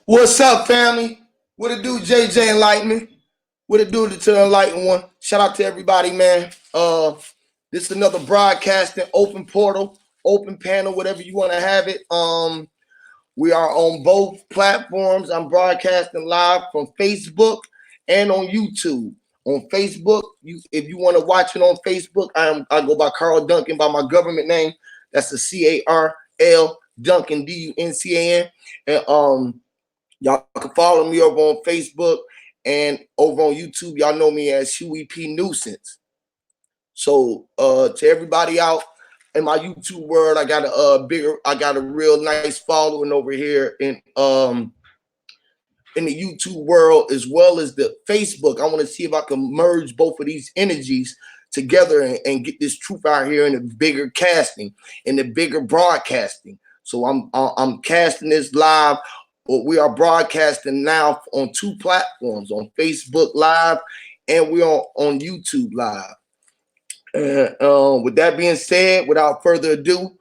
What's up, family? What it do, JJ Enlightenment? What it do to the Enlightened One? Shout out to everybody, man. This is another broadcasting open portal, open panel, whatever you want to have it. We are on both platforms. I'm broadcasting live from Facebook and on YouTube. On Facebook, if you want to watch it on Facebook, I go by Carl Duncan by my government name. That's the CARL Duncan DUNCAN. And y'all can follow me over on Facebook and over on YouTube. Y'all know me as Huey P. Nuisance. So to everybody out in my YouTube world, I got a real nice following over here in the YouTube world as well as the Facebook. I want to see if I can merge both of these energies together and get this truth out here in the bigger casting, in the bigger broadcasting. So I'm casting this live. We are broadcasting now on two platforms, on Facebook Live and we're on YouTube Live. With that being said, without further ado,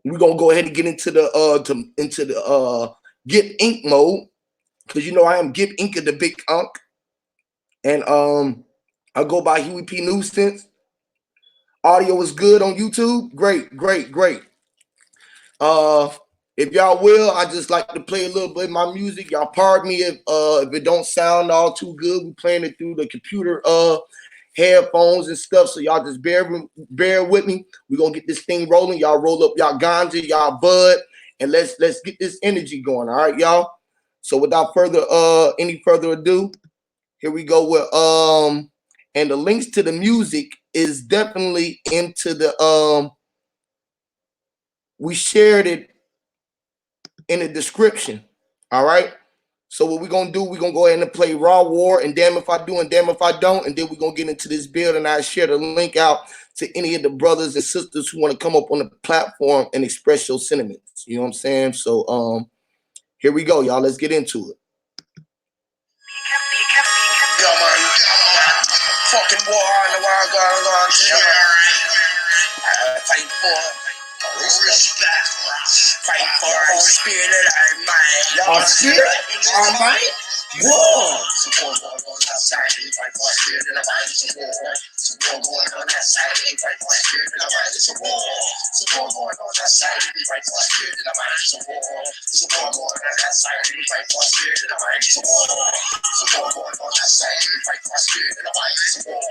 we're gonna go ahead and get into the Get Ink mode, because you know I am Get Ink of the Big Unk, and I go by Huey P. Nuisance. Audio is good on YouTube. Great. If y'all will, I just like to play a little bit of my music. Y'all pardon me if it don't sound all too good. We playing it through the computer headphones and stuff, so y'all just bear with me. We're gonna get this thing rolling. Y'all roll up y'all ganja, y'all bud, and let's get this energy going. All right, y'all. So without any further ado, here we go with and the links to the music is definitely into the we shared it in the description. All right. So what we're gonna do, we're gonna go ahead and play Raw War and Damn If I Do and Damn If I Don't, and then we're gonna get into this build, and I share the link out to any of the brothers and sisters who want to come up on the platform and express your sentiments. You know what I'm saying? So here we go, y'all. Let's get into it. Yo, man. Fucking war in the world going on. Fight for respect. Fight for our spirit and our mind. Our spirit, our mind. War. Support going on that side. Fight for our spirit and our mind. It's a war. Support going on that side. Fight for our spirit and our mind. It's a war. Support going on that side. Fight for our spirit and our mind. It's a war. Support going on that side. Fight for our spirit and our mind. It's a war. Support going on that side. Fight for our spirit and our mind. It's a war.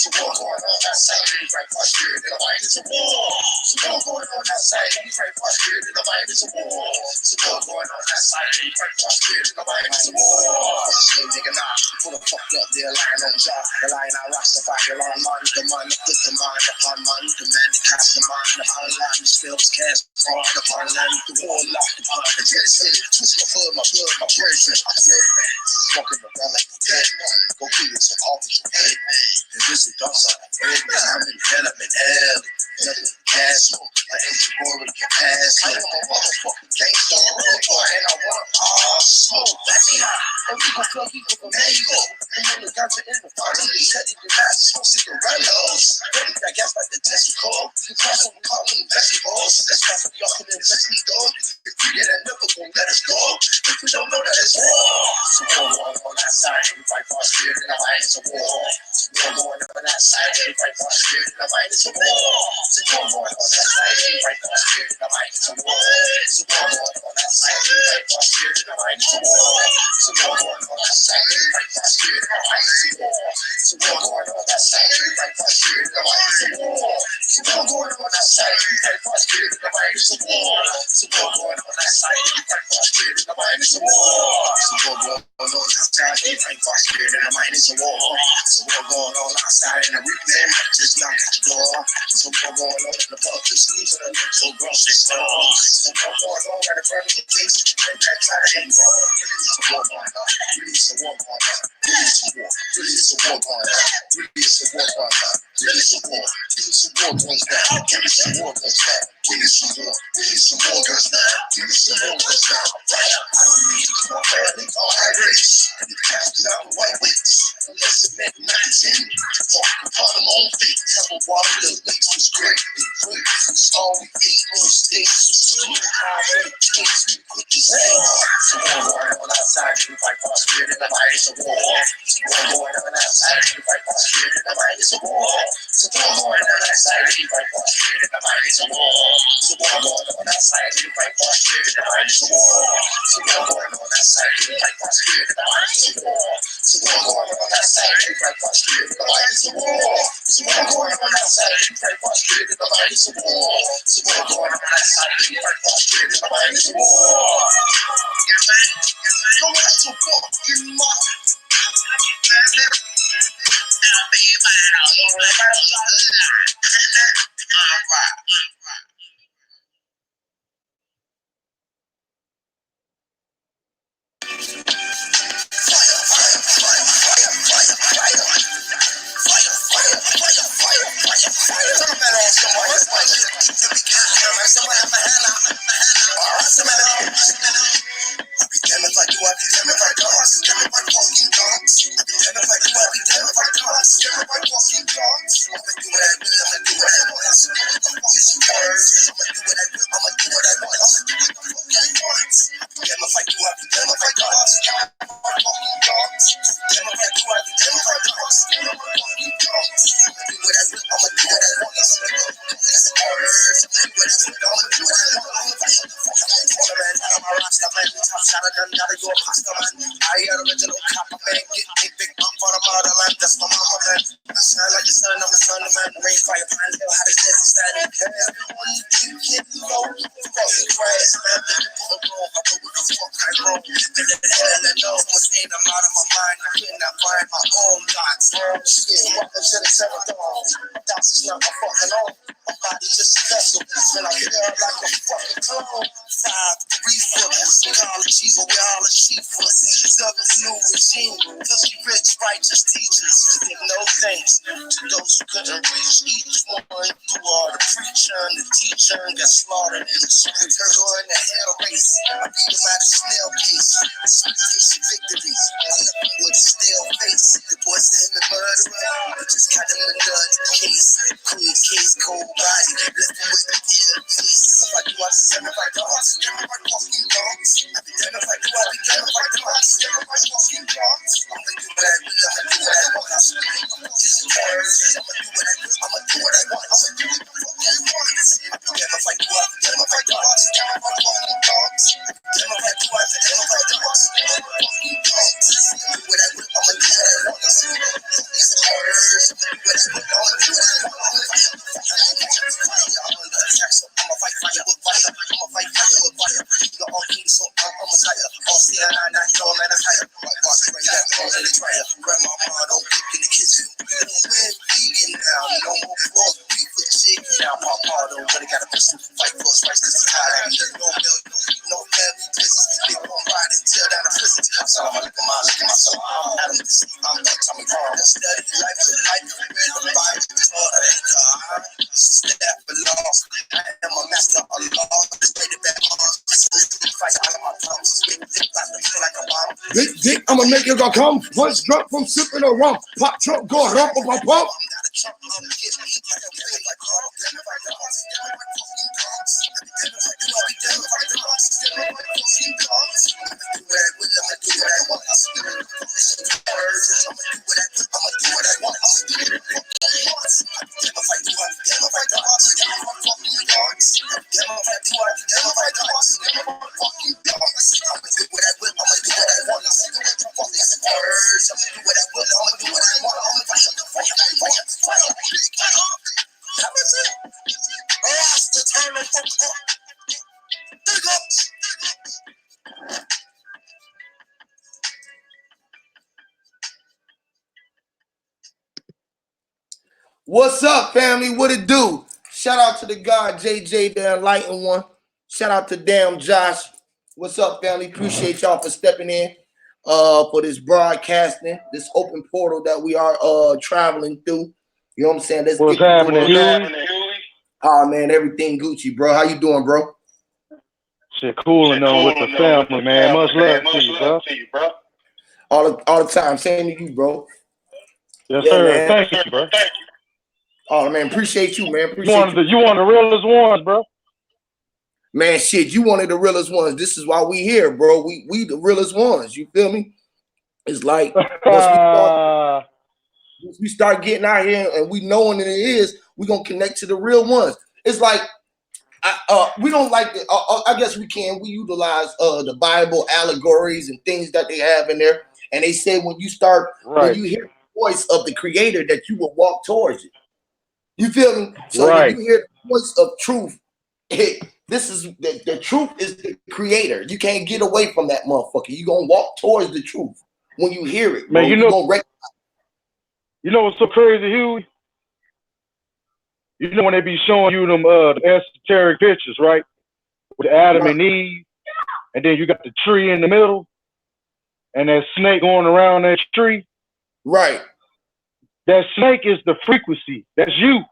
Support going on that side. Fight for our spirit and our mind. It's a war. Support going on that side. Fight for our spirit and our mind. It's a war. Support going on that side. Fight for our spirit and our mind. It's a war. Slim nigga, nah, pull the fuck up, they're lying on jaw. The line I Rastafari, on man, the man, the put the man, upon man, the man, the cast the man, the whole line, the spills, cast, fraud, upon land, the wall locked upon the dead city. Twist my blood, my prison. I said, man, smoking the gun like the dead man. Go kill yourself off with your head, man. Cause this is dark side of bread, man. I'm in hell, I'm in hell. Nothing but gas smoke, my engine boy with your ass. I'm a motherfucking gangster, and I want all smoke. That's it. And we gon' flow people from Mango. And then the ganja in the family, heading to mass, smoke cigarillos. Ready that gas like the testicle. You cross them, call them vegetables. That's why some y'all can invest me, dog. If we get that never gon' let us go. If we don't know that it's war. So war on that side, we fight for our spirit and our mind, it's a war. So war on that side, we fight for our spirit and our mind, it's a war. So war on that side, we fight for our spirit and our mind, it's a war. So war on that side, we fight for our spirit and our mind, it's a war. So war on that side, we fight for our spirit and our mind, it's a war. So war on that side, we fight for our spirit and our mind, it's a war. So war on that side, we fight for our spirit and our mind, it's a war. So war on that side, we fight for our spirit and our mind, it's a war. So war on that side, we fight for our spirit and our mind, it's a war. There's a war going on outside and the weekend might just knock at your door. There's a war going on in the public schools and the local grocery store. There's a war going on right in front of the place and that try to ignore. There's a war going on. Release a war going on. Release a war. Release a war going on. Release a war going on. Release a war. Release a war goes down. Release a war goes down. Release a war. Release a war goes down. Release a war goes down. I don't need to come up early or high race. And the cast out white weights. Unless it meant 19. Walk upon them on feet. Couple water, the lakes was great. It's all we eat on sticks. It's too high for the cakes. We put this in. So war spirit in the mind, it's a war. It's a war going on outside. You fight for spirit in the mind, it's a war. It's a war going on outside. You fight for spirit in the mind, it's a war. It's a war going on outside. You fight for spirit in the mind, it's a war. It's a war going on outside. You fight for spirit in the mind, it's a war. It's a war going on outside. You fight for spirit in the mind, it's a war. It's a war going on outside. You fight for spirit in the mind, it's a war. It's a war going on outside. You fight for spirit in the mind, it's a war. Don't have to fucking mark. Big dick, I'ma make you go come. Punch drunk from sipping a rum. Pop trunk, go rump, pop, pop. What's up, family? What it do? Shout out to the God JJ, the enlightened one. Shout out to damn Josh. What's up, family? Appreciate y'all for stepping in for this broadcasting, this open portal that we are traveling through. You know what I'm saying? Let's What's get happening, Huey? Oh man, everything Gucci, bro. How you doing, bro? Shit, cooling on with the family, man. Much love to you, bro. All the time. Same to you, bro. Yes, sir. Man. Thank you, bro. Oh man, appreciate you, man. You one of the realest ones, bro. Man, shit, you one of the realest ones. This is why we here, bro. We the realest ones. You feel me? It's like once we start getting out here and we knowing that it is, we're gonna connect to the real ones. It's like we don't like the. I guess we can. We utilize the Bible allegories and things that they have in there, and they say when you start when you hear the voice of the Creator that you will walk towards it. You feel me? So when you hear the voice of truth, this is the truth is the Creator. You can't get away from that motherfucker. You gonna walk towards the truth when you hear it, bro. Man, you know what's so crazy, Huey? You know when they be showing you them the esoteric pictures, right? With Adam and Eve, and then you got the tree in the middle, and that snake going around that tree. Right. That snake is the frequency. That's you.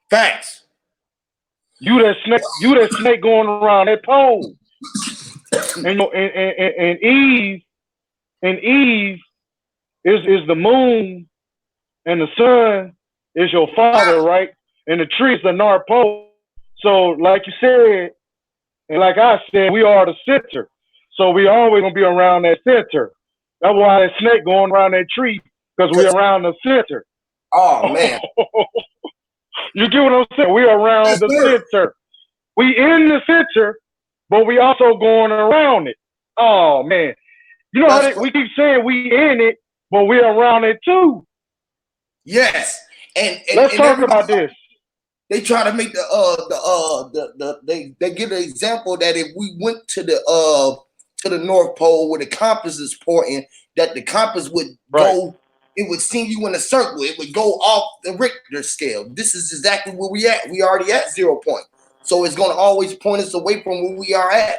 Facts. You that snake going around that pole. And Eve is the moon, and the sun is your father, right? And the tree is the North Pole. So, like you said, and like I said, we are the center. So we always gonna be around that center. That's why that snake going around that tree, because we're around the center. Oh man. You get what I'm saying? We're around the center. We in the center, but we also going around it. Oh man. You know how we keep saying we in it, but we're around it too. Yes. And let's talk about this. They try to make they give an example that if we went to the North Pole where the compass is pointing, that the compass would go, it would send you in a circle. It would go off the Richter scale. This is exactly where we at. We already at 0 point. So it's gonna always point us away from where we are at.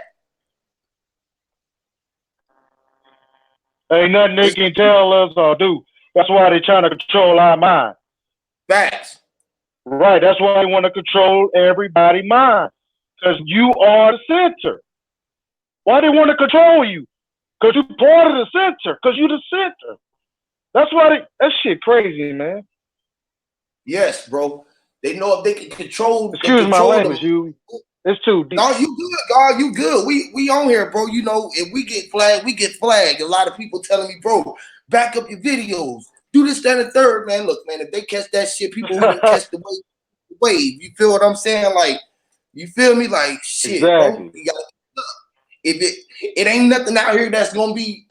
Ain't nothing they can tell us or do. That's why they're trying to control our mind. Facts. Right. That's why they want to control everybody's mind. Because you are the center. Why they want to control you? Because you're part of the center. Because you're the center. That's why that shit crazy, man. Yes, bro. They know if they can control. Excuse my language, you. It's too deep. No, you good, God. You good. We on here, bro. You know, if we get flagged, we get flagged. A lot of people telling me, bro, back up your videos. Do this, that, and third, man. Look, man, if they catch that shit, people who didn't catch the wave. You feel what I'm saying? Like, you feel me? Like, shit, exactly. Bro. You gotta, if it ain't nothing out here that's gonna be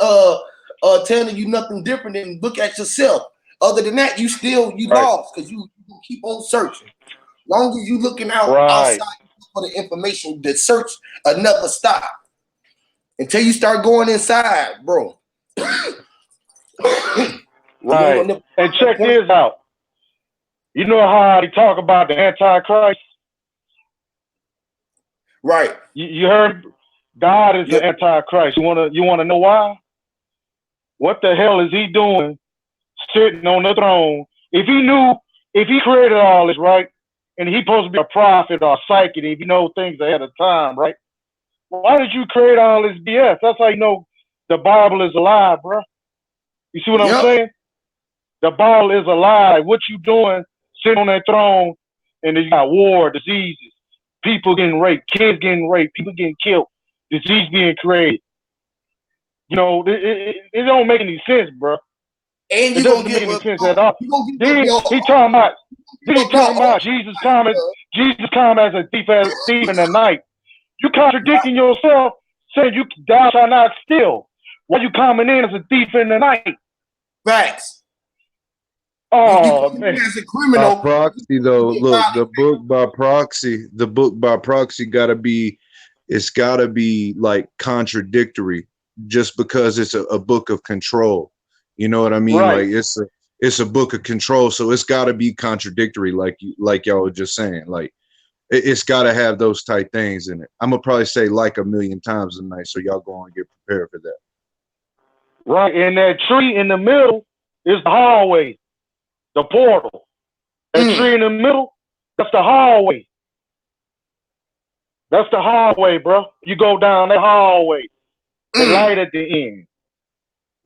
telling you nothing different than look at yourself. Other than that, you lost because you keep on searching. Long as you looking outside for the information, the search never stop until you start going inside, bro. Right. And check this out. You know how they talk about the Antichrist? Right. You heard God is the Antichrist. You wanna know why? What the hell is he doing sitting on the throne? If he created all this, right? And he's supposed to be a prophet or a psychic, if you know things ahead of time, right? Why did you create all this BS? That's how you know the Bible is a lie, bro. You see what I'm saying? The Bible is a lie. What you doing sitting on that throne, and then you got war, diseases, people getting raped, kids getting raped, people getting killed, disease being created. You know, it don't make any sense, bro. And it doesn't make any sense at all. Then he talking about Jesus come as a thief in the night. You contradicting yourself, saying you thou shalt not steal. Why you coming in as a thief in the night? Facts. Oh man. As a criminal. By proxy though, look, the book by proxy gotta be like contradictory just because it's a book of control. You know what I mean? Right. Like it's a book of control, so it's gotta be contradictory, like y'all were just saying. Like it's gotta have those type things in it. I'm gonna probably say like a million times tonight, so y'all go and get prepared for that. Right, and that tree in the middle is the hallway, the portal. That tree in the middle, that's the hallway. That's the hallway, bro. You go down that hallway, the light at the end.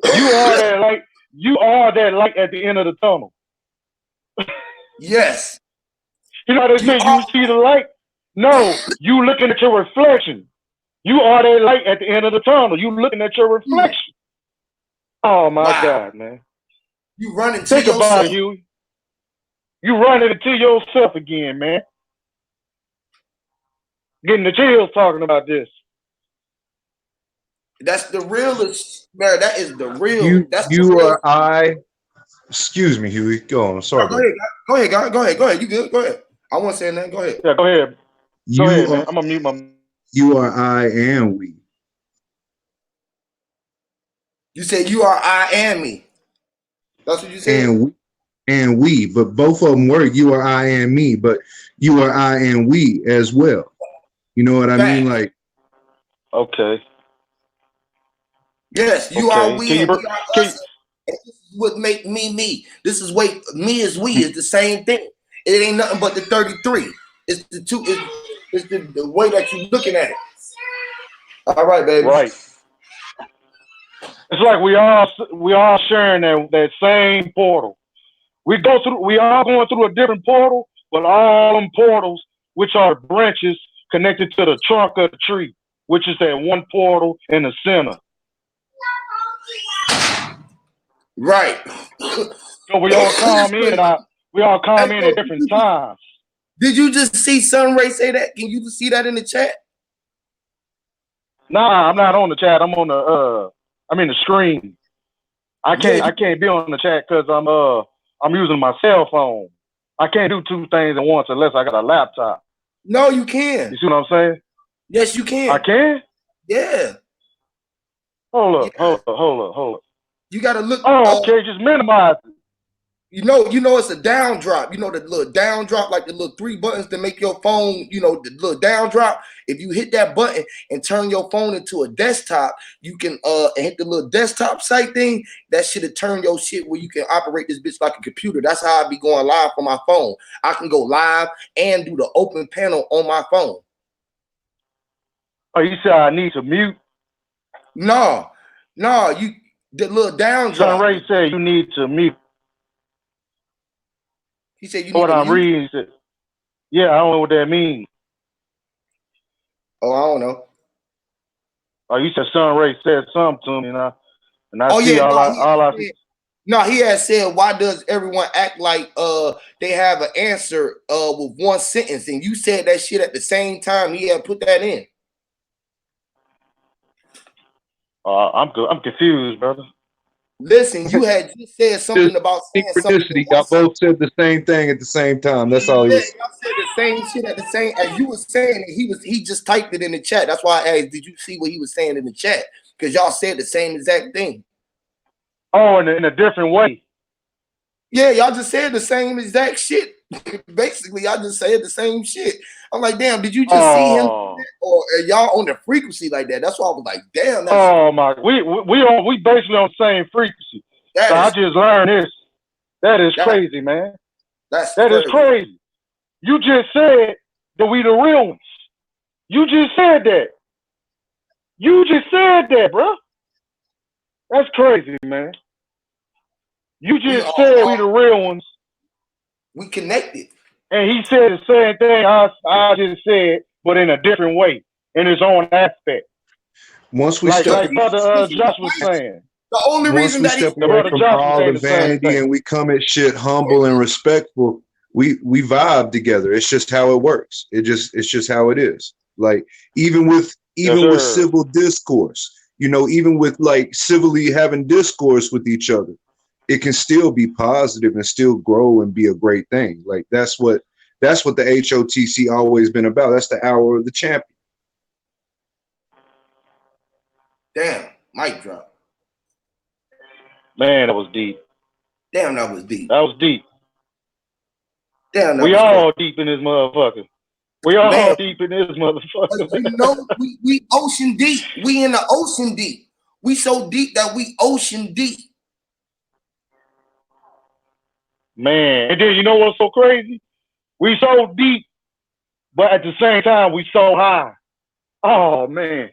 You are that light. You are that light at the end of the tunnel. Yes. You know how they say you see the light? No, you looking at your reflection. You are that light at the end of the tunnel. You looking at your reflection. Oh my Wow. God, man. You running to Think yourself. about it, Huey. You running it to yourself again, man. Getting the chills talking about this. That's the realest, man. That is the real. You That's the you real. or I. Excuse me, Huey. Go on. Sorry, No, bro. go ahead, go ahead. You good? Go ahead. I wasn't saying that. Go ahead. Yeah, go ahead. Go You ahead, man. are I'm gonna mute my. you are I and we. You said you are I and me. That's what you said. And we, but both of them were you are I and me, but you are I and we as well. You know what I mean? Fact. Like, Okay. Yes, you are Okay. we and we are us. And this is what make me me. This is what me is we is the same thing. It ain't nothing but the 33. It's the two. It's the way that you're looking at it. All right, baby. Right. It's like we all sharing that same portal. We all going through a different portal, but all them portals, which are branches connected to the trunk of the tree, which is that one portal in the center. Right. So we all come in at different times. Did you just see Sunray say that? Can you see that in the chat? Nah, I'm not on the chat. I'm in the screen. I can't be on the chat because I'm using my cell phone. I can't do two things at once unless I got a laptop. No, you can. You see what I'm saying? Yes, you can. I can? Yeah. Hold up. You gotta look. Oh, okay, just minimize it. You know it's a down drop. You know the little down drop, like the little 3 buttons to make your phone, the little down drop. If you hit that button and turn your phone into a desktop, you can and hit the little desktop site thing. That should turn your shit where you can operate this bitch like a computer. That's how I be going live on my phone. I can go live and do the open panel on my phone. Oh, you said I need to mute? No, you the little down drop. Sunray said you need to mute. He said you need What to I'm mute. reading said, yeah, I don't know what that means. Oh, I don't know. Oh, you said Sunray said something to me, and I Oh see yeah, all I see. no, he had said, why does everyone act like they have an answer with one sentence? And you said that shit at the same time. He had put that in. I'm confused, brother. Listen, you had just said something about saying something. synchronicity. Y'all both said the same thing at the same time. That's all he was. Y'all said the same shit at the same as you were saying it. He just typed it in the chat. That's why I asked, did you see what he was saying in the chat? Because y'all said the same exact thing. Oh, in a different way. Yeah, y'all just said the same exact shit. Basically, y'all just said the same shit. I'm like, damn, did you just see him? Or are y'all on the frequency like that? That's why I was like, damn. We basically on the same frequency. So I just learned this. That is crazy, man. That is crazy. You just said that we the real ones. You just said that, bro. That's crazy, man. You just said we the real ones. We connected. And he said the same thing I just said, but in a different way, in his own aspect. Once we like step, Brother Josh was saying. The only reason that step away from all the vanity and we come at shit humble and respectful, we vibe together. It's just how it works. It's just how it is. Like even with civil discourse, even with like civilly having discourse with each other, it can still be positive and still grow and be a great thing. Like that's what the HOTC always been about. That's the hour of the champion. Damn, mic drop. Man, that was deep. Damn, that was deep. That was deep. Damn, we all deep in this motherfucker. We all deep in this motherfucker. You know, we ocean deep. We in the ocean deep. We so deep that we ocean deep. Man, and then you know what's so crazy? We so deep, but at the same time we so high. Oh man.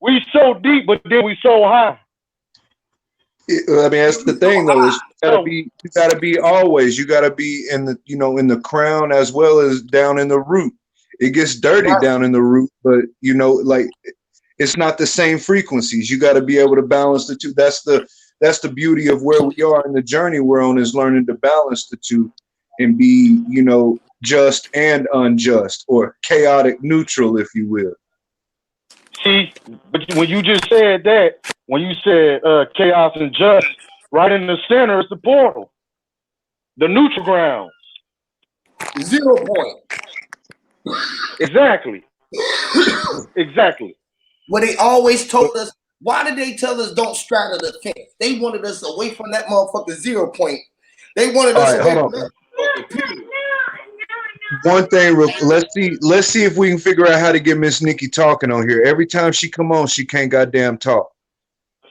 We so deep, but then we so high. I mean, that's the thing, though. Is you gotta be always. You gotta be in the, in the crown as well as down in the root. It gets dirty down in the root, but like it's not the same frequencies. You got to be able to balance the two. That's the beauty of where we are in the journey we're on, is learning to balance the two and be, you know, just and unjust, or chaotic neutral, if you will. See, but when you just said that, when you said chaos and just, right in the center is the portal, the neutral ground. 0 point. Exactly. Exactly. Where they always told us, why did they tell us don't straddle the fence? They wanted us away from that motherfucking 0 point. They wanted us away from that motherfucking period. One thing, let's see if we can figure out how to get Miss Nikki talking on here. Every time she come on, she can't goddamn talk.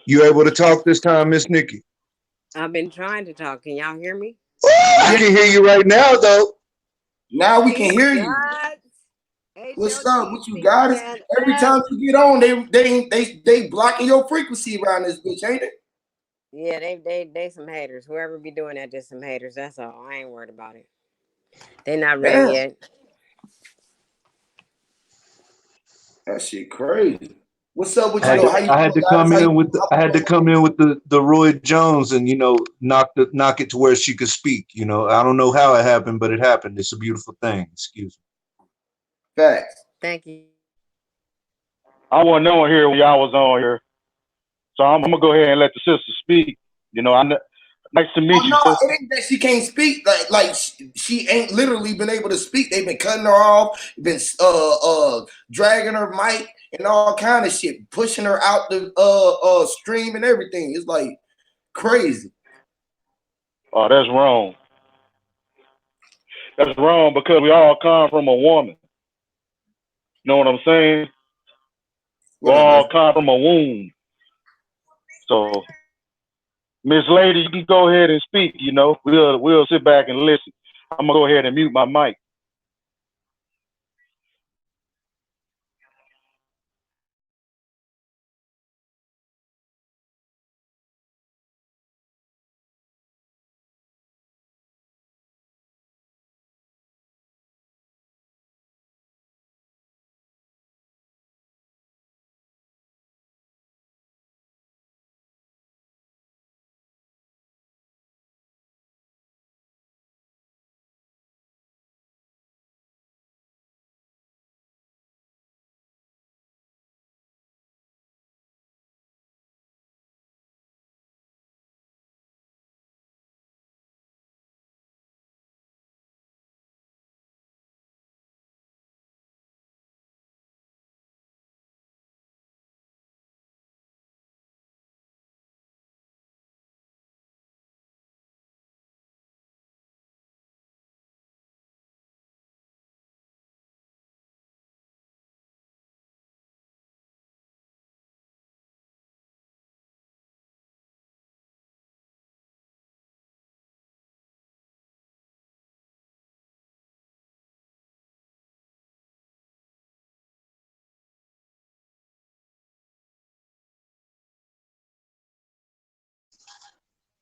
You able to talk this time, Miss Nikki? I've been trying to talk. Can y'all hear me? I can hear you right now, though. Now we can hear you. What's up? What you got? Every time you get on, they blocking your frequency around this bitch, ain't it? Yeah, they some haters. Whoever be doing that, just some haters. That's all. I ain't worried about it. They not ready yet. That shit crazy. What's up with you? I had to come in with the Roy Jones, and, you know, knock it to where she could speak. You know, I don't know how it happened, but it happened. It's a beautiful thing. Excuse me. Facts. Thank you. I wasn't on here when y'all was on here, so I'm gonna go ahead and let the sister speak. You know, nice to meet you. No, sister. it ain't that she can't speak. Like she ain't literally been able to speak. They've been cutting her off, been dragging her mic and all kind of shit, pushing her out the stream and everything. It's like crazy. Oh, that's wrong. That's wrong, because we all come from a woman. You know what I'm saying? We all come from a womb. So, Miss Lady, you can go ahead and speak. You know, we'll sit back and listen. I'm gonna go ahead and mute my mic.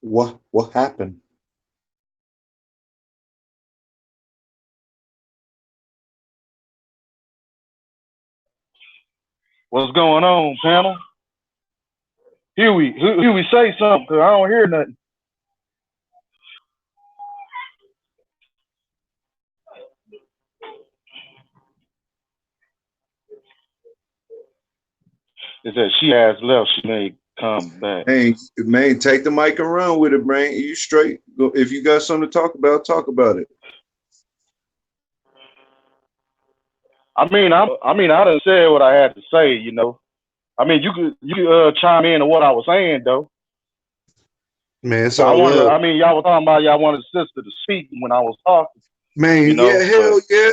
What happened? What's going on, panel? Huey, say something, because I don't hear nothing. Is that she has left, she may come back. Hey, man, take the mic and run with it, man. You straight. Go, if you got something to talk about it. I done said what I had to say, you know. I mean, you could chime in to what I was saying, though. Man, it's all love. Y'all were talking about y'all wanted the sister to speak when I was talking. Man, you know, yeah, hell yeah.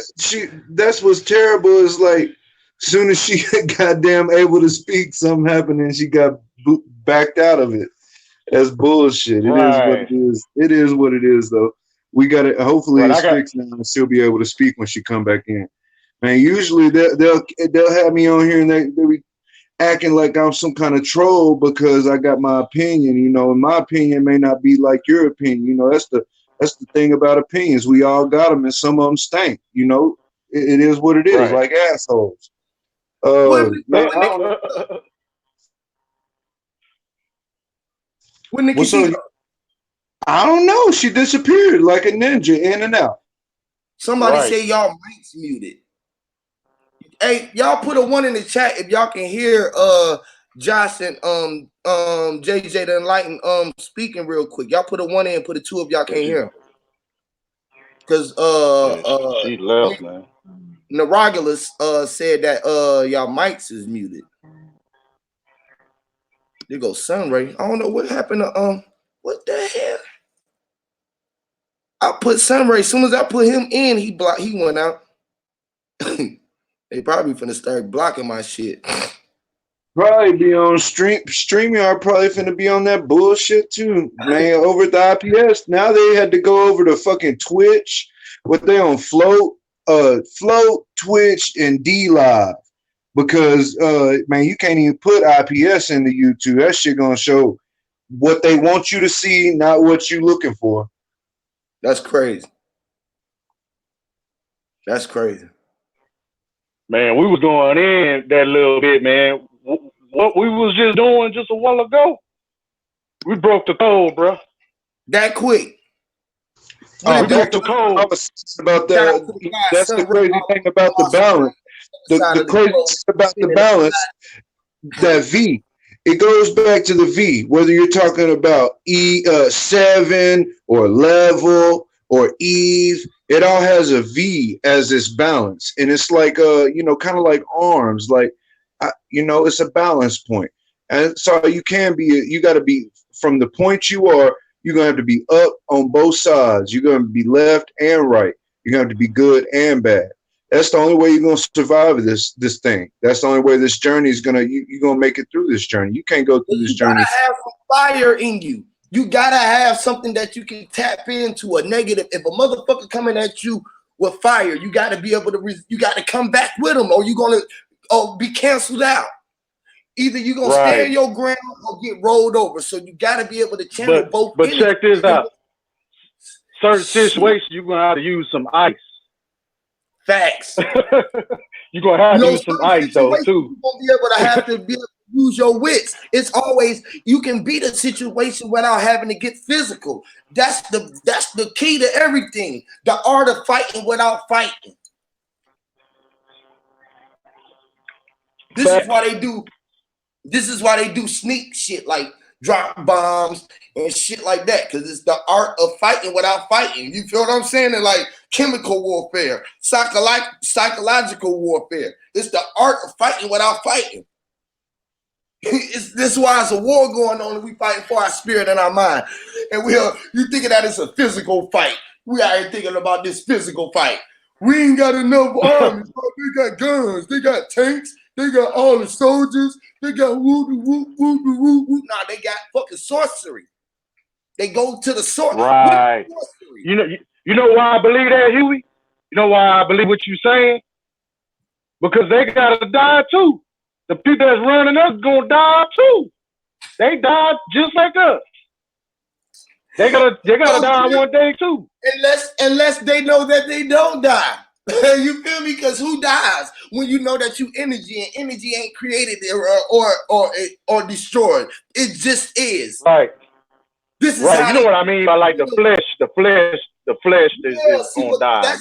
That's what's terrible is, like, soon as she goddamn able to speak, something happened and she got backed out of it. That's bullshit. It is what it is. It is what it is, though. We got it. Hopefully it's fixed now and she'll be able to speak when she come back in. Man, usually they'll have me on here and they be acting like I'm some kind of troll because I got my opinion, you know, and my opinion may not be like your opinion. You know, that's the thing about opinions. We all got them and some of them stink, you know. It is what it is, like assholes. Man, when Nikki what's up? I don't know. She disappeared like a ninja, in and out. Somebody say y'all mics muted. Hey, y'all put a 1 in the chat if y'all can hear Josh and JJ the Enlighten speaking real quick. Y'all put a 1 in, put a 2 if y'all can't hear him. Because she left, man. Naragulus said that y'all mics is muted. There goes Sunray. I don't know what happened to what the hell? I put Sunray. As soon as I put him in, he went out. They probably finna start blocking my shit. Probably be on StreamYard. Probably finna be on that bullshit too, man. Over at the IPS. Now they had to go over to fucking Twitch. What they on Float, Twitch, and D Live because man, you can't even put IPS into YouTube. That shit gonna show what they want you to see, not what you looking for. That's crazy. That's crazy. Man, we was going in that little bit, man. What we was just doing just a while ago, we broke the code, bro. That quick. We broke the code. I was about that. That's the crazy thing about the balance. The crazy thing about the balance, that V, it goes back to the V, whether you're talking about E7 or level or Eve, it all has a V as its balance. And it's like, kind of like arms, like, it's a balance point. And so you got to be from the point you are, you're going to have to be up on both sides. You're going to be left and right. You're going to have to be good and bad. That's the only way you're going to survive this thing. That's the only way this journey is going to, you're going to make it through this journey. You can't go through this journey. You got to have some fire in you. You got to have something that you can tap into, a negative. If a motherfucker coming at you with fire, you got to be able to, you got to come back with them or you're going to be canceled out. Either you're going to stand your ground or get rolled over. So you got to be able to channel both. But check this out. Certain situations, you're going to have to use some ice. Facts. You're going to have to use some ice, though, too. You're going to have to be able to use your wits. It's always, you can beat a situation without having to get physical. That's the key to everything. The art of fighting without fighting. This is why they do sneak shit like drop bombs and shit like that, because it's the art of fighting without fighting. You feel what I'm saying? And like chemical warfare, psychological warfare. It's the art of fighting without fighting. This is why it's a war going on and we fighting for our spirit and our mind. And you thinking that it's a physical fight. We out here thinking about this physical fight. We ain't got enough armies, bro. They got guns, they got tanks. They got all the soldiers. They got woo. Nah, they got fucking sorcery. They go to the source. Right. You know why I believe that, Huey? You know why I believe what you're saying? Because they gotta die too. The people that's running us gonna die too. They died just like us. They gotta die one day too. Unless they know that they don't die. You feel me? Because who dies when you know that you energy and energy ain't created or destroyed? It just is. Right. This is right. You know what I mean by like the flesh is gonna die.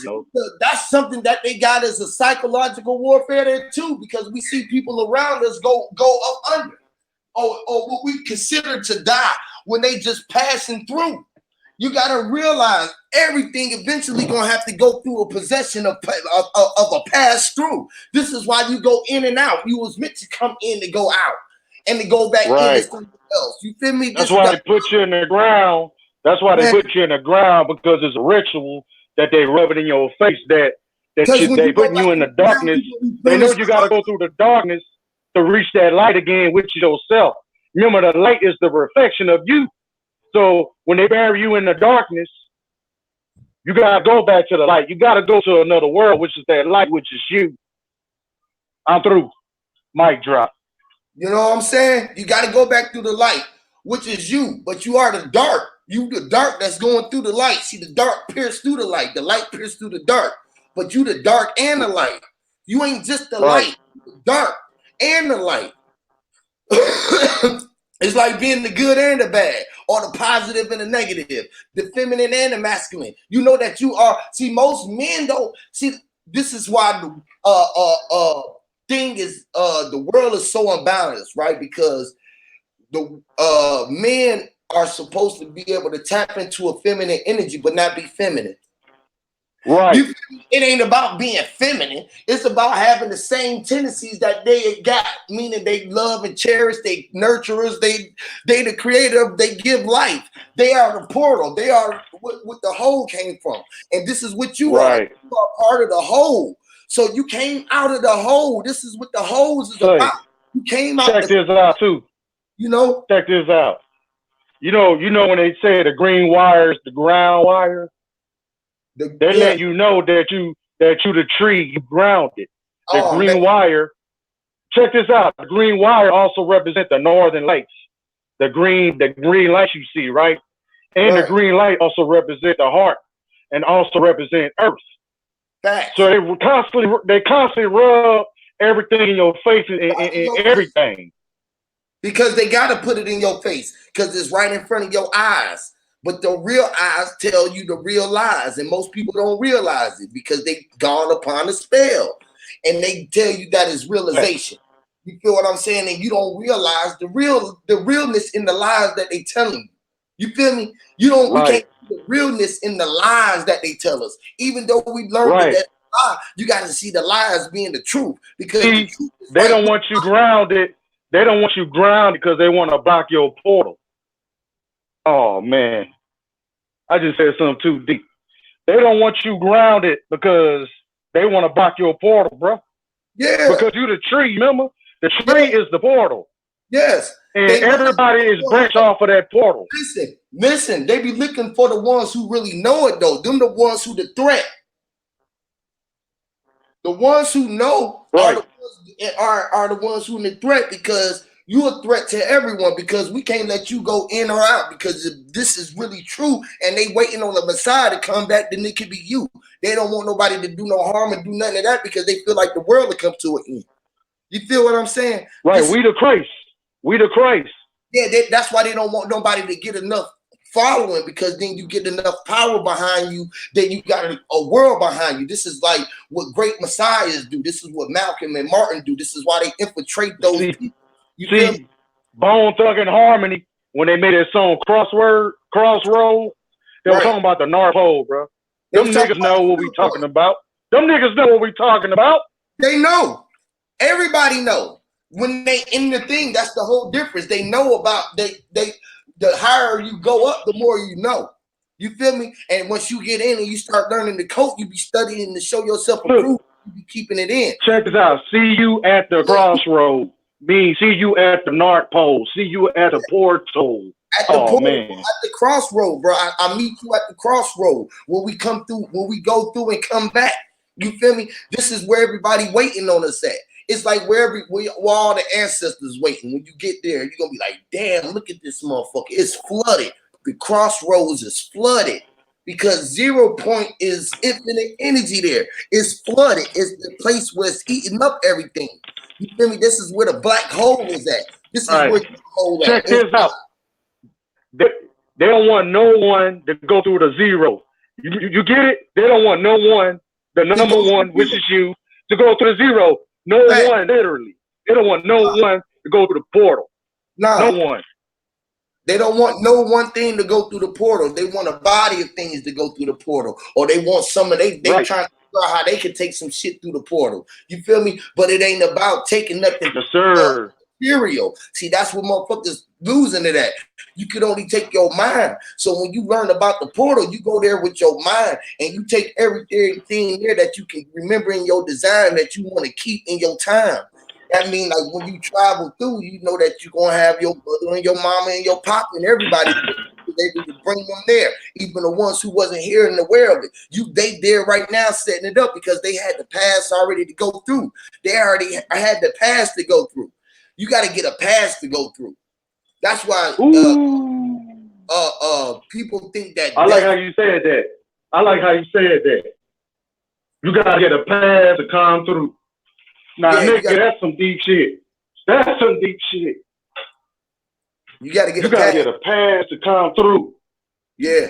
That's something that they got as a psychological warfare there too, because we see people around us go up under or what we consider to die when they just passing through. You got to realize everything eventually gonna have to go through a possession of a pass through. This is why you go in and out. You was meant to come in to go out and to go back in something else. You feel me? That's why they put you in the ground. That's why they put you in the ground, because it's a ritual that they rub it in your face that they putting you in the darkness. They know you got to go through the darkness to reach that light again, which is yourself. Remember, the light is the reflection of you. So when they bury you in the darkness, you got to go back to the light. You got to go to another world, which is that light, which is you. I'm through. Mic drop. You know what I'm saying? You got to go back through the light, which is you. But you are the dark. You the dark that's going through the light. See, the dark pierced through the light. The light pierced through the dark. But you the dark and the light. You ain't just the light. dark and the light. It's like being the good and the bad, or the positive and the negative, the feminine and the masculine. You know that you are. See, most men don't see. This is why the thing is the world is so unbalanced, right? Because the men are supposed to be able to tap into a feminine energy, but not be feminine. Right. It ain't about being feminine. It's about having the same tendencies that they got, meaning they love and cherish, they nurturers, they the creator, they give life. They are the portal. They are what the whole came from. And this is what you are. You are part of the whole. So you came out of the hole. This is what the holes is about. You came out. Check this out too. You know? Check this out. You know when they say the green wire is the ground wire? They let you know that you the tree, you grounded. The green wire. Check this out. The green wire also represents the northern lights. The green lights you see, right? And the green light also represent the heart and also represent earth. Facts. So they constantly rub everything in your face and everything. Because they gotta put it in your face because it's right in front of your eyes. But the real eyes tell you the real lies, and most people don't realize it because they've gone upon a spell, and they tell you that is realization. You feel what I'm saying? And you don't realize the realness in the lies that they telling you. You feel me? We can't see the realness in the lies that they tell us. Even though we learned that lie, you got to see the lies being the truth because the truth is they don't want you grounded. They don't want you grounded because they want to block your portal. Oh man, I just said something too deep. They don't want you grounded because they want to block your portal, bro. Yeah. Because you the tree, remember? The tree is the portal. Yes. And everybody is branched off of that portal. Listen, they be looking for the ones who really know it though. Them the ones who the threat. The ones who know are the ones who in the threat because you're a threat to everyone because we can't let you go in or out because if this is really true and they waiting on the Messiah to come back, then it could be you. They don't want nobody to do no harm and do nothing of that because they feel like the world will come to an end. You feel what I'm saying? Right, we the Christ. We the Christ. Yeah, that's why they don't want nobody to get enough following because then you get enough power behind you, then you got a world behind you. This is like what great messiahs do. This is what Malcolm and Martin do. This is why they infiltrate those people. You feel me? Bone Thugs and Harmony, when they made that song Crossroad, they were talking about the North Pole, bro. Them niggas know what we talking about. Them niggas know what we talking about. They know. Everybody know. When they in the thing, that's the whole difference. They know about the higher you go up, the more you know. You feel me? And once you get in and you start learning the code, you be studying to show yourself approved. You be keeping it in. Check this out. See you at the crossroad. See you at the North Pole. See you at the portal. At the crossroad, bro. I meet you at the crossroad where we come through, where we go through and come back. You feel me? This is where everybody waiting on us at. It's like where all the ancestors waiting. When you get there, you're gonna be like, damn, look at this motherfucker. It's flooded. The crossroads is flooded because 0 point is infinite energy there. It's flooded. It's the place where it's eating up everything. You feel me? This is where the black hole is at. This is where the hole at. Check this out. They don't want no one to go through the zero. You get it? They don't want no one, the number one, which is you, to go through the zero. No one, literally. They don't want no one to go through the portal. No one. They don't want no one thing to go through the portal. They want a body of things to go through the portal. Or they want some of they trying to figure out how they can take some shit through the portal. You feel me? But it ain't about taking nothing. Yes, sir. Material. See, that's what motherfuckers losing it at. You could only take your mind. So when you learn about the portal, you go there with your mind and you take everything there that you can remember in your design that you want to keep in your time. That means like when you travel through, you know that you're gonna have your brother and your mama and your pop and everybody able to bring them there, even the ones who wasn't here and aware of it. They there right now setting it up because they had the past already to go through. They already had the past to go through. You got to get a pass to go through. That's why people think that. I like how you said that. I like how you said that. You got to get a pass to come through. Nah, Yeah, nigga, that's some deep shit. That's some deep shit. You gotta get you gotta get a pass to come through. Yeah.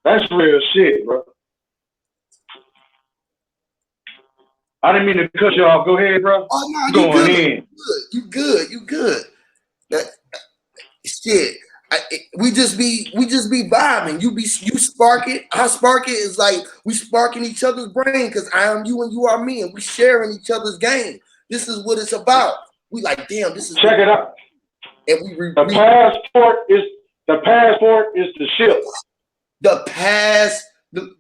That's real shit, bro. I didn't mean to cut you off. Go ahead, bro. Oh no, you going good. in. You good. You good. That shit. We just be vibing. You spark it. I spark it. Is like we sparking each other's brain because I am you and you are me, and we sharing each other's game. This is what it's about. We like, damn, this is check it out. And the passport is the ship. The past.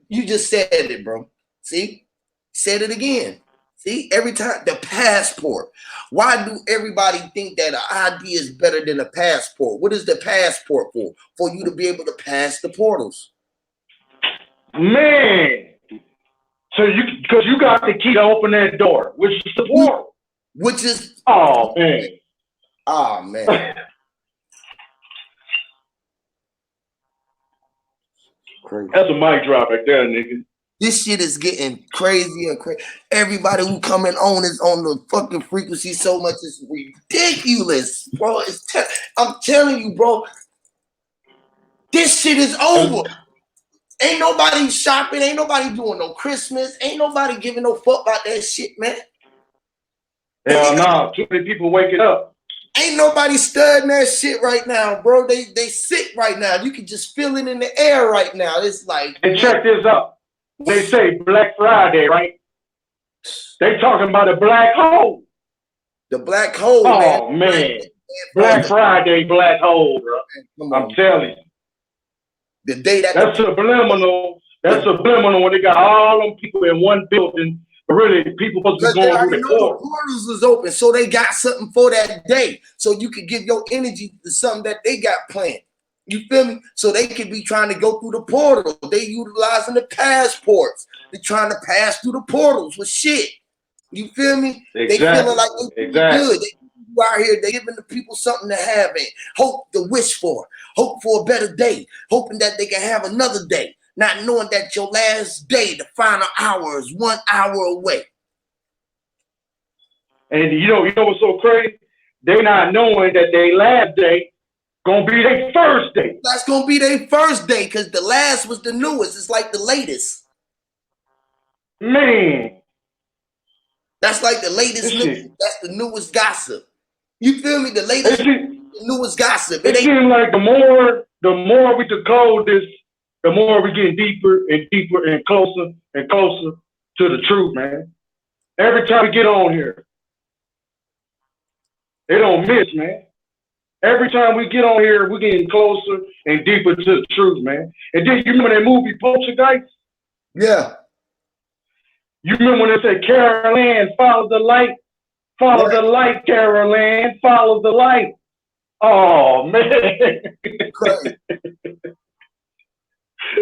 You just said it, bro. See, said it again. See, every time the passport. Why do everybody think that an ID is better than a passport? What is the passport for? For you to be able to pass the portals. Man, so because you got the key to open that door, which is the portal. Which is oh man. Oh man. Crazy. That's a mic drop right there, nigga. This shit is getting crazy and crazy. Everybody who coming on is on the fucking frequency so much it's ridiculous, bro. I'm telling you, bro. This shit is over. Ain't nobody shopping. Ain't nobody doing no Christmas. Ain't nobody giving no fuck about that shit, man. Hell no. Too many people waking up. Ain't nobody studying that shit right now, bro. They sick right now. You can just feel it in the air right now. It's like. And check this out. They say Black Friday, right? They talking about a black hole. The black hole, oh, man. Black Friday, black hole, bro. I'm telling you. The day that's subliminal. That's subliminal when they got all them people in one building. But really, people supposed to be going through the portal. The portals is open, so they got something for that day. So you can give your energy to something that they got planned. You feel me? So they could be trying to go through the portal. They utilizing the passports. They're trying to pass through the portals with shit. You feel me? Exactly. They feeling like they good. They out here, they giving the people something to have and hope to wish for, hope for a better day, hoping that they can have another day, not knowing that your last day, the final hour, is 1 hour away. And you know what's so crazy? They not knowing that their last day gonna be their first day. That's gonna be their first day because the last was the newest. It's like the latest. Man. That's like the latest news. That's the newest gossip. You feel me? The latest, the newest gossip. It seems like the more we decode this, the more we get deeper and deeper and closer to the truth, man. Every time we get on here, it don't miss, man. Every time we get on here, we're getting closer and deeper to the truth, man. And then you remember that movie Poltergeist? Yeah. You remember when they said, Carol Ann, follow the light? Follow the light, Carol Ann. Follow the light. Oh, man. Crazy.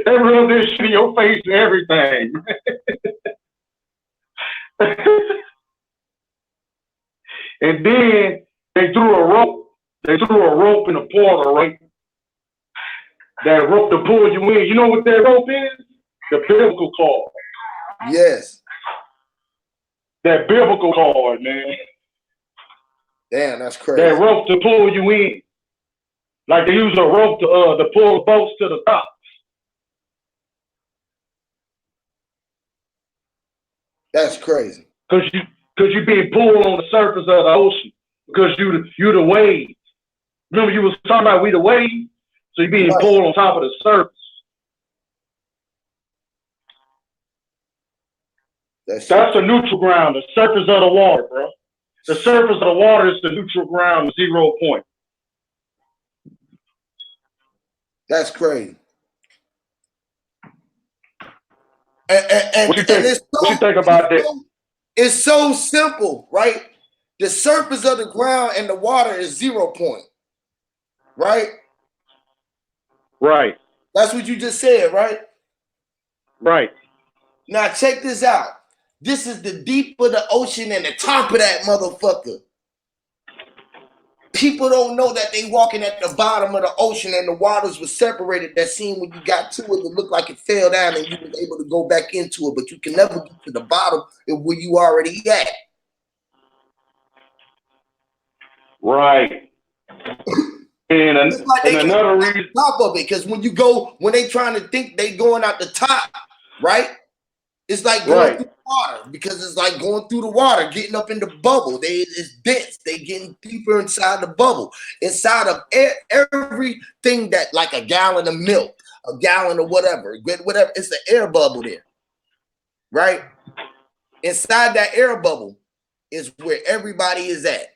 They rubbed this shit in your face and everything. And then they threw a rope. They threw a rope in the portal, right? That rope to pull you in. You know what that rope is? The biblical cord. Yes. That biblical cord, man. Damn, that's crazy. That rope to pull you in. Like they use a rope to pull boats to the top. That's crazy. Cause you being pulled on the surface of the ocean. Because you the wave. Remember you was talking about we the wave? So you're being pulled on top of the surface. That's the neutral ground, the surface of the water, bro. The surface of the water is the neutral ground, the 0 point. That's crazy. And what you think about that? It's so simple, right? The surface of the ground and the water is 0 point, right? Right. That's what you just said, right? Right. Now check this out. This is the deep of the ocean and the top of that motherfucker. People don't know that they walking at the bottom of the ocean and the waters were separated. That scene when you got to it, it looked like it fell down and you were able to go back into it, but you can never get to the bottom of where you already at. Right. And It's like they can't another get reason, on top of it, because when they trying to think they going out the top, right? It's like going through the water, because it's like going through the water, getting up in the bubble. It's dense. They getting deeper inside the bubble. Inside of everything that, like a gallon of milk, a gallon of whatever, it's the air bubble there, right? Inside that air bubble is where everybody is at,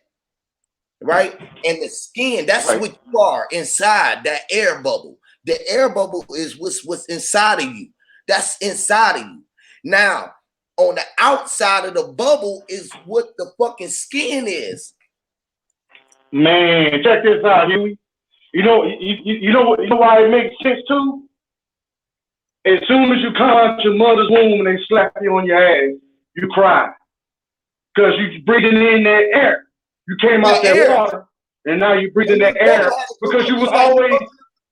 right? And the skin, that's what you are inside that air bubble. The air bubble is what's inside of you. That's inside of you. Now, on the outside of the bubble is what the fucking skin is. Man, check this out, Huey. You know why it makes sense too? As soon as you come out your mother's womb and they slap you on your ass, you cry. Because you breathing in that air. You came out that water, and now you're breathing that air because you was always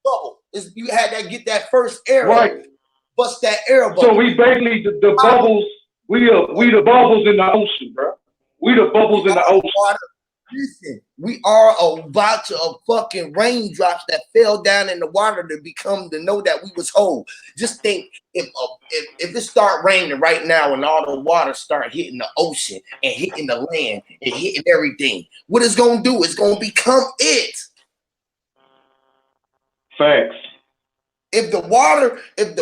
bubble. You had to get that first air right. Bust that air bubble. So we basically the bubbles. We the bubbles in the ocean, bro. We the bubbles in the ocean. Water. Listen, we are a bunch of fucking raindrops that fell down in the water to know that we was whole. Just think if it start raining right now and all the water start hitting the ocean and hitting the land and hitting everything, what it's gonna do? It's gonna become it. Facts. If the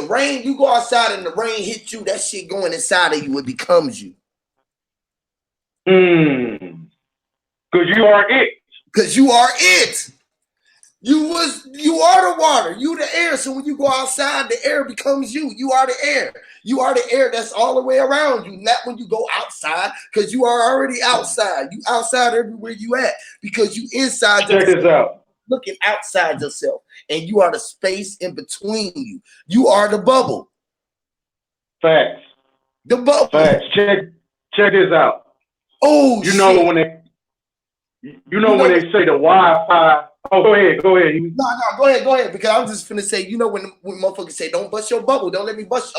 rain, you go outside and the rain hits you, that shit going inside of you, it becomes you. Because you are it. Because you are it. You are the water. You the air. So when you go outside, the air becomes you. You are the air. You are the air that's all the way around you. Not when you go outside, because you are already outside. You outside everywhere you at. Because you inside yourself. Check this out. Looking outside yourself. And you are the space in between you. You are the bubble. Facts. The bubble. Facts. Check this out. Oh, you know when they when they say the Wi-Fi. Oh, go ahead. No, go ahead. Because I was just finna say, when motherfuckers say, don't bust your bubble, don't let me bust.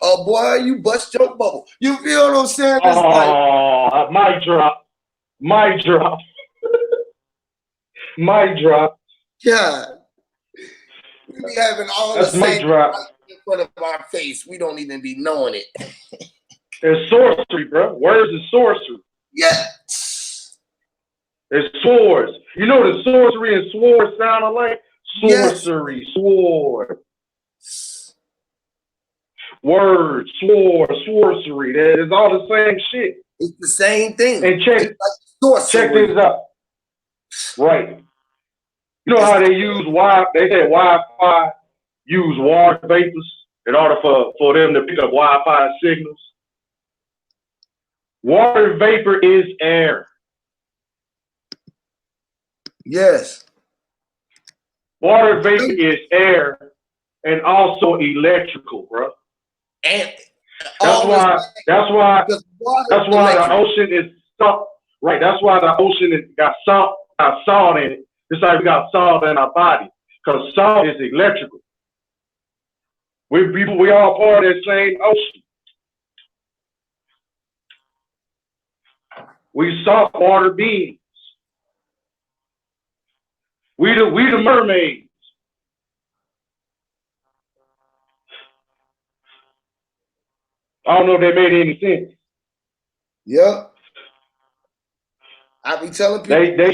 Boy, you bust your bubble. You feel what I'm saying? Oh, mic drop. Mic drop. God, we be having all the same right in front of our face. We don't even be knowing it. It's sorcery, bro. Words is sorcery. Yeah. It's swords. You know the sorcery and sword sound alike? Sorcery, yes. Sword. Word, sword, sorcery. That is all the same shit. It's the same thing. And check this out. Right. You know how they use they said Wi-Fi use water vapors in order for them to pick up Wi-Fi signals. Water vapor is air. Yes. Water vapor is air and also electrical, bro. And that's why the ocean is salt. Right. That's why the ocean got salt in it. It's like we got salt in our body because salt is electrical. We all part of that same ocean. We salt water beings. We the mermaids. I don't know if that made any sense. Yep. I be telling people.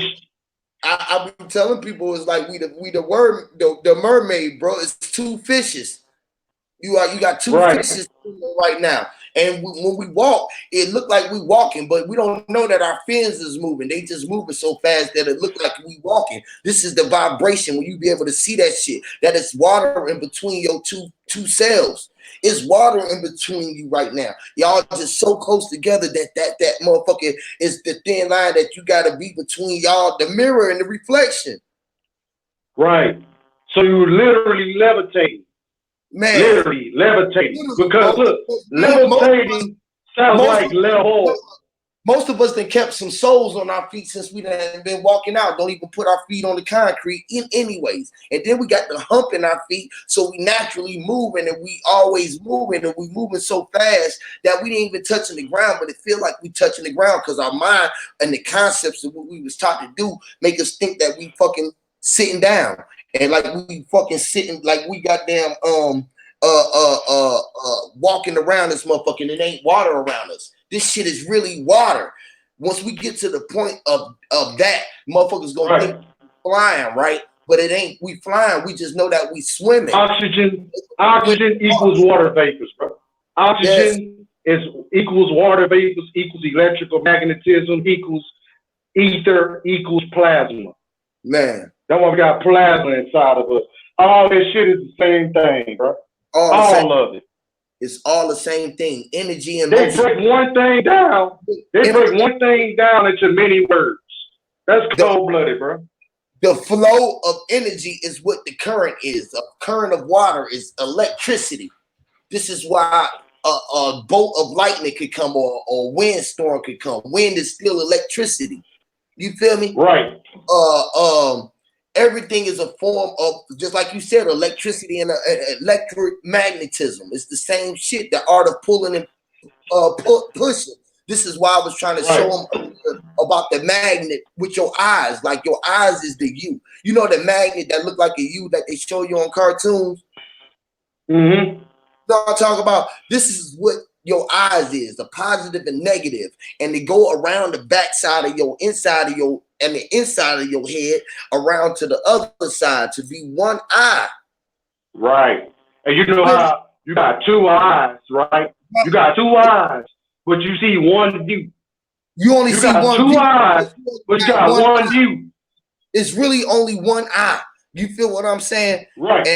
I be telling people it's like we the mermaid, bro. It's two fishes. You got two fishes right now. And when we walk, it look like we walking, but we don't know that our fins is moving. They just moving so fast that it look like we walking. This is the vibration when you be able to see that shit. That it's water in between your two cells. It's water in between you right now. Y'all just so close together that motherfucker is the thin line that you gotta be between y'all, the mirror and the reflection. Right. So you literally levitate. Man, literally levitating. Because look, levitating sounds like level. most of us done kept some soles on our feet since we done been walking out. Don't even put our feet on the concrete in anyways. And then we got the hump in our feet, so we naturally moving and we always moving and we moving so fast that we ain't even touching the ground, but it feel like we touching the ground because our mind and the concepts of what we was taught to do make us think that we fucking sitting down and like we fucking sitting like we goddamn walking around this motherfucker and it ain't water around us. This shit is really water. Once we get to the point of that, motherfuckers gonna think flying, right? But it ain't we flying, we just know that we swimming. Oxygen equals water vapors, bro. Oxygen equals water vapors, equals electrical magnetism, equals ether, equals plasma. Man. That's why we got plasma inside of us. All this shit is the same thing, bro. All of it. It's all the same thing. Energy and they break one thing down. They break one thing down into many words. That's cold-blooded, bro. The flow of energy is what the current is. A current of water is electricity. This is why a bolt of lightning could come or a windstorm could come. Wind is still electricity. You feel me? Right. Everything is a form of, just like you said, electricity and electric magnetism. It's the same shit. The art of pulling and pushing. This is why I was trying to show them about the magnet with your eyes. Like your eyes is the you. You know the magnet that look like a you that they show you on cartoons? Mm-hmm. You know what I'm talking about? This is what your eyes is, the positive and negative. And they go around the backside of your inside of your and the inside of your head around to the other side to be one eye. Right. And you know how you got two eyes, right? You got two eyes, but you see one view. You only see got one two view, eyes, but you got one view. It's really only one eye. You feel what I'm saying? Right.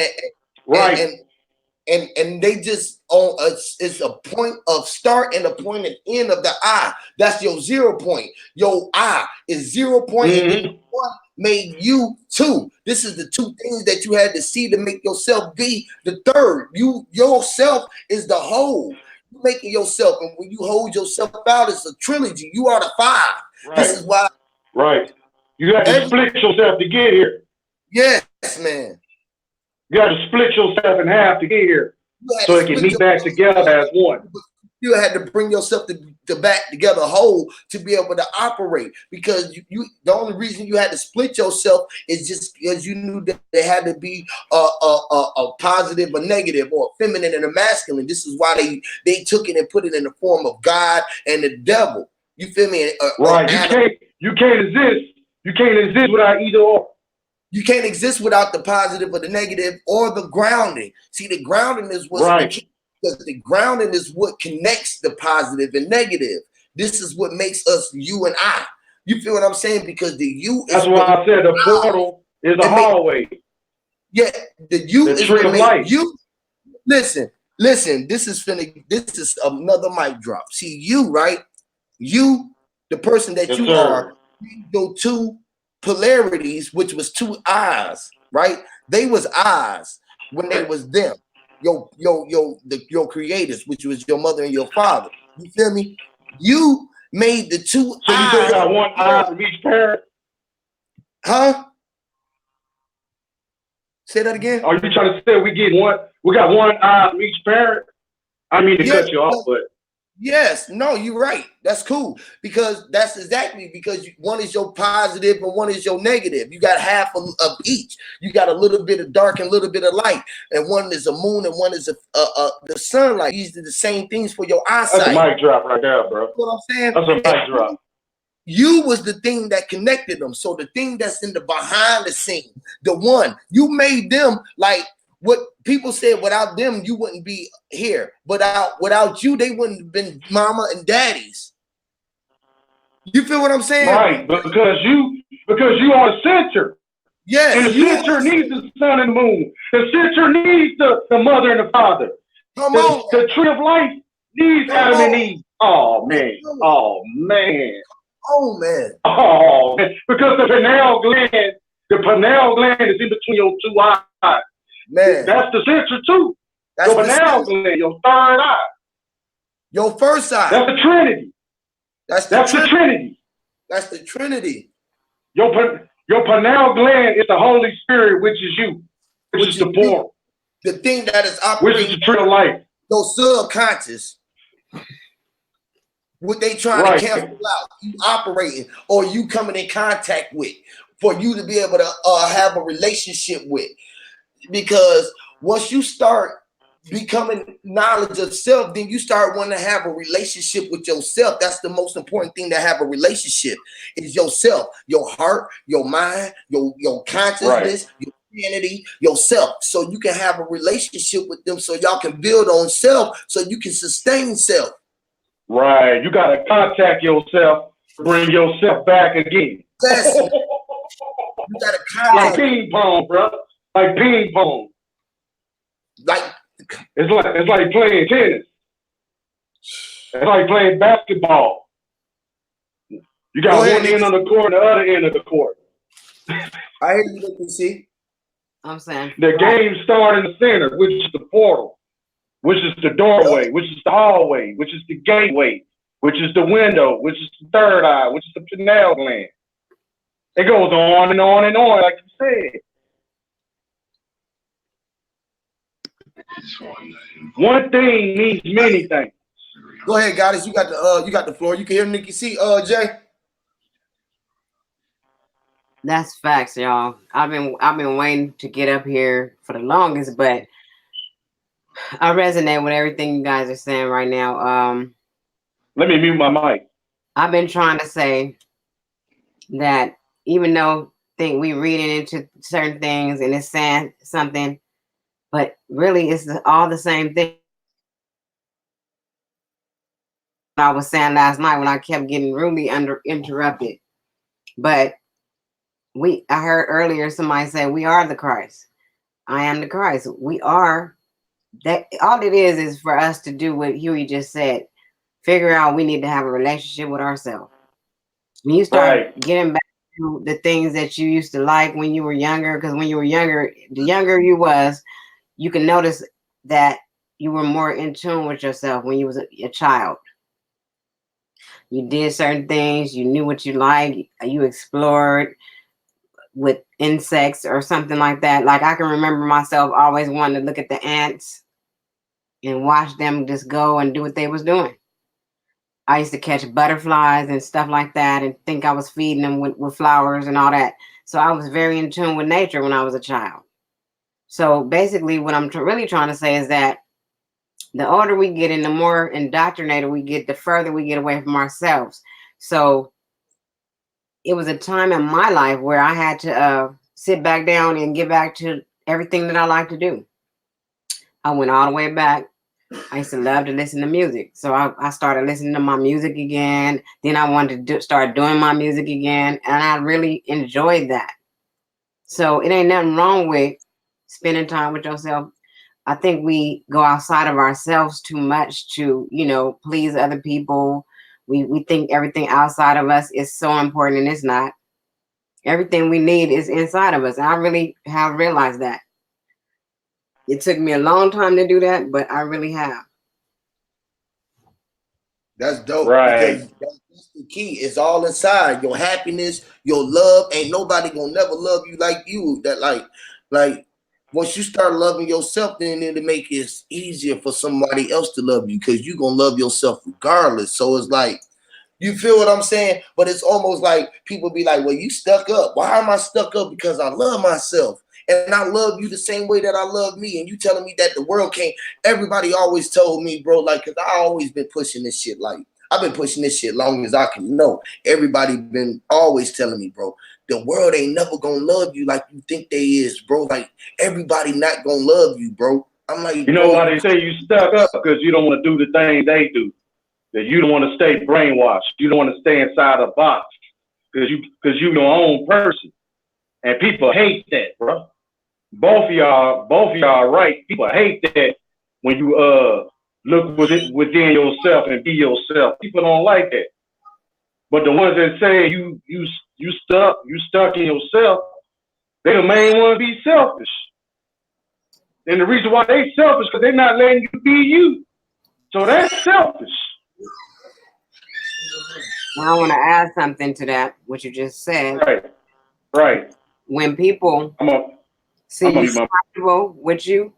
And they just on it's a point of start and a point of end of the eye. That's your 0 point. Your eye is 0 point, and then one made you two. This is the two things that you had to see to make yourself be the third. Yourself is the whole. You're making yourself, and when you hold yourself out, it's a trilogy. You are the five. Right. This is why. Right. You got to split yourself to get here. Yes, man. You got to split yourself in half to get here, so it can meet back together as one. You had to bring yourself to back together whole to be able to operate, because you the only reason you had to split yourself is just because you knew that there had to be a positive, a negative, or a feminine and a masculine. This is why they took it and put it in the form of God and the devil. You feel me? Right. You can't exist. You can't exist without either or. You can't exist without the positive or the negative or the grounding. See, the grounding is what's because the grounding is what connects the positive and negative. This is what makes us you and I. You feel what I'm saying? Because the you is. That's why I said the portal is a hallway. Yeah, the you is tree of life. You. Listen. This is another mic drop. See, you, right? You, the person that you are, your two polarities, which was two eyes, right? They was eyes when they was them. Your creators, which was your mother and your father. You feel me? You made the two eyes. So you got one eye from each parent? Huh? Say that again. Are you trying to say we got one eye from each parent? I mean to cut you off, but yes, no, you're right. That's cool, because that's exactly because one is your positive and one is your negative. You got half of each. You got a little bit of dark and a little bit of light, and one is a moon and one is the sunlight. These are the same things for your eyesight. That's a mic drop right there, bro. That's what I'm saying. That's a mic drop. You was the thing that connected them. So the thing that's in the behind the scene, the one you made them like. What people said, without them, you wouldn't be here. Without you, they wouldn't have been mama and daddies. You feel what I'm saying? Right, because you are the center. Yes. And the center needs the sun and the moon. The center needs the mother and the father. Come on. The tree of life needs Adam and Eve. Oh, man. Oh, man. Oh, man. Oh, man. Because the pineal gland is in between your two eyes. Man, that's the center too. That's your pineal gland, your third eye, your first eye. That's the Trinity. That's the Trinity. That's the Trinity. Your pineal gland is the Holy Spirit, which is you, which is the portal. The thing that is which operating is the tree of life. Your subconscious. What they trying to cancel out, you operating or you coming in contact with, for you to be able to have a relationship with. Because once you start becoming knowledge of self, then you start wanting to have a relationship with yourself. That's the most important thing to have a relationship is yourself, your heart, your mind, your consciousness, your humanity, yourself. So you can have a relationship with them so y'all can build on self so you can sustain self. Right. You got to contact yourself, bring yourself back again. Yes. You got to contact. Like ping pong, bro. Like ping pong. Like it's like playing tennis. It's like playing basketball. You got one end of the court and the other end of the court. I hear you, you see. I'm saying the game starts in the center, which is the portal, which is the doorway, which is the hallway, which is the gateway, which is the window, which is the third eye, which is the pineal gland. It goes on and on and on, like you said. One thing means many things. Go ahead, Goddess. You got the floor. You can hear Nikki C. Jay. That's facts, y'all. I've been waiting to get up here for the longest, but I resonate with everything you guys are saying right now. Let me mute my mic. I've been trying to say that even though we reading into certain things and it's saying something, but really it's all the same thing. I was saying last night when I kept getting rudely interrupted, but I heard earlier somebody say we are the Christ. I am the Christ. We are that. All it is for us to do what Huey just said. Figure out we need to have a relationship with ourselves. When you start getting back to the things that you used to like when you were younger, because when you were younger, the younger you was, you can notice that you were more in tune with yourself when you was a child. You did certain things. You knew what you liked. You explored with insects or something like that. Like I can remember myself always wanting to look at the ants and watch them just go and do what they was doing. I used to catch butterflies and stuff like that and think I was feeding them with flowers and all that. So I was very in tune with nature when I was a child. So basically what I'm really trying to say is that the older we get and the more indoctrinated we get, the further we get away from ourselves. So it was a time in my life where I had to sit back down and get back to everything that I like to do. I went all the way back. I used to love to listen to music. So I started listening to my music again. Then I wanted to start doing my music again. And I really enjoyed that. So it ain't nothing wrong with spending time with yourself. I think we go outside of ourselves too much to, please other people. We think everything outside of us is so important, and it's not. Everything we need is inside of us. I really have realized that. It took me a long time to do that, but I really have. That's dope. Right. Because that's the key. It's all inside. Your happiness, your love. Ain't nobody gonna never love you like you. That like once you start loving yourself, then it'll make it easier for somebody else to love you because you're gonna love yourself regardless. So it's like, you feel what I'm saying? But it's almost like people be like, well, you stuck up. Why am I stuck up? Because I love myself. And I love you the same way that I love me. And you telling me that the world can't. Everybody always told me, bro, like, because I always been pushing this shit. Like, I've been pushing this shit long as I can know. Everybody been always telling me, bro, the world ain't never gonna love you like you think they is, bro. Like, everybody not gonna love you, bro. I'm like, you know why they say you stuck up? Because you don't want to do the thing they do. That you don't want to stay brainwashed. You don't want to stay inside a box. Because you your own person. And people hate that, bro. Both of y'all are right. People hate that when you look within yourself and be yourself. People don't like that. But the ones that say you stuck in yourself, they the main ones be selfish. And the reason why they selfish because they're not letting you be you. So that's selfish. I want to add something to that, what you just said. Right. When people see I'm you on comfortable with you,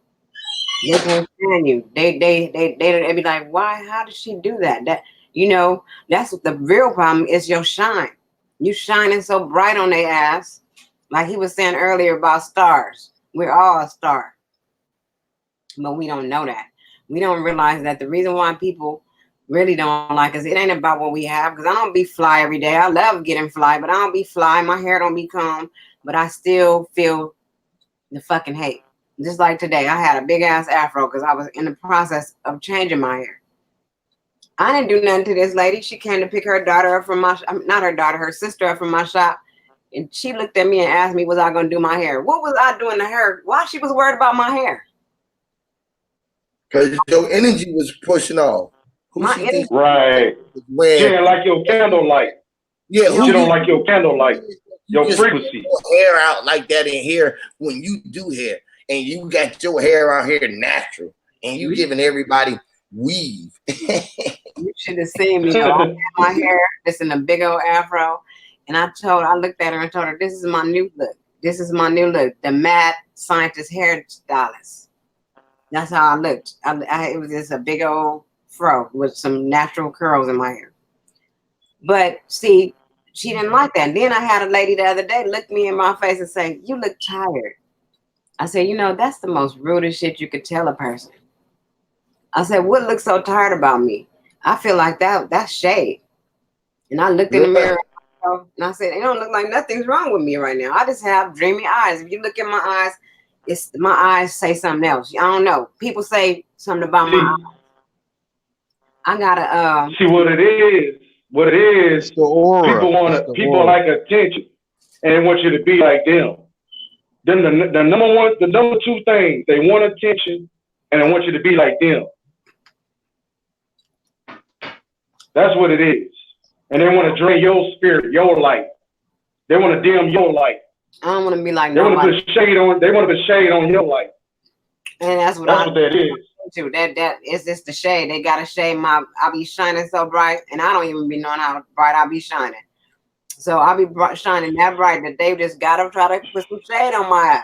they can't stand you. They be like, why? How did she do that? That that's what the real problem is. Your shine. You shining so bright on their ass, like he was saying earlier about stars. We're all a star, but we don't know that. We don't realize that the reason why people really don't like us, it ain't about what we have. Because I don't be fly every day. I love getting fly, but I don't be fly. My hair don't be combed, but I still feel the fucking hate. Just like today, I had a big ass afro because I was in the process of changing my hair. I didn't do nothing to this lady. She came to pick her daughter up from my not her daughter, her sister up from my shop. And she looked at me and asked me, was I going to do my hair? What was I doing to her? Why she was worried about my hair? Because your energy was pushing off. Who My she thinks Right. when She didn't like your candlelight. yeah, She don't like your candlelight. you Your just frequency. your hair out like that in here when you do hair and you got your hair out here natural and you giving everybody weave. You should have seen me. I had my hair just in a big old afro. And I looked at her and told her, this is my new look. This is my new look. The mad scientist hairstylist. That's how I looked. It was just a big old fro with some natural curls in my hair. But see, she didn't like that. And then I had a lady the other day look me in my face and say, you look tired. I said, that's the most rudest shit you could tell a person. I said, what looks so tired about me? I feel like that's shade. And I looked in the mirror and I said, it don't look like nothing's wrong with me right now. I just have dreamy eyes. If you look in my eyes, my eyes say something else. I don't know. People say something about my eyes. I gotta see what it is. What it is, It's the aura. people like attention and they want you to be like them. Then the number two thing, they want attention and they want you to be like them. That's what it is. And they want to drain your spirit, your light. They want to dim your light. I don't want to be like they nobody. Want to put shade on. They want to put shade on your light. And that's what that is. Too. That is just the shade. They gotta shade I be shining so bright, and I don't even be knowing how bright I be shining. So I be shining that bright that they just gotta try to put some shade on my eye.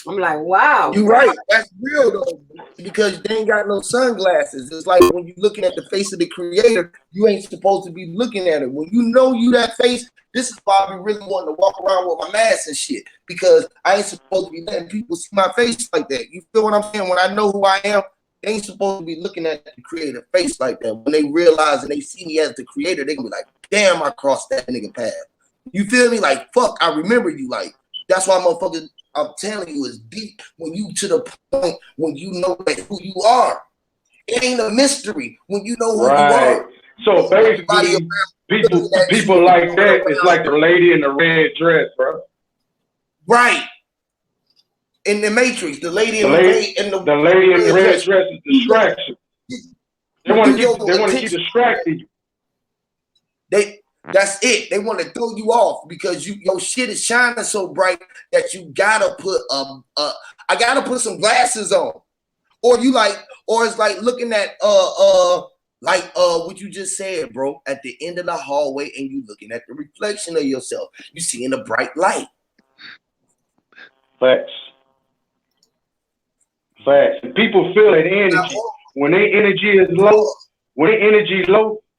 I'm like, wow. You're right. That's real though, because they ain't got no sunglasses. It's like when you're looking at the face of the creator, you ain't supposed to be looking at it. When you know you that face, this is why I be really wanting to walk around with my mask and shit, because I ain't supposed to be letting people see my face like that. You feel what I'm saying? When I know who I am, they ain't supposed to be looking at the creator face like that. When they realize and they see me as the creator, they can be like, damn, I crossed that nigga path. You feel me? Like, fuck, I remember you. Like, that's why motherfuckers, I'm telling you, it's deep when you to the point when you know that who you are. It ain't a mystery when you know who you are. So basically, people like that is like the lady in the red dress, bro. Right. In the Matrix, the lady in the red dress is distraction. They want to keep distracting you. That's it. They want to throw you off because your shit is shining so bright that you gotta put I gotta put some glasses on. Or it's like looking at what you just said, bro, at the end of the hallway and you looking at the reflection of yourself. You seeing a bright light. Facts. And people feel that energy. When their energy is low,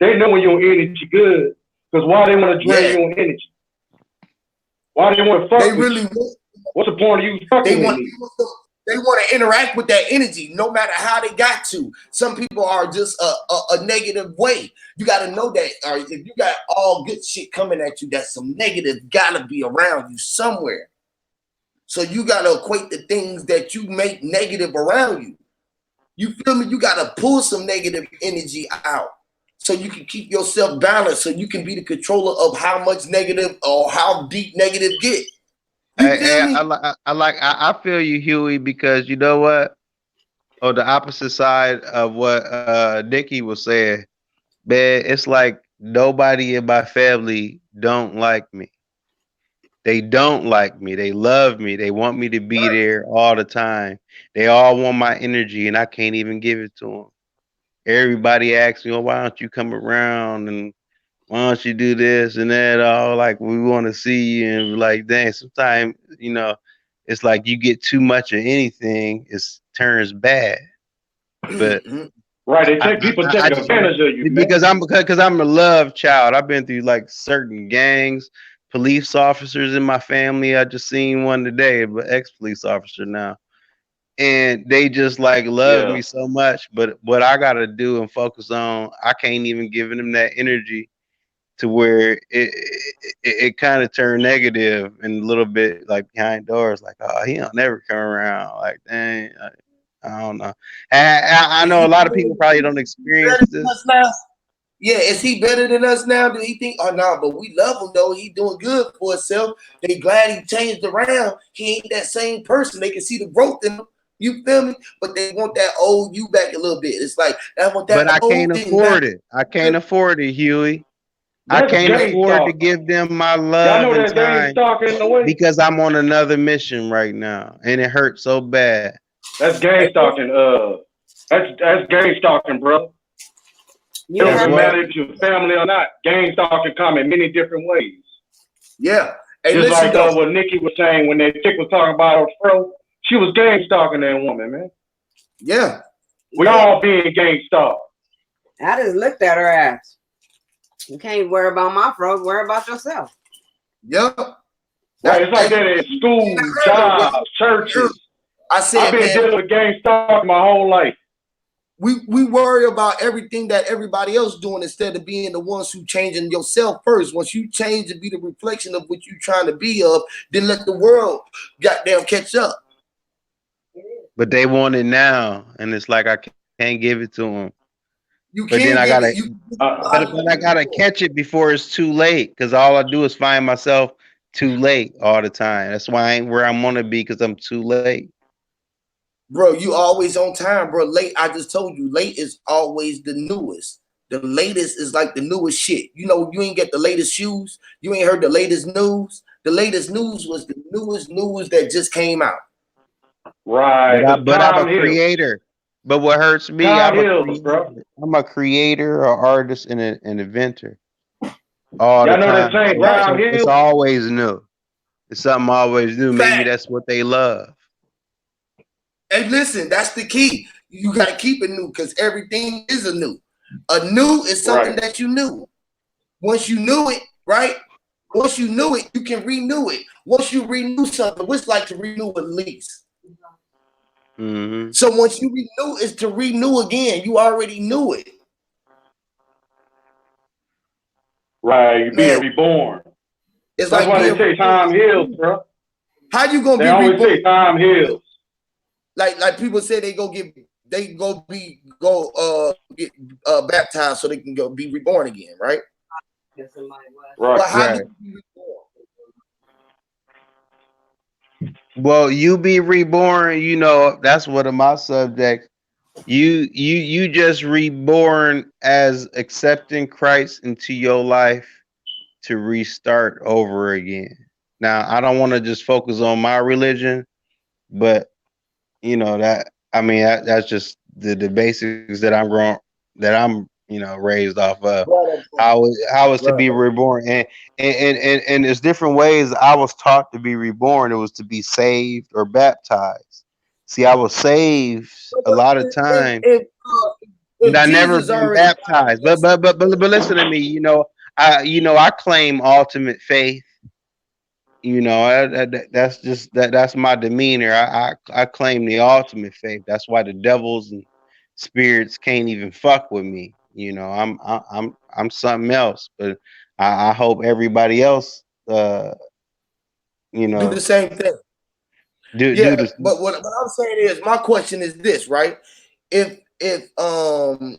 they know when your energy good. Because why they want to drain your energy? Why they want to fuck with you? What's the point of you fucking with me? They want to interact with that energy no matter how they got to. Some people are just a negative way. You got to know that. Or if you got all good shit coming at you, that's some negative got to be around you somewhere. So you got to equate the things that you make negative around you. You feel me? You got to pull some negative energy out so you can keep yourself balanced, so you can be the controller of how much negative or how deep negative get. I feel you, Huey, because you know what? On the opposite side of what Nikki was saying, man, it's like nobody in my family don't like me. They don't like me. They love me. They want me to be there all the time. They all want my energy, and I can't even give it to them. Everybody asks me, "Oh, why don't you come around and why don't you do this and that? Oh, like we want to see you, and like, dang, sometimes it's like you get too much of anything, it turns bad. But Right, I, people I take just advantage of you, man. because I'm a love child. I've been through like certain gangs, police officers in my family. I just seen one today, but ex-police officer now, and they just like love Yeah. me so much. But what I gotta do and focus on, I can't even give them that energy to where it kind of turned negative and a little bit like behind doors, like, oh, he don't never come around. Like, dang, I don't know. I Is know he a lot of better people probably don't experience than us this, now? Yeah, is he better than us now? Do he think? Oh no, but we love him though. He doing good for himself. They glad he changed around. He ain't that same person. They can see the growth in him. You feel me? But they want that old you back a little bit. It's like I want that but I can't old thing back. afford it. I can't afford it, Huey. I That's can't gang afford to stalking. give them my Y'all love know and that gang time stalking in a way? because I'm on another mission right now, and it hurts so bad. That's gang stalking. That's gang stalking, bro. It You That's don't heard what. matter if you're family or not. Gang stalking come in many different ways. Yeah. Hey, Just listen like though. what Nikki was saying when that chick was talking about her fro, she was gang stalking that woman, man. Yeah. We all being gang stalked. I just looked at her ass. You can't worry about my fro. Worry about yourself. Yep. Right, it's like that in schools, jobs, churches. I I've said, been man, dealing with gang stalking my whole life. we worry about everything that everybody else doing instead of being the ones who changing yourself first. Once you change and be the reflection of what you trying to be of, then let the world goddamn catch up. But they want it now, and it's like I can't give it to them. You But then can't I give gotta, it. You but I gotta catch it before it's too late. Because all I do is find myself too late all the time. That's why I ain't where I want to be because I'm too late. bro, you always on time, bro. Late, I just told you, late is always the newest. The latest is like the newest shit. You know, you ain't get the latest shoes. You ain't heard the latest news. The latest news was the newest news that just came out. Right, because But I'm a time heals. creator. But what hurts me, Time I'm a heals, creator. bro. I'm a creator, or artist, and an inventor all the Y'all know that time. saying, Right. time So it's heals? always new. It's something always new. Maybe Fact. that's what they love. And listen, that's the key. You got to keep it new because everything is a new. A new is something Right. that you knew. Once you knew it, right? Once you knew it, you can renew it. Once you renew something, what's like to renew a lease? Mm-hmm. So once you renew, it's to renew again. You already knew it. Right, you're being Man, reborn. it's That's like why being they say reborn. time heals, bro. How you gonna They be always reborn? say time heals. Like people say they get baptized so they can go be reborn again, right? Right. But how do Right. you be reborn? Well, you be reborn. That's one of my subjects. You just reborn as accepting Christ into your life to restart over again. Now, I don't want to just focus on my religion, but that's just the basics that I'm raised off of. How is to Right. be reborn, and there's different ways I was taught to be reborn. It was to be saved or baptized. See, I was saved a lot of time, but If I never Jesus been already baptized. But listen to me. I claim ultimate faith. That's my demeanor. I claim the ultimate faith. That's why the devils and spirits can't even fuck with me. I'm something else. But I hope everybody else you do the know same thing. do Yeah, this. but what I'm saying is, my question is this, right? Um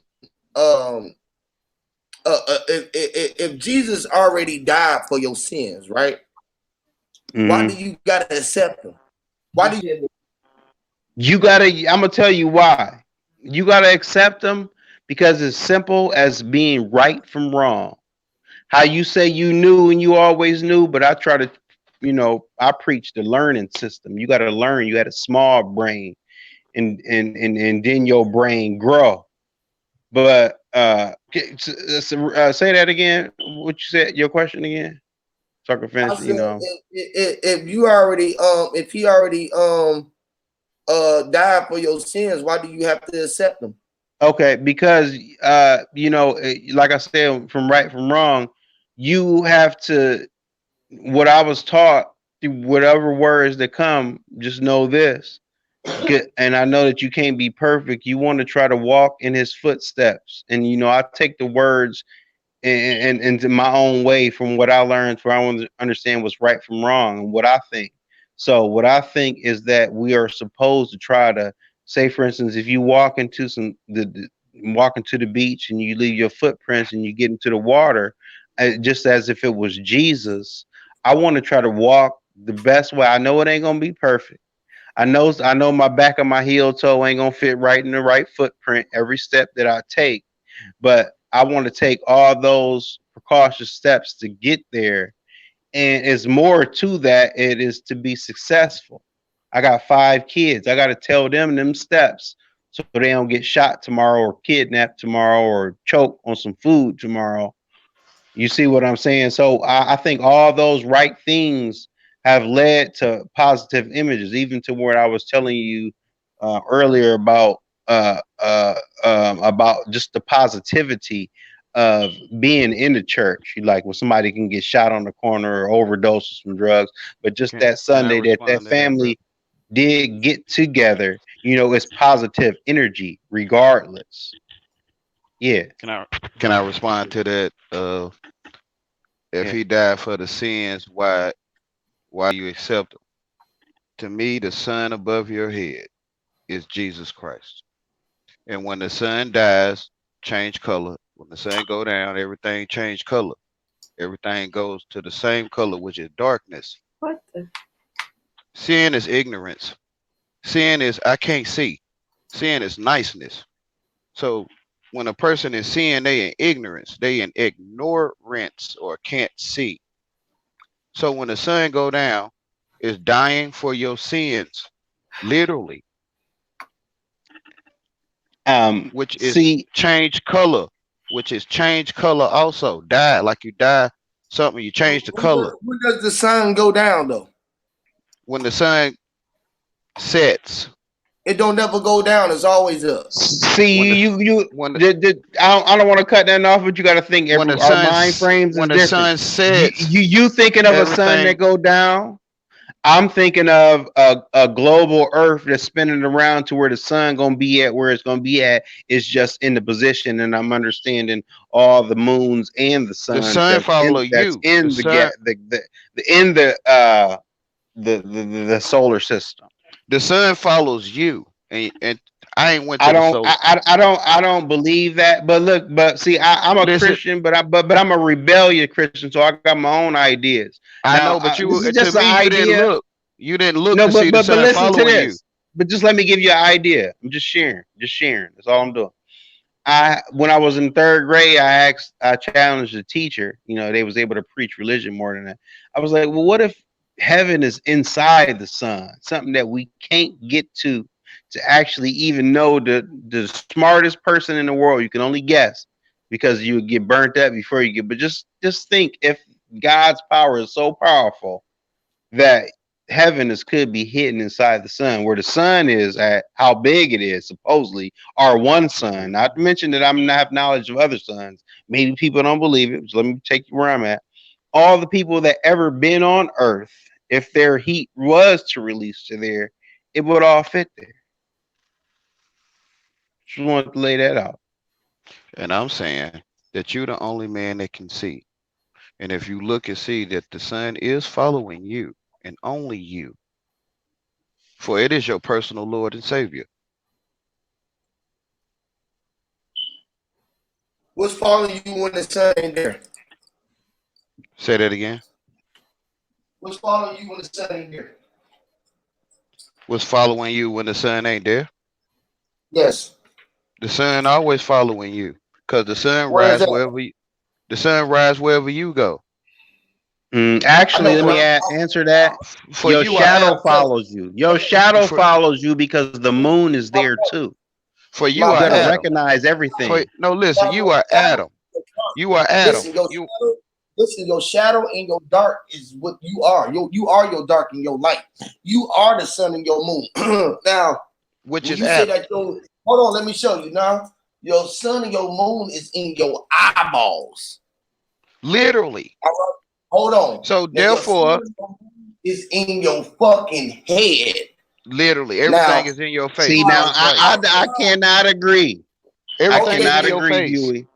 if Jesus already died for your sins, right? Why do Mhm. you gotta accept him? Why do I'm gonna tell you why. You gotta accept them because it's simple as being right from wrong. How you say you knew and you always knew, but I try to, I preach the learning system. You got to learn. You had a small brain, and then your brain grow. But say that again. What you said? Your question again? So I can I finish. said if you already if he already died for your sins, why do you have to accept them? Okay, because like I said, from right from wrong, you have to. What I was taught through whatever words that come, just know this. And I know that you can't be perfect. You want to try to walk in his footsteps, and I take the words and into my own way from what I learned, for I want to understand what's right from wrong and what I think. So what I think is that we are supposed to try to say, for instance, if you walk into walk into the beach and you leave your footprints and you get into the water, just as if it was Jesus. I want to try to walk the best way. I know it ain't gonna be perfect. I know my back of my heel toe ain't gonna fit right in the right footprint every step that I take, but I want to take all those precautious steps to get there. And it's more to that. It is to be successful. I got 5 kids. I got to tell them steps so they don't get shot tomorrow or kidnapped tomorrow or choke on some food tomorrow. You see what I'm saying? So I think all those right things have led to positive images, even to where I was telling you earlier about just the positivity of being in the church. Like when somebody can get shot on the corner or overdose of some drugs, but just that Can I Sunday that respond to that, bro? family did get together, it's positive energy regardless. Yeah. Can I respond to that? If Yeah. he died for the sins, why you accept him? To me, the sun above your head is Jesus Christ. And when the sun dies, change color. When the sun go down, everything change color. Everything goes to the same color, which is darkness. What the? Sin is ignorance. Sin is I can't see. Sin is niceness. So when a person is sin, they in ignorance, they in ignorance or can't see. So when the sun go down, it's dying for your sins, literally, which is See, change color, which is change color also. Die like you die something, you change the color. When does the sun go down though? When the sun sets, It don't never go down. It's always up. when See, the you when the, I don't want to cut that off, but you got to think when the our mind frames is when the different. sun You, sets, you you thinking of a sun that everything. go down? I'm thinking of a global Earth that's spinning around to where the sun gonna be at where it's gonna be at is just in the position, and I'm understanding all the moons and the The suns sun follow that's you. The in sun in the solar system. the sun follows you, and I ain't went I to the don't soul. I don't believe that. But look, but see, I'm a Listen, Christian, but I'm a rebellious Christian, so I got my own ideas. I Now, know, but this you is to just an me you didn't idea. look. You didn't look No, to see the but sun listen to following you. this. But just let me give you an idea. I'm just sharing. Just sharing. That's all I'm doing. When I was in third grade, I challenged the teacher. They was able to preach religion more than that. I was like, well, what if heaven is inside the sun, something that we can't get to actually even know the smartest person in the world. You can only guess because you would get burnt up before you get. But just think if God's power is so powerful that heaven could be hidden inside the sun, where the sun is at how big it is, supposedly, our one sun. Not to mention that I'm not have knowledge of other suns. Maybe people don't believe it. So let me take you where I'm at. All the people that ever been on Earth, if their heat was to release to there, it would all fit there. Just wanted to lay that out. And I'm saying that you're the only man that can see. And if you look and see that the sun is following you and only you, for it is your personal Lord and Savior. What's following you when the sun ain't there? Say that again. What's following you when the sun ain't there? What's following you when the sun ain't there? Yes. The sun always following you, cause Where is that? the sun rise wherever you go. I Actually, know, let but me answer that. For Your you, I shadow ask. okay. follows you. Your shadow For follows you because the moon is there too. For you My You are gotta brother. Adam. recognize For everything. no, listen, you Shadow, are shadow, Adam. You are Adam. listen, your You shadow, listen, your shadow and your dark is what you are. You are your dark and your light. You are the sun and your moon. Now, which when is you say Adam. that hold on, let me show you now. Your sun and your moon is in your eyeballs. Literally. All right? Hold on. So Now your sun therefore, and your moon is in your fucking head. literally Now, everything is in your See, face. now That is right. I cannot agree. I Everything is okay, cannot in your agree, face. Huey.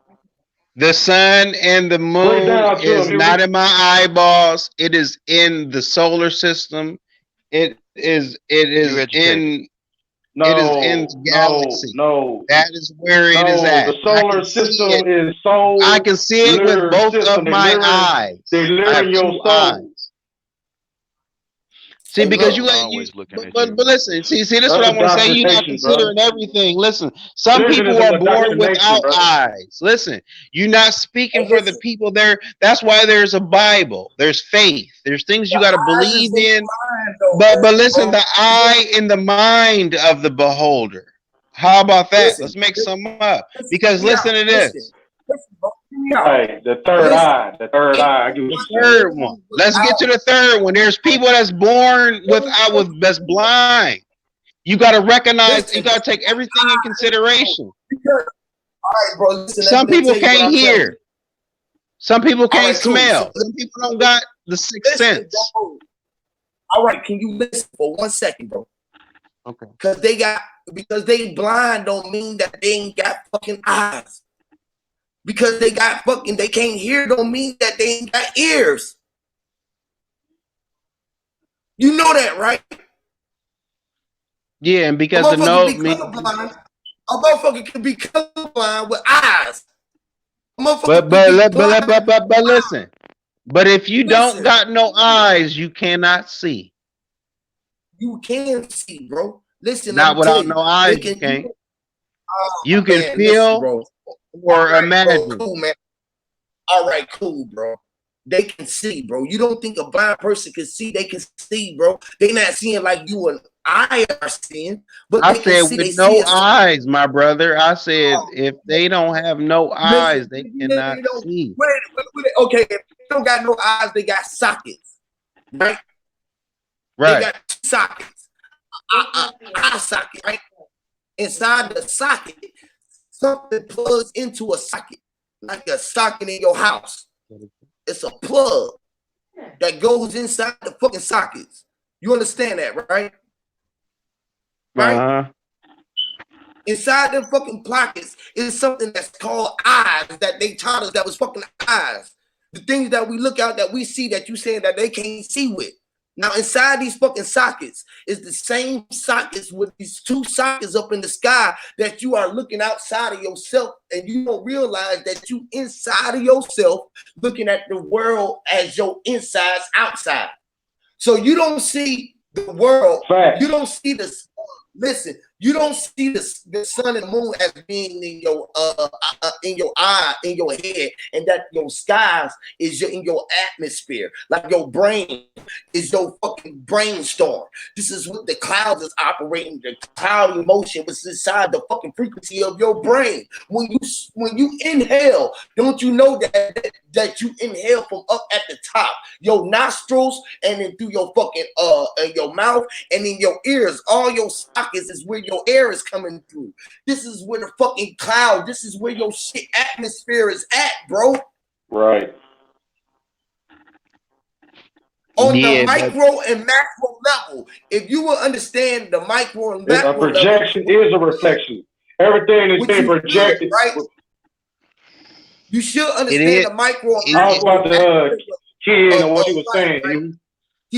The sun and the Break it moon down to him, is not Huey. in my eyeballs. It is in the solar system. You educated. It is in No, no, galaxy. no, That is where it is no. The at. I can solar see it. system is I soul can see it with literary both of system. my They eyes. I live have in your two soul. eyes. See, hey, because look. Always looking at but you. listen, see, this is That's what I want to say. You're not indoctrination, brother. considering everything. Listen, some Vision people is an are born indoctrination, without brother. eyes. Listen, you're not speaking Hey, for the listen. people there. That's why there's a Bible. There's faith. There's things The you got to eyes is believe in the in. mind, though, But listen, bro. the eye in the mind of the beholder. How about that? Let's Listen, make some up. listen, Because hear me listen out. to Listen, this. listen, bro. Hear me out. Right, the third Listen, eye. The third ain't eye. I no get what The you're one saying. third one. born Let's get without. to the third one. There's people that's born that's blind. You got to recognize, you Listen, got to take everything in consideration. because, all right, bro. Listen, let Some me people tell you what can't I'm telling you. hear. Some people All can't right, cool. So smell. Some people don't got the sixth listen, sense. bro. All right, can you listen for 1 second, bro? Okay. Because they blind don't mean that they ain't got fucking eyes. Because they can't hear don't mean that they ain't got ears. You know that, right? Yeah, and A because the motherfucker note be means, colorblind. A motherfucker can be colorblind with eyes. A but motherfucker can but be let- blind. but listen. But if you don't Listen, got no eyes, you cannot see. you can see, bro. Listen, let Not me tell without you. no eyes, They you can. can't. You Oh can man, listen, feel bro. or All right, bro. imagine. Cool, man. All right, cool, bro. They can see, bro. You don't think a blind person can see? They can see, bro. They not seeing like you and I are seeing, but I they can said see. with They see no it. eyes, my brother. I said if they don't have no eyes, Listen, they they cannot don't. see. Okay, if they don't got no eyes, they got sockets, right? They Right. got two sockets, eye socket, right? Inside the socket, something plugs into a socket, like a socket in your house. It's a plug that goes inside the fucking sockets. You understand that, right? Right? Uh-huh. Inside them fucking pockets is something that's called eyes that they taught us that was fucking eyes. The things that we look out that we see that you saying that they can't see with. Now inside these fucking sockets is the same sockets with these two sockets up in the sky that you are looking outside of yourself and you don't realize that you inside of yourself looking at the world as your insides outside. So you don't see the world, Facts. you don't see the listen, you don't see the sun and the moon as being in your eye, in your head, and that your skies is in your atmosphere, like your brain is your fucking brainstorm. This is what the clouds is operating. The cloud emotion was inside the fucking frequency of your brain. When you inhale, don't you know that you inhale from up at the top, your nostrils, and then through your fucking your mouth, and in your ears, all your sockets is where your air is coming through. This is where the fucking cloud. This is where your shit atmosphere is at, bro. Right. On the Yeah, but micro and macro level, if you will understand the micro and A macro level, projection is a reflection. Everything is which being you should, projected. right? You should it understand is the micro and I was it, macro about to key in of on what you were life, saying. right?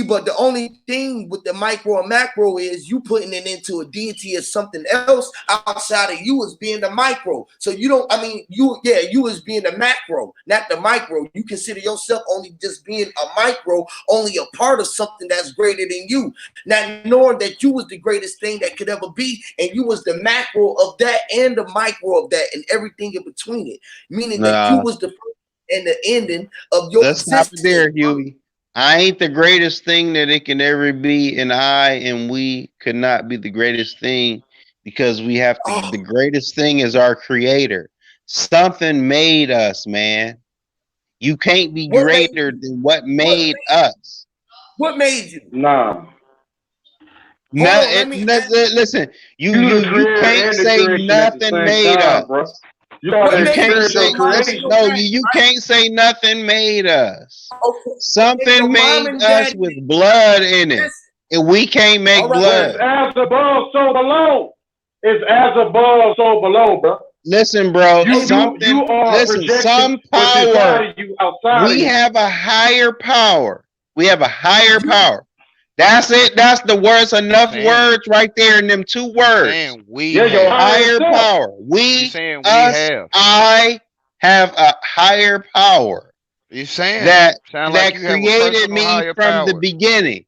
But the only thing with the micro and macro is you putting it into a deity as something else outside of you as being the micro. So you don't, I mean, you as being the macro, not the micro. You consider yourself only just being a micro, only a part of something that's greater than you. Not knowing that you was the greatest thing that could ever be, and you was the macro of that and the micro of that and everything in between it. Meaning that you nah. was the first and the ending of your Let's stop it existence. there, Huey. I ain't the greatest thing that it can ever be, and I and we could not be the greatest thing because we have to. Oh, The greatest thing is our creator. Something made us, man. You can't be what made greater you? than what What made made, us. what made you? Nah. Hold No, on, let me ask, listen. You the You creator can't and the say creation at the nothing same made us. time, bro. You are what the You made can't you say spiritual your mom and listen. your creation. No, daddy, you right? can't say nothing made us. Okay, your Something mom made and us daddy, with blood in it, listen, and we can't all make right, It's blood. as above, so below. It's as above, so below, bro. Listen, bro. hey, You are Listen. projecting Some what's power. inside of you, outside of We you. have a higher power. We have a higher you, power. That's it. That's the words. You Enough saying words right there in them two you words. saying we Yeah, your have. higher Higher self. power. You We, saying we us, have. I have a higher power You saying it. that Sound like you have a created personal me higher from the power, beginning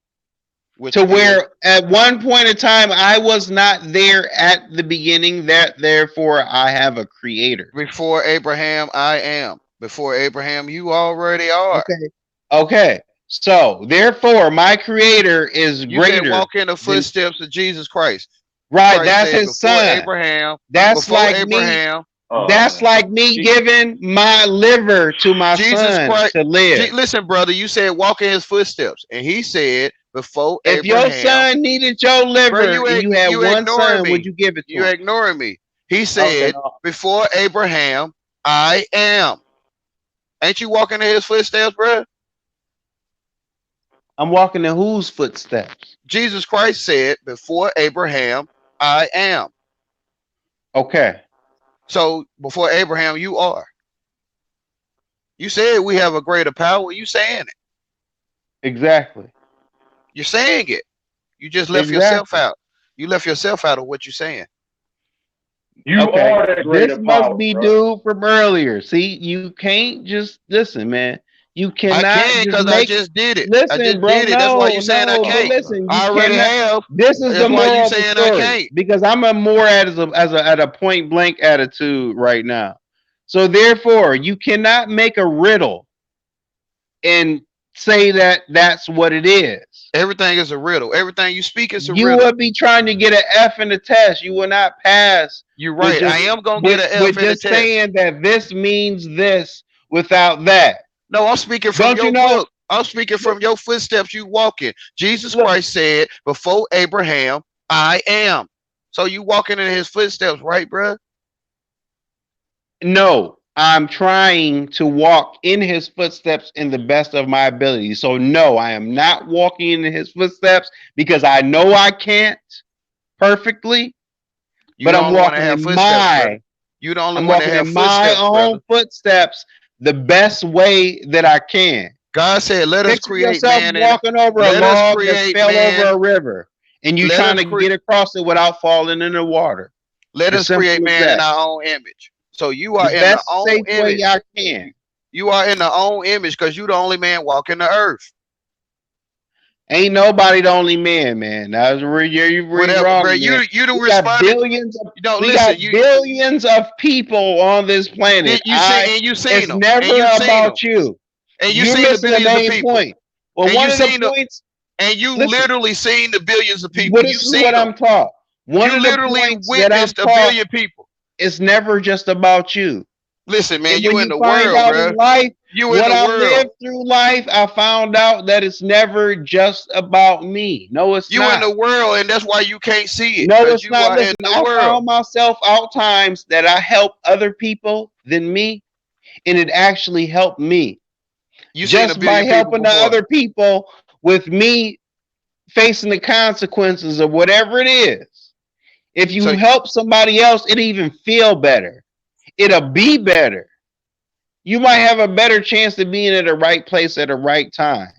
which to is where at one point in time I was not there at the beginning. That therefore I have a creator. before Abraham, I am. Before Abraham, you already are. Okay. Okay. So therefore my creator is You said greater walk in the than footsteps of Jesus Christ. right. Christ That's said his son. That's before like me. Abraham, That's Man. like me Je- giving my liver to my Jesus son Christ. to live. Listen, brother, you said walk in his footsteps. And he said before If your Abraham, son needed your bro, liver and you had you one ignoring son, would me. you give it to You him? ignoring me. He Okay. said, before Abraham, I am. Ain't you walking in his footsteps, bro? I'm walking in whose footsteps? Jesus Christ said, before Abraham, I am. Okay. So before Abraham, you are. You said we have a greater power. You saying it. Exactly. You're saying it. You just left yourself Exactly. out. You left yourself out of what you're saying. You Okay. are that This greater must power, be bro. due from earlier. See, you can't just listen, man. You I cannot can just because I make just did it. I listen, just bro. did it. That's why you No, saying I no, but can't. listen, you I already cannot. have. This is the That's why you moral of the saying I story can't. because I'm a more at a point blank attitude right now. So therefore, you cannot make a riddle and say that that's what it is. Everything is a riddle. Everything you speak is a You riddle. would be trying to get an F in the test. You will not pass You're right. I am gonna get an F with in the just test. saying that this means this without that. No, I'm speaking from Don't you your know? book. I'm speaking from your footsteps you walking. Jesus Look, Christ said, before Abraham, I am. So you walking in his footsteps, right, bro? no, I'm trying to walk in his footsteps in the best of my ability. So no, I am not walking in his footsteps because I know I can't perfectly, You but the only one that have footsteps, brother. You the only I'm one that walking have in my footsteps, own brother. footsteps the best way that I can. God said, let us Picture create yourself man and walking over a let us log that create fell over man. a river and you Let trying us to get across it without falling in the water. let As us create simple as man in that. our own image. So you The are in the best own safe way I image. can. You are in the own image because you the only man walking the earth. Ain't nobody the only man. That's where you Whatever, bro. wrong, man. You don't We got respond. billions of You know, we got listen. billions of people on this planet. You see and you seen It's them never and you seen them about you. and you You're seen the missing the billions of main people point. Well, and one you of the seen the points, and you listen, literally seen the billions of people. what You this is what seen them. I'm taught. One You of the literally points that I'm witnessed a taught billion people. is never just about you. Listen, man. And You when in you the find world, out in bro. life You in what the I world. lived through life, I found out that it's never just about me. No, it's You in not. the world, and that's why you can't see it, No, because it's you not. are in Listen, the I world. found myself out times that I help other people than me, and it actually helped me You seen a just by billion people helping the before. other people with me facing the consequences of whatever it is. If So you help somebody else, it even feel better. It'll be better. You might have a better chance of being at the right place at the right time.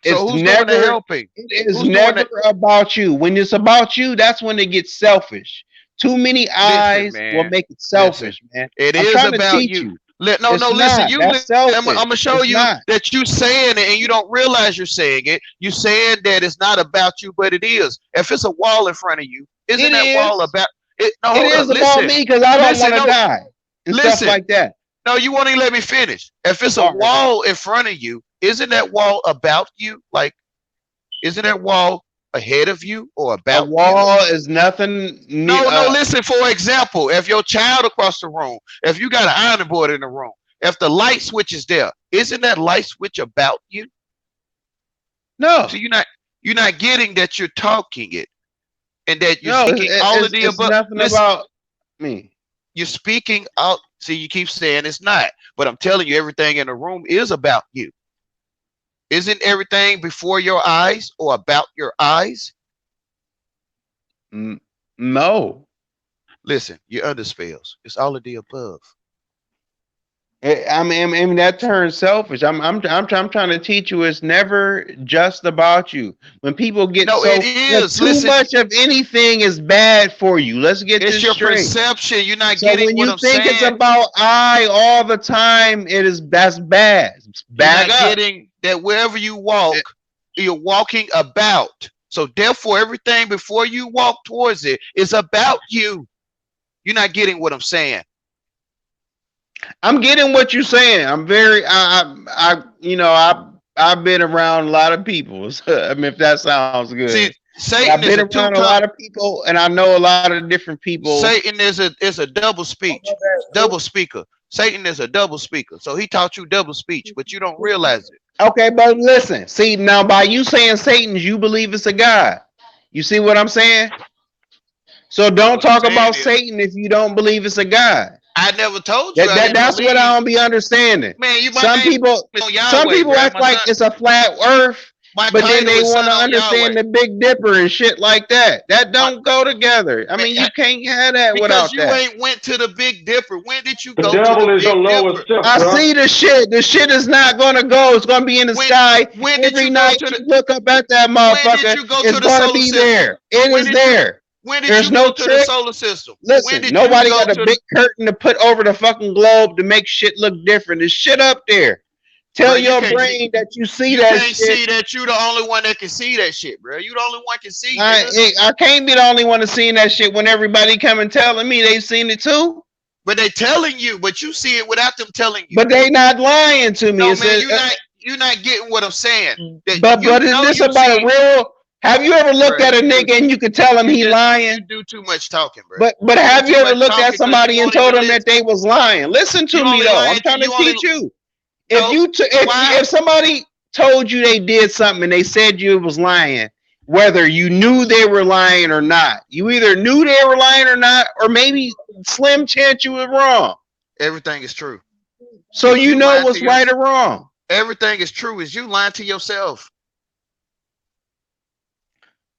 so It's who's doing the never helping? it is Who's doing never that? about you. When it's about you, that's when it gets selfish. Too many Listen, eyes will man. make it Listen. selfish, man. It I'm is trying to about teach you. you. No, It's no, listen, not. That's I'm selfish. gonna show It's you not. that you saying it and you don't realize you're saying it. You saying that it's not about you, but it is. If it's a wall in front of you, isn't It that wall is. about it? No, It hold up, is about listen. me because I don't want Listen, to no, die and stuff listen. like that. No, you won't even let me finish. If it's a All right. wall in front of you, isn't that wall about you? Like, isn't that wall ahead of you or A about wall is nothing. no, listen, for example, if your child across the room, if you got an ironing board in the room, if the light switch is there, isn't that light switch about you? No. So you're not getting that you're talking it and that you're No, speaking all of the it's above. nothing Listen, about me. you're speaking out. See, you keep saying it's not, but I'm telling you, everything in the room is about you. Isn't everything before your eyes or about your eyes? No. Listen, you're under spells. It's all of the above. I mean that turns selfish. I'm trying to teach you it's never just about you. When people get No, so it is. too Listen, much of anything is bad for you. Let's get it's this your straight. perception. You're not So getting when what you I'm think it's saying. about I all the time, that's bad. Back You're not up. getting that wherever you walk, you're walking about. So therefore, everything before you walk towards it is about you. You're not getting what I'm saying. I'm getting what you're saying. I'm very I've been around a lot of people. I mean, if that sounds good. See, I've Satan is been a around a lot of people, and I know a lot of different people. Satan is a double speech, double speaker. Satan is a double speaker. So he taught you double speech, but you don't realize it. Okay, but listen. See, now by you saying Satan's, you believe it's a god. You see what I'm saying? So don't What I'm talk saying about is, Satan if you don't believe it's a god. I never told you I didn't That's believe. what I don't be understanding. Man, you Some people act like it's a flat earth, but then they want to understand the Big Dipper and shit like that. That don't go together. I mean, you can't have that without because you that. ain't went to the Big Dipper. When did you The go to devil the is your Big lowest Dipper? self, I bro. see the shit. The shit is not gonna go. It's gonna be in the sky. When did Every you go night to you the? look up at that When did motherfucker. you go It's to the gonna solar be system? there. It When is did there. When did There's you no go to the trick. solar system? Listen, When did nobody you go got a to big curtain to put over the fucking globe to make shit look different. There's shit up there. Tell Bro, you your can't brain see. that you see You that can't shit. see that. You the only one that can see that shit, bro. You the only one can see, nigga. I can't be the only one to see that shit when everybody come and telling me they've seen it too. But they telling you, but you see it without them telling you. But they not lying to me. No, man, you're not getting what I'm saying. That But you is know this you about see, a real? Have you ever looked bro, at a nigga and you could tell him he lying? You do too much talking, bro. But You have do you too ever much looked at talking 'cause somebody you and won't told even them that listen. they was lying? Listen to You me only though. lying I'm trying to you only- teach you. No, If somebody told you they did something and they said you was lying, whether you knew they were lying or not, you either knew they were lying or not, or maybe slim chance you were wrong. Everything is true. So you know what's right or wrong. Everything is true. Is you lying to yourself?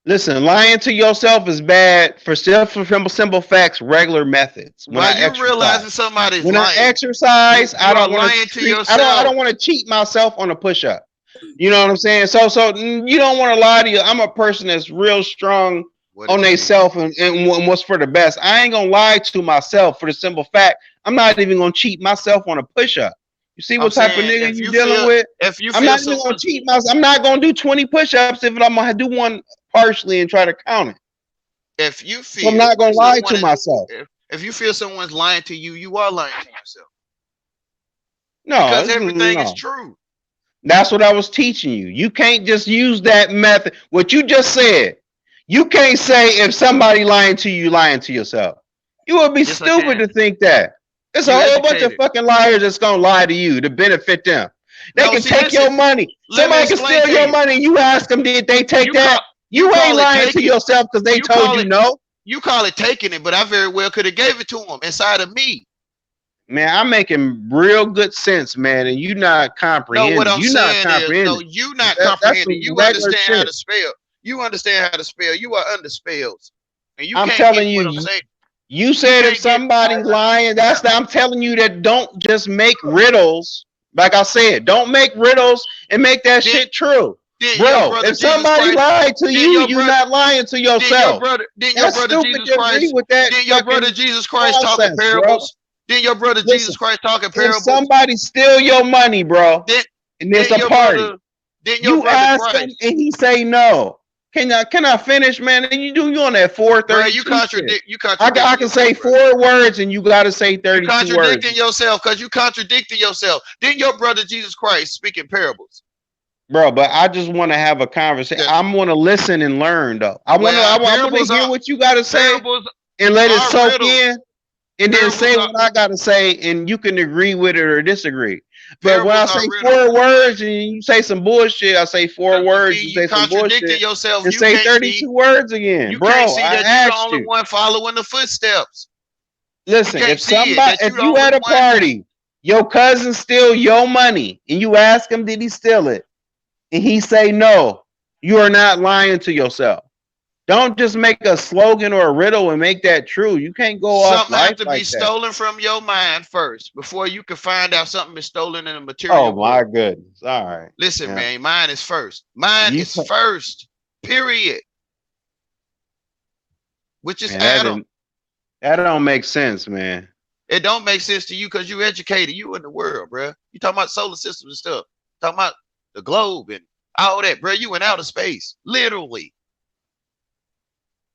Listen, lying to yourself is bad for simple facts, regular methods. Why you realizing somebody's when lying? I exercise, I don't want to yourself. I don't want to cheat myself on a push-up. You know what I'm saying? So you don't want to lie to you. I'm a person that's real strong on their self and what's for the best. I ain't gonna lie to myself for the simple fact I'm not even gonna cheat myself on a push-up. You see what type of nigga you dealing with? I'm not even gonna cheat myself. I'm not gonna do 20 push-ups if I'm gonna do one partially and try to count it. If you feel, I'm not gonna lie to myself. If you feel someone's lying to you, you are lying to yourself. No, because everything is true. That's what I was teaching you. You can't just use that method. What you just said, you can't say if somebody lying to you, lying to yourself. You would be stupid to think that. There's a whole bunch of fucking liars that's gonna lie to you to benefit them. They can take your money. Somebody can steal your money and you ask them, did they take that? You ain't lying to yourself because they told you no. You call it taking it, but I very well could have gave it to them inside of me. Man, I'm making real good sense, man, and you not comprehending. No, what I'm saying is, no, you not comprehending. You understand how to spell. You understand how to spell. You are under spells, and you. I'm telling you, you said if somebody's lying, I'm telling you that don't just make riddles. Like I said, don't make riddles and make that shit true. Bro, if somebody lied to you, you're not lying to yourself. Didn't your brother Jesus Christ? Didn't your brother Jesus Christ talking parables? Didn't your brother Jesus Christ talking parables? If somebody steal your money, bro, and there's a party, you ask him and he say no. Can I finish, man? And you on that 4:30? You contradict. I can say 4 words and you gotta say 32 words. Contradicting yourself because you contradicting yourself. Didn't your brother Jesus Christ speak in parables? bro. But I just want to have a conversation. The- I want to listen and learn, though. I want well, to parables hear are what you got to say parables and let it are soak riddles. in, and then Parables say are what I got to say, and you can agree with it or disagree. But when I parables are say riddles. 4 words and you say some bullshit, I say 4 words. You You say some contradicting bullshit yourself. and You say can't see. 32 words again, You can't bro. see I that you the asked only you. one following the footsteps. Listen, You can't if see it that you if the you only at a one. party, your cousin steal your money, and you ask him, did he steal it? And he say no, you are not lying to yourself. Don't just make a slogan or a riddle and make that true. You can't go off Something have life to be like that. stolen from your mind first before you can find out something is stolen in the Oh material my world. goodness. All right. Listen, Yeah. man, mine is first. Mine You is first. Period. Which is man, Adam. that don't make sense, man. It don't make sense to you because you educated. You in the world, bro. You talking about solar systems and stuff. Talking about the globe and all that, bro. You in outer space, literally,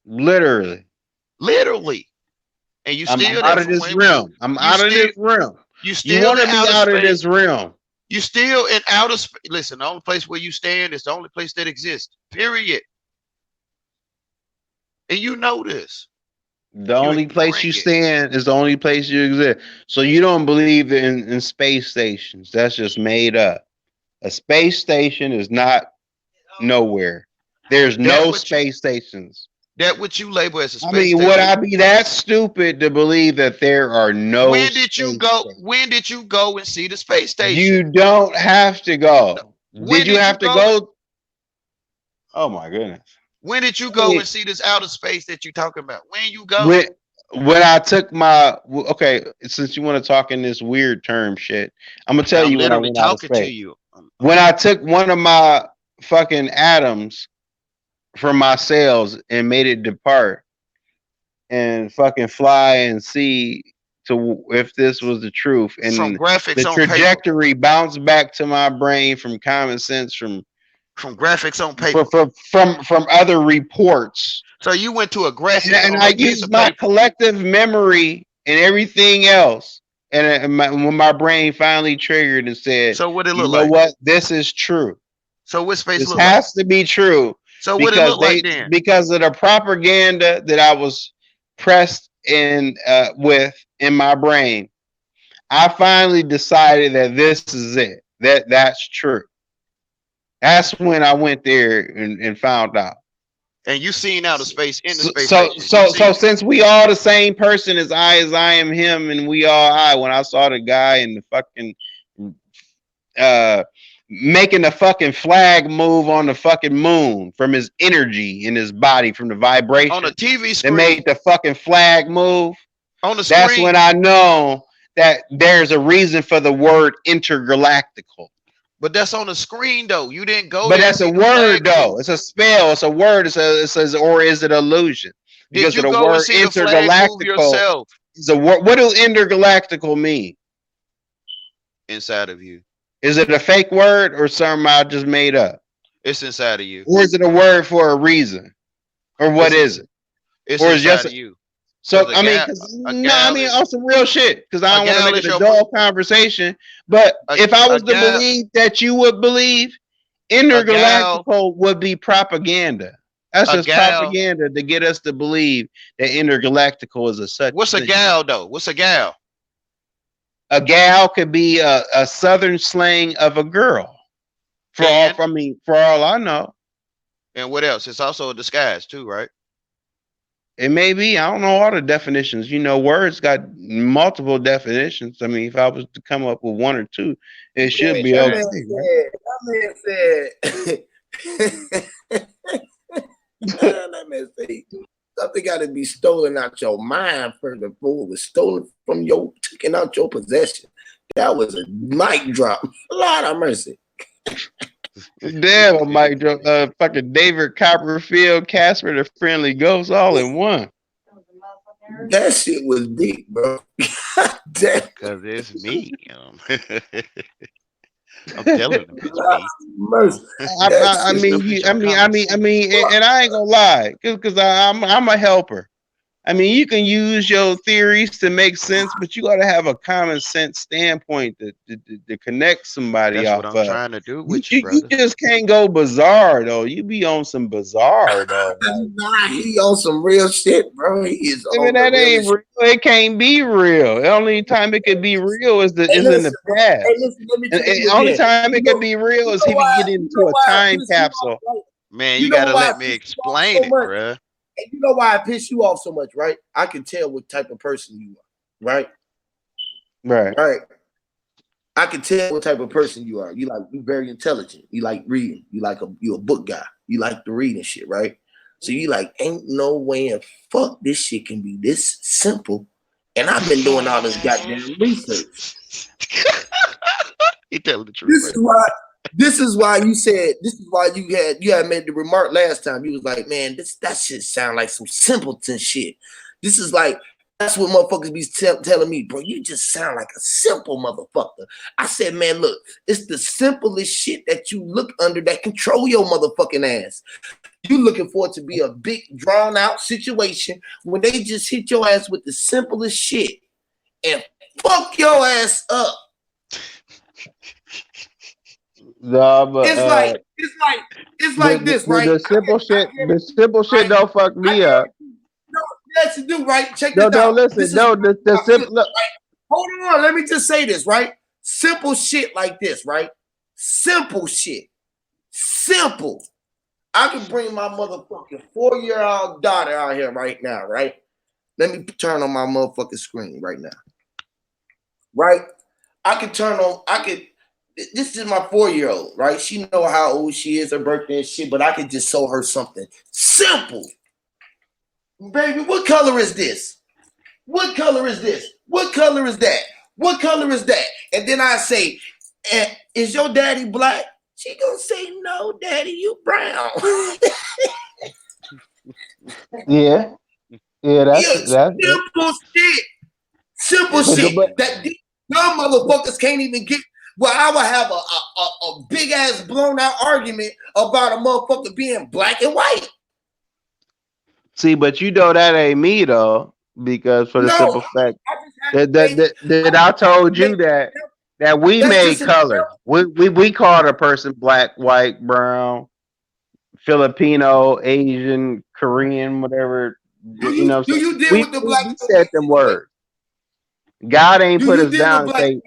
Literally. and you I'm still there out of from this when realm. I'm you out of still this realm. you You still want in to be outer out of space. this realm. You still in outer space. Listen, the only place where you stand is the only place that exists. Period. And you know this. The You only place ignoring you it. stand is the only place you exist. So you don't believe in space stations. That's just made up. A space station is not nowhere. There's That no what you space stations. that what you label as a I space mean, would station. I be that stupid to believe that there are no When did you space go? stations? When did you go and see the space station? You don't have to go. When Did you did you have to go? go? Oh my goodness. When did you I go mean, and see this outer space that you talking about? When you go? when I took my okay, since you want to talk in this weird term shit, I'm gonna tell I'm you when I literally went out of talking to space. you. When I took one of my fucking atoms from my cells and made it depart and fucking fly and see to if this was the truth, From and graphics the on paper. trajectory bounced back to my brain from common sense from graphics on paper. from other reports. So you went to a graphic And on I a piece used of my paper. collective memory and everything else. And when my brain finally triggered and said, So what it you look know like? what? This is true. So what space This look like? has to be true. So what it look like then? Because of the propaganda that I was pressed in with in my brain, I finally decided that this is it. That's true. That's when I went there and found out. And you seen outer space in the space So station. since we all the same person as I am him and we all I, when I saw the guy in the fucking making the fucking flag move on the fucking moon from his energy in his body, from the vibration on a TV that screen. made the fucking flag move, On the that's screen. when I know that there's a reason for the word intergalactical. But that's on the screen though. You didn't go But there. that's a word though. It's a spell. It's a word. It says, or is it illusion? Did Because you of the go and word see the flag move intergalactical yourself? is a word. What do intergalactical mean? Inside of you. Is it a fake word or something I just made up? It's inside of you. Or is it a word for a reason? Or what is it? It's Or is inside just of you. so a I mean, gal on some real shit. Because I don't want to make is it a your dull conversation. But if I was to believe that you would believe, intergalactical would be propaganda. That's just propaganda to get us to believe that intergalactical is a such. What's a gal though? What's a gal? A gal could be a southern slang of a girl. For all I know. And what else? It's also a disguise too, right? It may be. I don't know all the definitions. You know, words got multiple definitions. I mean, if I was to come up with one or two, it should be okay. That man said something got to be stolen out your mind first before it was stolen from your, taken out your possession. That was a mic drop. Lord have mercy. Damn, a mic drop. Fucking David Copperfield, Casper the Friendly Ghost, all in one. That shit was deep, bro. Damn. Because it's me. I'm telling them it's me. I mean, and I ain't gonna lie, because I'm a helper. I mean, you can use your theories to make sense, but you got to have a common sense standpoint to connect somebody That's what off I'm of. trying to do You, with you, you brother. just can't go bizarre though. You be on some bizarre though. Like, Nah, he on some real shit, bro. He is I mean, on the that ain't realest shit. real. It can't be real. The only time it could be real is Hey, in the listen, bro. Hey, past. listen, let me And tell you only again. time it could be real is if you get You into know a why I time piss you off, capsule. right? Man, You you know gotta why I let me piss you off explain so it, much? bruh. And you know why I piss you off so much, right? I can tell what type of person you are, right? Right. Right. I can tell what type of person you are. You very intelligent. You like reading. You a book guy. You like to read and shit, right? So you like, ain't no way in fuck this shit can be this simple. And I've been doing all this goddamn research. You telling the truth, This right? is why. This is why you said. This is why you had made the remark last time. You was like, man, that shit sound like some simpleton shit. This is like that's what motherfuckers be telling me, bro. You just sound like a simple motherfucker. I said, man, look, it's the simplest shit that you look under that control your motherfucking ass. You looking for it to be a big drawn out situation when they just hit your ass with the simplest shit and fuck your ass up. No, but It's like this, right? the simple shit, the simple shit Right? don't fuck I me guarantee up. you, no, yes, you do, right? Check No, this no, out. listen, This is no, the I feel, simple. Look, right? Hold on, let me just say this, right? Simple shit like this, right? Simple shit. Simple. I can bring my motherfucking 4-year-old daughter out here right now, right? Let me turn on my motherfucking screen right now. Right? This is my 4-year-old, right? She know how old she is, her birthday and shit, but I could just show her something simple. Baby, what color is this? What color is this? What color is that? What color is that? And then I say, is your daddy black? She gonna say, no, daddy, you brown. yeah, yeah, Yeah, that's it. simple shit. Simple It's shit. But That simple. these dumb motherfuckers can't even get. Well, I would have a big ass blown out argument about a motherfucker being black and white. see, but you know that ain't me though, because for the No, simple fact I just had to make. that I told Make you that we that's made just an color. example. We called a person black, white, brown, Filipino, Asian, Korean, whatever. You know what Do I'm saying? you deal with the black We people said them anyway? words. God ain't Do put you us deal with down and black? say,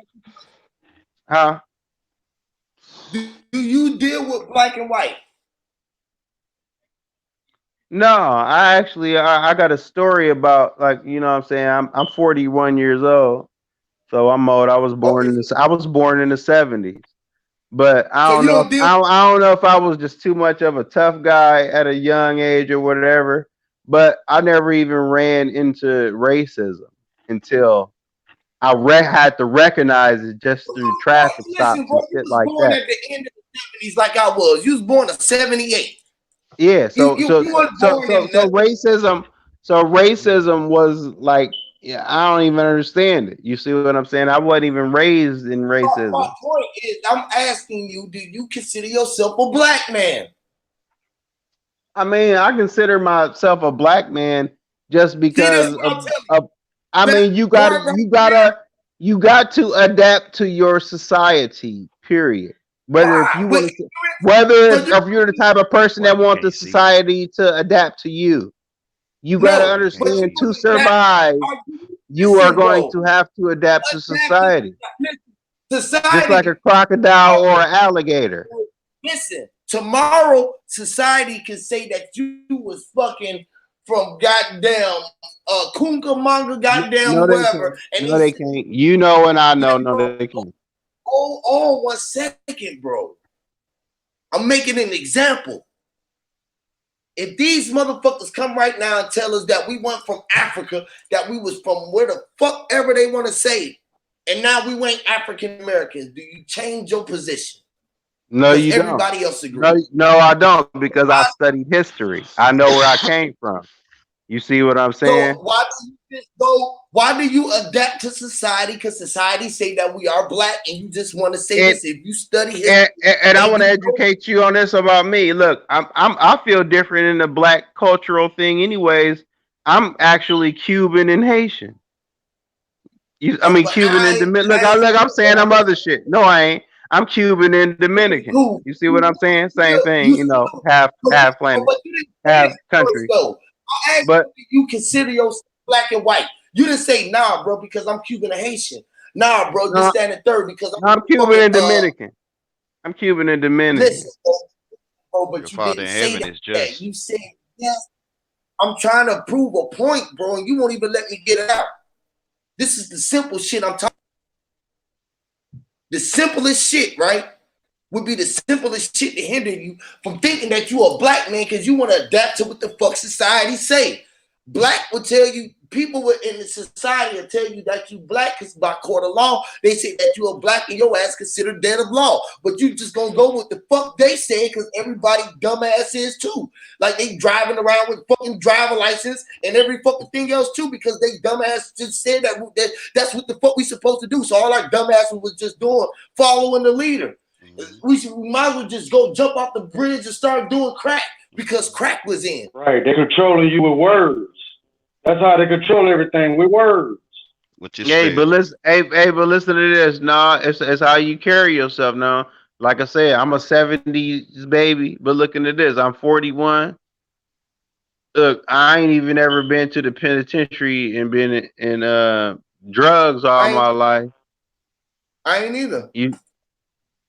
huh? Do you deal with black and white? No, I actually I got a story about, like, you know what I'm saying? I'm 41 years old. So I'm old. Okay, I was born in the 70s. But so you don't deal. I don't know if I was just too much of a tough guy at a young age or whatever. But I never even ran into racism until had to recognize it just through traffic Listen, stops bro, and you shit was like born that. at the end of the '70s, like I was. You was born in '78. Yeah, You weren't born in so nothing. racism was like, yeah, I don't even understand it. You see what I'm saying? I wasn't even raised in My racism. point is, I'm asking you, do you consider yourself a black man? I mean, I consider myself a black man just See, that's because what I'm telling of I you. That mean, part right there. you got to adapt to your society, period. Whether if Why? you But want to whether so you if you're the type of person Why that you want the can't see? society to adapt to you. You got to Why no, you can't but you understand, see? to was adapt. survive, Are you you are listen, going bro? to have to adapt to Adapt to society, just like a society. crocodile or an alligator. Listen, tomorrow society can say that you was fucking from goddamn Kunkamanga, goddamn No, they wherever, can't. and No, they they say, can't. You know, and I know. No, bro, they can't. hold on 1 second, bro. I'm making an example. If these motherfuckers come right now and tell us that we went from Africa, that we was from where the fuck ever they want to say, and now we ain't African Americans, do you change your position? No, Does you don't. everybody else agree? No, I don't, because I Why? studied history. I know where I came from. You see what I'm So saying? why do you just go? Why do you adapt to society? Because society say that we are black, and you just want to say And this. If you study history and I and want you to go, educate you on this about me. Look, I feel different in the black cultural thing, anyways, I'm actually Cuban and Haitian. I mean But Cuban and Dominican. Look, I'm saying I'm other shit. No, I ain't. I'm Cuban and Dominican. cool. You see what I'm saying? Same thing. You You know, still, half planet, but you didn't say half that first country. though. I asked But you, do you consider yourself black and white? You didn't say nah, bro, because I'm Cuban and Haitian. Nah, bro, this, no, that, and the third because I'm I'm Cuban fucking and Dominican. I'm Cuban and Dominican. listen, bro, Your but you Father didn't in say heaven that. is just. You said yes. I'm trying to prove a point, bro, and you won't even let me get it out. This is the simple shit I'm talking. The simplest shit, right? Would be the simplest shit to hinder you from thinking that you are a black man because you want to adapt to what the fuck society say. Black will tell you, people in the society will tell you that you black because by court of law, they say that you are black and your ass considered dead of law. But you just gonna go with the fuck they say because everybody dumbass is too. Like they driving around with fucking driver license and every fucking thing else too because they dumbass just said that's what the fuck we supposed to do. So all our dumbasses was just doing, following the leader. We might as well just go jump off the bridge and start doing crack because crack was in. Right, they're controlling you with words. That's how they control everything with words. Which is Hey, but fair. listen, but listen to this. Nah, it's how you carry yourself. Now, like I said, I'm a '70s baby, but looking at this, I'm 41. Look, I ain't even ever been to the penitentiary and been in drugs all I my life. ain't either. You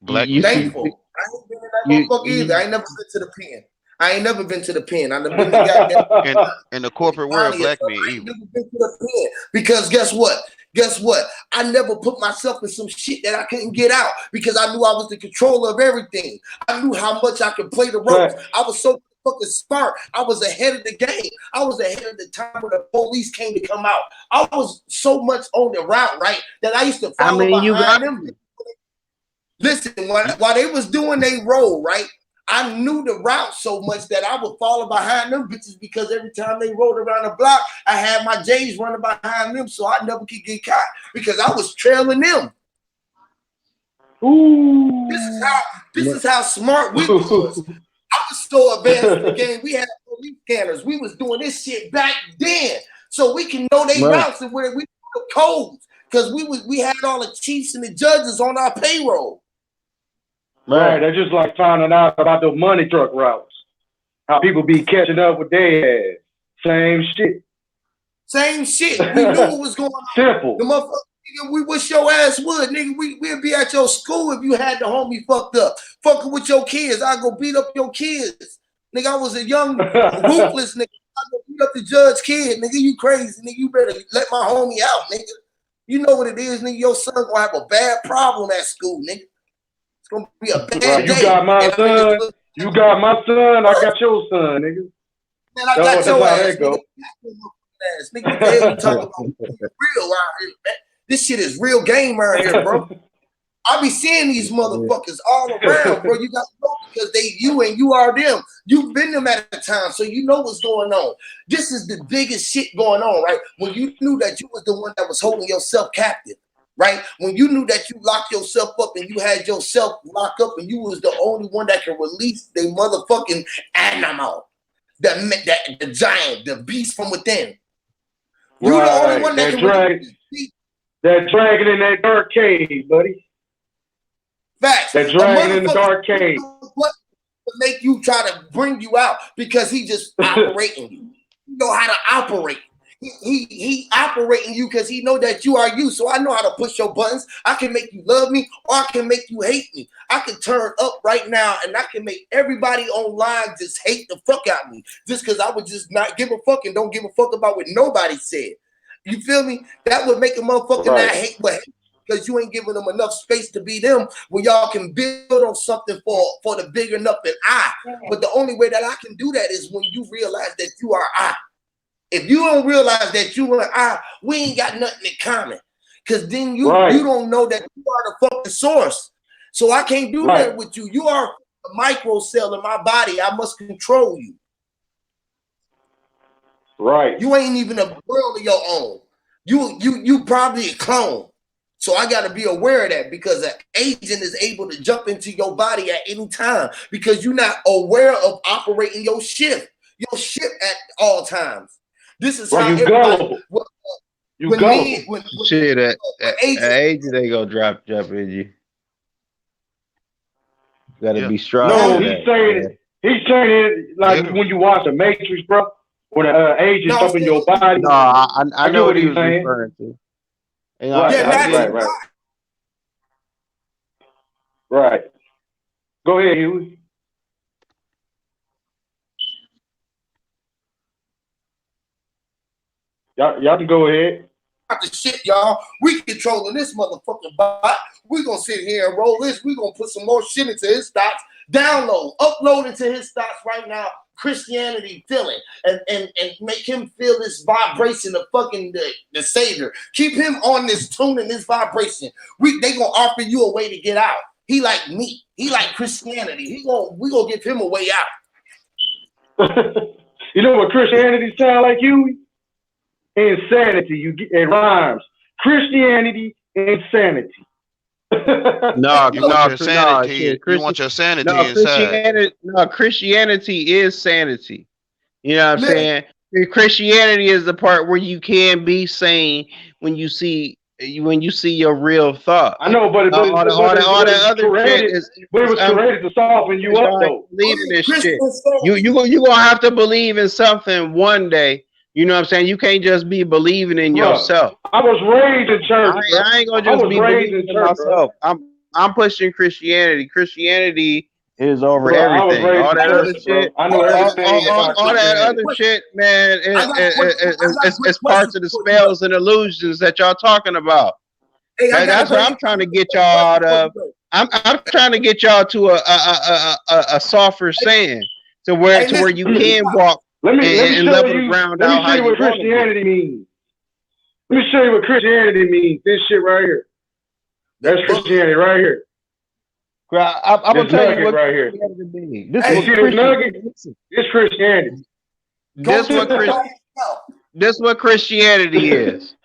Black you man. see Thankful. I ain't been in that you motherfucker either. I you ain't never been to the pen. I ain't never been to the pen. I done been to goddamn In the corporate world, county or black something. men I ain't evil. never been to the pen because guess what? Guess what? I never put myself in some shit that I couldn't get out because I knew I was the controller of everything. I knew how much I could play the ropes. Facts. I was so fucking smart. I was ahead of the game. I was ahead of the time when the police came to come out. I was so much on the route, right, that I used to I follow mean you got behind them. Listen, while they was doing their role, right, I knew the route so much that I would follow behind them bitches because every time they rode around the block, I had my J's running behind them so I never could get caught because I was trailing them. Ooh. This is how smart we was. I was so advanced in the game. We had police scanners. We was doing this shit back then, so we can know they right. routes and where we know the codes because we had all the chiefs and the judges on our payroll. Right, they're just like finding out about the money truck routes. How people be catching up with their ass. Same shit. Same shit. We knew what was going on. Simple. The motherfucker, nigga, we wish your ass would, nigga. We'd be at your school if you had the homie fucked up. Fucking with your kids. I go beat up your kids. Nigga, I was a young, ruthless nigga. I go beat up the judge kid. Nigga, you crazy. Nigga, you better let my homie out, nigga. You know what it is, nigga. Your son gonna have a bad problem at school, nigga. It's gonna be a bad Right, day. you got my And son. You got my son. I got your son, nigga. Man, I got That's your how ass, that go. nigga. Nigga, what the hell you talking about? Real out here, man. This shit is real game around here, bro. I be seeing these motherfuckers all around, bro. You got to know because they you and you are them. You've been them at a time, so you know what's going on. This is the biggest shit going on, right? When you knew that you was the one that was holding yourself captive, right? When you knew that you locked yourself up and you had yourself locked up and you was the only one that could release the motherfucking animal, the giant, the beast from within. You the only one that can release that dragon in that dark cave, buddy. Facts. That dragon in the dark cave. What to make you try to bring you out because he just operating you. You know how to operate. He operating you because he know that you are you. So I know how to push your buttons. I can make you love me or I can make you hate me. I can turn up right now and I can make everybody online just hate the fuck out of me just because I would just not give a fuck and don't give a fuck about what nobody said. You feel me? That would make a motherfucker not hate but hate because you ain't giving them enough space to be them where y'all can build on something for the bigger enough than I. But the only way that I can do that is when you realize that you are I. If you don't realize that you and I, we ain't got nothing in common. Because then you don't know that you are the fucking source. So I can't do that with you. You are a micro cell in my body. I must control you. Right. You ain't even a world of your own. You probably a clone. So I got to be aware of that because an agent is able to jump into your body at any time because you're not aware of operating your ship at all times. This is Bro, how you everybody. gullible. You When gullible. me, when Shit, at agents, age they gonna jump in you. Gotta Yeah, be strong No, for man. he's that. saying Yeah. it. He's saying it like literally. when you watch the Matrix, bro, when the agent No, I'm jump in saying, your body. No, I I get know what what he he's was saying. referring to. And Right, yeah, I not get your it. right. body. Right. Go ahead, Huey. Y'all can go ahead. The shit, y'all. We controlling this motherfucking bot. We gonna sit here and roll this. We gonna put some more shit into his thoughts. Download, upload into his thoughts right now. Christianity feeling and make him feel this vibration of fucking the Savior. Keep him on this tune and this vibration. They gonna offer you a way to get out. He like me. He like Christianity. We gonna give him a way out. You know what Christianity sound like, Huey? Insanity. It rhymes. Christianity, insanity. No, You want no, your no, sanity. shit. You want your sanity No, inside. Christianity is sanity. You know what I'm Man, saying? Christianity is the part where you can be sane when you see your real thoughts. I know, but All the other shit is it was created to soften you up, y'all ain't though. believing this shit. Christian You gonna have to believe in something one day. You know what I'm saying? You can't just be believing in Bro, yourself. I was raised in church, bro. I ain't gonna I just was be raised believing in in church, bro. myself. I'm pushing Christianity. Christianity is over Bro, I was everything. raised All in that church, other bro. shit, I know everything about all that Christianity. other shit, man, I got a it's quick question parts of the for you. spells and illusions that y'all talking about. Hey, That's what I'm trying to get y'all out of. I'm trying to get y'all to a softer saying to where you can walk Let me and show level the you. ground Let me out show how you you what want to get. Christianity means. Let me show you what Christianity means. This shit right here. That's Christianity right here. I'm gonna tell you what right here. Christianity means. This You is see what this nugget? It's Christianity. This what Christianity is.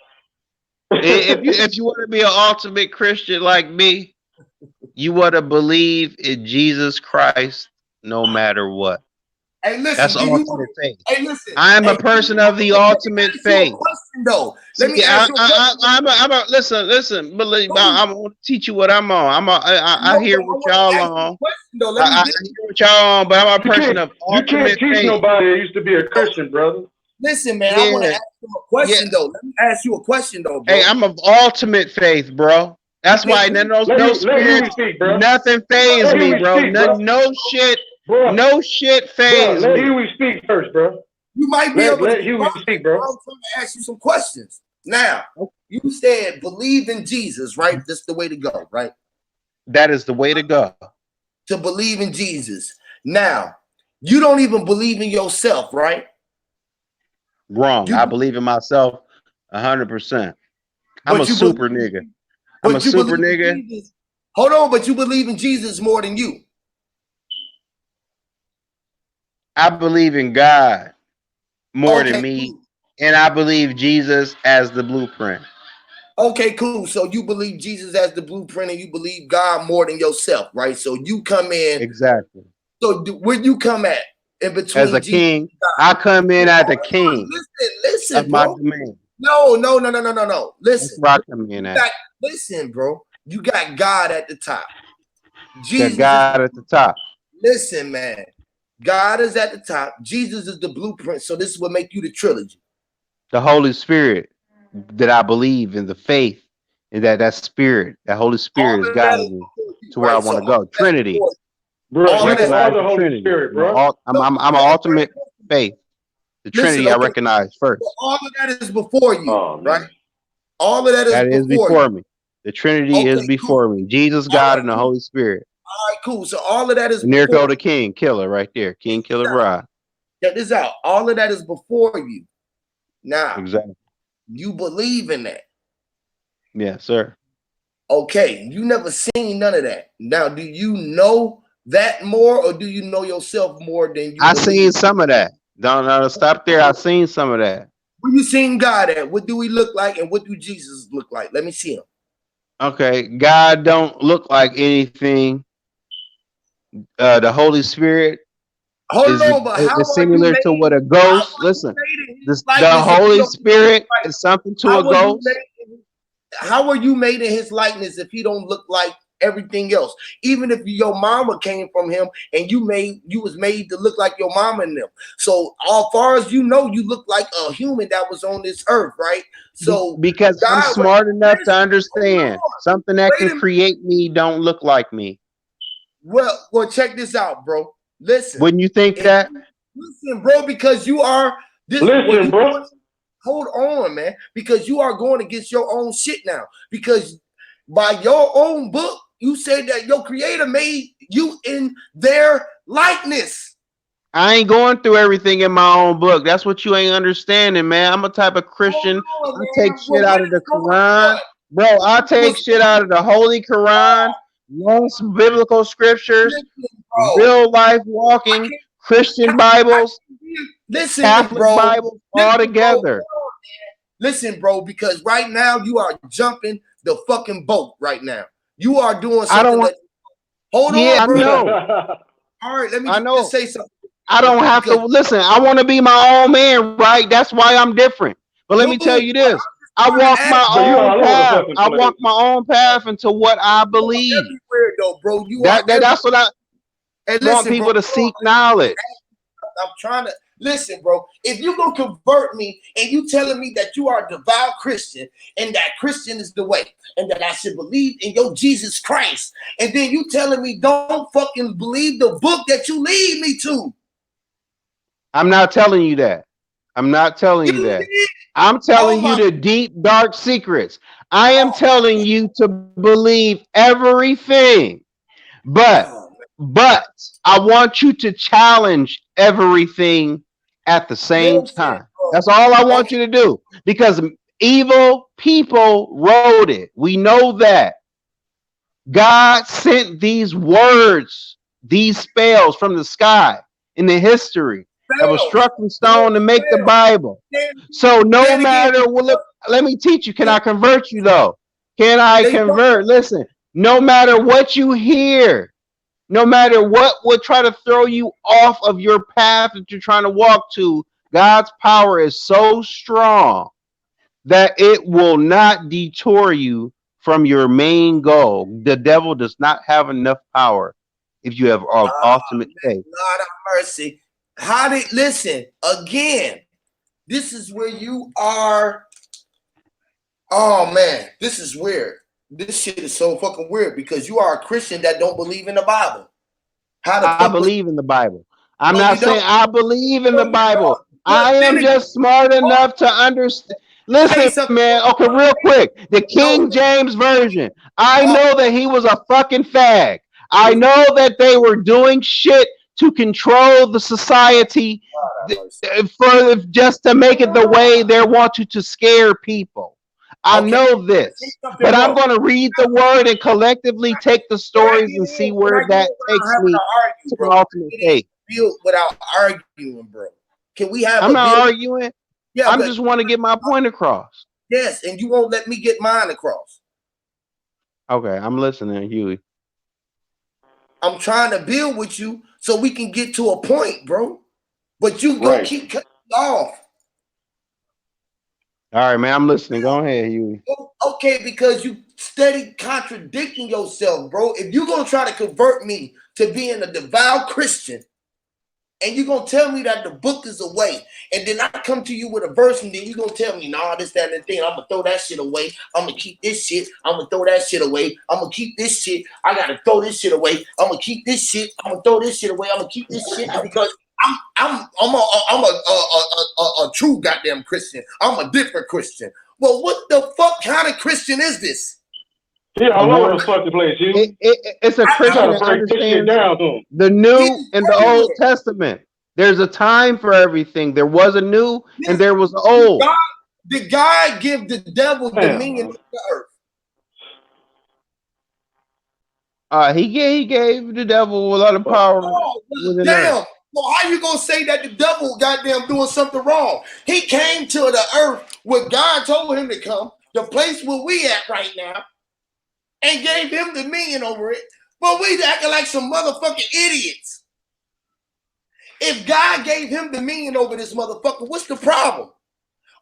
If you want to be an ultimate Christian like me, you want to believe in Jesus Christ no matter what. Hey, listen, That's ultimate faith. Hey, listen. I am a person of the ultimate faith. Question, though. Let me ask you a question. Listen. Believe I'm gonna teach you what I'm on. I hear what y'all on. I hear what y'all on, but I'm a person of ultimate faith. You can't teach nobody that used to be a Christian, brother. Listen, man, I want to ask you a question, though. Let me ask you a question, though, bro. Hey, I'm of ultimate faith, bro. That's why no spirit, nothing phase me, bro. No shit, no shit phase me. Let me. Huey speak first, bro. You might be able to let Huey speak, bro. I'm trying to ask you some questions. Now, you said believe in Jesus, right? That's the way to go, right? That is the way to go. To believe in Jesus. Now, you don't even believe in yourself, right? Wrong. I believe in myself 100%. I'm a super nigga. I'm a super nigga. Hold on, but you believe in Jesus more than you. I believe in God more than me, and I believe Jesus as the blueprint. Okay, cool. So you believe Jesus as the blueprint, and you believe God more than yourself, right? So you come in exactly. So where you come at in between as a king? I come in as the king. Listen, of bro. my domain. No. Listen, That's where I come in at. Listen, bro. You got God at the top. Jesus, God at the top. Listen, man. God is at the top. Jesus is the blueprint. So this will make you the trilogy. The Holy Spirit that I believe in, the faith, and that spirit, that Holy Spirit is guiding me to where I want to go. Trinity. Bro, recognize the Holy Trinity. Spirit, bro. I'm an ultimate faith. The Trinity I recognize first. So all of that is before you, right? All of that is before me. The Trinity is before me. Jesus, God, and the Holy Spirit. All right, cool. So all of that is and there go the King Killer right there. King Killer Rod. Check this out. All of that is before you. Now, exactly. You believe in that. Yes, sir. Okay, you never seen none of that. Now, do you know that more, or do you know yourself more than you? I seen some of that. Don't stop there. I seen some of that. Where you seen God at? What do he look like, and what do Jesus look like? Let me see him. Okay, God don't look like anything. The Holy Spirit Hold on, but how is are you similar to made? what a How are ghost. you Listen, made in his the likeness if you Holy don't Spirit like? is something to a How are you ghost. made? How are you made in his likeness if he don't look like everything else? Even if your mama came from him and you was made to look like your mama and them. So as far as you know, you look like a human that was on this earth, right? So Because I'm God, smart enough to hold understand on, something that wait can a minute. create me don't look like me. Well, check this out, bro. Listen, Wouldn't you think if that? listen, bro, because you are this. Well, Listen, you bro. hold on, man, because you are going against your own shit now. Because by your own book, you say that your creator made you in their likeness. I ain't going through everything in my own book. That's what you ain't understanding, man. I'm a type of Hold Christian. on, I take man. shit Well, what out of the is going Quran. on? Bro, I take What's shit going out of the Holy Quran, lost biblical scriptures, listen, bro? real life I walking, can't, Christian I Bibles, listen, Catholic bro. Bibles, all Listen, bro. together. Listen, bro, because right now you are jumping the fucking boat right now. You are doing I don't something want, that hold yeah, on, I bro. know. All right, let me I just know. say something. I don't have to Because listen. I want to be my own man, right? That's why I'm different. But let dude, me tell you what this. I'm just I trying to walk ask my But you own all over the path. fucking I walk place. my own path into what I you are believe. everywhere though, bro. You are That's what I Hey, want listen, bro. people to seek knowledge. I'm trying to listen, bro. If you gonna convert me and you telling me that you are a devout Christian and that Christian is the way and that I should believe in your Jesus Christ, and then you telling me don't fucking believe the book that you lead me to. I'm not telling you that. I'm not telling You you that. did. I'm Oh telling you my. the deep, dark secrets. I am Oh telling you to believe everything. But my. but I want you to challenge everything at the same Listen, time. That's all I bro. want Okay. you to do because evil people wrote it. We know that. God sent these words, these spells from the sky in the history that was Fails. struck from Bro, stone to make the fails. Bible. So Say no it again. matter what, let me teach you. Can I convert you though? Can I They don't. convert? Listen, no matter what you hear, no matter what would try to throw you off of your path that you're trying to walk to, God's power is so strong that it will not detour you from your main goal. The devil does not have enough power if you have ultimate faith. God have mercy. How did listen again? This is where you are. Oh man, this is weird. This shit is so fucking weird because you are a Christian that don't believe in the Bible. How the I fuck would believe in the Bible. I'm no not you saying don't? I believe in No, the you Bible. don't. But I then am again, just smart hold enough to understand. on, say Listen, something. man. Okay, real quick. The No, King James Version. I oh, know that he was a fucking fag. I know that they were doing shit to control the society for just to make it the way they want you to scare people. I okay. know Say this, something but I'm wrong. going to read the word and collectively take the Can I stories get and in? see Can I where get in that without takes having me to argue, to bro? my ultimate Get in faith. build without arguing, bro. Can we have I'm a not build? arguing. Yeah, I'm but just want to get my point across. yes, and you won't let me get mine across. Okay, I'm listening, Huey. I'm trying to build with you so we can get to a point, bro. But you gonna Right. keep cutting me off. All right, man. I'm listening. Go ahead, Huey. Okay, because you steady contradicting yourself, bro. If you're gonna try to convert me to being a devout Christian, and you're gonna tell me that the book is away, and then I come to you with a verse, and then you're gonna tell me, nah, this, that, and the thing. I'm gonna throw that shit away. I'm gonna keep this shit. I'm gonna throw that shit away. I'm gonna keep this shit. I gotta throw this shit away. I'm gonna keep this shit. I'm gonna throw this shit away. I'm gonna keep this shit because I'm a true goddamn Christian. I'm a different Christian. Well, what the fuck kind of Christian is this? He A all over one. the fucking place, you. It's a You Christian gotta that break this shit understands down to him. the He's New and the Old everywhere. Testament. There's a time for everything. There was a new and Yes, there was old. God, did God give the devil dominion Damn. of the earth? He gave the devil a lot of power Oh, within earth. damn. Well, how you gonna say that the devil goddamn doing something wrong? He came to the earth where God told him to come, the place where we at right now, and gave him dominion over it. But we acting like some motherfucking idiots. If God gave him dominion over this motherfucker, what's the problem?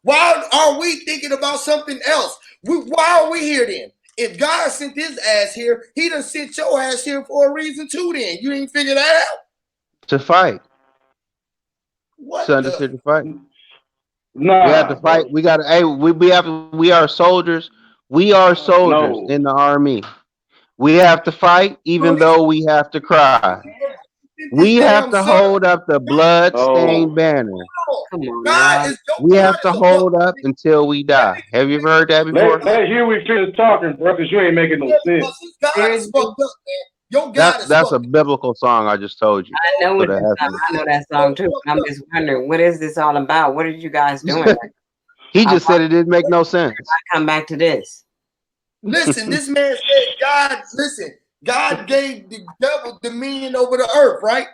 Why are we thinking about something else? Why are we here then? If God sent his ass here, he done sent your ass here for a reason too then. You ain't figure that out? To fight. What To the? understand to fight. Nah, We have to fight. bro. We gotta we are soldiers. We are soldiers No. in the army. We have to fight even though we have to cry. We This have damn to sermon. hold up the blood-stained No. banner. Come on God now. is your We God have is to a fuck. hold up until we die. Have you ever heard that before? Let Huey finish talking, bro, because you ain't making no sense. God is Seriously? fucked up, man. Your God is That's a fucked up. biblical song I just told you. I know So what I know that song too. I'm just wondering, what is this all about? What are you guys doing? He just said it didn't make no sense. I come back to this. Listen, this man said God gave the devil dominion over the earth, right?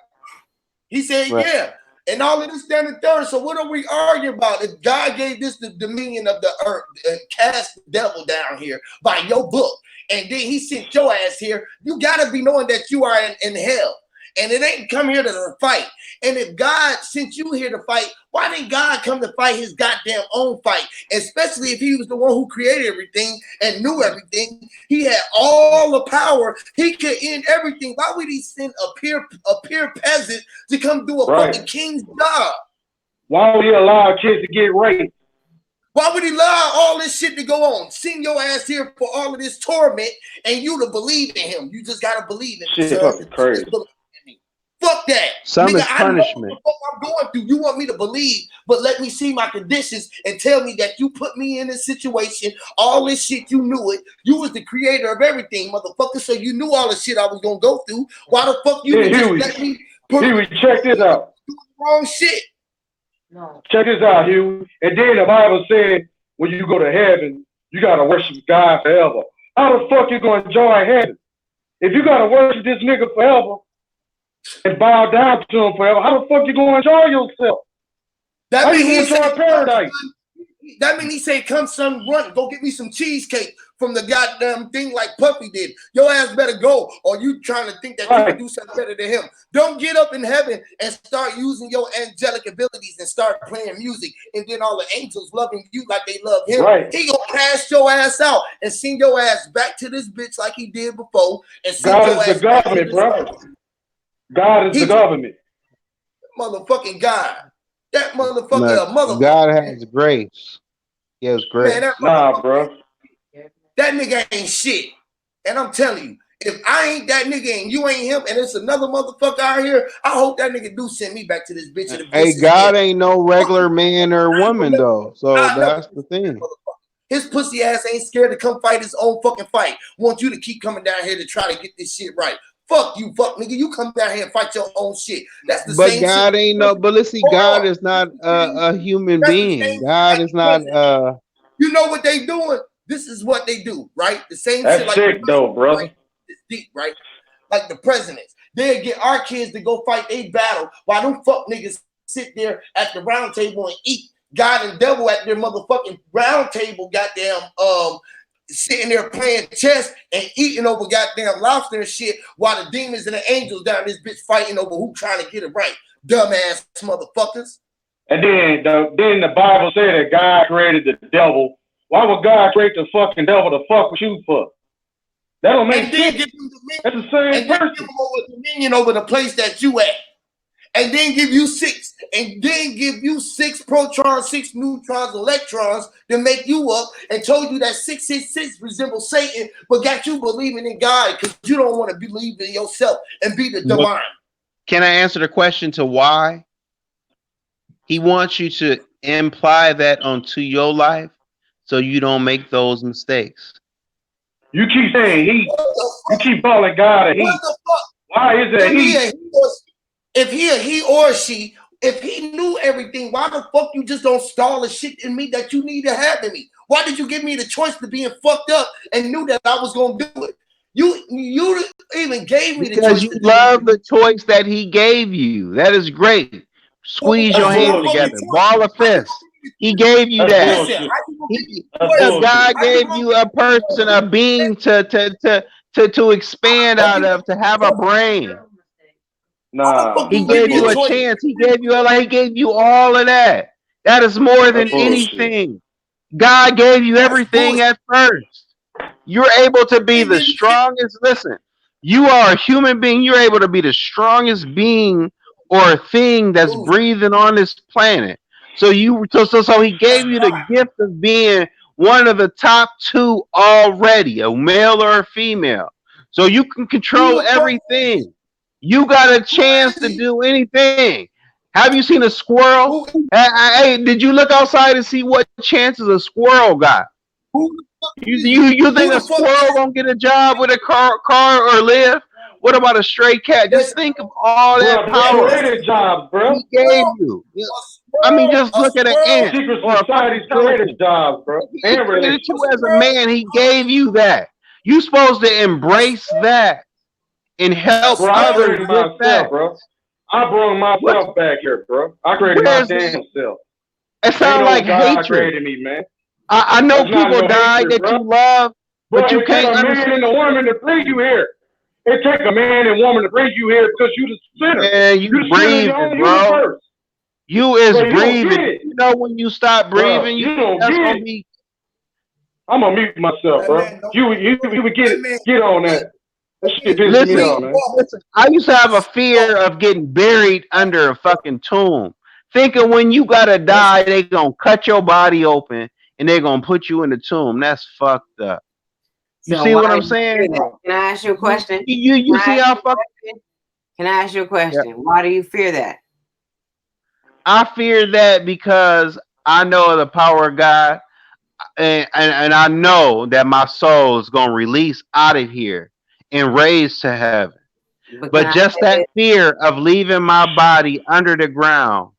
He said, Right. yeah. And all of this down the third. So what are we arguing about? If God gave this the dominion of the earth and cast the devil down here by your book, and then he sent your ass here, you gotta be knowing that you are in hell. And it ain't come here to fight. And if God sent you here to fight, why didn't God come to fight his goddamn own fight? Especially if he was the one who created everything and knew everything. He had all the power. He could end everything. Why would he send a peer peasant to come do a fucking king's job? Why would he allow kids to get raped? Why would he allow all this shit to go on? Send your ass here for all of this torment and you to believe in him. You just gotta believe in him, Shit, son. fucking crazy. Fuck that. Some Nigga, is I know punishment. what the fuck I'm going through. You want me to believe, but let me see my conditions and tell me that you put me in this situation. All this shit, you knew it. You was the creator of everything, motherfucker. So you knew all the shit I was gonna go through. Why the fuck you didn't just let me Huey, check this out. Wrong shit. No. Check this out, Huey. And then the Bible said when you go to heaven, you gotta worship God forever. How the fuck you gonna enjoy heaven? If you gotta worship this nigga forever and bow down to him forever, how the fuck you gonna enjoy yourself? That How means you gonna enjoy paradise? That means he said, come son, run, go get me some cheesecake from the goddamn thing like Puffy did. Your ass better go, or you trying to think that you can do something better than him. Don't get up in heaven and start using your angelic abilities and start playing music, and then all the angels loving you like they love him. Right. He gonna cast your ass out and send your ass back to this bitch like he did before, and send God your is ass the government, bro. God is the government. Motherfucking God. That motherfucker, a motherfucker. God has grace. He has grace. Man, nah, bro. That nigga ain't shit. And I'm telling you, if I ain't that nigga and you ain't him, and it's another motherfucker out here, I hope that nigga do send me back to this bitch. And Hey, God ain't no regular man or woman though. So that's the thing. His pussy ass ain't scared to come fight his own fucking fight. Want you to keep coming down here to try to get this shit right. Fuck you, fuck nigga. You come down here and fight your own shit. That's the But same God shit. ain't no. But let's see, God is not a human being. God is not. You know what they doing? This is what they do, right? The same That's shit like sick though, brother. right? It's deep, right? Like the presidents. They'll get our kids to go fight a battle while them fuck niggas sit there at the round table and eat. God and devil at their motherfucking round table, goddamn, sitting there playing chess and eating over goddamn lobster and shit, while the demons and the angels down this bitch fighting over who trying to get it right. Dumbass motherfuckers. And then the Bible said that God created the devil. Why would God create the fucking devil to fuck with you for? That don't make sense. That's the same person. Give them over dominion over the place that you at. And then give you six protons, 6 neutrons, electrons to make you up, and told you that 666 resembles Satan, but got you believing in God because you don't want to believe in yourself and be the divine. Can I answer the question to why? He wants you to imply that onto your life so you don't make those mistakes. You keep saying he. You keep calling God a he. What the fuck? Why is it he? If he or she, if he knew everything, why the fuck you just don't stall the shit in me that you need to have in me? Why did you give me the choice to being fucked up and knew that I was gonna do it? You even gave me the choice. Because you love the choice that he gave you. That is great. Squeeze your hand together. Ball of fist. He gave you that. God gave you a person, a being to expand out of, to have a brain. Nah. He He give gave me a you a choice. chance. He gave you all of that. That is more than That's bullshit. anything. God gave you That's everything bullshit. at first. You're able to be Ain't the give me shit. strongest. Listen, you are a human being. You're able to be the strongest being or thing that's Dude, breathing on this planet. So he that's gave you the right. gift of being one of the top two already, a male or a female. So you can Who control the fuck is everything. You got a Who chance is to he? do anything. Have you seen a squirrel? Who is Hey, did you look outside and see what chances a squirrel got? who the fuck You is you he? you Who think the a fuck squirrel is gonna get a job with a car or live? What about a stray cat? this? Just think of all that Bro, they Hey, power created jobs, bro. he gave you. I mean, just a look at an squirrel, ant Secret or a fucking societies created skeleton. jobs, bro. He And created relationships. you a as a squirrel, man. He gave you that. You supposed to a embrace that and help Bro, I others created with myself, that. bro. I brought What? myself back here, bro. I created my Where's damn self. it? Ain't Sound no like God hatred. created me, man. I know That's not people no died hatred, that bro. you love, Bro, but you it take can't a man and a understand. woman to bring you here. It take a man and woman to bring you here because you the sinner. Man, You you the sinner in your breathing, own bro. universe. You is Bro, you don't breathing. get it. You know when you stop Bro, breathing, you you don't that's get gonna it. be. I'm gonna mute myself, that bro. man don't You would that man get on that. That shit pisses me Listen, off, man. sleepwalk. listen. I used to have a fear of getting buried under a fucking tomb. Thinking when you gotta That's die, they gonna cut your body open and they gonna put you in the tomb. That's fucked up. You So see why what do I'm you fear saying? that? Can I ask you a question? You Can I see ask how you a fucked. question? Can I ask you a Yeah. question? Why do you fear that? I fear that because I know the power of God, and I know that my soul is gonna release out of here and raised to heaven. But can But I just say that this? fear of leaving my body under the ground,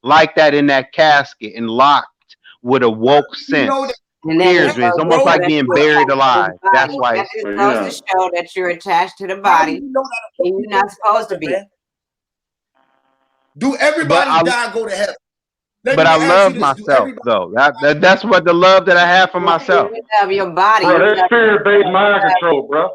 like that in that casket and locked with a how woke do you know that sense, And that heaven, scares just me. It's goes to almost bro? show like that being you're buried attached to alive. the That's body. why That it's just Well, goes to yeah. show that you're attached to the How do body you know that a and person you're goes not supposed to to heaven, be. man? Do but everybody I die go to heaven? Let but me I ask you love this. Do myself everybody though. That's what the love that I have for Well, you myself. love your body. Bro, You that's love spirit-based mind control, bro.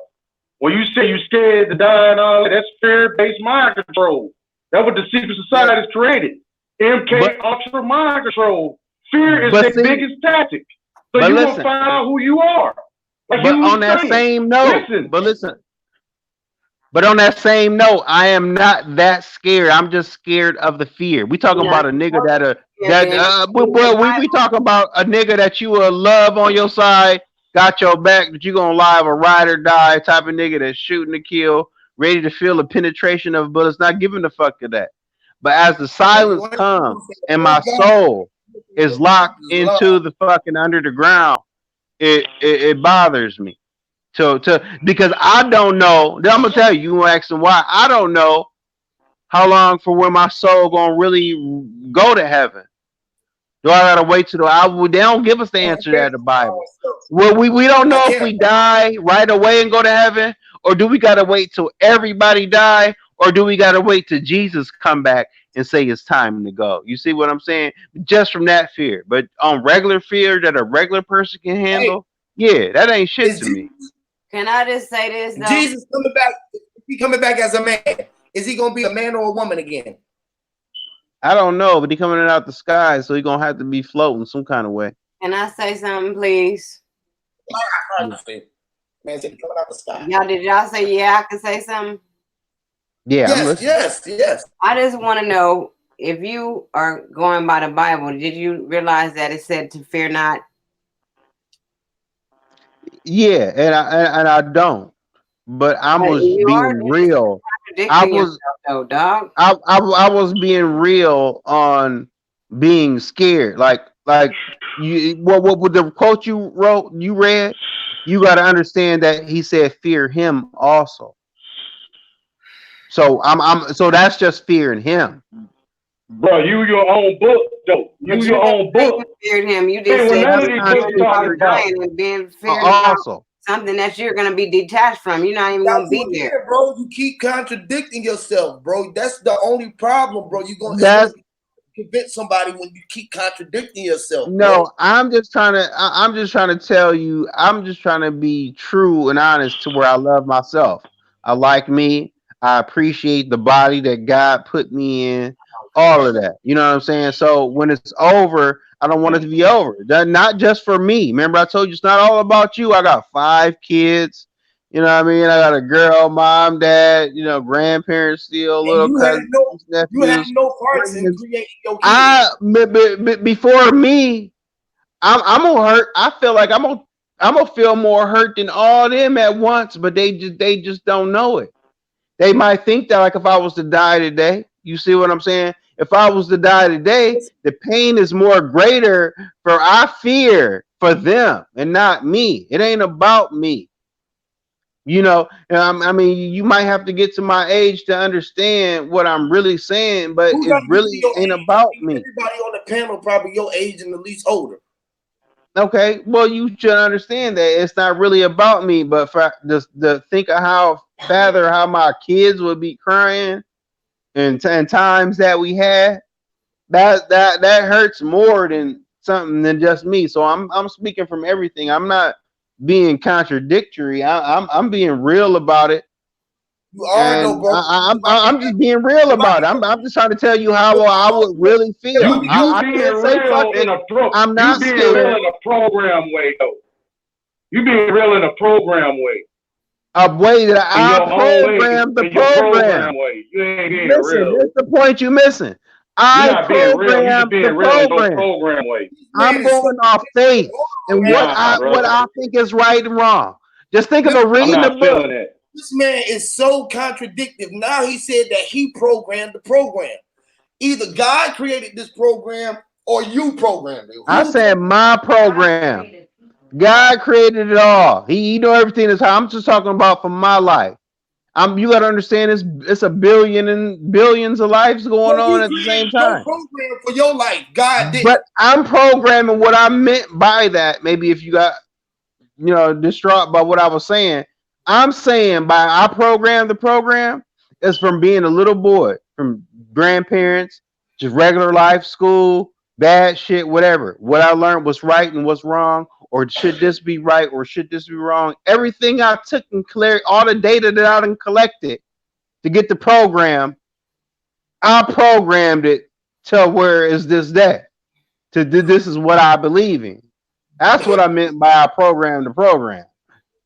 When you say you scared to die and all that, that's fear-based mind control. That's what the secret yeah, society has created. But MK Ultra mind control. Fear is but their see, biggest tactic. So but you will listen, find out who you are. Like but you on was that saying. same note, Listen, but on that same note, I am not that scared. I'm just scared of the fear. We talking you're not about a nigga supposed to be here, that then you read well, the we Bible. talk about a nigga that you will love on your side, got your back, that you gonna live a ride or die type of nigga that's shooting to kill, ready to feel the penetration of bullets, not giving a fuck of that. But as the hey, you silence ain't gonna comes say and no my God. soul is locked Is love. into the fucking under the ground, it bothers me. To because I don't know. I'm gonna tell you. You asking why? I don't know how long for when my soul gonna really go to heaven. Do I gotta wait till they don't give us the Man, answer man, to the Bible. Well, we don't I know if can't. we die right away and go to heaven, or do we gotta wait till everybody die, or do we gotta wait till Jesus come back and say it's time to go? You see what I'm saying? Just from that fear, but on regular fear that a regular person can Hey, handle, yeah, that ain't shit is to me. Can I just say this though? Jesus coming back? Is he coming back as a man? Is he gonna be a man or a woman again? I don't know, but he coming out the sky, so he gonna have to be floating some kind of way. Can I say something, please? Man said he coming out the sky. Did y'all say yeah? I can say something. Yeah, I'm Yes, listening. yes. I just want to know if you are going by the Bible. Did you realize that it said to fear not? Yeah, and I don't, but I But was you are being real. I contradicting was yourself, though, dog. I was being real on being scared. Like you, what with the quote you read, you got to understand that he said fear him also. So so that's just fearing him. bro, you your own book, though. But You you your didn't own say book. you feared him. You Hey, just well, said none That's of you these were books feared about talking about. dying and being feared about also. something that you're going to be detached from. You're not even going That's to be what it there. is, bro. You keep contradicting yourself, bro. That's the only problem, bro. It's gonna That's convince somebody when you keep contradicting yourself, bro. No, I'm just trying to tell you, I'm just trying to be true and honest to where I love myself. I like me. I appreciate the body that God put me in. All of that. You know what I'm saying? So when it's over, I don't want it to be over. That not just for me. Remember, I told you it's not all about you. I got 5 kids. You know what I mean? I got a girl, mom, dad, you know, grandparents still, And little cousins, you had nephews. no parts in Friends. creating your kids. Before me, I'm gonna hurt. I feel like I'm gonna feel more hurt than all them at once, but they just don't know it. They might think that like if I was to die today, you see what I'm saying? If I was to die today, the pain is more greater for I fear for them and not me. It ain't about me. You know, I mean, you might have to get to my age to understand what I'm really saying, but Who's it not used to really your ain't age? I about think me. everybody on the panel probably your age and the least older. Okay, well, you should understand that it's not really about me, but for just the think of how my kids would be crying and times that we had, that hurts more than something than just me. So I'm speaking from everything. I'm not being contradictory. I'm being real about it, You are though, and bro. I'm just being real about it. I'm just trying to tell you how I would really feel. You I being can't say fuck real it. in a I'm you not being real scared. in a program way though. You being real in a program way. A way that In I your own way, program the in your program. program way. You ain't being Listen, real. this is the point you're missing. You're I not being real. You just program the being real in your program. program way. This man I'm is so going off faith and man. Nah, what brother. I think is right and wrong. Just think of Listen, a I'm reading the not book. feeling it. this man is so contradictive. Now he said that he programmed the program. Either God created this program or you programmed it. I said my program. God created it all. He know everything is how I'm just talking about for my life. You gotta understand it's a billion and billions of lives going So on you at the same created your time. program for your life. God But didn't. I'm programming what I meant by that. Maybe if you got distraught by what I was saying. I'm saying by I programmed the program is from being a little boy, from grandparents, just regular life, school, bad shit, whatever. What I learned was right and what's wrong, or should this be right or should this be wrong? Everything I took and cleared, all the data that I done collected to get the program, I programmed it to where is this that? This is what I believe in. That's what I meant by I programmed the program.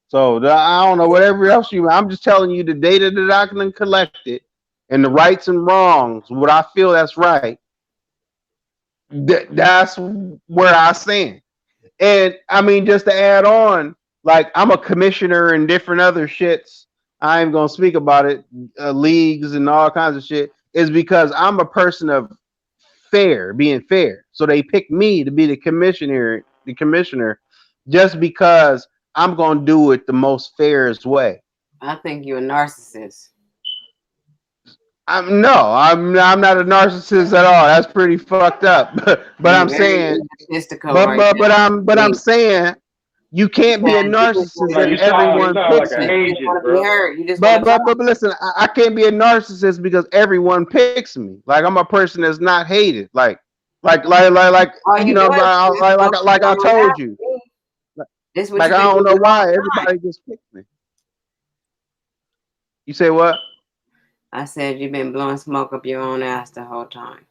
So I don't know whatever else I'm just telling you the data that I can collect it and the rights and wrongs, what I feel that's right. That's where I stand. And I mean, just to add on, like I'm a commissioner in different other shits. I ain't gonna speak about it, leagues and all kinds of shit. Is because I'm a person of being fair. So they pick me to be the commissioner, just because I'm gonna do it the most fairest way. I think you're a narcissist. I'm not a narcissist at all. That's pretty fucked up. But You're I'm very saying, egotistical right I'm now. saying you can't be a narcissist Like if you everyone sound like picks an me. You just agent, want to be bro. heard. You just want to talk. But listen, I can't be a narcissist because everyone picks me. Like I'm a person that's not hated. Like All you do is like I on that. told you. This is what Like you've I been don't doing know the whole why time. everybody just picked me. You say what? I said you've been blowing smoke up your own ass the whole time.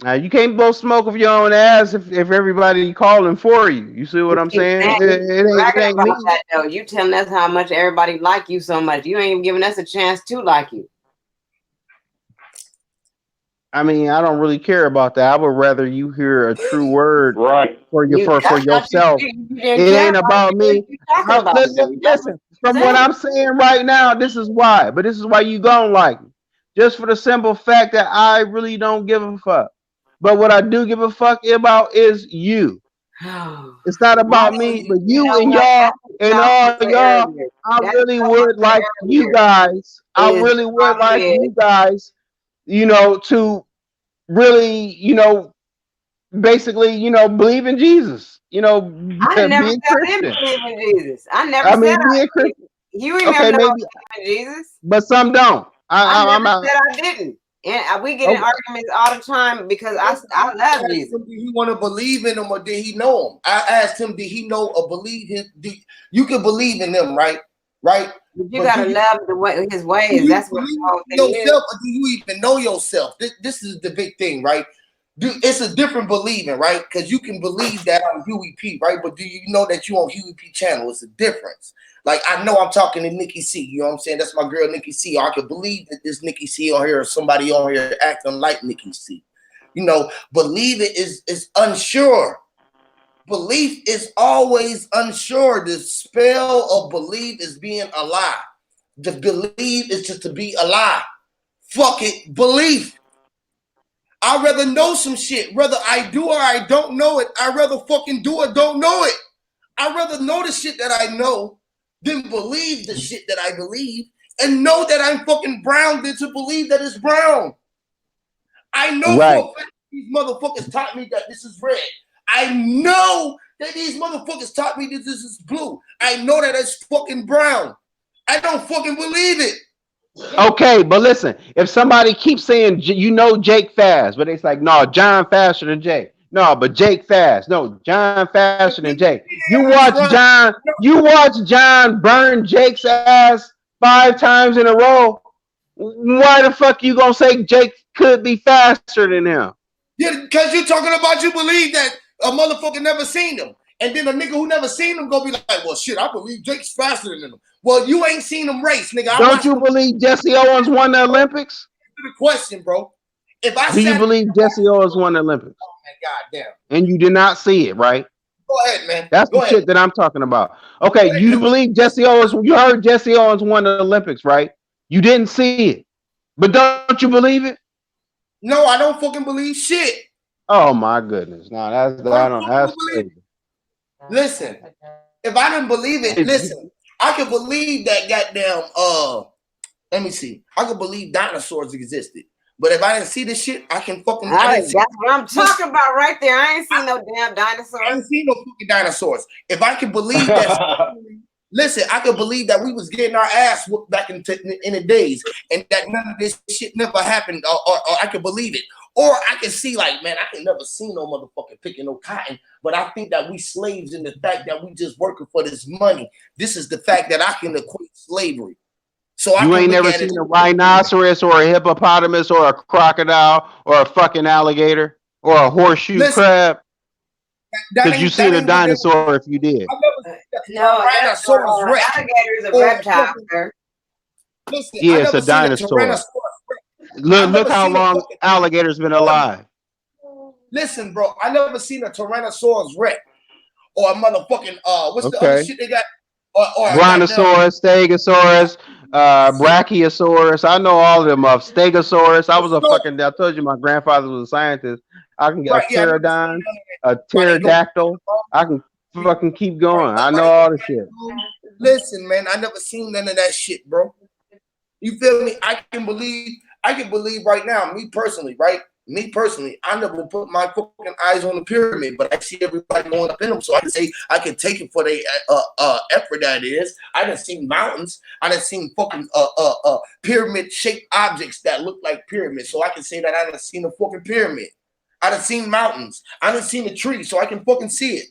You can't blow smoke of your own ass if everybody calling for you. You see what You I'm keep saying? saying, you keep It bragging ain't me. about that though. You telling us how much everybody like you so much. You ain't even giving us a chance to like you. I mean, I don't really care about that. I would rather you hear a true word Right. for You for I thought yourself. you didn't It care ain't about about it. You me. keep talking about it though. That's what Listen, you're from what saying. I'm saying right now, this is why. But this is why you don't like me. Just for the simple fact that I really don't give a fuck. But what I do give a fuck about is you. It's not Why about don't me, you but you and when I y'all asked you and about all something y'all. earlier? I That's really what I would said like you earlier. guys. I Is really would I like said you guys, to really, basically, believe in Jesus. I never Being said I didn't Christian. believe in Jesus. I never I said mean, I being did. Christian. You remember Okay, never maybe, believing in Jesus. but some don't. I never I'm not. said I didn't. And we get in Okay, arguments all the time because I love Asked Jesus. him, did he want to believe in him or did he know him? I asked him, did he know or believe him? You can believe in them, right? Right? You gotta love the way his ways. That's what the whole thing is. Yourself, or do you even know yourself? This is the big thing, right? It's a different believing, right? Because you can believe that I'm Huey P, right? But do you know that you on Huey P channel? It's a difference. Like, I know I'm talking to Nikki C. You know what I'm saying? That's my girl, Nikki C. Or I could believe that this Nikki C on here or somebody on here acting like Nikki C. You know, believe it is unsure. Belief is always unsure. The spell of belief is being a lie. The believe is just to be a lie. Fuck it, belief. I'd rather know some shit. Whether I do or I don't know it, I'd rather fucking do or don't know it. I'd rather know the shit that I know than believe the shit that I believe and know that I'm fucking brown than to believe that it's brown. I know for a fact these motherfuckers taught me that this is red. I know that these motherfuckers taught me that this is blue. I know that it's fucking brown. I don't fucking believe it. Okay, but listen, if somebody keeps saying, you know, Jake fast, but it's like, no, John faster than Jake. No, but Jake fast. No, John faster than Jake. You watch John burn Jake's ass 5 times in a row. Why the fuck you gonna say Jake could be faster than him? Yeah, because you're talking about you believe that a motherfucker never seen them. And then a nigga who never seen them gonna be like, well, shit, I believe Jake's faster than them. Well, you ain't seen them race, nigga. Don't you believe Jesse Owens won the Olympics? The question, bro. If I do you believe Jesse Owens won the Olympics? Oh man, goddamn. And you did not see it, right? Go ahead, man. That's the shit that I'm talking about. Okay, you believe Jesse Owens? You heard Jesse Owens won the Olympics, right? You didn't see it, but don't you believe it? No, I don't fucking believe shit. Oh my goodness! No, that's crazy. Listen, if I didn't believe it, listen, I could believe that goddamn. Let me see. I could believe dinosaurs existed, but if I didn't see this shit, I can fucking. That's what I'm talking about right there. I ain't seen no damn dinosaurs. I ain't seen no fucking dinosaurs. If I could believe that. Listen, I could believe that we was getting our ass whooped back in the days, and that none of this shit never happened, or I could believe it. Or I can see, like, man, I can never see no motherfucker picking no cotton, but I think that we slaves in the fact that we just working for this money. This is the fact that I can equate slavery. So you ain't never seen a rhinoceros or a hippopotamus or a crocodile or a fucking alligator or a horseshoe crab? Because you seen a dinosaur if you did. No, alligator's a reptile, sir. Listen, yeah, it's a dinosaur. Look how long alligator's been alive. Listen, bro, I never seen a Tyrannosaurus Rex or a motherfucking what's the other shit they got? Or Brontosaurus, Stegosaurus, Brachiosaurus. I know all of them of Stegosaurus. I told you my grandfather was a scientist. I can get a pterodon, a pterodactyl. I can fucking keep going. I know all the shit. Listen, man, I never seen none of that shit, bro. You feel me? I can believe right now, me personally, right? Me personally, I never put my fucking eyes on the pyramid, but I see everybody going up in them, so I can say I can take it for the effort that it is. I done seen mountains. I done seen fucking pyramid-shaped objects that look like pyramids, so I can say that I done seen a fucking pyramid. I done seen mountains. I done seen a tree, so I can fucking see it.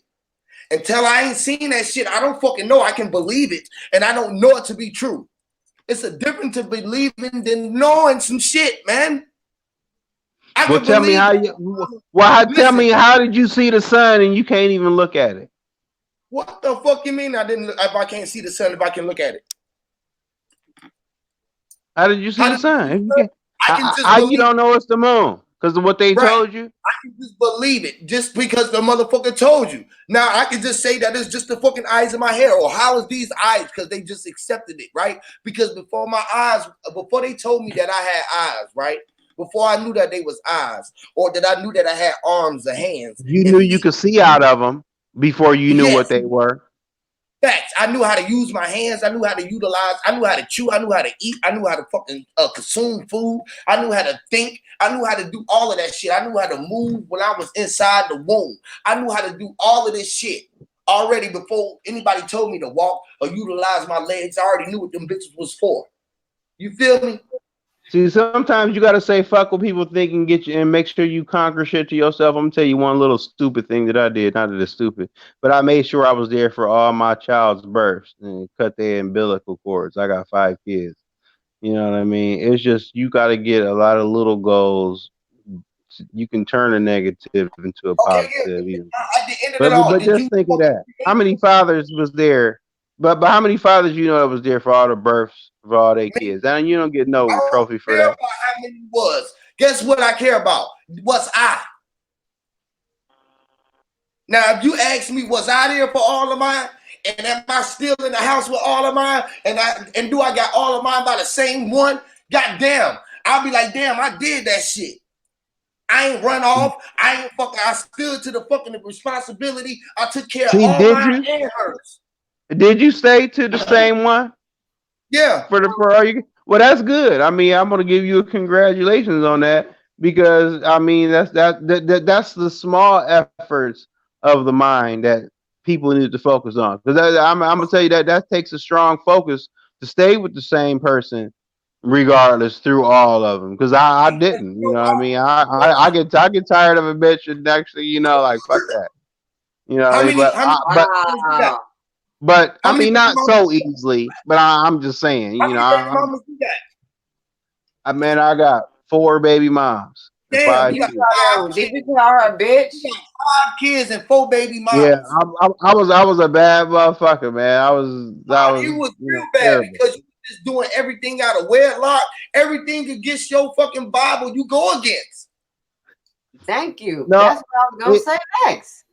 Until I ain't seen that shit, I don't fucking know. I can believe it, and I don't know it to be true. It's a difference to believing than knowing some shit, man. Well, tell me how tell me how did you see the sun and you can't even look at it? What the fuck you mean? If I can't see the sun, if I can look at it. How did you see the sun? You don't know it's the moon because of what they told you. I can just believe it just because the motherfucker told you. Now I can just say that it's just the fucking eyes in my hair, or how is these eyes? Because they just accepted it, right? Because before they told me that I had eyes, right? Before I knew that they was eyes, or that I knew that I had arms or hands. You knew you could see out of them before you knew what they were. Facts. I knew how to use my hands. I knew how to utilize. I knew how to chew. I knew how to eat. I knew how to fucking consume food. I knew how to think. I knew how to do all of that shit. I knew how to move when I was inside the womb. I knew how to do all of this shit already before anybody told me to walk or utilize my legs. I already knew what them bitches was for. You feel me? See, sometimes you gotta say fuck what people think and get you and make sure you conquer shit to yourself. I'm gonna tell you one little stupid thing that I did. Not that it's stupid, but I made sure I was there for all my child's births and cut their umbilical cords. I got 5 kids. You know what I mean? It's just you gotta get a lot of little goals. You can turn a negative into a Okay, positive. yeah. Even. At the end of it all, But did just you think of fucking that. How create many fathers was there? But how many fathers you know that was there for all the births for all their me? kids? And you don't get I no don't trophy for care that. about how many was. Guess what I care about? Was I? Now, if you ask me, was I there for all of mine? And am I still in the house with all of mine? And do I got all of mine by the same one? God damn. I'll be like, damn, I did that shit. I ain't run off. I stood to the fucking responsibility. I took care of See, all did mine you? and hers. Did you stay to the same one Yeah. for all you? Well, that's good. I mean, I'm gonna give you a congratulations on that because I mean that's the small efforts of the mind that people need to focus on. Because I'm gonna tell you that takes a strong focus to stay with the same person regardless through all of them. Because I Because didn't, you know what I mean? I get tired of a bitch and actually, you know, like fuck that. You know what I mean? how many mamas you got? But How I many mean, baby not mamas so you got? easily. But I'm just saying, How you know, many baby mamas you got? I mean, I got 4 baby moms and Damn, five you got kids. five Did kids. you call her a You bitch? got 5 kids and 4 baby Yeah, mamas. I was a bad motherfucker, man. I Nah, was, you was you know, real bad terrible. because you was just doing everything out of wedlock, everything against your fucking Bible you go against. Thank you. No, That's what I was gonna it, say next.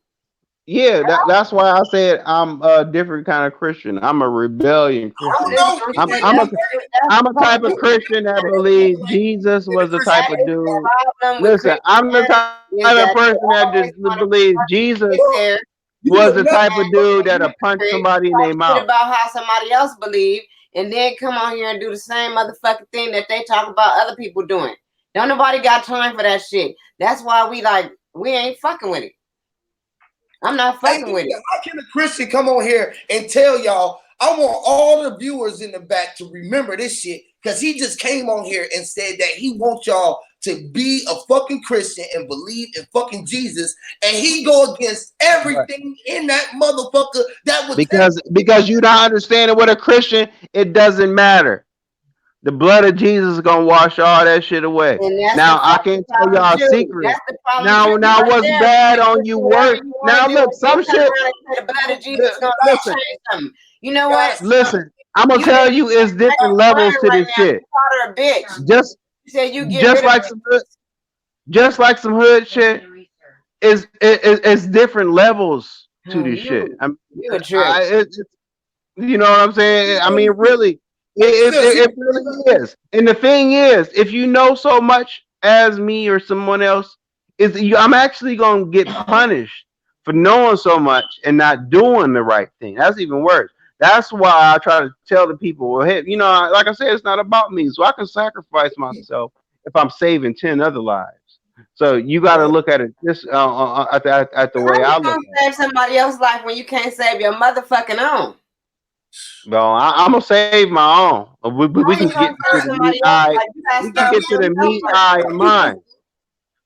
yeah, that's why I said I'm a different kind of Christian. I'm a rebellion I don't Christian. I was know. just gonna You I'm may say I'm be a that's I'm the a type of problem. Christian that believes Jesus was the type That of is the dude. problem with Listen, I'm the Christianity type is of that they person that always want to believes Jesus get there You was would the never type of dude that'll and punch talk somebody in their shit mouth. about how somebody else believe, and then come on here and do the same motherfucking thing that they talk about other people doing. Don't nobody got time for that shit. That's why we ain't fucking with it. I'm not Hey, fucking with it. how can a Christian come on here and tell y'all, I want all the viewers in the back to remember this shit because he just came on here and said that he wants y'all to be a fucking Christian and believe in fucking Jesus, and he go against Right. everything in that motherfucker that would tell Because you don't understand it with a Christian, it doesn't matter. The blood of Jesus is gonna wash all that shit away. And that's the Now I fucking can't tell problem y'all a too. secret. That's the problem too Now right what's there. bad You on can you do whatever work. you want Now to do look, and then some turn shit. around and say the blood of Jesus is gonna go Listen, change something. You know what? guys stop. listen. I'm gonna You tell just you, it's like different a levels friend to right this now. You shit. called her a bitch. Just You said you get just rid of like just like some hood shit. It's different levels to her. this shit. You a trip. You know what I'm saying? I mean, really, Sis, it really is. And the thing is, if you know so much as me or someone else, I'm actually gonna get punished for knowing so much and not doing the right thing. That's even worse. That's why I try to tell the people, well, hey, you know, like I said, it's not about me, so I can sacrifice myself if I'm saving 10 other lives. So you got to look at it this at the How way you I look gonna at it. save somebody else's life when you can't save your motherfucking own? Well, I'm gonna save my own. We How can you get gonna to save the meat somebody else's eye. life? You gotta We can start get with to the yourself meat first. eye of mine.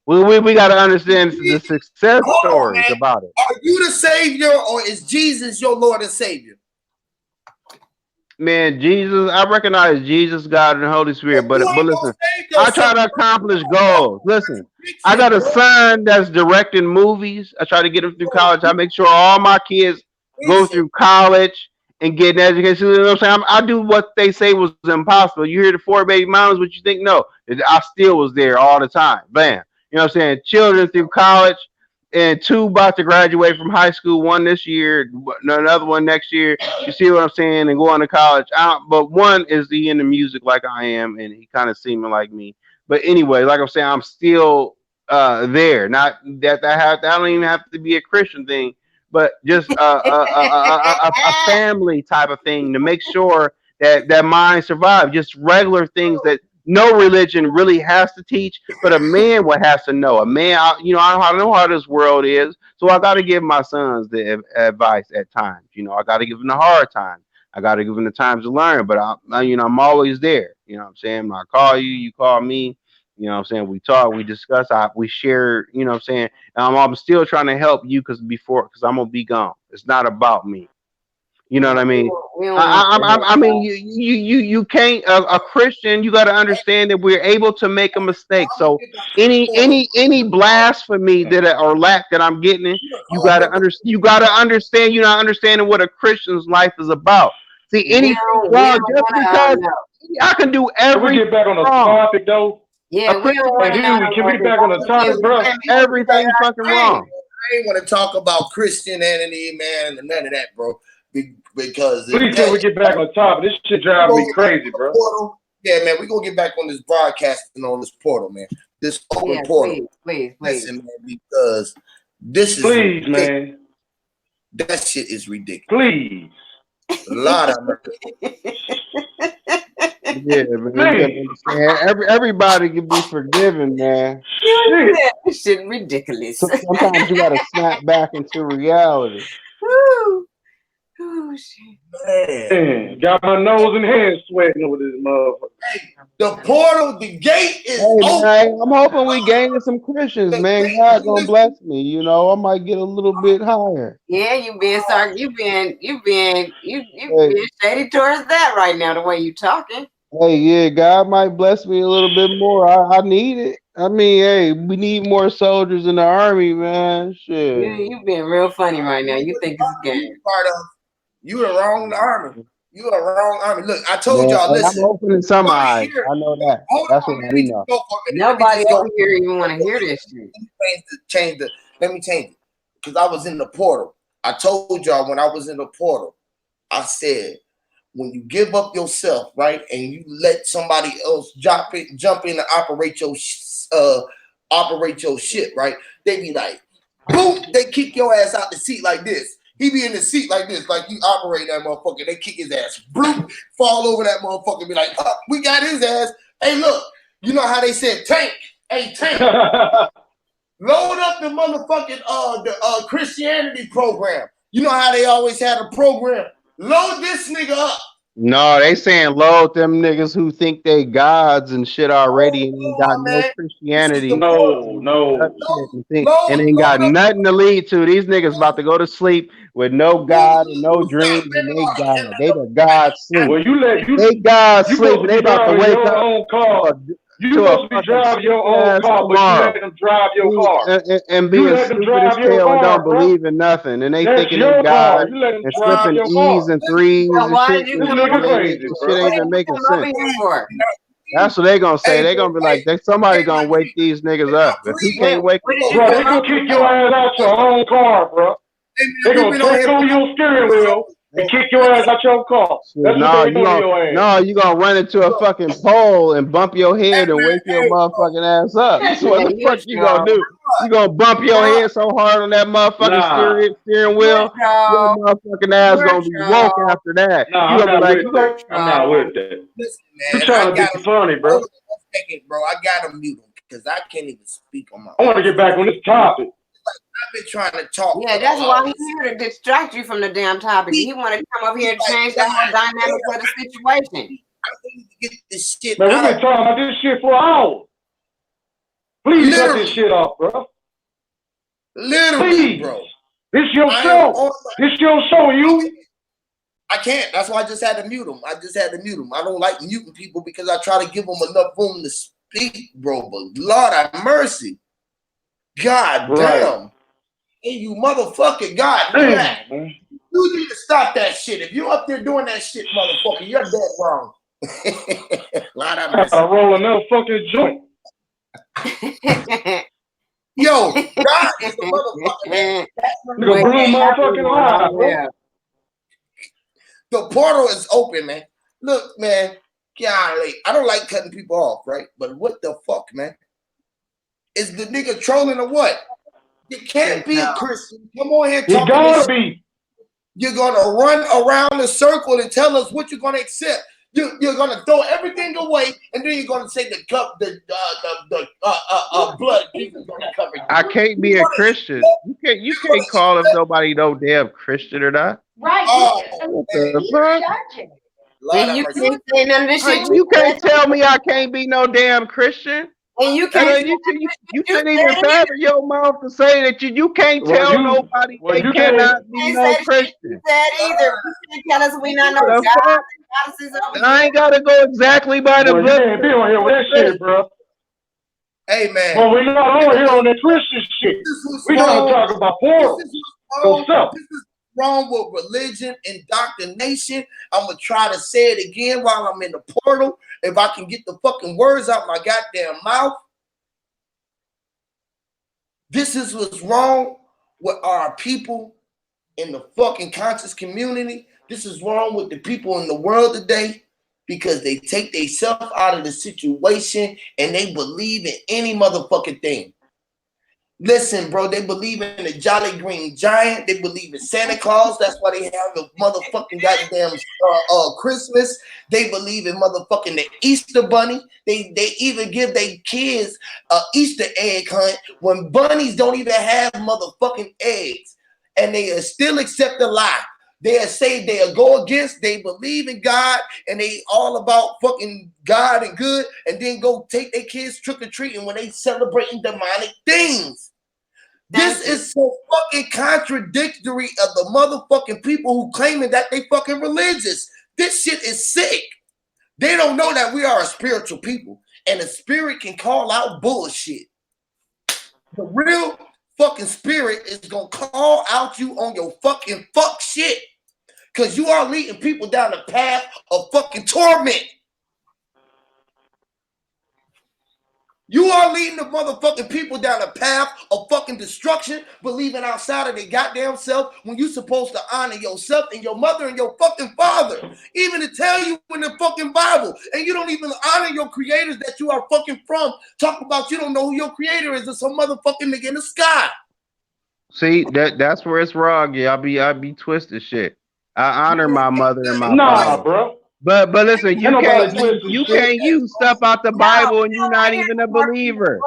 We got to understand the success Hold on, stories man. about it. Are you the savior or is Jesus your Lord and Savior? Man, Jesus, I recognize Jesus, God, and the Holy Spirit, If you but ain't gonna listen, save I try yourself, to accomplish goals. Listen, I conviction, got a bro. son that's directing movies. I try to get him through college. I make sure all my kids go Conviction. through college and get an education. You know what I'm saying? I do what they say was impossible. You hear the 4 baby moms, what you think? No, I still was there all the time. Bam. You know what I'm saying? Children through college and 2 about to graduate from high school. 1 this year, another one next year. You see what I'm saying? And going to college. But one is the into music like I am, and he kind of seeming like me. But anyway, like I'm saying, I'm still there. Not that don't even have to be a Christian thing, but just a family type of thing to make sure that mind survives. Just regular things that no religion really has to teach, but a man would have to know. A man, you know, I know how this world is, so I got to give my sons the advice at times. You know, I got to give them the hard time. I got to give them the time to learn. But I'm always there. You know what I'm saying? When I call you, you call me. You know what I'm saying? We talk, we discuss, we share. You know what I'm saying? And I'm still trying to help you because I'm gonna be gone. It's not about me. You know what I mean? We don't want I mean, you can't. A Christian, you got to understand that we're able to make a mistake. So any blasphemy or lack that I'm getting, you got to understand. You got to understand. You're not understanding what a Christian's life is about. See, anything wrong just because I can do Can we get back on the topic though? Yeah, we don't want to know. Can we get back on the topic, bro? Everything fucking wrong. I ain't want to talk about Christianity, man, and none of that, bro. Because please can we get back on topic? This shit driving me crazy, bro. Portal. Yeah, man, we're gonna get back on this broadcasting on this portal, man. This open portal. Please. Listen, man, because this is please, man. That shit is ridiculous. Please. A lot of Yeah, man. Everybody can be forgiven, man. Shit ridiculous. Sometimes you gotta snap back into reality. Woo. Oh shit. Man, got my nose and hands sweating over this motherfucker. The portal, the gate is open. Man, I'm hoping we gaining some Christians, man. God gonna bless me. You know, I might get a little bit higher. Yeah, you've been shady towards that right now, the way you talking. Hey, yeah, God might bless me a little bit more. I need it. I mean, hey, we need more soldiers in the army, man. Shit. You've been real funny right now. You think it's a game. You the wrong army. You the wrong army. Look, I told y'all. Listen, I'm opening some eyes. I know that. That's what we know. Nobody over here even want to hear this shit. Let me change it. Because I was in the portal. I told y'all when I was in the portal, I said, when you give up yourself, right, and you let somebody else jump in and operate your shit, right? They be like, boom, they kick your ass out the seat like this. He be in the seat like this, like you operate that motherfucker. They kick his ass, boom, fall over that motherfucker. Be like, oh, we got his ass. Hey, look, you know how they said tank? Hey, tank. Load up the motherfucking the Christianity program. You know how they always had a program. Load this nigga up. No, they saying load them niggas who think they gods and shit already and ain't got no Christianity. No. And ain't got nothing to lead to. These niggas about to go to sleep with no God and no dreams and they God. They the God sleep. Well, they God sleep and they about to wake up. Own car. You supposed to be driving your own car, but you let them drive your car. And being stupid as hell and don't believe in nothing. And they thinking they God and slipping E's and threes and shit. Shit ain't even making sense. That's what they gonna say. They gonna be like, somebody gonna wake these niggas up. If he can't wake bro, they gonna kick your ass out your own car, bro. They gonna take over your steering wheel and kick your ass out your car. That's what they do to your ass. No, you gonna run into a fucking pole and bump your head and wake your motherfucking ass up. That's what the fuck you gonna do. You gonna bump your head so hard on that motherfucking steering wheel, your motherfucking ass gonna be woke after that. Nah, you gonna be like, I'm not with that. Listen, man, you trying to be funny, bro. Bro, I gotta mute him because I can't even speak on my own. I want to get back on this topic. I've been trying to talk. Yeah, that's why he's here to distract you from the damn topic. He want to come up here and change the whole dynamic of the situation. I need to get this shit. Man, we've been talking about this shit for hours. Please cut this shit off, bro. Literally, please. Bro. This your show. This your show, you. I can't. That's why I just had to mute him. I don't like muting people because I try to give them enough room to speak, bro. But Lord have mercy. God damn. Hey, you motherfucker. God damn. You need to stop that shit. If you up there doing that shit, motherfucker, you're dead wrong. Lord have mercy. I roll another fucking joint. Yo, God is the motherfucker, man. Nigga blew my fucking eye, bro. The portal is open, man. Look, man. Golly, I don't like cutting people off, right? But what the fuck, man? Is the nigga trolling or what? You can't be a Christian. Come on here talking. You gotta be. You're gonna run around the circle and tell us what you're gonna accept. You're gonna throw everything away, and then you're gonna say the blood Jesus gonna cover you. I can't be a Christian. You can't call if nobody no damn Christian or not. Right. Oh, What man. the fuck? Judging. Lord And have you mercy. can't say none of this shit. You can't tell me I can't be no damn Christian. And you And can't say you you shouldn't said even it either. fathom your mouth to say that you can't tell nobody they you cannot be Ain't no said shit Christian. you said either. You can't tell us we not know The God fuck? and goddesses over I here. ain't gotta go exactly by the Well, you book. can't be on here with that shit, bro. Hey, man. But we're not on here on that Christian shit. This is what's We trying to wrong. talk about This portals. is what's wrong. Yourself. This is wrong with religion, indoctrination. I'm gonna try to say it again while I'm in the portal. If I can get the fucking words out my goddamn mouth. This is what's wrong with our people in the fucking conscious community. This is wrong with the people in the world today because they take themselves out of the situation and they believe in any motherfucking thing. Listen, bro, they believe in the Jolly Green Giant. They believe in Santa Claus. That's why they have the motherfucking goddamn Christmas. They believe in motherfucking the Easter Bunny. They even give their kids an Easter egg hunt when bunnies don't even have motherfucking eggs. And they still accept the lie. They'll say they'll go against, they believe in God, and they all about fucking God and good, and then go take their kids trick-or-treating when they celebrating demonic things. This is so fucking contradictory of the motherfucking people who claiming that they fucking religious. This shit is sick. They don't know that we are a spiritual people, and the spirit can call out bullshit. The real fucking spirit is gonna call out you on your fucking fuck shit. Because you are leading people down the path of fucking torment. You are leading the motherfucking people down the path of fucking destruction, believing outside of their goddamn self when you're supposed to honor yourself and your mother and your fucking father. Even to tell you in the fucking Bible. And you don't even honor your creators that you are fucking from. Talk about you don't know who your creator is or some motherfucking nigga in the sky. See, that's where it's wrong. Yeah, I be twisted shit. I honor my mother and my Nah, father. bro. But listen, you Ain't nobody can't twisting shit. use stuff out the Bible and you're not even a believer.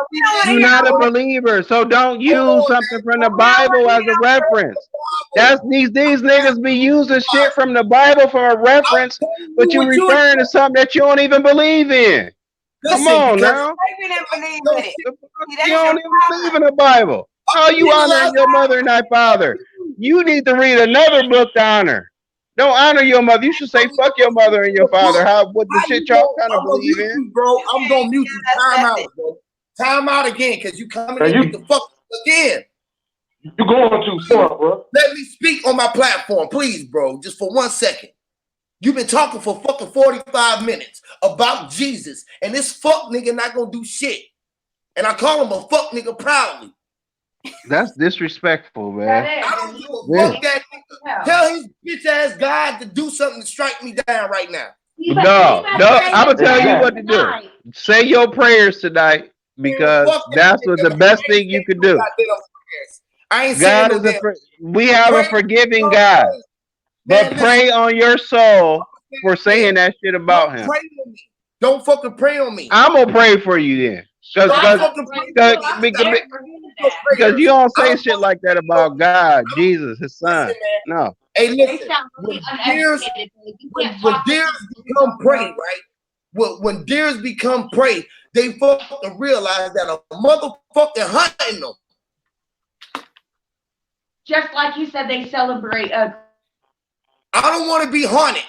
You're not a believer, so don't use something from the Bible as a reference. That's these niggas be using shit from the Bible for a reference, but you referring to something that you don't even believe in. Come on now. We didn't believe in it. You don't even believe in the Bible. How you honoring your mother and thy father? You need to read another book to honor. Don't honor your mother. You should say fuck your mother and your father. What the shit y'all kind of believe in? You, bro. I'm gonna mute you. Time out, bro. Time out again, because you coming in with the fuck again. You going too far, bro. Let me speak on my platform, please, bro. Just for 1 second. You've been talking for fucking 45 minutes about Jesus, and this fuck nigga not gonna do shit. And I call him a fuck nigga proudly. That's disrespectful, man. I don't give a fuck that nigga. Tell his bitch ass God to do something to strike me down right now. No, I'm gonna tell you what to do. Say your prayers tonight because that's what the best thing you could do. I ain't God is we have a forgiving God, but pray on your soul for saying that shit about him. Don't fucking pray on me. I'm gonna pray for you then, because you don't say shit like that about God, Jesus, His Son. No. Hey, listen. When deers become prey, right? When deers become prey, they fucking realize that a motherfucking hunting them. Just like you said, they celebrate. I don't want to be haunted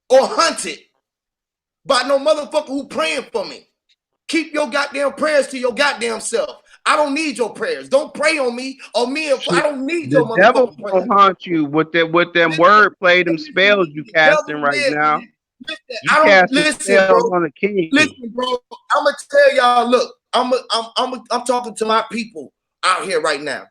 or hunted by no motherfucker who praying for me. Keep your goddamn prayers to your goddamn self. I don't need your prayers. Don't pray on me or me. If I don't need your motherfucking devil prayers. will haunt you with them wordplay, them spells you casting right now. You casting spells on the king. Listen, bro. I'm gonna tell y'all. Look, I'm talking to my people out here right now.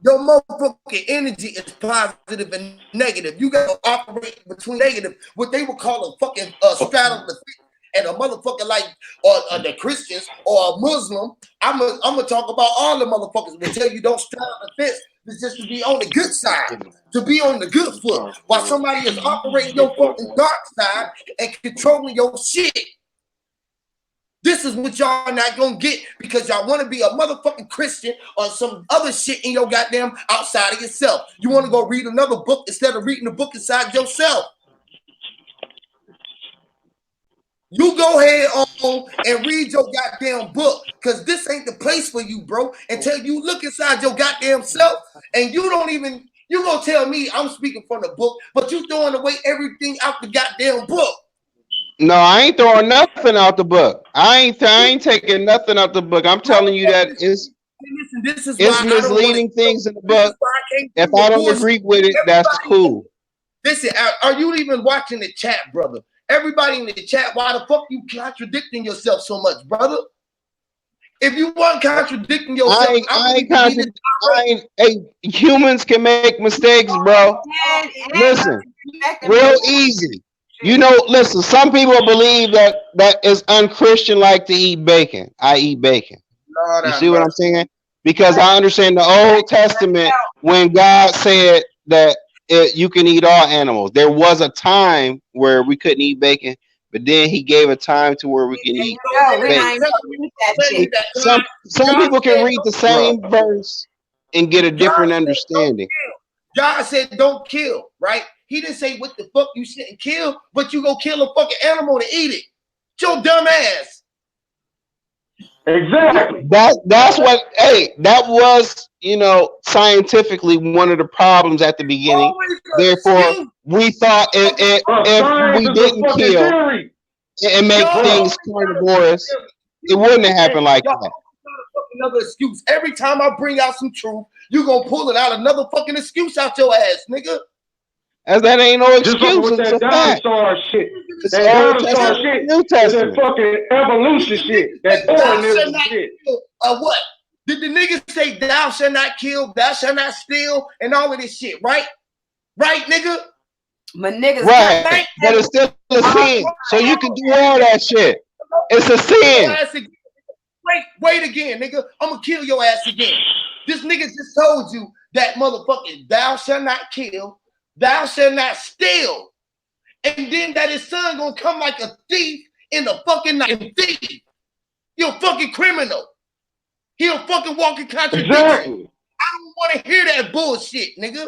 Your motherfucking energy is positive and negative. You gotta operate between negative, what they would call a fucking straddle the fence, and a motherfucker like or the Christians or a Muslim. I'm gonna talk about all the motherfuckers. Will tell you don't straddle the fence. It's just to be on the good side, to be on the good foot, while somebody is operating your fucking dark side and controlling your shit. This is what y'all not gonna get because y'all want to be a motherfucking Christian or some other shit in your goddamn outside of yourself. You want to go read another book instead of reading the book inside yourself. You go ahead on and read your goddamn book because this ain't the place for you, bro. Until you look inside your goddamn self and you don't even, you gonna tell me I'm speaking from the book, but you throwing away everything out the goddamn book. No, I ain't throwing nothing out the book. I ain't taking nothing out the book. I'm telling you that it's misleading things in the book. If I don't agree with it, that's cool. Listen, are you even watching the chat, brother? Everybody in the chat, why the fuck you contradicting yourself so much, brother? If you weren't contradicting yourself, humans can make mistakes, bro. Listen, real easy. You know, listen, some people believe that is unchristian like to eat bacon. I eat bacon. You see what I'm saying? Because I understand the Old Testament when God said that you can eat all animals. There was a time where we couldn't eat bacon, but then he gave a time to where we can eat bacon. Some people can read the same verse and get a different understanding. God said don't kill, right? He didn't say what the fuck you shouldn't kill, but you go kill a fucking animal to eat it. Your dumb ass. Exactly. That's what. Hey, that was, you know, scientifically one of the problems at the beginning. Therefore, we thought if we didn't kill and make things carnivorous, it wouldn't have happened like that. Another excuse. Every time I bring out some truth, you gonna pull it out another fucking excuse out your ass, nigga. As that ain't no excuse. Just like with that dinosaur shit. That dinosaur shit. That fucking evolution shit. That Darwinism shit. What? Did the niggas say thou shall not kill, thou shall not steal, and all of this shit, right? Right, nigga? But niggas right. But it's still a sin. So you can do all that shit. It's a sin. Wait again, nigga. I'm gonna kill your ass again. This nigga just told you that motherfucking thou shall not kill, thou shall not steal. And then that his son gonna come like a thief in the fucking night. Thief. You're a fucking criminal. He'll fucking walk in contradiction. Exactly. I don't want to hear that bullshit, nigga.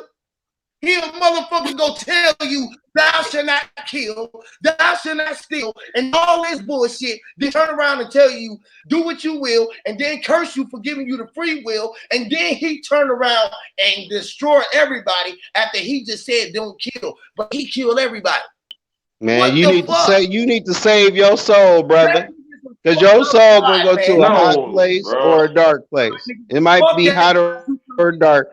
He'll motherfucker go tell you thou shall not kill, thou shall not steal, and all this bullshit. Then turn around and tell you do what you will, and then curse you for giving you the free will, and then he turn around and destroy everybody after he just said don't kill, but he killed everybody. Man, you need to save your soul, brother. Because your soul gonna go to a hot place or a dark place. It might be hot or dark.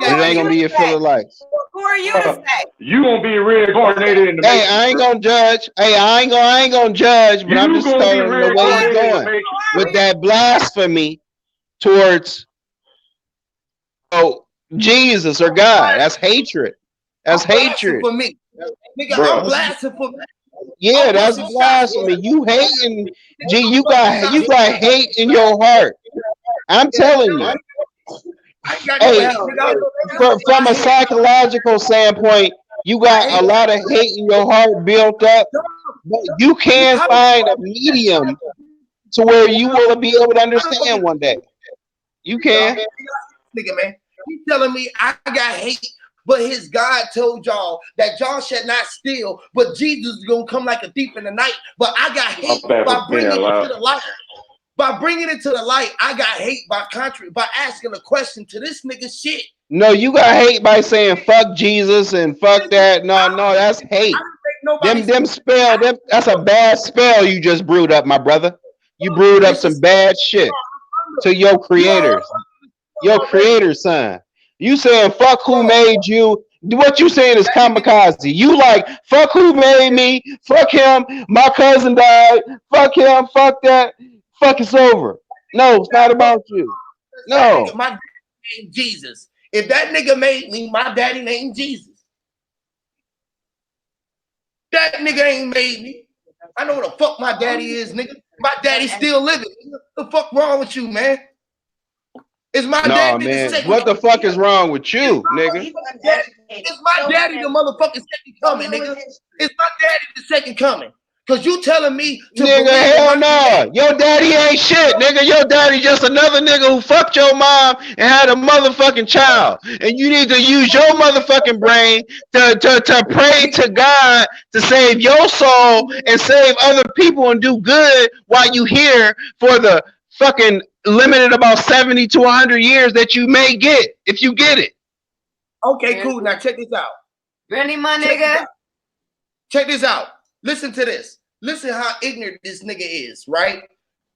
It ain't gonna be your fill of life. Who are you to say? You gonna be reincarnated in the Hey, I ain't gonna judge. Hey, I ain't gonna judge, but I'm just telling you the way he's going with that blasphemy towards Jesus or God. That's hatred. That's hatred. For me. Nigga, I'm blasting for me. Yeah, that's blasphemy. You hating, you got hate in your heart. I'm telling you. Hey, from a psychological standpoint, you got a lot of hate in your heart built up, but you can find a medium to where you will be able to understand one day. You can. Nigga, man, he's telling me I got hate. But his God told y'all that y'all should not steal, but Jesus is gonna come like a thief in the night. But I got hate by bringing it to the light. By bringing it to the light, I got hate by asking a question to this nigga shit. No, you got hate by saying fuck Jesus and fuck that. No, that's hate. That's a bad spell you just brewed up, my brother. You brewed up some bad shit to your creators, your creator's son. You saying fuck who made you. What you saying is kamikaze. You like fuck who made me, fuck him, my cousin died, fuck him, fuck that, fuck it's over. No, it's not about you. No. My daddy named Jesus. If that nigga made me, my daddy named Jesus. That nigga ain't made me. I know what the fuck my daddy is, nigga. My daddy's still living. What the fuck wrong with you, man? It's my daddy. Man. What the fuck is wrong with you, nigga? It's my daddy, the motherfucking second coming, nigga. It's my daddy, the second coming. Cause you telling me to Nigga, believe in hell my no. Your daddy ain't shit, nigga. Your daddy just another nigga who fucked your mom and had a motherfucking child. And you need to use your motherfucking brain to pray to God to save your soul and save other people and do good while you here for the fucking limited about 70 to 100 years that you may get if you get it. Okay, cool. Now check this out. Really, my nigga? Check this out. Listen to this. Listen how ignorant this nigga is, right?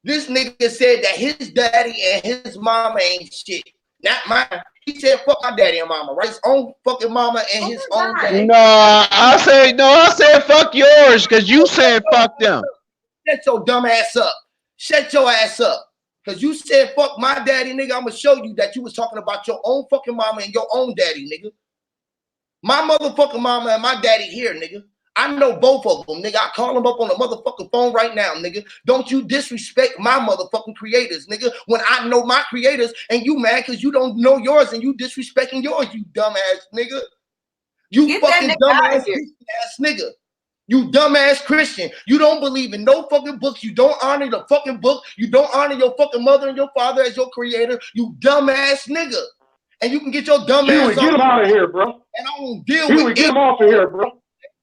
This nigga said that his daddy and his mama ain't shit. Not mine. He said fuck my daddy and mama, right? His own fucking mama and his own daddy. No, I said fuck yours, cause you said fuck them. Shut your dumb ass up. Shut your ass up. Cause you said fuck my daddy, nigga. I'm gonna show you that you was talking about your own fucking mama and your own daddy, nigga. My motherfucking mama and my daddy here, nigga. I know both of them, nigga. I call them up on the motherfucking phone right now, nigga. Don't you disrespect my motherfucking creators, nigga. When I know my creators and you mad because you don't know yours and you disrespecting yours, you dumbass nigga. You Get fucking that dumbass ass nigga. You dumbass Christian. You don't believe in no fucking books. You don't honor the fucking book. You don't honor your fucking mother and your father as your creator. You dumbass nigga. And you can get your dumbass Huey, get him out of here, bro. And I don't deal Huey, with get him off of here, bro.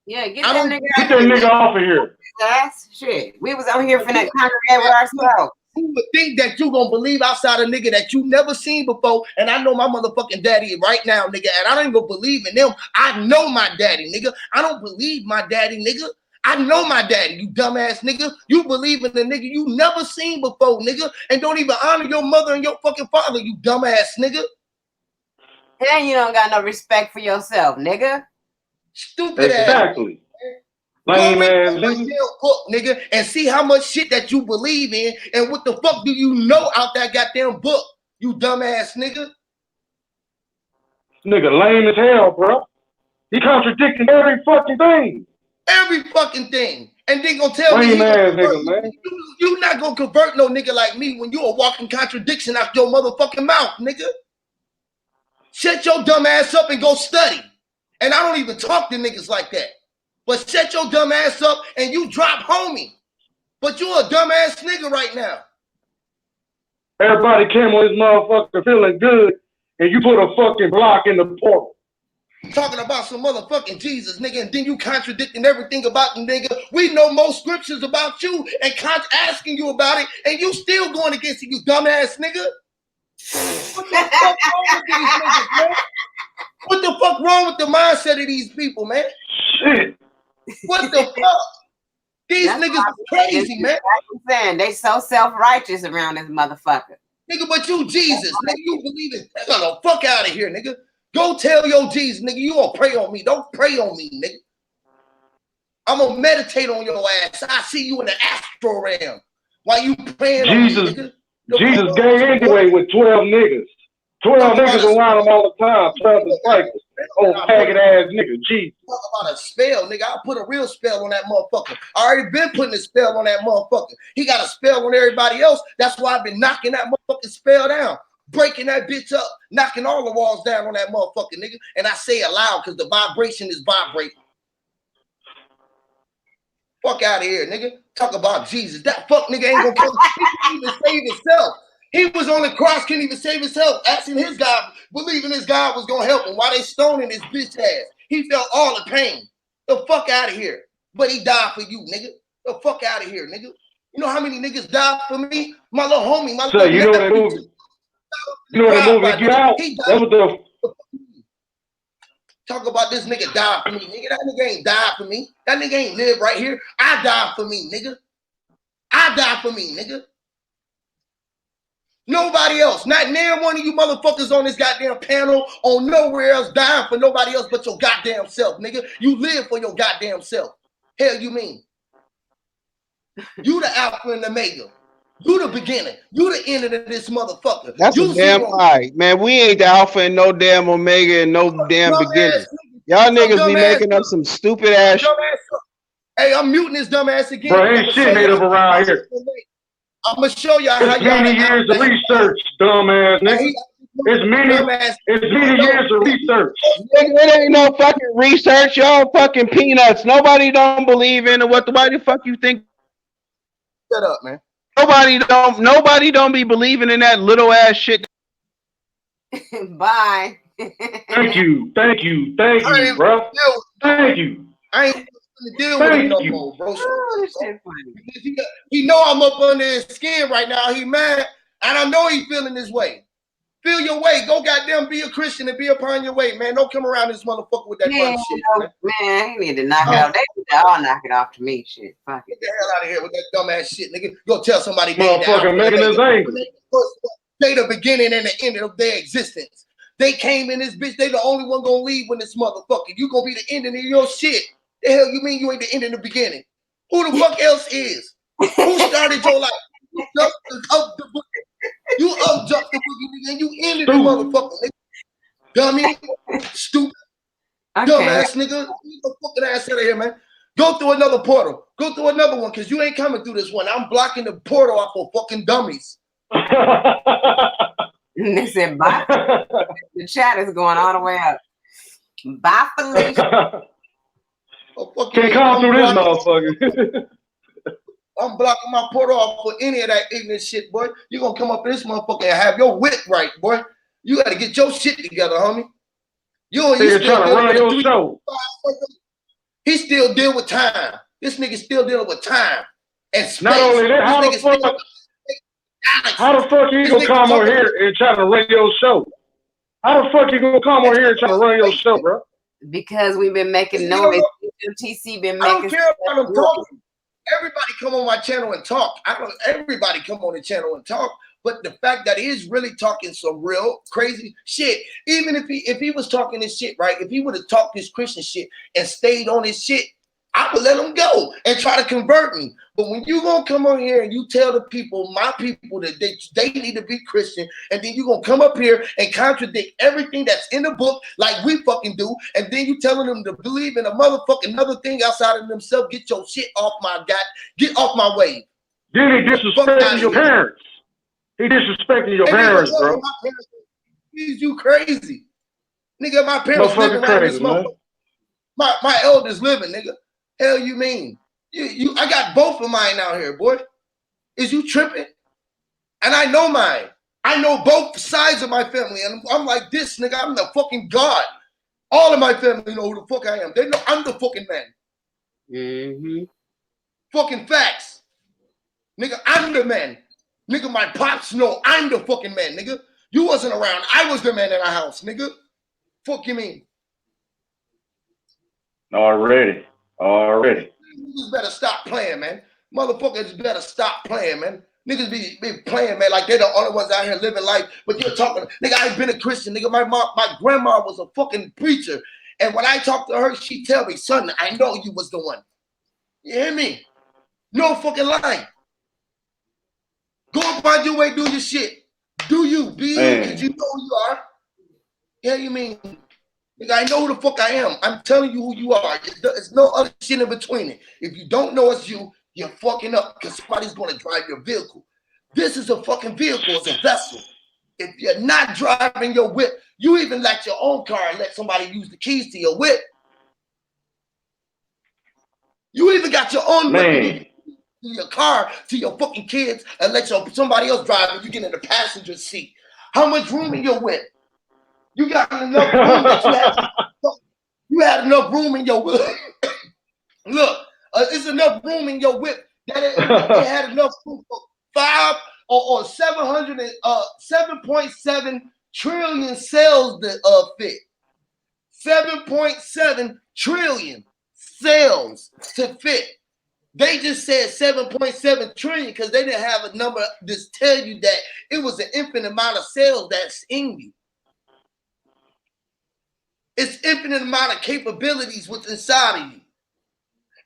Yeah, get that nigga Get that nigga off of here. That's shit. We was out here finna congregate with ourselves. Who would think that you gonna believe outside a nigga that you never seen before? And I know my motherfucking daddy right now, nigga. And I don't even believe in them. I know my daddy, nigga. I don't believe my daddy, nigga. I know my daddy, you dumbass nigga. You believe in the nigga you never seen before, nigga. And don't even honor your mother and your fucking father, you dumbass nigga. And you don't got no respect for yourself, nigga. Stupid exactly. Go read my book, nigga, and see how much shit that you believe in, and what the fuck do you know out that goddamn book, you dumbass nigga. Nigga lame as hell, bro. He contradicting every fucking thing. Every fucking thing. And then gonna tell lame me ass nigga, man. You not gonna convert no nigga like me when you a walking contradiction out your motherfucking mouth, nigga. Shut your dumb ass up and go study. And I don't even talk to niggas like that. But shut your dumb ass up and you drop homie. But you a dumb ass nigga right now. Everybody came on this motherfucker feeling good, and you put a fucking block in the portal. Talking about some motherfucking Jesus, nigga, and then you contradicting everything about the nigga. We know most scriptures about you and asking you about it, and you still going against it, you dumbass nigga. What the fuck wrong with these niggas, man? What the fuck wrong with the mindset of these people, man? Shit. What the fuck? These niggas are crazy, man. I'm saying they so self-righteous around this motherfucker. Nigga, but you Jesus, nigga, you believe it. Get the fuck out of here, nigga. Go tell your Jesus, nigga, you gonna pray on me. Don't pray on me, nigga. I'm gonna meditate on your ass. I see you in the astral realm while you praying Jesus, on me, nigga. Jesus gay anyway with 12 niggas. 12 niggas around him all the time. 12 disciples. Old faggot ass nigga, Jesus. Talk about a spell, nigga. I put a real spell on that motherfucker. I already been putting a spell on that motherfucker. He got a spell on everybody else. That's why I've been knocking that motherfucking spell down. Breaking that bitch up. Knocking all the walls down on that motherfucker, nigga. And I say it loud because the vibration is vibrating. Fuck out of here, nigga. Talk about Jesus. That fuck nigga ain't gonna come. He can't even save himself. He was on the cross, couldn't even save himself, asking his God, believing his God was gonna help him while they stoning his bitch ass. He felt all the pain. The fuck out of here. But he died for you, nigga. The fuck out of here, nigga. You know how many niggas died for me? My little homie, my little you know that movie? You know that movie, Get Out? That was the... Talk about this nigga died for me, nigga. That nigga ain't died for me. That nigga ain't live right here. I died for me, nigga. I died for me, nigga. Nobody else. Not near one of you motherfuckers on this goddamn panel on nowhere else dying for nobody else but your goddamn self, nigga. You live for your goddamn self. Hell you mean? You the alpha and the omega. You the beginning. You the end of this motherfucker. That's you a damn lie. Man, we ain't the alpha and no damn omega and no damn beginning. Y'all niggas be making up some stupid ass shit. Hey, I'm muting this dumbass again. Bro, ain't shit made up around here. I'm gonna show y'all how y'all. Many years of research, dumbass nigga. It's many dumbass. years of research. Nigga, it ain't no fucking research. Y'all fucking peanuts. Nobody don't believe in it. Why the fuck you think? Shut up, man. Nobody don't be believing in that little ass shit. Bye. Thank you, bro. Thank you. I ain't gonna deal with him no more, bro. Oh, this shit funny. He know I'm up under his skin right now. He mad, and I know he feeling this way. Feel your way. Go goddamn be a Christian and be upon your way, man. Don't come around this motherfucker with that dumb shit, man. He need to knock it off. They need to all knock it off to me. Shit. Fuck it. Get the hell out of here with that dumb ass shit, nigga. Go tell somebody motherfucker making his anger. They the beginning and the end of their existence. They came in this bitch. They the only one gonna leave when this motherfucker. You gonna be the ending of your shit. The hell you mean you ain't the end in the beginning? Who the fuck else is? Who started your life? You up jumped the boogie, nigga, and you ended the motherfucker, nigga. Dummy, stupid, dumbass nigga. Get the fucking ass out of here, man. Go through another portal. Go through another one, because you ain't coming through this one. I'm blocking the portal off for fucking dummies. They said bye. The chat is going all the way up. Bye, Felicia. Can't come through this motherfucker. I'm blocking my portal off for any of that ignorant shit, boy. You gonna come up in this motherfucker and have your wit right, boy. You gotta get your shit together, homie. You still trying to run your show. He still deal with time. This nigga still dealing with time and space. Not only that, how the fuck you gonna come over here and try to run your show? How the fuck you gonna come over here and try to run your show, bro? Because we've been making noise. MTC been making. I don't care about them talking. Everybody come on my channel and talk. Everybody come on the channel and talk. But the fact that he's really talking some real crazy shit, even if he was talking this shit, right? If he would have talked this Christian shit and stayed on his shit, I would let him go and try to convert me. But when you gonna come on here and you tell the people, my people, that they need to be Christian, and then you gonna come up here and contradict everything that's in the book like we fucking do, and then you telling them to believe in a motherfucking another thing outside of themselves, get your shit off my get off my way. Then he disrespecting your parents. He disrespecting your parents, bro. You crazy. Nigga, my parents living around this motherfucker. My elders living, nigga. Hell you mean? I got both of mine out here, boy. Is you tripping? And I know mine. I know both sides of my family. And I'm like this, nigga. I'm the fucking God. All of my family know who the fuck I am. They know I'm the fucking man. Mm-hmm. Fucking facts. Nigga, I'm the man. Nigga, my pops know I'm the fucking man, nigga. You wasn't around. I was the man in the house, nigga. Fuck you mean? Already. Niggas better stop playing, man. Motherfuckers better stop playing, man. Niggas be playing, man, like they're the only ones out here living life. But you're talking, nigga, I ain't been a Christian, nigga. My grandma was a fucking preacher. And when I talk to her, she tell me, son, I know you was the one. You hear me? No fucking lie. Go find your way, do your shit. Do you, be you, because you know who you are. Yeah, you mean? Nigga, I know who the fuck I am. I'm telling you who you are. There's no other shit in between it. If you don't know it's you, you're fucking up because somebody's going to drive your vehicle. This is a fucking vehicle. It's a vessel. If you're not driving your whip, you even let your own car and let somebody use the keys to your whip. You even got your own whip. To your car, to your fucking kids, and let somebody else drive and you get in the passenger seat. How much room in your whip? You got enough room that you had enough room in your whip. Look, it's enough room in your whip that it had enough room for 7.7 trillion cells to fit. 7.7 trillion cells to fit. They just said 7.7 trillion because they didn't have a number to tell you that it was an infinite amount of cells that's in you. It's infinite amount of capabilities what's inside of you.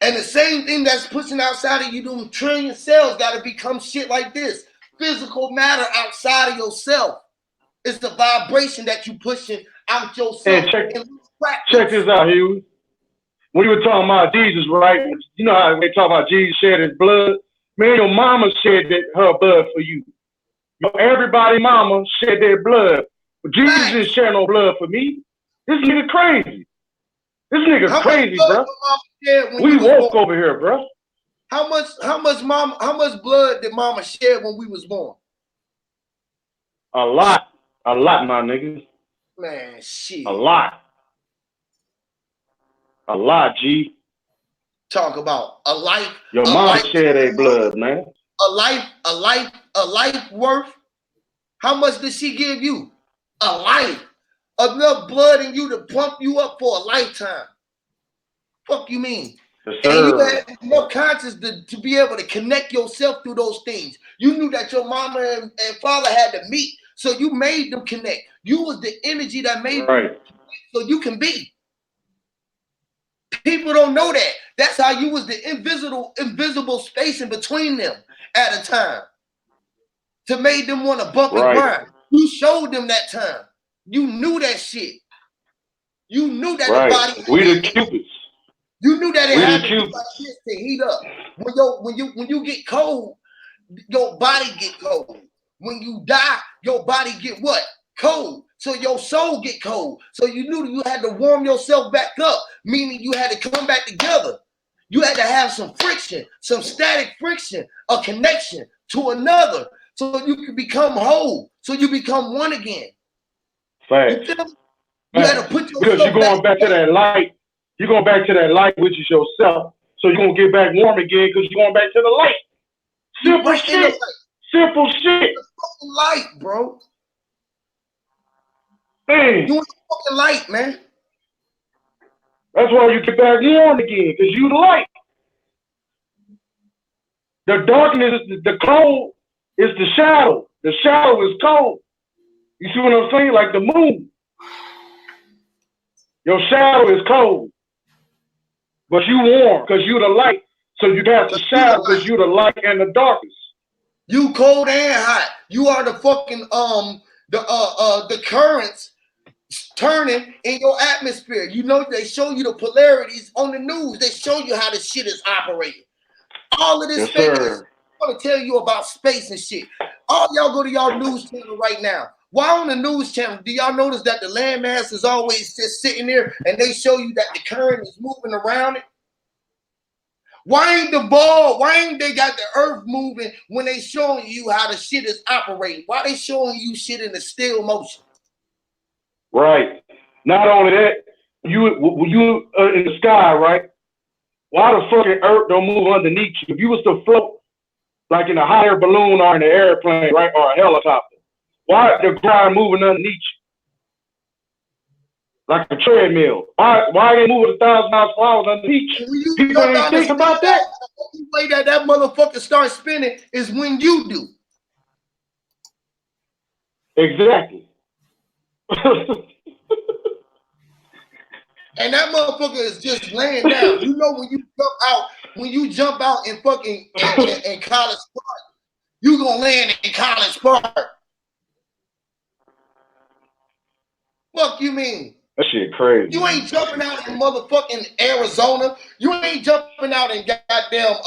And the same thing that's pushing outside of you, them trillion cells got to become shit like this. Physical matter outside of yourself. It's the vibration that you pushing out yourself. And check this out, Huey. When you were talking about Jesus, right? You know how they talk about Jesus shed his blood? Man, your mama shed her blood for you. Everybody mama shed their blood. Jesus didn't share no blood for me. This nigga crazy. This nigga How crazy, much blood bro. did mama shed when We you was woke born? over here, bro. How much blood did mama shed when we was born? A lot, my niggas. Man, shit. A lot, G. Talk about a life. Your a mama life, shed their blood, man. a life worth. How much did she give you? A life. Enough blood in you to pump you up for a lifetime. Fuck you mean? Yes, And you sir. had enough conscience to be able to connect yourself through those things. You knew that your mama and father had to meet, so you made them connect. You was the energy that made them connect so you can be. People don't know that. That's how you was the invisible space in between them at a time to make them want to bump and grind. You showed them that time. You knew that shit. You knew that the body. We the Cupids. You knew that it had to do like this to heat up. When you get cold, your body get cold. When you die, your body get what? Cold. So your soul get cold. So you knew you had to warm yourself back up, meaning you had to come back together. You had to have some friction, some static friction, a connection to another, so you can become whole, so you become one again. Facts. You had to put yourself because you're going back to that light. You're going back to that light, which is yourself. So you're going to get back warm again because you're going back to the light. Simple shit. Simple shit. The fucking light, bro. Man. You want the fucking light, man. That's why you get back warm again, because you the light. The darkness, the cold is the shadow. The shadow is cold. You see what I'm saying? Like the moon. Your shadow is cold. But you warm because you the light. So you got the shadow because you the light and the darkness. You cold and hot. You are the fucking the currents turning in your atmosphere. You know they show you the polarities on the news. They show you how the shit is operating. All of this fake. I want to tell you about space and shit. All y'all go to y'all news channel right now. Why on the news channel do y'all notice that the landmass is always just sitting there and they show you that the current is moving around it? Why ain't they got the earth moving when they showing you how the shit is operating? Why they showing you shit in the still motion? Right. Not only that, you in the sky, right? Why the fucking earth don't move underneath you? If you was to float like in a hot air balloon or in an airplane, right, or a helicopter, why the ground moving underneath you? Like a treadmill. Why they moving 1,000 miles per hour underneath you? People ain't think about that. The way that motherfucker starts spinning is when you do. Exactly. And that motherfucker is just laying down. You know when you jump out in fucking in College Park, you gonna land in College Park. Fuck you mean? That shit crazy. You ain't jumping out in motherfucking Arizona. You ain't jumping out in goddamn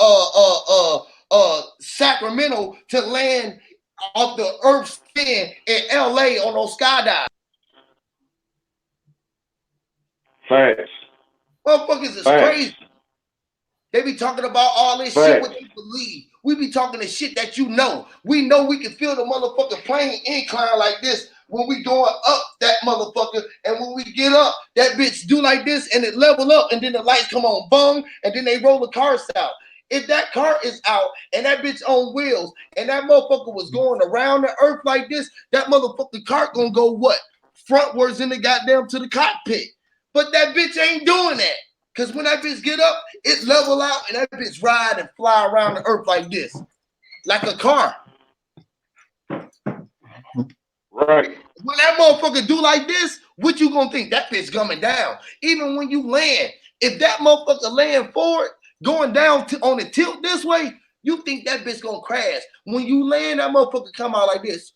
Sacramento to land off the earth's spin in LA on those skydives. Facts. Motherfuckers is crazy. They be talking about all this shit what you believe. We be talking the shit that you know. We know we can feel the motherfucking plane incline like this when we going up that motherfucker. And when we get up, that bitch do like this and it level up and then the lights come on, boom, and then they roll the cars out. If that car is out and that bitch on wheels and that motherfucker was going around the earth like this, that motherfucking car gonna go what? Frontwards in the goddamn to the cockpit. But that bitch ain't doing that. Because when that bitch get up, it level out and that bitch ride and fly around the earth like this. Like a car. Right. When that motherfucker do like this, what you gonna think? That bitch coming down. Even when you land, if that motherfucker land forward, going down on the tilt this way, you think that bitch gonna crash. When you land, that motherfucker come out like this.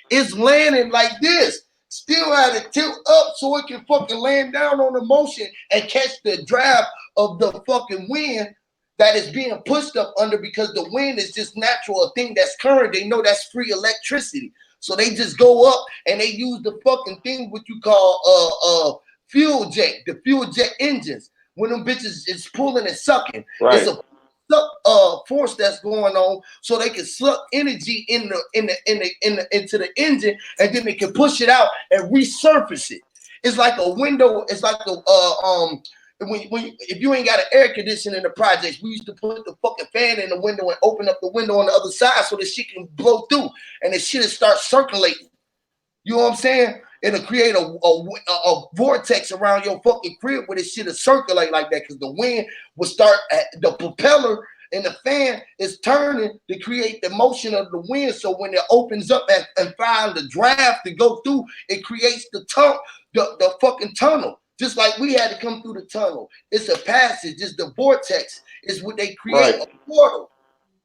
It's landing like this. Still had to tilt up so it can fucking land down on the motion and catch the draft of the fucking wind that is being pushed up under because the wind is just natural, a thing that's current. They know that's free electricity. So they just go up and they use the fucking thing what you call fuel jet, the fuel jet engines. When them bitches is pulling and sucking, Right. it's a force that's going on, so they can suck energy into the engine, and then they can push it out and resurface it. It's like a window. It's like a if you ain't got an air conditioner in the projects, we used to put the fucking fan in the window and open up the window on the other side so the shit can blow through and the shit will start circulating. You know what I'm saying? It'll create a vortex around your fucking crib where this shit will circulate like that because the wind will start the propeller and the fan is turning to create the motion of the wind. So when it opens up and finds the draft to go through, it creates the fucking tunnel. Just like we had to come through the tunnel. It's a passage. It's the vortex. It's what they create, a portal.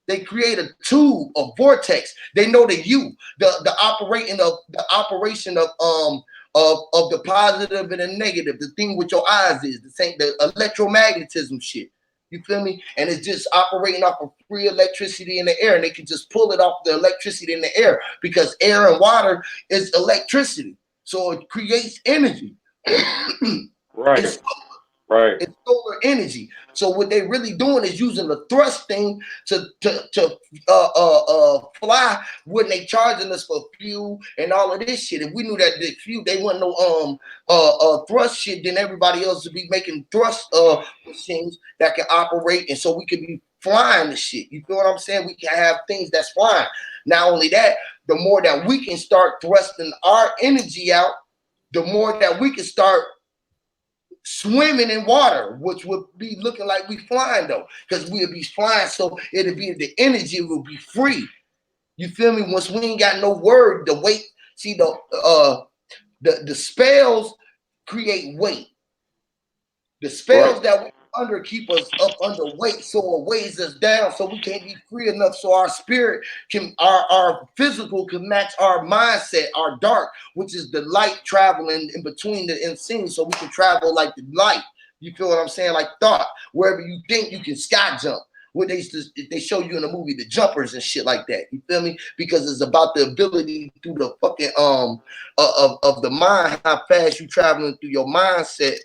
They create a tube, a vortex. They know the the operation of the positive and the negative. The thing with your eyes is the same, the electromagnetism shit. You feel me? And it's just operating off of free electricity in the air, and they can just pull it off the electricity in the air because air and water is electricity. So it creates energy. Right. It's solar energy. So what they really doing is using the thrust thing to fly when they charging us for fuel and all of this shit. If we knew that the fuel, they want no thrust shit, then everybody else would be making thrust machines that can operate, and so we could be flying the shit. You feel what I'm saying? We can have things that's flying. Not only that, the more that we can start thrusting our energy out, the more that we can start swimming in water, which would be looking like we flying though, because we'll be flying, so it'll be the energy will be free. You feel me? Once we ain't got no word, the weight, see the spells create weight. The spells that we under keep us up under weight, so it weighs us down, so we can't be free enough, so our spirit can, our physical can match our mindset, our dark, which is the light traveling in between the unseen, so we can travel like the light. You feel what I'm saying? Like thought, wherever you think you can sky jump. What they show you in the movie, the jumpers and shit like that. You feel me? Because it's about the ability through the fucking of the mind, how fast you traveling through your mindset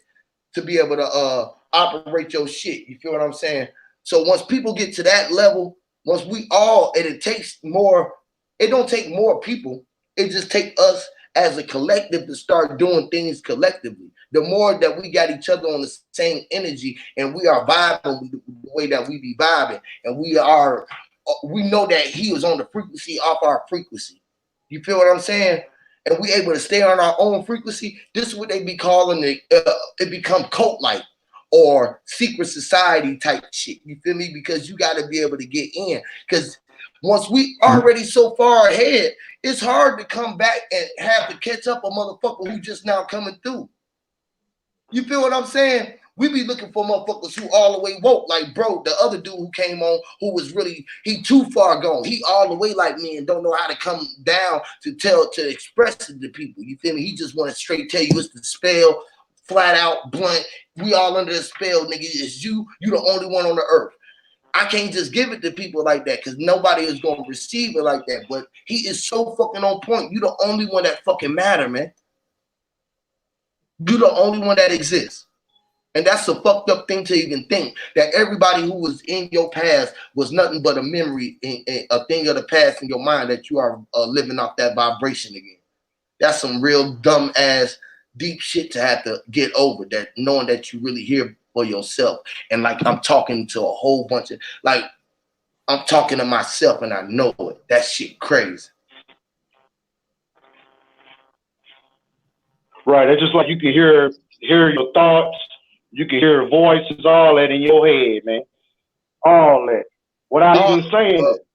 to be able to operate your shit. You feel what I'm saying? So once people get to that level, once we all, and it takes more, it don't take more people. It just take us as a collective to start doing things collectively. The more that we got each other on the same energy and we are vibing the way that we be vibing, and we know that he was on the frequency off our frequency. You feel what I'm saying? And we able to stay on our own frequency. This is what they be calling it become cult-like or secret society type shit. You feel me? Because you got to be able to get in. Because once we already so far ahead, it's hard to come back and have to catch up a motherfucker who just now coming through. You feel what I'm saying? We be looking for motherfuckers who all the way woke, like bro, the other dude who came on, who was really, he too far gone. He all the way like me and don't know how to come down to express it to people. You feel me? He just want to straight tell you it's the spell, flat out, blunt. We all under the spell, nigga. It's you the only one on the earth. I can't just give it to people like that because nobody is going to receive it like that. But he is so fucking on point. You the only one that fucking matter, man. You the only one that exists. And that's a fucked up thing to even think, that everybody who was in your past was nothing but a memory, a thing of the past in your mind, that you are living off that vibration again. That's some real dumb ass deep shit to have to get over, that knowing that you really here for yourself. And like I'm talking to a whole bunch of, like I'm talking to myself and I know it. That shit crazy. Right. It's just like you can hear your thoughts, you can hear voices, all that in your head, man. All that. Without even saying it.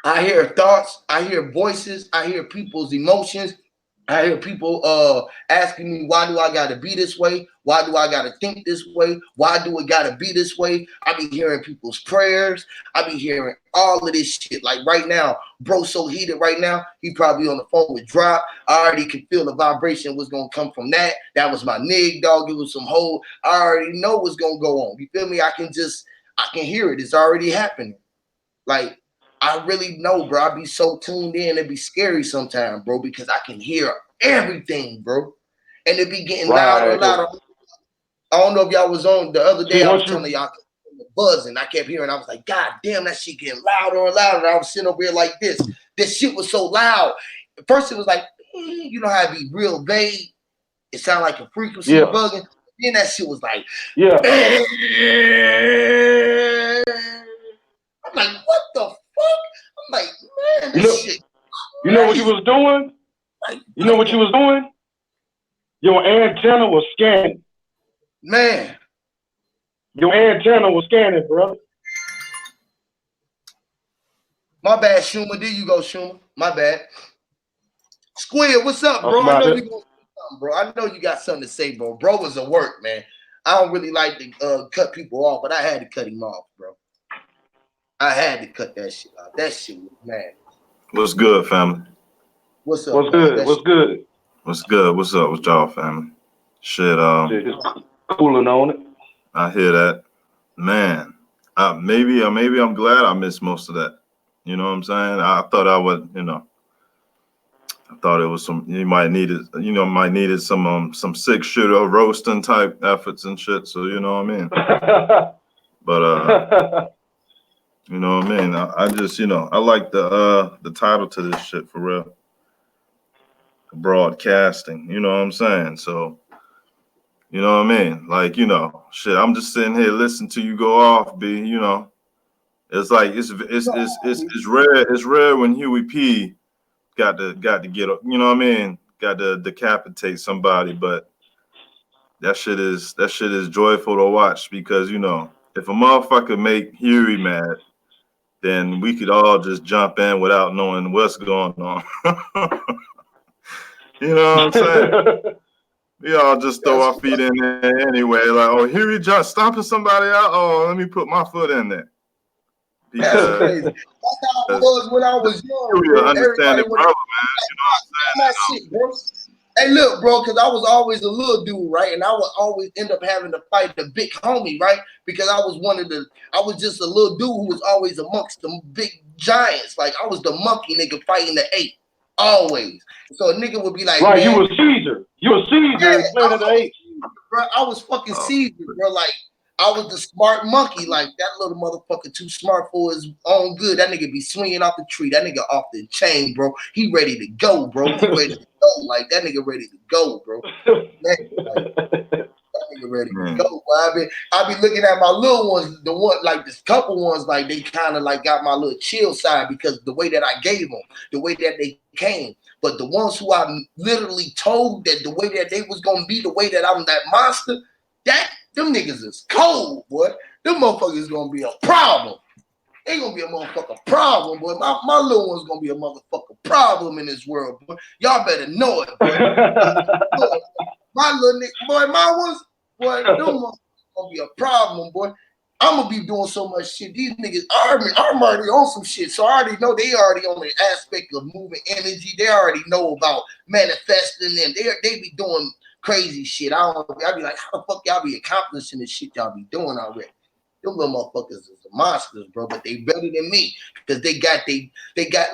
I hear thoughts, I hear voices, I hear people's emotions. I hear people asking me, why do I gotta be this way? Why do I gotta think this way? Why do it gotta be this way? I be hearing people's prayers. I be hearing all of this shit. Like right now, bro, so heated right now, he probably on the phone with Drop. I already could feel the vibration was gonna come from that. That was my nig, dog. It was some whole, I already know what's gonna go on. You feel me? I can just I can hear it. It's already happening. Like, I really know, bro. I be so tuned in. It be scary sometimes, bro, because I can hear everything, bro. And it be getting louder and louder. I don't know if y'all was on the other day. I was telling y'all buzzing. I kept hearing. I was like, God damn, that shit getting louder and louder. And I was sitting over here like this. This shit was so loud. At first, it was like, you know how it be real vague. It sounded like a frequency buzzing. Then that shit was like, I'm like, what the fuck? I'm like, man, this shit. You know what you was doing? Like, you know what you was doing? Your antenna was scanning. Man. Your antenna was scanning, brother. My bad, Schumer. There you go, Schumer. My bad. Squid, what's up, bro? I know you gonna say something, bro. I know you got something to say, bro. Bro was a work, man. I don't really like to cut people off, but I had to cut him off, bro. I had to cut that shit off. That shit was mad. What's good, family? What's up? What's good? What's good? What's good? What's up with y'all, family? Shit, just cooling on it. I hear that, man. Maybe I'm glad I missed most of that. You know what I'm saying? I thought I would, I thought it was some. You might needed some sick shit or roasting type efforts and shit. So you know what I mean. But you know what I mean. I just I like the title to this shit for real. Broadcasting. You know what I'm saying? So. You know what I mean? Like, shit, I'm just sitting here listening to you go off, B, It's like it's rare. It's rare when Huey P got to get, you know what I mean? Got to decapitate somebody, but that shit is joyful to watch because, if a motherfucker make Huey mad, then we could all just jump in without knowing what's going on. You know what I'm saying? We all just throw our feet in there anyway. Like, oh, here we just stomping somebody out. Oh, let me put my foot in there. That's crazy. That's how it was when I was young, bro. Everybody would have my shit, bro. Hey, look, bro, because I was always a little dude, right? And I would always end up having to fight the big homie, right? Because I was just a little dude who was always amongst the big giants. Like, I was the monkey nigga fighting the ape. Always. So a nigga would be like, man, you was Caesar. You was Caesar in Planet of the Apes. Bro, I was fucking Caesar, bro. Like, I was the smart monkey. Like, that little motherfucker too smart for his own good. That nigga be swinging off the tree. That nigga off the chain, bro. He ready to go, bro. He ready to go. Like, that nigga ready to go, bro. Man, like, that nigga ready to go. Bro. I be looking at my little ones, the one, like, this couple ones, like, they kind of, like, got my little chill side because the way that I gave them, the way that they came. But the ones who I literally told that the way that they was gonna be, the way that I'm that monster, them niggas is cold, boy. Them motherfuckers gonna be a problem. They gonna be a motherfucker problem, boy. My little one's gonna be a motherfucker problem in this world, boy. Y'all better know it, boy. My little nigga, boy, my ones, boy, them motherfuckers gonna be a problem, boy. I'm gonna be doing so much shit. These niggas I'm already on some shit. So I already know they already on the aspect of moving energy. They already know about manifesting them. They be doing crazy shit. I be like, how the fuck y'all be accomplishing this shit y'all be doing already? Them little motherfuckers is monsters, bro. But they better than me because they got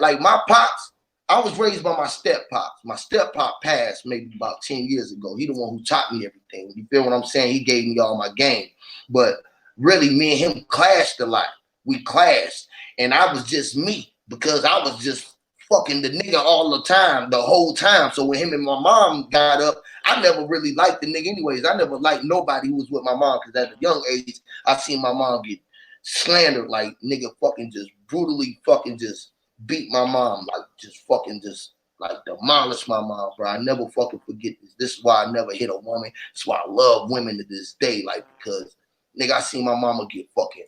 like my pops. I was raised by my step pops. My step pop passed maybe about 10 years ago. He the one who taught me everything. You feel what I'm saying? He gave me all my game. But really, me and him clashed a lot. We clashed. And I was just me because I was just fucking the nigga all the time, the whole time. So when him and my mom got up, I never really liked the nigga anyways. I never liked nobody who was with my mom because at a young age, I seen my mom get slandered, like nigga fucking just brutally fucking just beat my mom, like just fucking just like demolish my mom, bro. I never fucking forget this. This is why I never hit a woman. That's why I love women to this day, like because nigga, I seen my mama get fucking.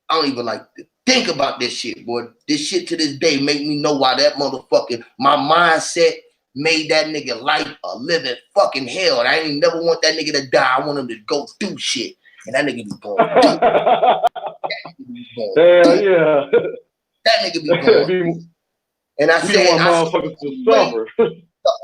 I don't even like to think about this shit, boy. This shit to this day make me know why that motherfucker, my mindset made that nigga life a living fucking hell. And I ain't never want that nigga to die. I want him to go through shit. And that nigga be going through. Yeah. That nigga be going through. And I said, the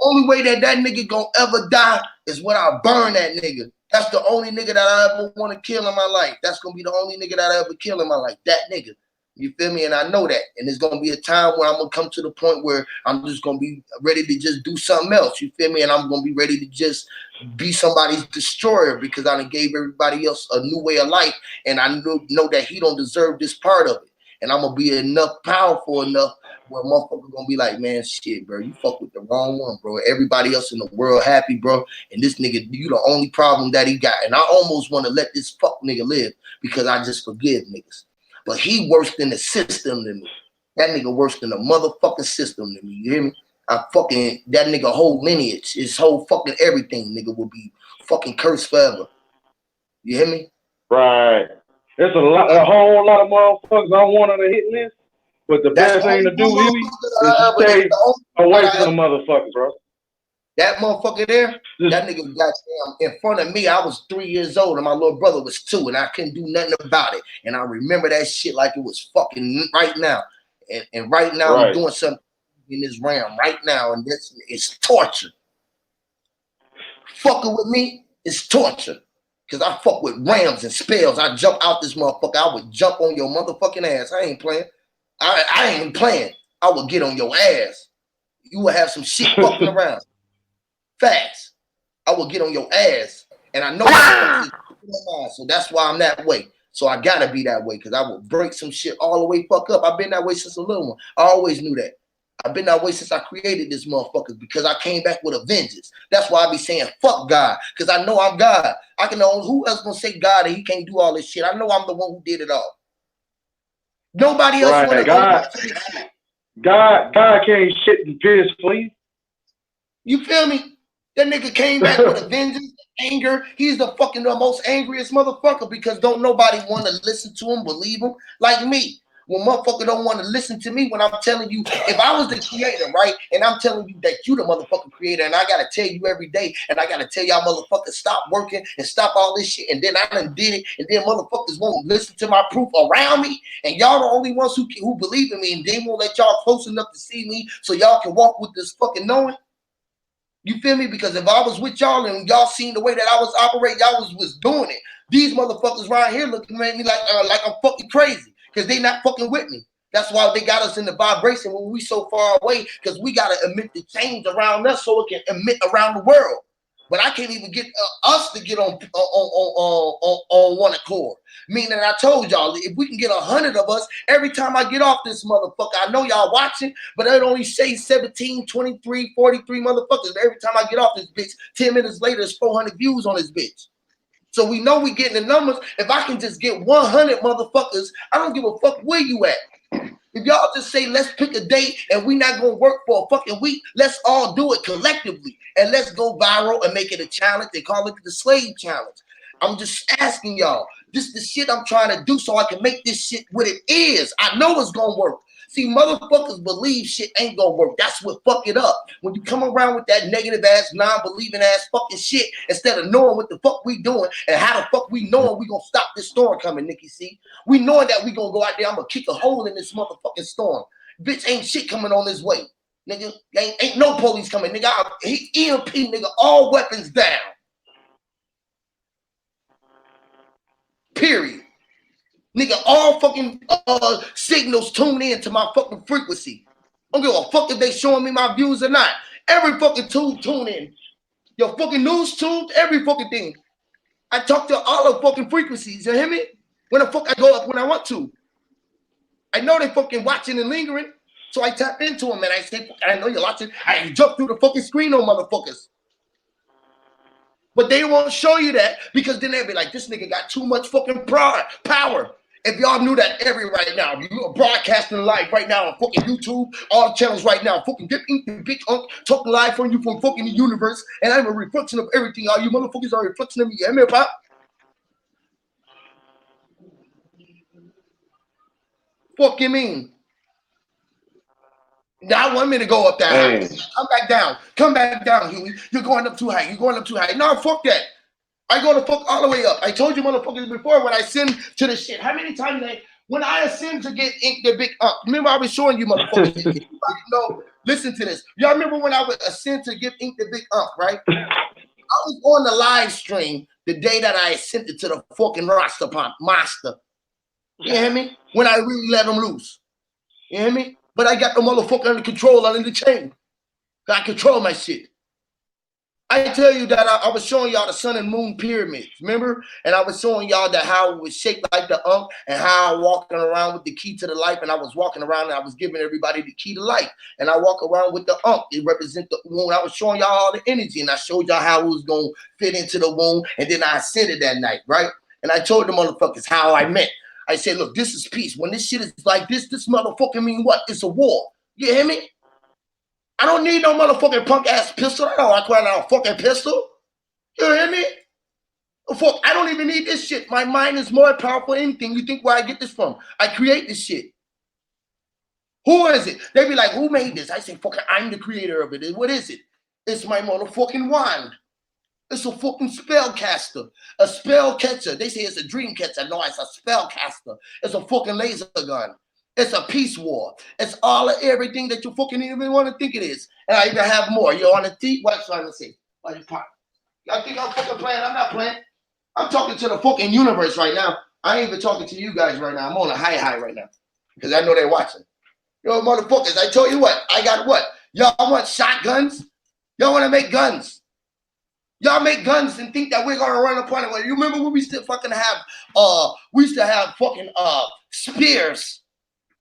only way that nigga gonna ever die is when I burn that nigga. That's the only nigga that I ever want to kill in my life. That's gonna be the only nigga that I ever kill in my life. That nigga. You feel me? And I know that. And there's gonna be a time where I'm gonna come to the point where I'm just gonna be ready to just do something else. You feel me? And I'm gonna be ready to just be somebody's destroyer because I done gave everybody else a new way of life, and I know that he don't deserve this part of it. And I'm gonna be enough powerful enough where motherfucker gonna be like, man, shit, bro, you fuck with the wrong one, bro. Everybody else in the world happy, bro, and this nigga, you the only problem that he got. And I almost want to let this fuck nigga live because I just forgive niggas. But he worse than the system than me. That nigga worse than the motherfucking system than me. You hear me? I fucking, that nigga whole lineage, his whole fucking everything, nigga, will be fucking cursed forever. You hear me? Right. There's a whole lot of motherfuckers I want on the hit list, but the best thing to do, Huey, is to stay away from the motherfuckers, bro. That motherfucker there, that nigga goddamn in front of me. I was 3 years old and my little brother was 2, and I couldn't do nothing about it. And I remember that shit like it was fucking right now. And right now I'm doing something in this realm right now, and this is torture. Fucking with me is torture. Cause I fuck with rams and spells. I jump out this motherfucker. I would jump on your motherfucking ass. I ain't playing. I ain't playing. I would get on your ass. You would have some shit fucking around. Facts. I will get on your ass. And I know so that's why I'm that way. So I gotta be that way because I will break some shit all the way fuck up. I've been that way since a little one. I always knew that. I've been that way since I created this motherfucker because I came back with a vengeance. That's why I be saying fuck God, because I know I'm God. I can know who else gonna say God and he can't do all this shit. I know I'm the one who did it all. Nobody else want to God can't shit and piss, please. You feel me? That nigga came back with a vengeance, anger. He's the most angriest motherfucker because don't nobody want to listen to him, believe him, like me. When motherfucker don't want to listen to me when I'm telling you, if I was the creator, right, and I'm telling you that you the motherfucking creator, and I gotta tell you every day, and I gotta tell y'all motherfuckers stop working and stop all this shit, and then I done did it, and then motherfuckers won't listen to my proof around me, and y'all the only ones who believe in me, and they won't let y'all close enough to see me so y'all can walk with this fucking knowing. You feel me? Because if I was with y'all and y'all seen the way that I was operating, y'all was doing it. These motherfuckers right here looking at me like I'm fucking crazy because they not fucking with me. That's why they got us in the vibration when we so far away because we got to emit the change around us so it can emit around the world. But I can't even get us to get on one accord. Meaning I told y'all, if we can get 100 of us, every time I get off this motherfucker, I know y'all watching, but it only say 17, 23, 43 motherfuckers. But every time I get off this bitch, 10 minutes later, there's 400 views on this bitch. So we know we getting the numbers. If I can just get 100 motherfuckers, I don't give a fuck where you at. If y'all just say, let's pick a date and we not going to work for a fucking week, let's all do it collectively. And let's go viral and make it a challenge. They call it the slave challenge. I'm just asking y'all, this is the shit I'm trying to do so I can make this shit what it is. I know it's going to work. See, motherfuckers believe shit ain't gonna work. That's what fuck it up. When you come around with that negative ass, non-believing ass fucking shit, instead of knowing what the fuck we doing and how the fuck we knowing we gonna stop this storm coming, Nikki C. We knowing that we gonna go out there, I'm gonna kick a hole in this motherfucking storm. Bitch, ain't shit coming on this way. Nigga, ain't no police coming, nigga. EMP, nigga, all weapons down. Period. Nigga, all fucking signals tune in to my fucking frequency. I don't give a fuck if they showing me my views or not. Every fucking tune in. Your fucking news tube, every fucking thing. I talk to all the fucking frequencies. You hear me? When the fuck I go up when I want to. I know they fucking watching and lingering. So I tap into them and I say, I know you're watching. I jump through the fucking screen on motherfuckers. But they won't show you that because then they'll be like, this nigga got too much fucking power. If y'all knew that right now, you are broadcasting live right now on fucking YouTube, all the channels right now, fucking big talking live from you from fucking the universe, and I'm a reflection of everything. All you motherfuckers are a reflection of me. You hear me, pop? Fuck you mean? Now I want me to go up that high. Come back down. Come back down, Huey. You're going up too high. You're going up too high. No, fuck that. I go to fuck all the way up. I told you motherfuckers before when I send to the shit. How many times when I ascend to get ink the big remember I was showing you motherfuckers. No, listen to this. Y'all remember when I would ascend to give ink the big right? I was on the live stream The day that I ascended to the fucking roster master. You hear me? When I really let them loose. You hear me? But I got the motherfucker under control, under the chain. I control my shit. I tell you that I was showing y'all the sun and moon pyramids, remember? And I was showing y'all that how it was shaped like the and how I walking around with the key to the life, and I was walking around and I was giving everybody the key to life. And I walk around with the it represents the wound. I was showing y'all all the energy, and I showed y'all how it was going to fit into the wound, and then I ascended that night, right? And I told the motherfuckers how I meant. I said, look, this is peace. When this shit is like this motherfucker mean what? It's a war. You hear me? I don't need no motherfucking punk ass pistol. I don't like a fucking pistol. You hear me? Fuck, I don't even need this shit. My mind is more powerful than anything. You think where I get this from? I create this shit. Who is it? They be like, who made this? I say, fucking, I'm the creator of it. What is it? It's my motherfucking wand. It's a fucking spellcaster. A spell catcher. They say it's a dream catcher. No, it's a spellcaster. It's a fucking laser gun. It's a peace war. It's all of everything that you fucking even want to think it is. And I even have more. You're on the teeth. What's trying to say? Y'all think I'm fucking playing? I'm not playing. I'm talking to the fucking universe right now. I ain't even talking to you guys right now. I'm on a high right now. Because I know they're watching. Yo, motherfuckers, I tell you what. I got what? Y'all want shotguns? Y'all want to make guns? Y'all make guns and think that we're gonna run upon it. You remember when we still fucking have we used to have fucking spears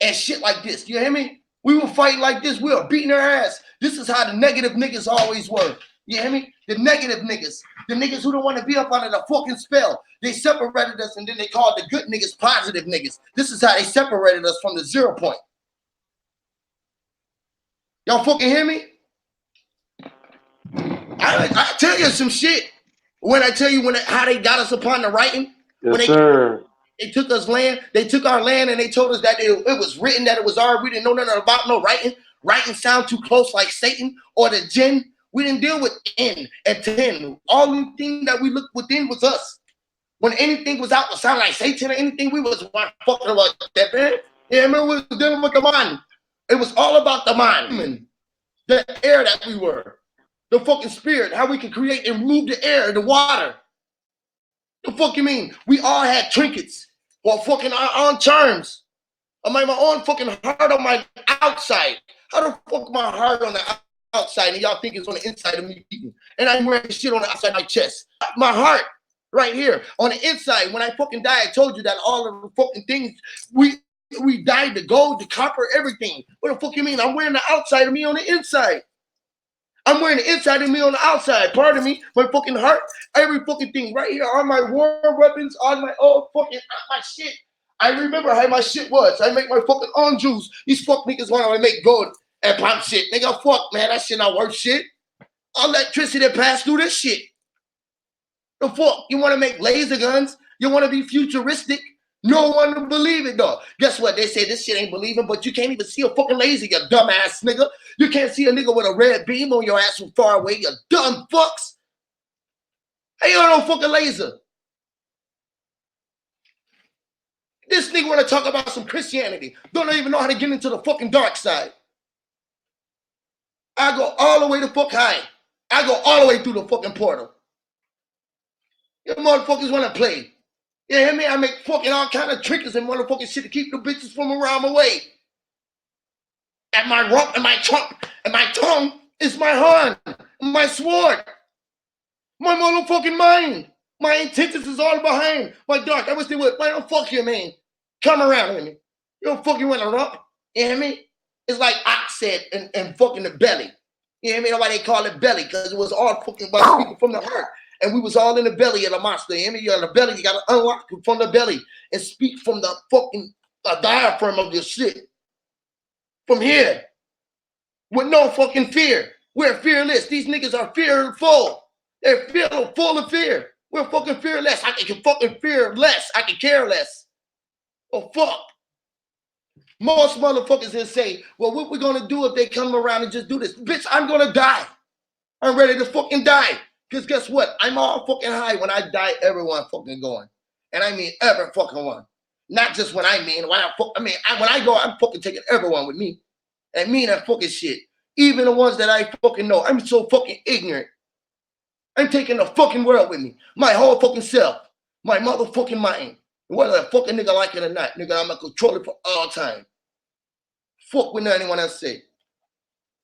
and shit like this. You hear me? We were fighting like this. We were beating their ass. This is how the negative niggas always were. You hear me? The negative niggas. The niggas who don't want to be up under the fucking spell. They separated us and then they called the good niggas positive niggas. This is how they separated us from the 0 point. Y'all fucking hear me? I tell you some shit. When I tell you how they got us upon the writing. Yes, sir. They took us land. They took our land and they told us that it was written, that it was ours. We didn't know nothing about no writing. Writing sound too close like Satan or the jinn. We didn't deal with in and ten. All the thing that we looked within was us. When anything was out, it sounded like Satan or anything, we was fucking about that, man. Yeah, remember we was dealing with the mind. It was all about the mind. The air that we were. The fucking spirit. How we can create and move the air, the water. The fuck you mean? We all had trinkets. Or fucking on terms. I mean, my own fucking heart on my outside. How the fuck my heart on the outside and y'all think it's on the inside of me eating? And I'm wearing shit on the outside of my chest. My heart right here on the inside. When I fucking died, I told you that all of the fucking things we died, the gold, the copper, everything. What the fuck you mean? I'm wearing the outside of me on the inside. I'm wearing the inside of me on the outside. Part of me, my fucking heart, every fucking thing right here on my war weapons, on my fucking my shit. I remember how my shit was. I make my fucking own juice. These fuck niggas want to make gold and pump shit. Nigga, fuck, man, that shit not worth shit. Electricity that pass through this shit. The fuck? You want to make laser guns? You want to be futuristic? No one will believe it, though. Guess what? They say this shit ain't believing, but you can't even see a fucking laser, you dumbass nigga. You can't see a nigga with a red beam on your ass from far away, you dumb fucks. How you got no fucking laser? This nigga want to talk about some Christianity. Don't even know how to get into the fucking dark side. I go all the way to fuck high. I go all the way through the fucking portal. You motherfuckers want to play. You hear me? I make fucking all kind of trinkets and motherfucking shit to keep the bitches from around my way. And my rump and my trunk and my tongue is my horn and my sword. My motherfucking mind. My intentions is all behind my dark. I wish they would. Why don't fuck you, man? Come around with me. You don't fucking want to rump. You hear me? It's like ox said and fucking the belly. You hear me? That's why they call it belly, because it was all fucking by speaking from the heart. And we was all in the belly of the monster. You hear me? You're in the belly. You got to unlock from the belly and speak from the fucking diaphragm of your shit. From here. With no fucking fear. We're fearless. These niggas are fearful. They're full of fear. We're fucking fearless. I can fucking fear less. I can care less. Oh, fuck. Most motherfuckers will say, well, what we gonna do if they come around and just do this? Bitch, I'm gonna die. I'm ready to fucking die. Because guess what? I'm all fucking high. When I die, everyone fucking going. And I mean every fucking one. Not just when I mean, when I go, I'm fucking taking everyone with me. And mean that fucking shit. Even the ones that I fucking know. I'm so fucking ignorant. I'm taking the fucking world with me. My whole fucking self. My motherfucking mind. Whether a fucking nigga like it or not, nigga, I'm gonna control it for all time. Fuck with anyone else say.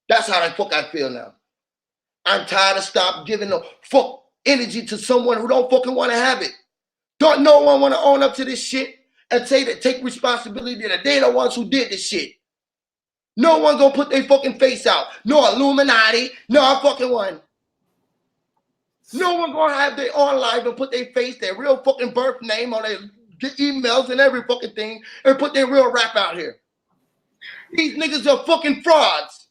That's how the fuck I feel now. I'm tired of stop giving the fuck energy to someone who don't fucking want to have it. Don't no one want to own up to this shit and say that take responsibility that they the ones who did this shit. No one gonna put their fucking face out. No Illuminati, no fucking one. No one gonna have their own life and put their face, their real fucking birth name on their emails and every fucking thing and put their real rap out here. These niggas are fucking frauds.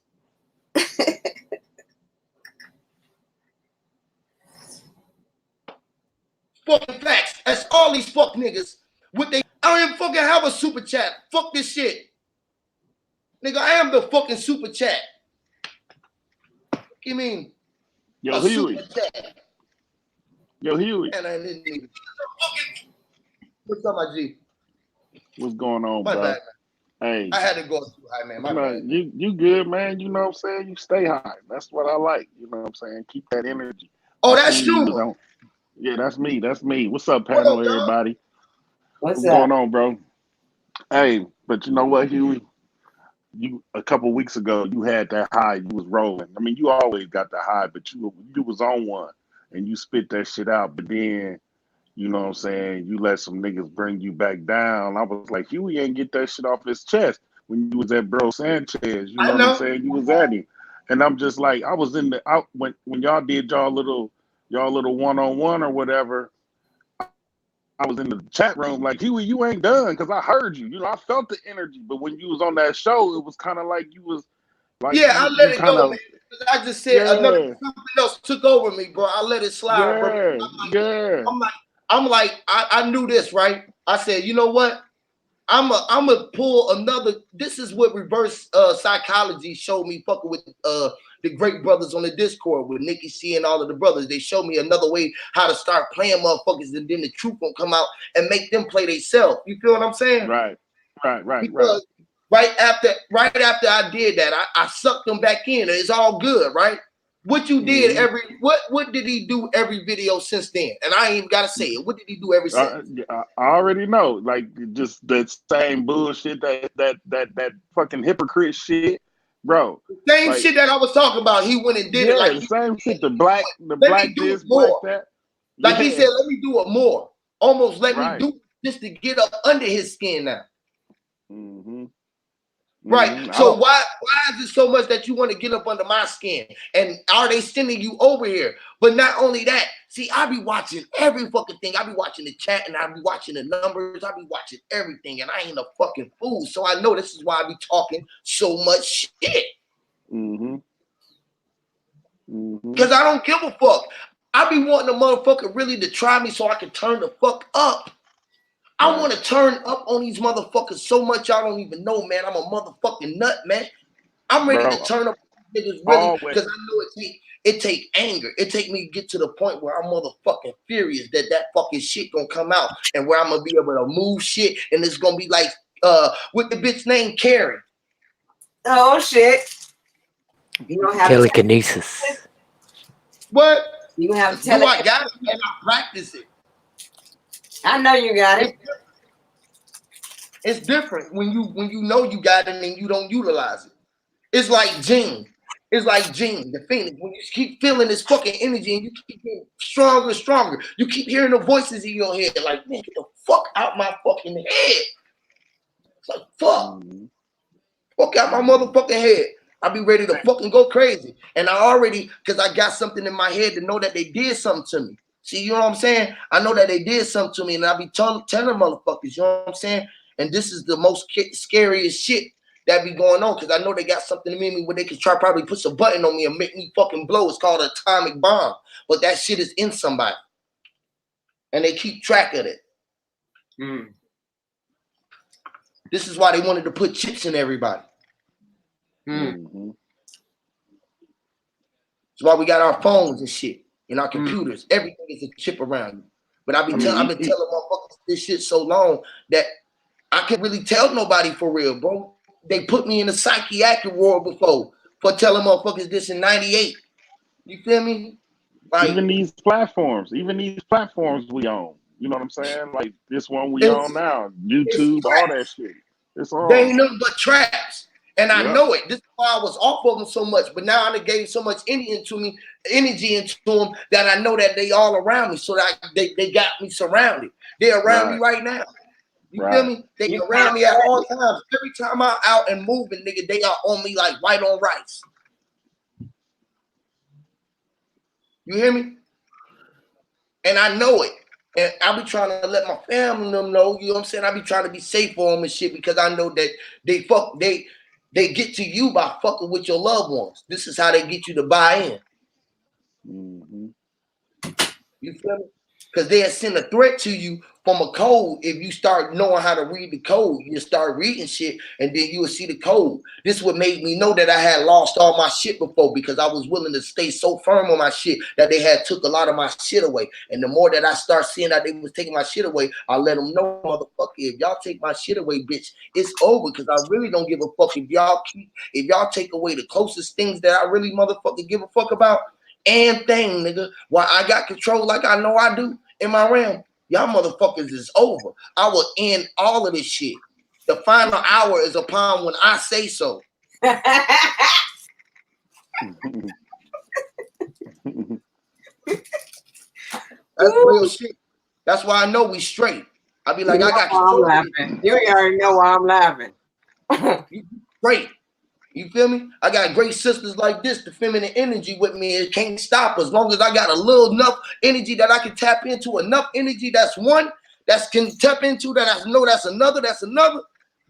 Fucking facts. That's all these fuck niggas. What they I don't even fucking have a super chat. Fuck this shit. Nigga, I am the fucking super chat. You mean Yo, a Huey. super chat? Yo, Huey. And I didn't even. What's up, my G? What's going on, My bro? bad, man. Hey. I had to go too high, man. My bad. You good, man. You know what I'm saying? You stay high. That's what I like. You know what I'm saying? Keep that energy. Oh, that's you. Yeah, that's me. That's me. What's up, panel, everybody? What's going on, bro? Hey, but you know what, Huey? You a couple weeks ago, you had that high. You was rolling. I mean, you always got the high, but you was on one, and you spit that shit out. But then, you know what I'm saying, you let some niggas bring you back down. I was like, Huey ain't get that shit off his chest when you was at Bro Sanchez. You know what I'm saying? You was at him, and I'm just like, I was in the out when y'all did y'all little one-on-one or whatever. I was in the chat room like, Huey, you ain't done, because I heard you. You know, I felt the energy. But when you was on that show, it was kind of like you was like, yeah, I let it go, man. I just said something else took over me, bro. I let it slide, bro. I'm like, I knew this, right? I said, you know what? I'm a pull another. This is what reverse psychology showed me fucking with the great brothers on the Discord with Nikki C and all of the brothers. They showed me another way how to start playing motherfuckers, and then the truth won't come out and make them play themselves. You feel what I'm saying? Right. Because right after I did that, I sucked them back in. It's all good, right? What you did what did he do every video since then? And I ain't even gotta say it. What did he do every since? I already know, like just that same bullshit, that fucking hypocrite shit, bro. Same shit that I was talking about. He went and did it like the same shit. The black this, black that. Like he said, let me do it more. Almost let me do it just to get up under his skin now. Right. So why is it so much that you want to get up under my skin? And are they sending you over here? But not only that, see, I be watching every fucking thing. I be watching the chat and I be watching the numbers. I be watching everything, and I ain't a fucking fool. So I know this is why I be talking so much shit. Because I don't give a fuck. I be wanting a motherfucker really to try me so I can turn the fuck up. I want to turn up on these motherfuckers so much y'all don't even know, man. I'm a motherfucking nut, man. I'm ready to turn up on niggas really because I know it take anger. It take me to get to the point where I'm motherfucking furious that fucking shit gonna come out and where I'm gonna be able to move shit, and it's gonna be like with the bitch named Carrie. Oh shit. You don't have telekinesis. What? You have telekinesis. I got it and I practice it. I know you got it. It's different when you know you got it and you don't utilize it. It's like Gene. It's like Gene, the Phoenix. When you keep feeling this fucking energy and you keep getting stronger and stronger, you keep hearing the voices in your head like, man, get the fuck out my fucking head. It's like, fuck. Fuck out my motherfucking head. I'll be ready to fucking go crazy. And I already, because I got something in my head to know that they did something to me. See, you know what I'm saying? I know that they did something to me, and I'll be telling motherfuckers, you know what I'm saying? And this is the most scariest shit that be going on, because I know they got something in me where they can try probably put some button on me and make me fucking blow. It's called an atomic bomb. But that shit is in somebody. And they keep track of it. This is why they wanted to put chips in everybody. That's why we got our phones and shit and our computers. Everything is a chip around you. But I've been telling motherfuckers this shit so long that I can't really tell nobody for real, bro. They put me in a psychiatric ward before for telling motherfuckers this in '98. You feel me? Like even these platforms we own. You know what I'm saying? Like this one we own it's now, it's YouTube, all that traps. shit. It's They on. ain't nothing but traps. And I Yep. know it. This is why I was off of them so much. But now I gave so much energy into them that I know that they all around me. So that they got me surrounded. They're around me Right. right now. You feel Right. me? They You around can't me at all times. Every time I'm out and moving, nigga, they are on me like white on rice. You hear me? And I know it. And I be trying to let my family them know, you know what I'm saying? I be trying to be safe for them and shit because I know that they get to you by fucking with your loved ones. This is how they get you to buy in. Mm-hmm. You feel me? Because they'll send a threat to you from a code. If you start knowing how to read the code, you start reading shit and then you will see the code. This what made me know that I had lost all my shit before because I was willing to stay so firm on my shit that they had took a lot of my shit away. And the more that I start seeing that they was taking my shit away, I let them know, motherfucker, if y'all take my shit away, bitch, it's over because I really don't give a fuck if y'all take away the closest things that I really motherfucking give a fuck about. And thing, nigga, while I got control like I know I do in my realm, y'all motherfuckers is over. I will end all of this shit. The final hour is upon when I say so. That's real shit. That's why I know we straight. I be like, You I know got why I'm control of laughing. You already know why I'm laughing. it. Straight. You feel me? I got great sisters like this, the feminine energy with me. It can't stop as long as I got a little enough energy that I can tap into, enough energy that's one, that can tap into, that I know that's another.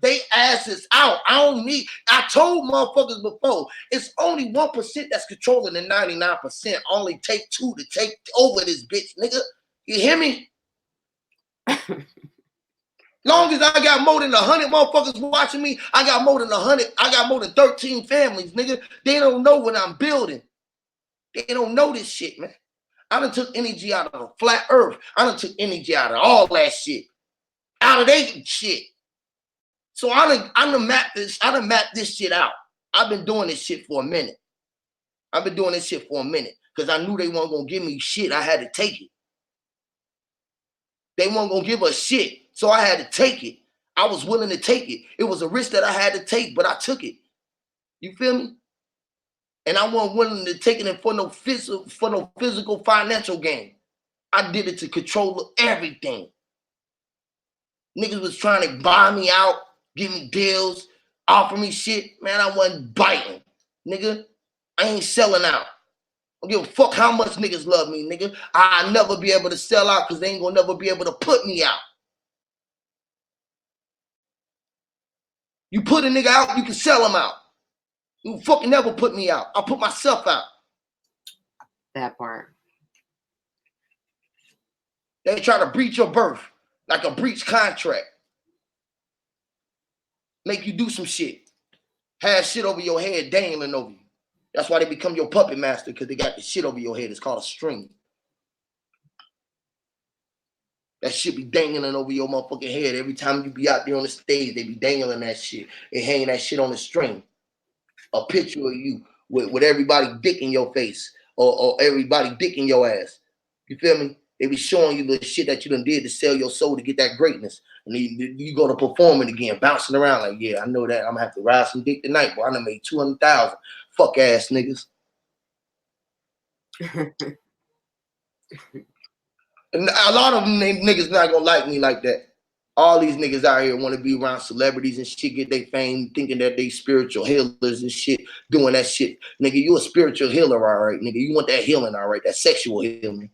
They asses out. I told motherfuckers before, it's only 1% that's controlling the 99%. Only take 2 to take over this bitch, nigga. You hear me? Long as I got more than 100 motherfuckers watching me, I got more than 100. I got more than 13 families, nigga. They don't know what I'm building. They don't know this shit, man. I done took energy out of the flat earth. I done took energy out of all that shit. Out of they shit. So I done mapped this shit out. I've been doing this shit for a minute. Because I knew they weren't gonna give me shit. I had to take it. They weren't gonna give us shit. So I had to take it. I was willing to take it. It was a risk that I had to take, but I took it. You feel me? And I wasn't willing to take it for no physical financial gain. I did it to control everything. Niggas was trying to buy me out, give me deals, offer me shit. Man, I wasn't biting. Nigga, I ain't selling out. I don't give a fuck how much niggas love me, nigga. I'll never be able to sell out because they ain't gonna never be able to put me out. You put a nigga out, you can sell him out. You fucking never put me out. I put myself out. That part. They try to breach your birth like a breach contract. Make you do some shit. Have shit over your head dangling over you. That's why they become your puppet master, because they got the shit over your head. It's called a string. That shit be dangling over your motherfucking head. Every time you be out there on the stage, they be dangling that shit and hanging that shit on the string. A picture of you with everybody dick in your face or everybody dick in your ass. You feel me? They be showing you the shit that you done did to sell your soul to get that greatness. And you go to perform it again, bouncing around like, yeah, I know that. I'm gonna have to ride some dick tonight, boy. I done made 200,000. Fuck ass niggas. And a lot of them niggas not gonna like me like that. All these niggas out here want to be around celebrities and shit, get their fame, thinking that they spiritual healers and shit, doing that shit. Nigga, you a spiritual healer, all right, nigga. You want that healing, all right, that sexual healing.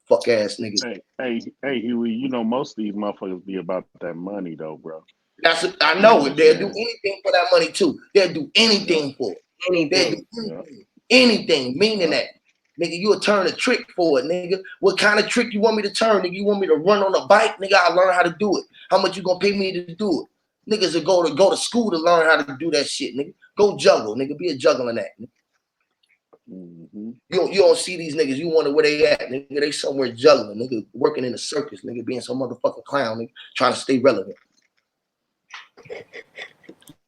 Fuck ass niggas. Hey, Huey, you know most of these motherfuckers be about that money though, bro. I You know know what it. I'm They'll do saying? anything for that money too. They'll do anything Yep. for it. They'll do Anything. Yep. anything, meaning Yep. that. Nigga, you'll turn a trick for it, nigga. What kind of trick you want me to turn, nigga? You want me to run on a bike? Nigga, I'll learn how to do it. How much you gonna pay me to do it? Niggas will go to school to learn how to do that shit, nigga. Go juggle, nigga. Be a juggling act. Mm-hmm. You don't see these niggas. You wonder where they at, nigga. They somewhere juggling, nigga. Working in a circus, nigga. Being some motherfucking clown, nigga. Trying to stay relevant.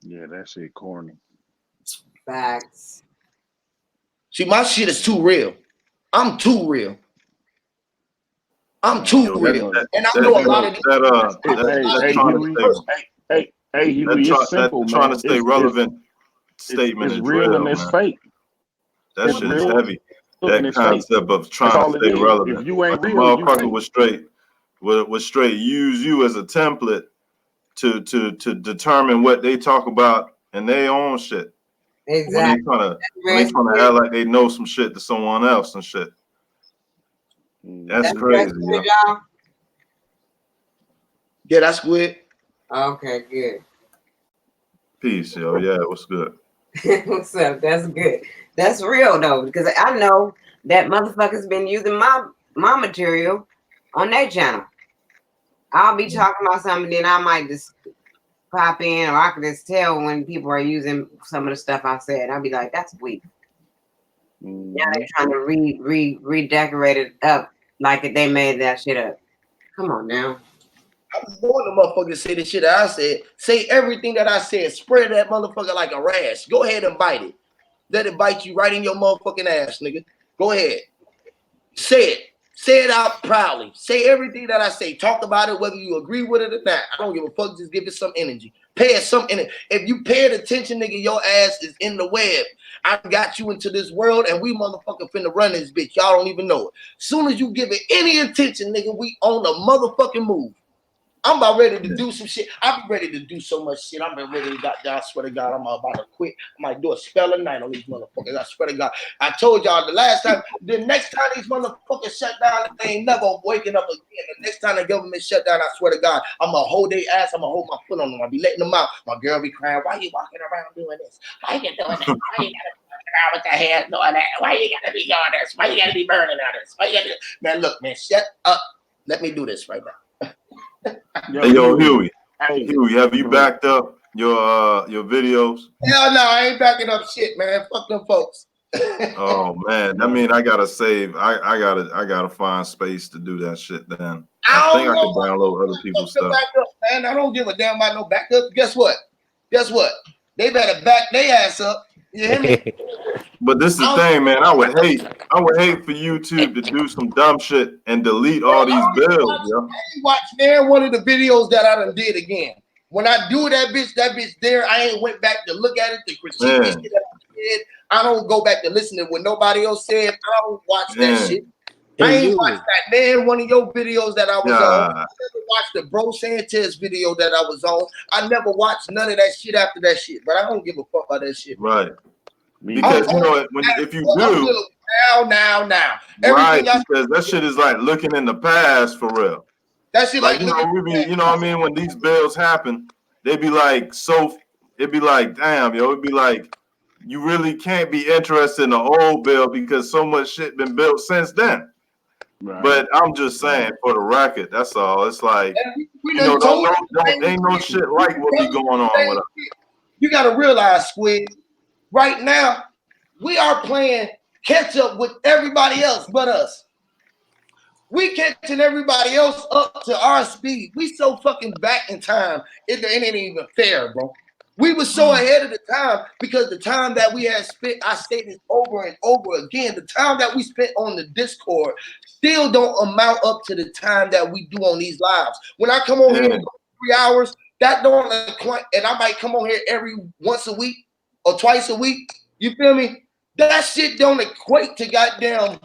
Yeah, that shit corny. Facts. See, my shit is too real. I'm too real. I'm too real. And I know a lot of Hey, Huey. Hey, Huey. It's simple, man. Trying to stay relevant statement it's is real and real, it's man. fake. That It's shit is real heavy. and That it's fake. concept of That's trying all to it stay is. relevant. If you ain't But the real, you motherfucker fake. was straight use you as a template to determine what they talk about in their own shit. Exactly. When they trying to act like they know some shit to someone else and shit. That's crazy, yo. Yeah, that's good. Okay, good. Peace, yo. Yeah, what's good? What's up? That's good. That's real though, because I know that motherfuckers been using my material on their channel. I'll be talking about something, then I might just pop in, or I can just tell when people are using some of the stuff I said. I'll be like, that's weak. Now they're trying to redecorate it up like they made that shit up. Come on now. I was born to motherfucker say the shit that I said. Say everything that I said. Spread that motherfucker like a rash. Go ahead and bite it. Let it bite you right in your motherfucking ass, nigga. Go ahead. Say it. Say it out proudly. Say everything that I say. Talk about it, whether you agree with it or not. I don't give a fuck. Just give it some energy. Pay it some energy. If you paid attention, nigga, your ass is in the web. I got you into this world, and we motherfucking finna run this bitch. Y'all don't even know it. Soon as you give it any attention, nigga, we on the motherfucking move. I'm about ready to do some shit. I'll be ready to do so much shit. I'm ready to I swear to God, I'm about to quit. I might do a spell a night on these motherfuckers. I swear to God. I told y'all the last time, the next time these motherfuckers shut down, they ain't never waking up again. The next time the government shut down, I swear to God, I'm gonna hold their ass, I'm gonna hold my foot on them. I'll be letting them out. My girl be crying, why you walking around doing this? Why you doing that? Why you gotta be walking around with the hair doing that? Why you gotta be doing this? Why you gotta be burning on this? Why you gotta... Man, look, man, shut up. Let me do this right now. Hey, yo, Huey, have you backed up your videos? Hell no, I ain't backing up shit, man. Fuck them folks. Oh man, I mean, I gotta save. I gotta find space to do that shit. Then I think I can download other people's stuff. Backup, man. I don't give a damn about no backup. Guess what? They better back their ass up. You hear me? But this is the thing, man. I would hate for YouTube to do some dumb shit and delete all these bills, yo. I ain't watch there one of the videos that I done did again. When I do that bitch there, I ain't went back to look at it, to critique this shit that I did. I don't go back to listen to what nobody else said. I don't watch that shit. I ain't watched that man one of your videos that I was on. I never watched the Bro Sanchez video that I was on. I never watched none of that shit after that shit. But I don't give a fuck about that shit. Right. Because you know if you do now. Right, because that shit is like looking in the past for real. That shit like you know, you know what I mean? When these bills happen, they be like it'd be like, damn, yo, it'd be like you really can't be interested in the old bill because so much shit been built since then. Right. But I'm just saying for the record, that's all. It's like ain't no shit like what be going on with us. You gotta realize, Squid, right now, we are playing catch up with everybody else but us. We catching everybody else up to our speed. We so fucking back in time. It ain't even fair, bro. We were so ahead of the time because the time that we had spent, I stated over and over again, the time that we spent on the Discord still don't amount up to the time that we do on these lives. When I come on here and go 3 hours, that don't equate, and I might come on here every once a week or twice a week. You feel me? That shit don't equate to goddamn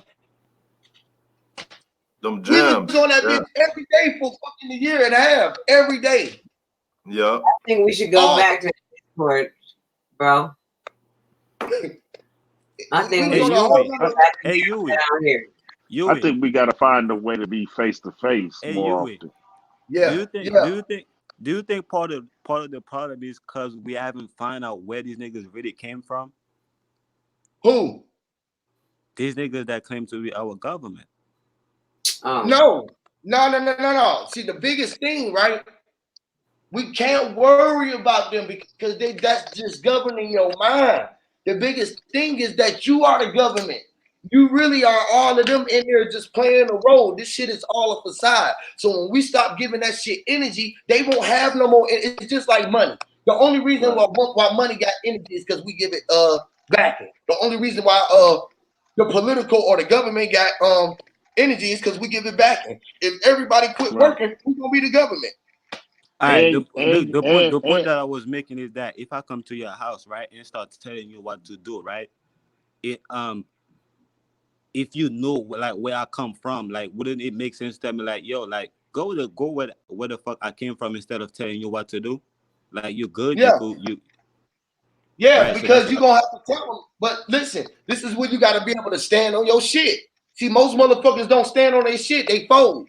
them gems. We was on that bitch every day for fucking a year and a half. Every day. Yeah. I think we should go back to Discord, bro. I think we should go back to down here. I think we got to find a way to be face to face more often. Yeah. Do you think part of the problem is because we haven't found out where these niggas really came from? Who? These niggas that claim to be our government. No. See, the biggest thing, right? We can't worry about them because that's just governing your mind. The biggest thing is that you are the government. You really are all of them in there just playing a role. This shit is all a facade. So when we stop giving that shit energy, they won't have no more. It's just like money. The only reason why money got energy is because we give it backing. The only reason why the political or the government got energy is because we give it back. If everybody quit Right. working, who's gonna be the government? All right, the point And that I was making is that if I come to your house, right, and start telling you what to do, right, it if you know like where I come from, like wouldn't it make sense to tell me like, yo, like go where the fuck I came from instead of telling you what to do? Like you're good, Yeah, you yeah, right. So that's because what you're gonna have to tell them. But listen, this is where you gotta be able to stand on your shit. See, most motherfuckers don't stand on their shit, they fold.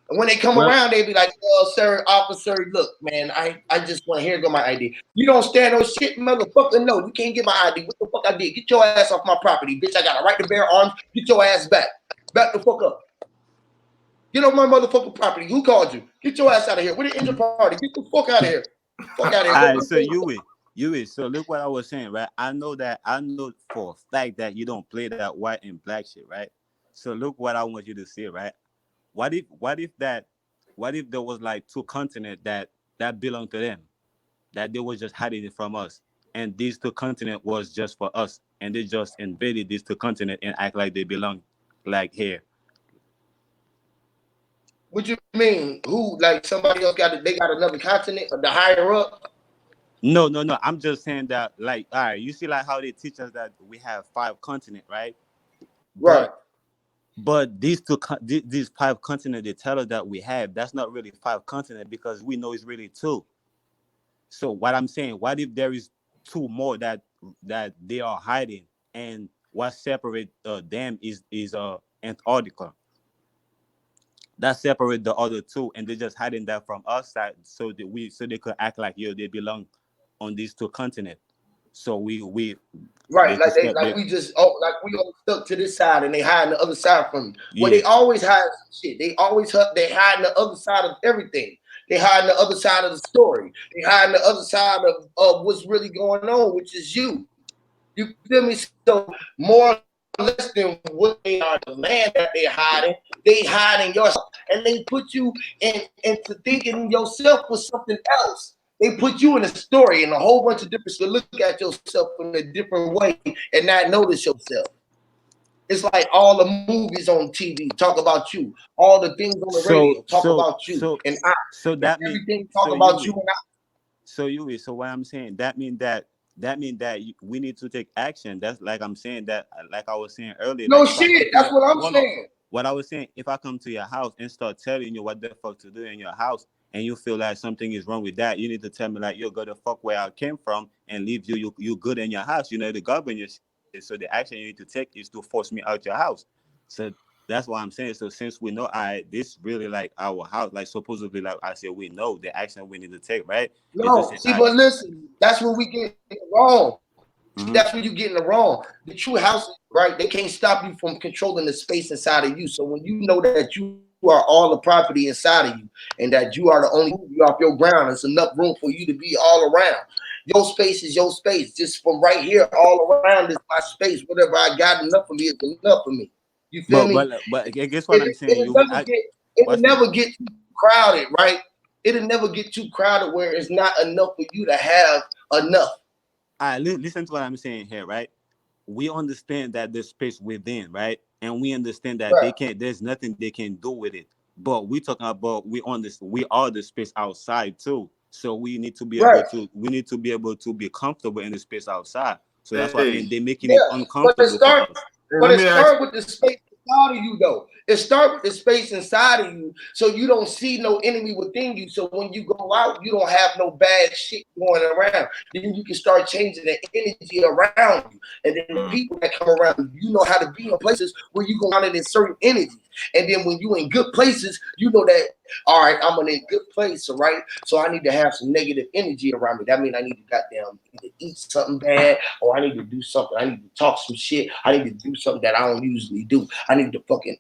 And when they come well, around, they be like, well, sir, officer, look, man, I just want to hear go my ID. You don't stand on shit, motherfucker. No, you can't get my ID. What the fuck I did? Get your ass off my property, bitch. I got a right to bear arms. Get your ass back. Back the fuck up. Get off my motherfucking property. Who called you? Get your ass out of here. We're the engine party. Get the fuck out of here. Fuck out of here. all Go right. put So you is so look what I was saying, right? I know for a fact that you don't play that white and black shit, right? So look what I want you to see, right? What if there was like two continents that belong to them, that they was just hiding it from us, and these two continent was just for us, and they just invaded these two continent and act like they belong, like here. What you mean? Who, like somebody else got it? They got another continent, the higher up? No. I'm just saying that, like, all right, you see, like how they teach us that we have five continent, right? Right. But these five continent they tell us that we have, that's not really five continent because we know it's really two. So what I'm saying, what if there is two more that they are hiding, and what separate them is Antarctica. That separate the other two, and they're just hiding that from us side, so they could act like yo they belong on these two continents. So we Right, they could step like they we just like we all stuck to this side and they hiding the other side from you. Well, yeah. they always hide shit. They hiding the other side of everything. They hiding the other side of the story. They hiding the other side of what's really going on, which is you. You feel me? So more or less than what they are, the land that they're hiding, they hiding yourself, and they put you into thinking yourself was something else. They put you in a story and a whole bunch of different to look at yourself in a different way and not notice yourself. It's like all the movies on TV talk about you, all the things on the So radio talk so about you, so and so and that mean everything talk so about you you and I. so what I'm saying, that mean that we need to take action. That's like I'm saying that, like I was saying earlier, No like if I come shit, to that's your what I'm hold on, saying. what I was saying, if I come to your house and start telling you what the fuck to do in your house, and you feel like something is wrong with that, you need to tell me like, yo, go the fuck where I came from and leave you good in your house. You know the govern your shit. So the action you need to take is to force me out your house. So that's what I'm saying. So since we know this really like our house, like supposedly like I said, we know the action we need to take, right? Is to No, say, see, but listen, that's where we get it wrong. See, mhm. that's where you getting it wrong. The true house, right? They can't stop you from controlling the space inside of you. So when you know that you are all the property inside of you, and that you are the only you off your ground, it's enough room for you to be all around. Your space is your space. Just from right here, all around is my space. Whatever I got enough of me is enough for me. You feel me? But I guess what I'm saying, It'll never it'll watch this. never get too crowded, right? It'll never get too crowded where it's not enough for you to have enough. Listen to what I'm saying here, right? We understand that there's space within, right? And we understand that Right, there's nothing they can do with it. But we talking about we are the space outside too. So right. we need to be able to be comfortable in the space outside. So that's why, Hey, and they're making it Yeah, but it uncomfortable for start, us. but let it me ask. start with the space inside of you, though. It start with the space inside of you, so you don't see no enemy within you. So when you go out, you don't have no bad shit going around. Then you can start changing the energy around you, and then the people that come around, you know how to be in places where you go out in certain energies. And then when you in good places, you know that all right, I'm in a good place, all right. So I need to have some negative energy around me. That means I need to goddamn either eat something bad or I need to do something. I need to talk some shit. I need to do something that I don't usually do. I need to fucking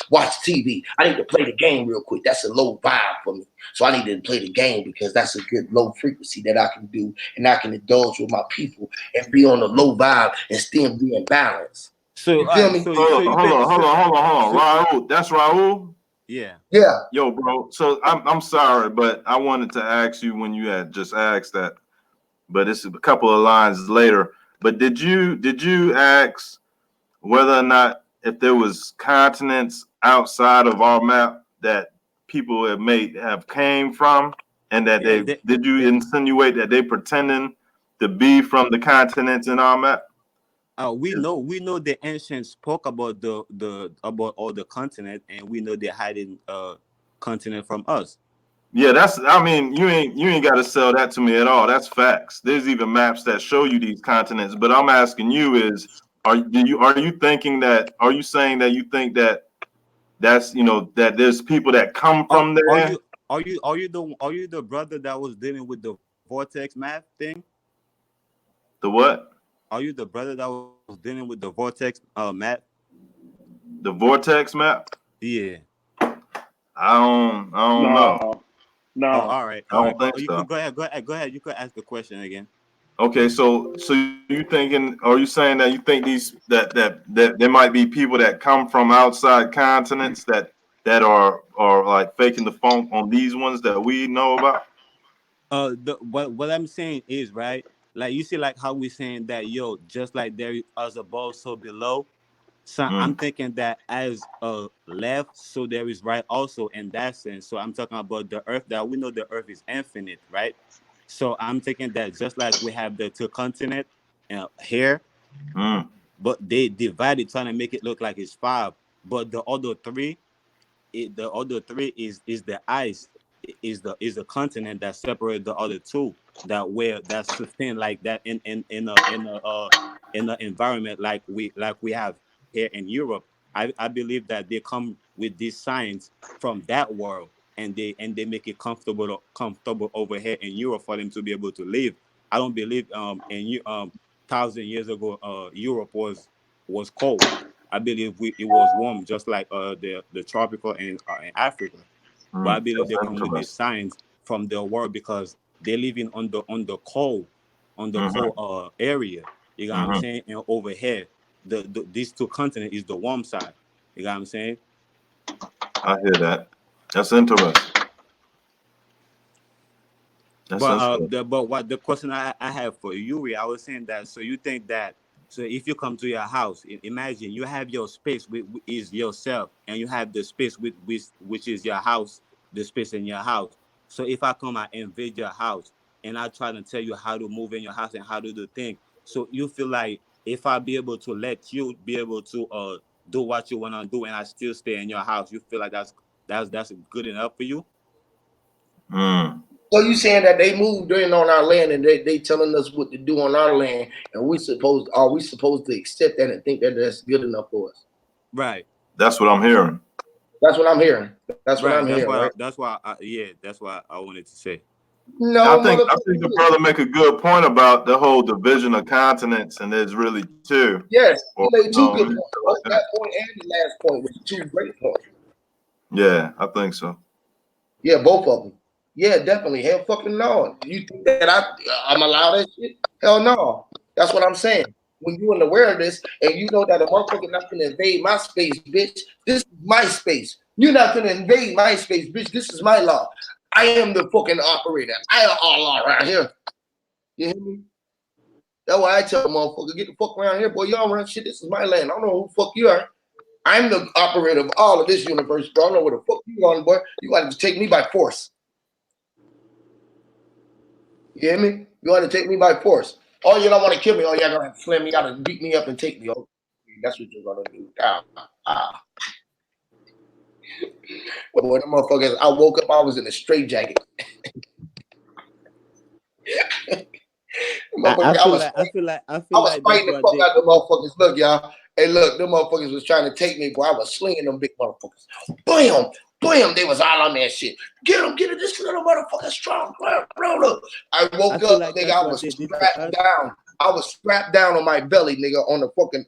watch TV. I need to play the game real quick. That's a low vibe for me. So I need to play the game because that's a good low frequency that I can do and I can indulge with my people and be on a low vibe and still be in balance. So You all feel right, me? so you bet so Raul. That's Raul. yeah. Yeah. Yo, bro. So I'm sorry, but I wanted to ask you when you had just asked that, but it's a couple of lines later. But did you ask whether or not if there was continents outside of our map that people have came from, and that Yeah, did you insinuate that they pretending to be from the continents in our map? we know the ancients spoke about the about all the continent, and we know they're hiding continent from us. Yeah, I mean, you ain't got to sell that to me at all. That's facts. There's even maps that show you these continents. But I'm asking you is, are you thinking that? Are you saying that you think that that's that there's people that come Are, from are there? you are you the brother that was dealing with the vortex math thing? The what? Are you the brother that was dealing with the vortex math? The vortex map? Yeah. I don't know. No, Oh, no. all right, I all right. don't Go. think You so. could go ahead. You could ask the question again. Okay, so you thinking? Are you saying that you think that there might be people that come from outside continents that are like faking the funk on these ones that we know about? What I'm saying is right. Like you see, like how we saying that yo, just like there is us above, so below. So I'm Mm, thinking that as left, so there is right also in that sense. So I'm talking about the earth that we know the earth is infinite, right? So I'm thinking that just like we have the two continent here, mm, but they divided trying to make it look like it's five. But the other three is the ice, is the continent that separates the other two, that where that's sustained like that in a environment like we have here in Europe. I believe that they come with these signs from that world, and they make it comfortable over here in Europe for them to be able to live. I don't believe in you 1,000 years ago Europe was cold. I believe it was warm, just like the tropical in Africa. But I believe that's they come with these interesting. signs from the world because they live in on the Hmm. cold area. You know what I'm Hmm. saying? And over here, these two continents is the warm side. You know what I'm saying? I hear that. That's interesting. That's interesting. But what the question I have for Yuri, I was saying that, so you think that, so if you come to your house, imagine you have your space is yourself, and you have the space which is your house, the space in your house. So if I come and invade your house, and I try to tell you how to move in your house and how to do things, so you feel like if I be able to let you be able to do what you want to do, and I still stay in your house, you feel like that's good enough for you? Mm. So you saying that they moved in on our land and they telling us what to do on our land, and we supposed to accept that and think that that's good enough for us? Right. That's what I'm hearing. That's what I'm hearing. That's what Right. I'm hearing, right? Yeah, that's why I wanted to say. I No, think I motherfucker. think the brother make a good point about the whole division of continents, and there's really two, Yes, or he made two good and points. shit like Both that. that point and the last point was two great points. Yeah, I think so. Yeah, both of them. Yeah, definitely. Hell fucking no. You think that I'm allowed that shit? Hell no. That's what I'm saying. When you are aware of this and you know that a motherfucker not gonna invade my space, bitch. This is my space. You're not gonna invade my space, bitch. This is my law. I am the fucking operator. I am all law around here. You hear me? That's why I tell motherfucker, get the fuck around here, boy. Y'all run shit. This is my land. I don't know who the fuck you are. I'm the operator of all of this universe, bro. I don't know where the fuck you on, boy. You got to take me by force. You hear me? You want to take me by force. Oh, you don't want to kill me. Oh, you're going to slam me out and beat me up and take me. Oh, that's what you're going to do. But when the motherfuckers, I woke up, I was in a straitjacket. I Motherfucker, feel like I I feel was like that's fighting the what fuck they out of the motherfuckers. Look, y'all. Hey, look, them motherfuckers was trying to take me, boy. I was slinging them big motherfuckers. Bam! Bam! They was all on that shit. Get him, get him. This little motherfucker strong. Bro. I I woke feel up, like nigga. that's I what was they did to strapped us. down. I was strapped down on my belly, nigga, on the fucking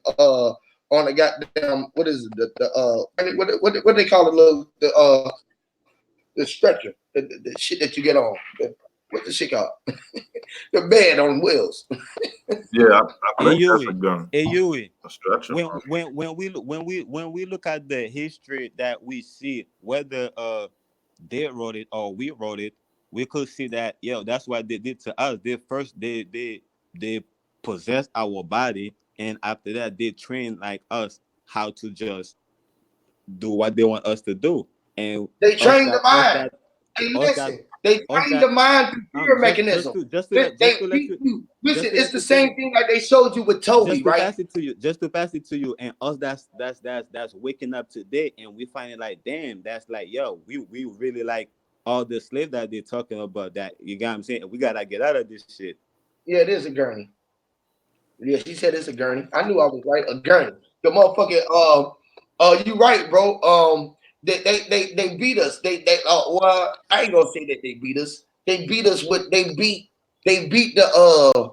on the goddamn what is it? What they call it? The stretcher, the shit that you get on. What's the shit called? The bed on wheels. Yeah, I Hey think that's a Yui, gun, hey Yui. a structure. When we look at the history that we see, whether they wrote it or we wrote it, we could see that that's what they did to us. They first they possessed our body, and after that they train like us how to just do what they want us to do, and They us train the that us mind. that Hey, us that listen, they us train that the mind through fear mechanism. just They to let beat you you. Listen, just to it's let the you to same thing like they showed you with Toby, just to right? pass it to you, just to pass it to you, and us that's waking up today, and we find it like, damn, that's like, yo, we really like all the slave that they're talking about. That, you got what I'm saying? We gotta get out of this shit. Yeah, it is a gurney. Yeah, she said it's a gurney. I knew I was right. A gurney. The motherfucking you right, bro. They beat us. Well, I ain't gonna say that they beat us. They beat us with they beat the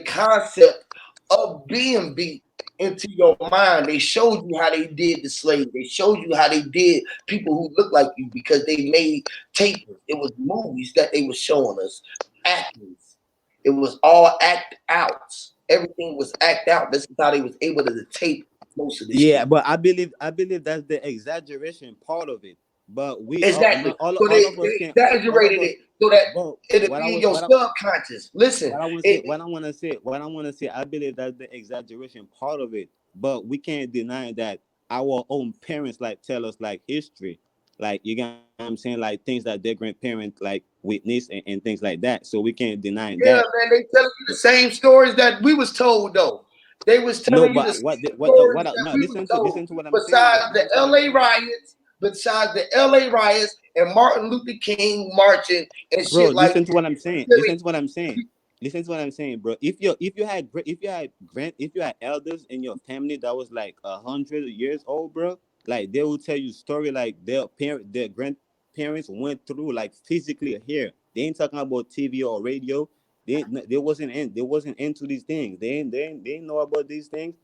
concept of being beat into your mind. They showed you how they did the slave. They showed you how they did people who look like you because they made tapes. It was movies that they were showing us, actors. It was all act outs. Everything was act out. This is how they was able to tape most of the Yeah, shit. but I believe that's the exaggeration part of it. But we all Exactly. not So all of us they can all of exaggerated us. it so that But it'll what I be in want your subconscious. Listen, what I want to say, it, what I want to say, I believe that's the exaggeration part of it. But we can't deny that our own parents like tell us like history, like, you got what I'm saying, like things that their grandparents like witness, and things like that. So we can't deny yeah, that. man, they telling you the same stories that we was told though. They was No, telling you the but same stories that no, we was told. listen to what I'm saying though. Besides the Listen to what I'm LA saying. riots, and Martin Luther King marching and Bro, shit like listen to that. what I'm saying. Really, Listen to what I'm saying, bro. If you had elders in your family that was like 100 years old, bro, like they will tell you story like their grandparents went through like physically here. They ain't talking about TV or radio. They wasn't into these things. They ain't know about these things.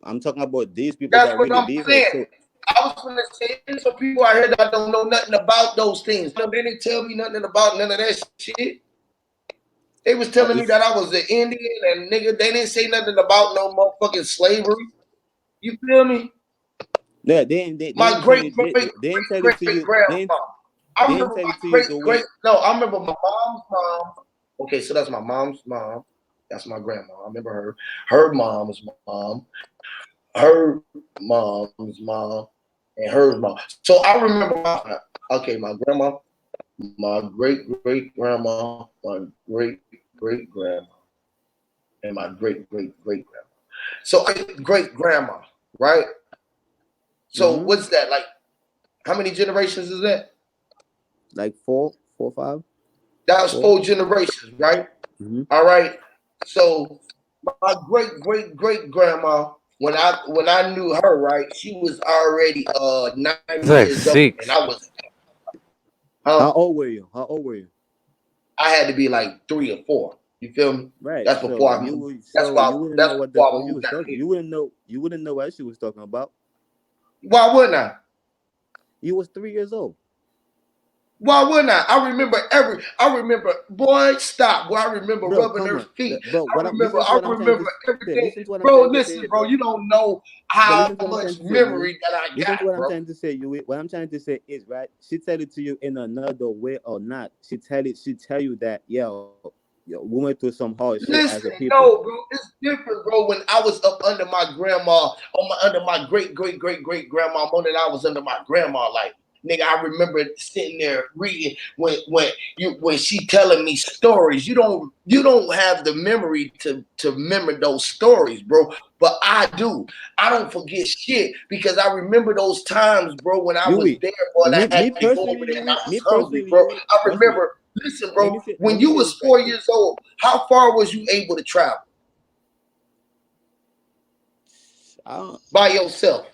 I'm talking about these people that's that what really I'm live here. saying. So I was gonna say there's some people out here that don't know nothing about those things. They didn't tell me nothing about none of that shit. They was telling me it's that I was an Indian and nigga. They didn't say nothing about no motherfucking slavery. You feel me? yeah, they My ain't tell great it great great they ain't tell it great to great you. grandma. I They ain't remember tell my it to you great the great way. no, I remember my mom's mom. Okay, so that's my mom's mom. That's my grandma. I remember her. Her mom's mom. Her mom's mom. And her mom. So I remember my grandma, my great great grandma, my great great grandma, and my great great great grandma. So great grandma, right? So Mm-hmm. what's that like? How many generations is that? Like four, five, That was four. 4 generations, right? Mm-hmm. All right. So my great great great grandma, when I knew her, right, she was already 90 like years old, and six. I was huh? How old were you? How old were you? I had to be like 3 or 4. You feel me? Right. That's before I moved. You wouldn't know That's what the before I fuck you moved was out talking. here. You wouldn't know what she was talking about. Why wouldn't I? You was 3 years old. Why wouldn't I? I remember, boy, stop. Boy, I remember Bro, rubbing come her on. feet. But I remember everything. listen to what I'm Bro, trying to listen, say, bro, bro. you don't know But how listen to what I'm trying much to say, you. memory that I Listen got, to what I'm bro. trying to say, you. What I'm trying to say is, right. She tell it to you in another way or not. She tell you that, yo, we went through some hard shit as a Listen, people. no, bro, it's different, bro. When I was up under my grandma, under my great great great great grandma, more than I was under my grandma. Like, nigga, I remember sitting there reading when she telling me stories. You don't have the memory to remember those stories, bro. But I do. I don't forget shit because I remember those times, bro, when I was Yui, there, bro, and I me had to go over personally, there and I Yui, was hungry, bro. Yui, I watch me. remember. Listen, bro, Let when me you say was this right four quick. years old, how far was you able to travel I don't, by yourself?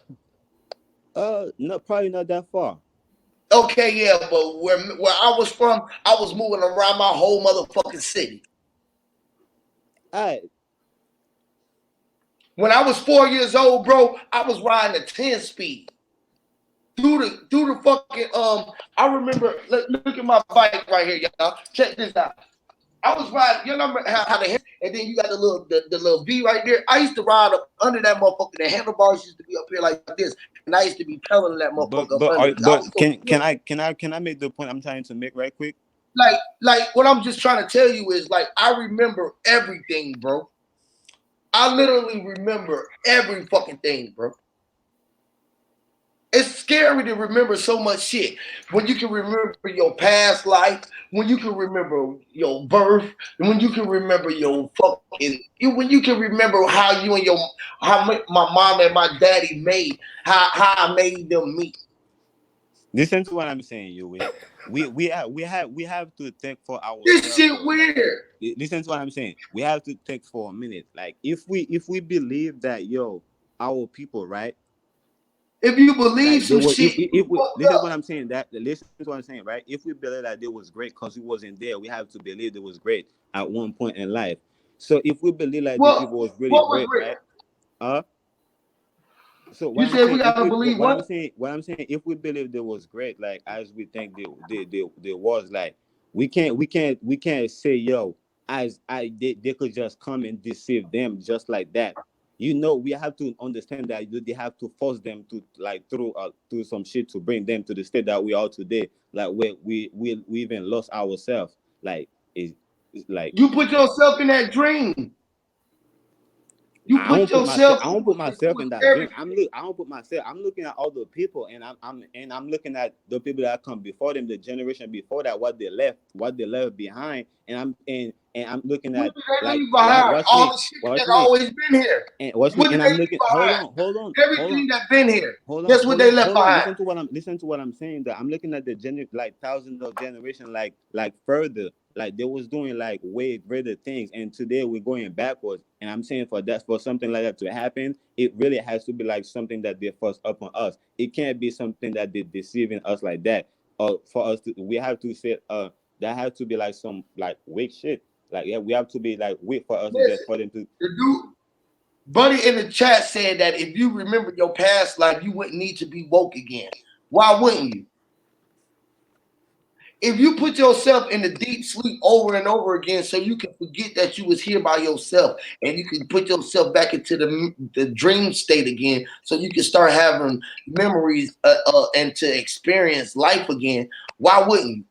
no, probably not that far. Okay, yeah, but where I was from, I was moving around my whole motherfucking city. I When I was 4 years old, bro, I was riding a 10 speed through the fucking I remember look at my bike right here, y'all. Check this out. I was riding, you remember how the and then you got the little V right there. I used to ride up under that motherfucker. The handlebars used to be up here like this, and I used to be pedaling that motherfucker up under. I was so can I make the point I'm trying to make right quick? like what I'm just trying to tell you is like I remember everything, bro. I literally remember every fucking thing, bro. It's scary to remember so much shit. When you can remember your past life, when you can remember your birth, when you can remember your fucking, when you can remember how you and your, how my mom and my daddy made, how I made them meet. Listen to what I'm saying, you. We have to think for This ourselves, shit though. Like, weird. listen to what I'm saying. We have to think for a minute. Like, if we believe that, yo, our people, right? If you believe Like they some were, shit, you if we fucked listen to what up. I'm saying, that listen to what I'm saying, right? If we believe that it was great because we wasn't there, we have to believe it was great at one point in life. So if we believe like the people was really What was great, great? right? Uh so what You I'm said we saying, if gotta we believe what I'm what? saying, if we believe there was great, like as we think they was, like, we can't say, yo, as I they could just come and deceive them just like that. We have to understand that they have to force them to, like, through some shit to bring them to the state that we are today, like where we even lost ourselves. Like, it's like, You put yourself in that dream. You I put don't put myself. yourself I through don't put it. It myself was in that everything. dream. I don't put myself. I'm looking at other people, and I'm looking at the people that come before them, the generation before that, what they left behind, and I'm looking What at, did they like, leave behind? watch All me, the shit watch that me, always been here. and watch me, What did and they I'm leave looking. Hold behind? on, hold on, hold Everything on. that been here. Hold on, Guess what hold they on, left hold on. behind? Listen to what I'm saying. That I'm looking at the like thousands of generation, like further. Like they was doing like way greater things, and today we're going backwards. And I'm saying, for something like that to happen, it really has to be like something that they force upon us. It can't be something that they're deceiving us like that. For us to, we have to say, that has to be like some like weak shit. Like, yeah, we have to be like weak for us to just Listen, for them to. the dude, Buddy in the chat said that if you remember your past life, you wouldn't need to be woke again. Why wouldn't you? If you put yourself in the deep sleep over and over again so you can forget that you was here by yourself and you can put yourself back into the dream state again so you can start having memories and to experience life again, why wouldn't you?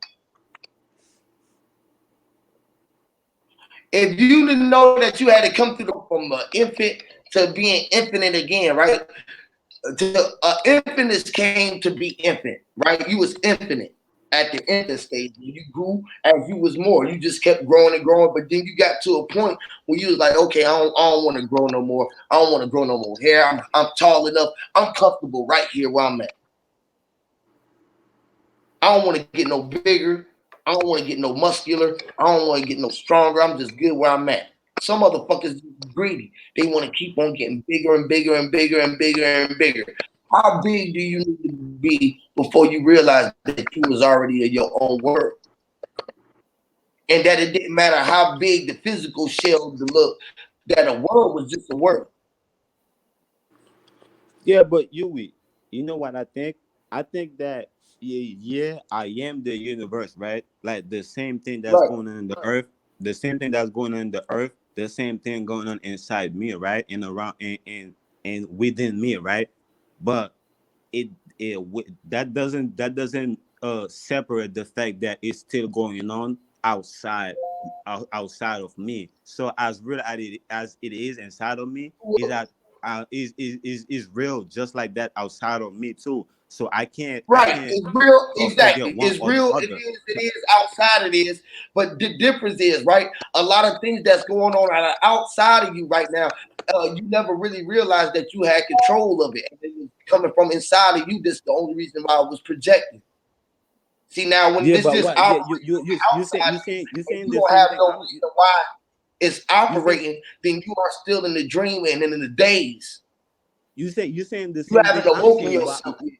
If you didn't know that you had to come through from an infant to being infinite again, right? To infinite came to be infinite, right? You was infinite at the infant stage. You grew as you was more. You just kept growing and growing, but then you got to a point where you was like, okay, I don't want to grow no more. I don't want to grow no more hair. I'm tall enough. I'm comfortable right here where I'm at. I don't want to get no bigger. I don't want to get no muscular. I don't want to get no stronger. I'm just good where I'm at. Some motherfuckers greedy. They want to keep on getting bigger and bigger and bigger and bigger and bigger. How big do you need to be before you realize that you was already in your own world? And that it didn't matter how big the physical shell to look, that a word was just a word. Yeah, but you know what I think? I think that, yeah, I am the universe, right? Like the same thing that's Right, going on in the earth, the same thing that's going on in the earth, the same thing going on inside me, right? And around and within me, right? But it that doesn't separate the fact that it's still going on outside of me. So as real as it is inside of me, is that is real just like that outside of me too. So I right. can't It's real. forget Exactly. one It's or the real. It other. is. So, It is. Outside it is. But the difference is, right? A lot of things that's going on outside of you right now, you never really realized that you had control of it. And it was coming from inside of you. That's the only reason why it was projected. See, now when yeah, it's but just what? Yeah, operating you say outside of you, you and saying you the don't same have thing. no reason why it's You saying operating, then you are still in the dream and in the days. you saying the You same thing haven't I'm awoken saying, but yourself yet.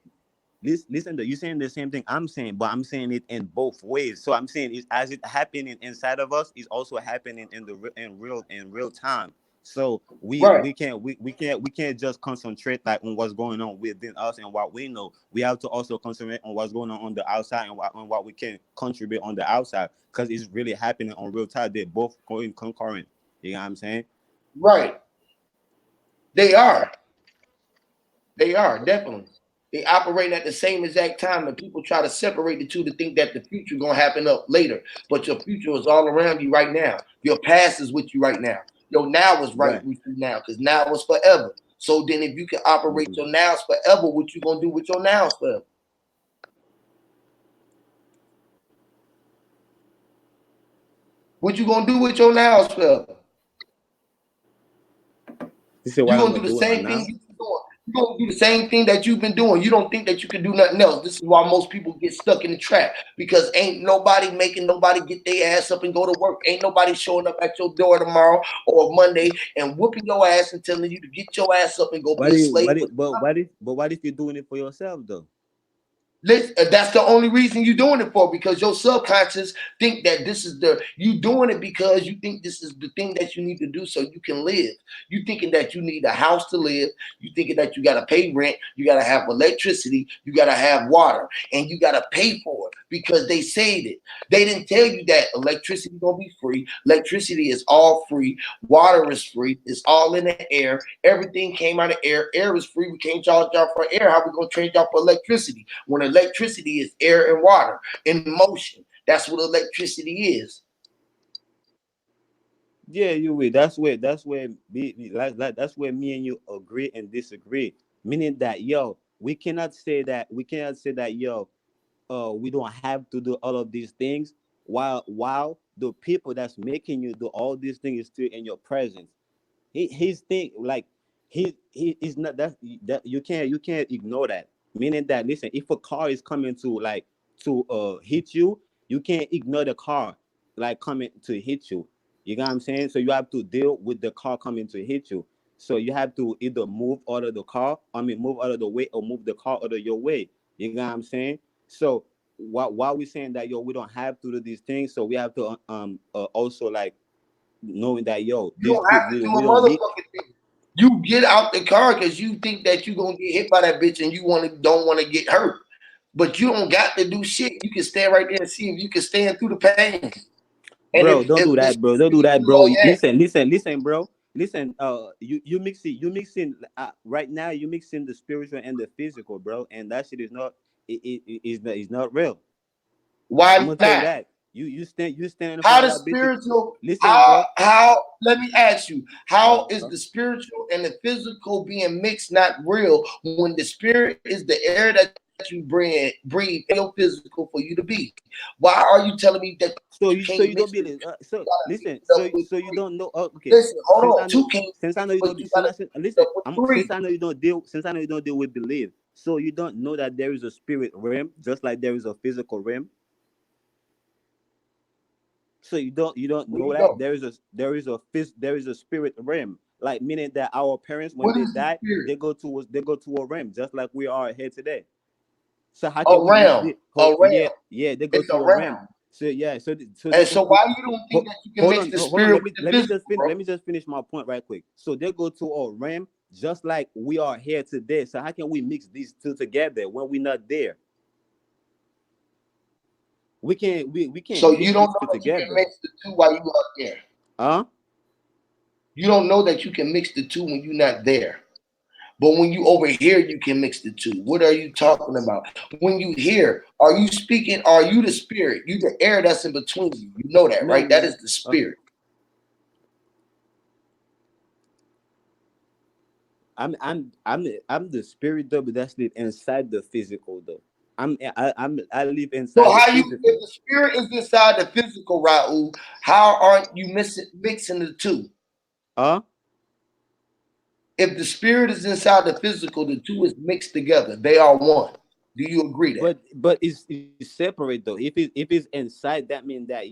listen, though, you're saying the same thing I'm saying, but I'm saying it in both ways. So I'm saying it as it happening inside of us is also happening in real time. So we Right. we can't we can't just concentrate like on what's going on within us and what we know. We have to also concentrate on what's going on the outside and what we can contribute on the outside, because it's really happening on real time. They're both going concurrent. You know what I'm saying? Right. They are. They are definitely. They operate at the same exact time, and people try to separate the two to think that the future gonna happen up later. But your future is all around you right now. Your past is with you right now. Your now is right with you now, because now is forever. So then if you can operate your nows forever, what you gonna do with your nows forever? What you gonna do with your nows forever? You say You're what I'm gonna gonna do the do with my same thing now? you've been doing. You're gonna do the same thing that you've been doing. You don't think that you can do nothing else. This is why most people get stuck in the trap, because ain't nobody making nobody get their ass up and go to work. Ain't nobody showing up at your door tomorrow or Monday and whooping your ass and telling you to get your ass up and go be a slave. But what if you're doing it for yourself though? That's the only reason you're doing it for, because your subconscious think that this is you doing it because you think this is the thing that you need to do so you can live. You thinking that you need a house to live. You thinking that you got to pay rent. You got to have electricity. You got to have water, and you got to pay for it because they said it. They didn't tell you that electricity is gonna be free. Electricity is all free. Water is free. It's all in the air. Everything came out of air. Air is free. We can't charge y'all for air. How we gonna trade y'all for electricity when electricity is air and water in motion? That's what electricity is. Yeah, that's where me and you agree and disagree. Meaning that we cannot say that we don't have to do all of these things while the people that's making you do all these things is still in your presence. His thing, like he is not that you can't ignore that. Meaning that, listen, if a car is coming to hit you, you can't ignore the car like coming to hit you. You got what I'm saying? So you have to deal with the car coming to hit you. So you have to either move out of the car, move out of the way, or move the car out of your way. You got what I'm saying? So while we're saying that we don't have to do these things, so we have to also like knowing that You don't have to do we a don't need. motherfucking thing. You get out the car because you think that you're gonna get hit by that bitch and you don't want to get hurt. But you don't got to do shit. You can stand right there and see if you can stand through the pain. And Bro, don't do if the that, bro. Don't do spirit that, is bro. on your ass, Listen, bro. Listen, you mixing right now. You mixing the spiritual and the physical, bro. And that shit is not is not real. I'm why gonna tell you not? that. You stand in How front the of that bitch. spiritual, Listen, bro. let me ask you, how is Uh, the spiritual and the physical being mixed not real when the spirit is the air that you breathe in your physical for you to be? Why are you telling me that so you you can't don't mix the two? believe. You So gotta mix listen. it up with So you three. don't know. Okay. Listen, hold Since I on. know Two can't since I mix, know you but don't you since gotta I said- mix it listen. up with I'm three. since I know you don't deal since I know you don't deal with belief. So you don't know that there is a spirit realm just like there is a physical realm. So you don't Where know you that go? there is a spirit realm, like meaning that our parents when What they is the die spirit? they go to a realm just like we are here today. So how can A we mix realm. this? A Oh realm. yeah, they go It's a to a realm. realm. So yeah, so they And go so to. why you don't think that you can Hold mix on, the hold on. spirit Let with me the let me physical, just fin- bro? let me just finish my point right quick. So they go to a realm just like we are here today. So how can we mix these two together when we're not there? We can't So you mix don't these know two that you can together. mix the two while you are there. Huh? You don't know that you can mix the two when you're not there. But when you over here, you can mix the two. What are you talking about? When you here, are you speaking? Are you the spirit? You the air that's in between you. You know that, No, right? That is man. the spirit. I'm the spirit though, but that's live inside the physical though. I live So inside the how you, if physical. the spirit is inside the physical, Raul, how aren't you mixing the two? Huh? If the spirit is inside the physical, the two is mixed together. They are one. Do you agree that? But it's separate though. If it's inside, that means that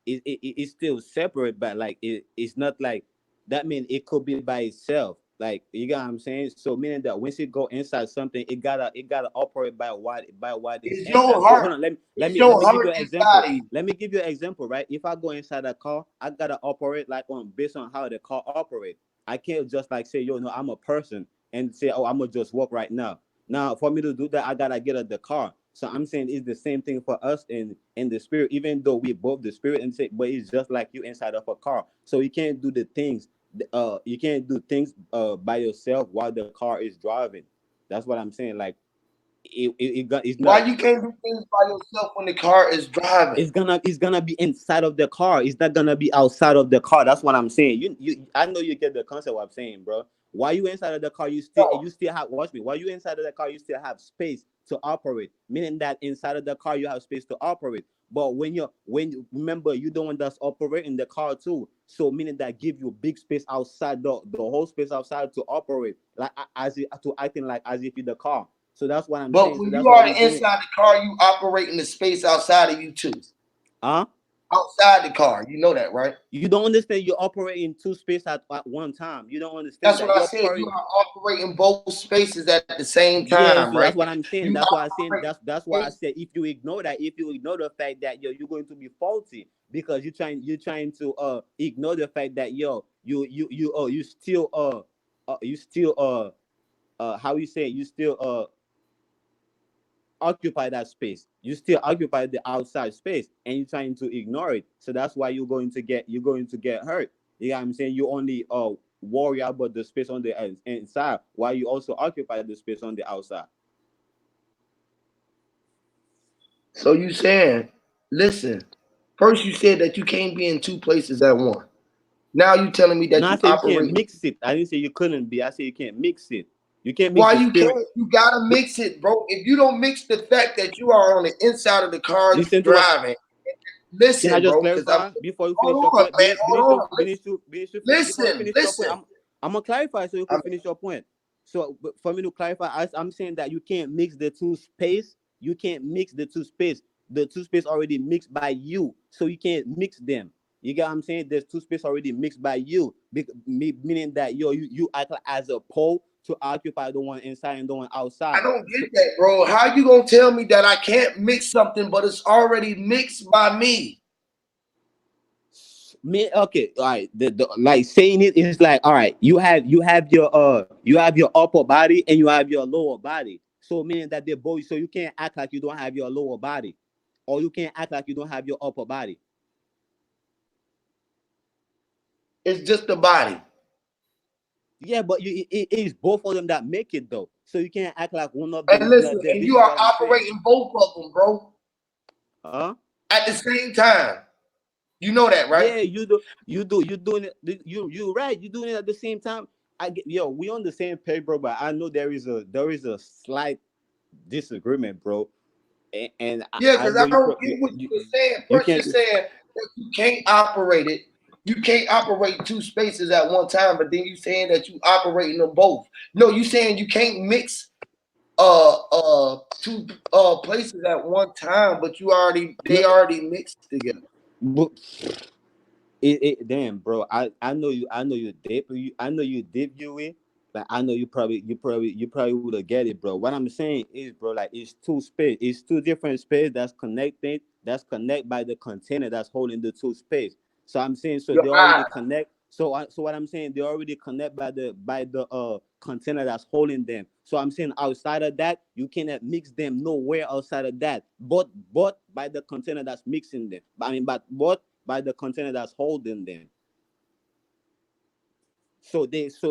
it's still separate, but like it's not like that mean it could be by itself. Like you got what I'm saying? So meaning that once it go inside something, it gotta operate by what is Is inside. your So heart? hold on, let me let Is me let your me give heart you an inside example. of you? Let me give you an example, right? If I go inside a car, I gotta operate like on based on how the car operate. I can't just like say, yo, no, I'm a person and say, oh, I'm gonna just walk right now. Now, for me to do that, I gotta get out the car. So I'm saying it's the same thing for us in the spirit, even though we both the spirit and say, but it's just like you inside of a car. So you can't do the things, you can't do things by yourself while the car is driving. That's what I'm saying. Like it's Why not. you can't do things by yourself when the car is driving? It's gonna be inside of the car. It's not gonna be outside of the car. That's what I'm saying. I know you get the concept what I'm saying, bro. While you inside of the car, you still have, watch me. While you inside of the car, you still have space to operate. Meaning that inside of the car you have space to operate. But remember you the one that's operating the car too. So meaning that give you big space outside the whole space outside to operate like as if to acting like as if you're the car. So that's what I'm But saying. So when that's you what are we're the doing. inside the car, you operate in the space outside of you too. Huh? Outside the car, you know that, right? You don't understand. You operate in two spaces at one time. You don't understand That's that. what I You said. You operate. are operating both spaces at the same Yeah, time, so right? that's what I'm saying. You That's why I saying operate that's why I said if you ignore that, if you ignore the fact that you're going to be faulty because you're trying to ignore the fact that you still how you say it? You still occupy that space. You still occupy the outside space and you're trying to ignore it. So that's why you're going to get hurt. You know what I'm saying? You only worry about the space on the inside while you also occupy the space on the outside. So you saying, listen, first you said that you can't be in two places at once. Now you telling me No, that I you said you can't operate. mix it. I didn't say you couldn't be. I said you can't mix it. You can't mix Why the you spirit. can't? You gotta mix it, bro. If you don't mix the fact that you are on the inside of the car Listen to what. driving, Can I listen, just bro, because I'm clarify before you finish hold your on, point? man. Hold on. Before you Listen, finish your point, listen. I'm gonna clarify so you I can finish your point. So for me to clarify, I'm saying that you can't mix the two space. You can't mix the two space. The two space already mixed by you, so you can't mix them. You get what I'm saying? There's two space already mixed by you, meaning that you act like as a pole to occupy the one inside and the one outside. don't So, get that, bro. How you gonna tell me that I can't mix something, but it's already mixed by me? me okay, all right. Like saying it is like, all right, you have your upper body and you have your lower body. So meaning that they're both, so you can't act like you don't have your lower body, or you can't act like you don't have your upper body. It's just the body. Yeah, but it is both of them that make it though. So you can't act like one of them And is listen, not there. and This you is are what I'm saying. operating both of them, bro, Huh? at the same time. You know that, right? Yeah, you're doing it. You're right. You're doing it at the same time. We on the same page, bro. But I know there is a slight disagreement, bro. And Yeah, I because know I you, don't get what you're saying. you First, you're can't. saying that you can't operate it. You can't operate two spaces at one time, but then you saying that you operating them both. No, you saying you can't mix two places at one time, but they No, already mixed together. but damn, bro. I know you dip you. I know you dip you in. But I know you probably would have get it, bro. What I'm saying is, bro, like it's two different space that's connected. That's connect by the container that's holding the two space. So I'm saying, so Your they eyes. already connect. So what I'm saying, they already connect by the container that's holding them. So I'm saying outside of that, you cannot mix them nowhere outside of that. But by the container that's mixing them. But by the container that's holding them. So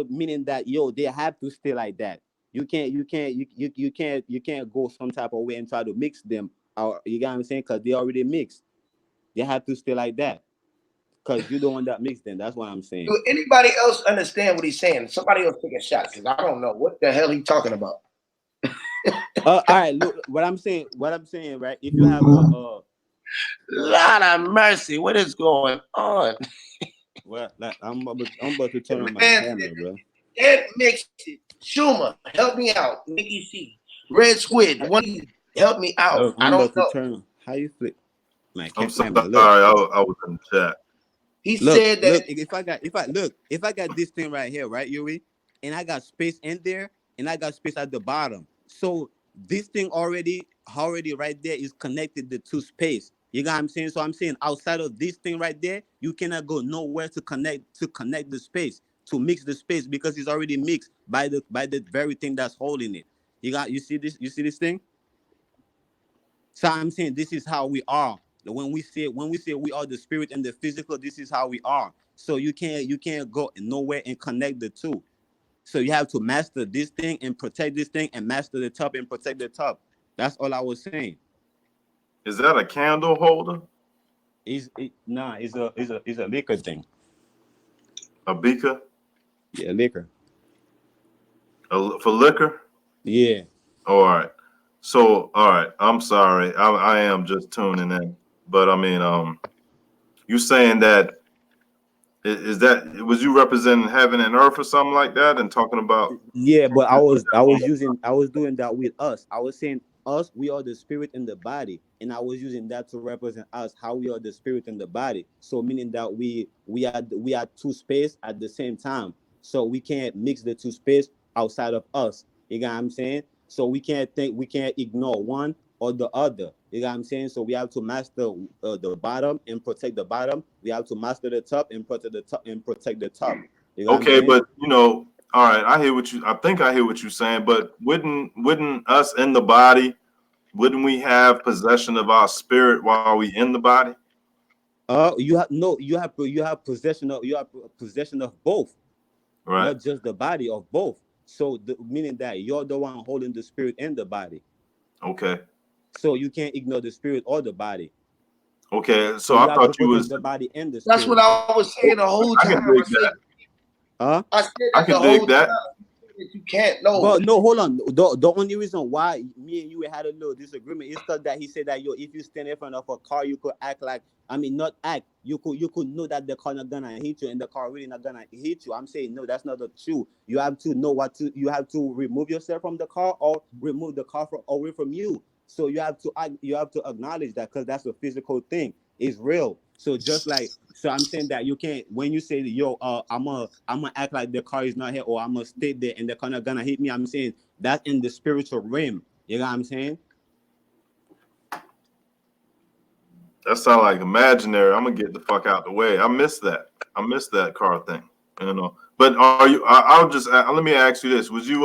meaning that they have to stay like that. You can't go some type of way and try to mix them. Or you get what I'm saying? Because they already mixed. They have to stay like that. Because you don't want that mix them. That's what I'm saying. Do anybody else understand what he's saying? Somebody else take a shot because I don't know what the hell he's talking about. All right, look, what I'm saying, right? If you have Lord of mercy, what is going on? well, like I'm about to The turn on my man said camera, bro. can't mix it. Schumer, help me out. Nikki C. Red Squid, one of you help me out. I I'm don't about to know. turn. How you flip my I'm sorry, camera? Look. I was in the chat. He Look, said that look. If I got this thing right here, right, Yuri, and I got space in there, and I got space at the bottom. So this thing already right there is connected to space. You got what I'm saying? So I'm saying outside of this thing right there, you cannot go nowhere to connect the space to mix the space because it's already mixed by the very thing that's holding it. You see this thing? So I'm saying this is how we are. When we say we are the spirit and the physical, this is how we are. So you can't go nowhere and connect the two. So you have to master this thing and protect this thing, and master the top and protect the top. That's all I was saying. Is that a candle holder? Nah, it's a liquor thing. A beaker? Yeah, liquor. For liquor? Yeah. All right. So, all right. I'm sorry. I am just tuning in. But I mean, you saying that is that was you representing heaven and earth or something like that and talking about Yeah, but I was doing that with us. I was saying us, we are the spirit in the body, and I was using that to represent us, how we are the spirit in the body. So meaning that we are two space at the same time. So we can't mix the two space outside of us. You got what I'm saying? So we can't ignore one or the other. You got what I'm saying? So we have to master the bottom and protect the bottom. We have to master the top and protect the top and protect the top. You know what I'm okay, saying? but all right, I think I hear what you're saying, but wouldn't us in the body, wouldn't we have possession of our spirit while we in the body? You have no, you have possession of both, Right. not just the body of both. So meaning that you're the one holding the spirit and the body. Okay. So you can't ignore the spirit or the body. Okay. So So I you have thought to you protect was the body and the That's what spirit. I was saying the whole I time. can dig that. I said I that the can whole dig time. that. That you can't know. But no, hold on. The only reason why me and you had a little disagreement is because that he said that if you stand in front of a car, you could act like, I mean, not act. You could know that the car not gonna hit you and the car really not gonna hit you. I'm saying no, that's not the truth. You have to know you have to remove yourself from the car or remove the car away from you. So you have to acknowledge that, because that's a physical thing. It's real. So just like, so I'm saying that you can't, when you say yo, I'm gonna act like the car is not here, or I'm gonna stay there and the car not gonna hit me. I'm saying that's in the spiritual realm. You know what I'm saying? That sounds like imaginary. I'm gonna get the fuck out the way. I miss that. I miss that car thing. But are you? I'll just let me ask you this: was you?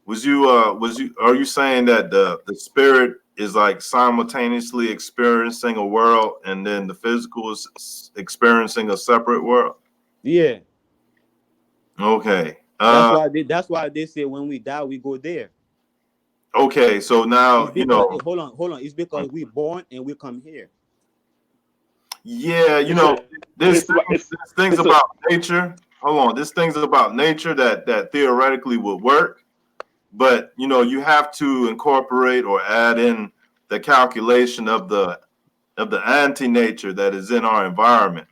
Are you saying that the spirit is like simultaneously experiencing a world, and then the physical is experiencing a separate world? Yeah. Okay. That's why they say when we die we go there. Okay. So now It's because hold on. It's because we born and we come here. Yeah, It's a there's it's things, it's there's things it's a about nature. Hold on, there's things about nature that theoretically would work, but you have to incorporate or add in the calculation of the anti-nature that is in our environment.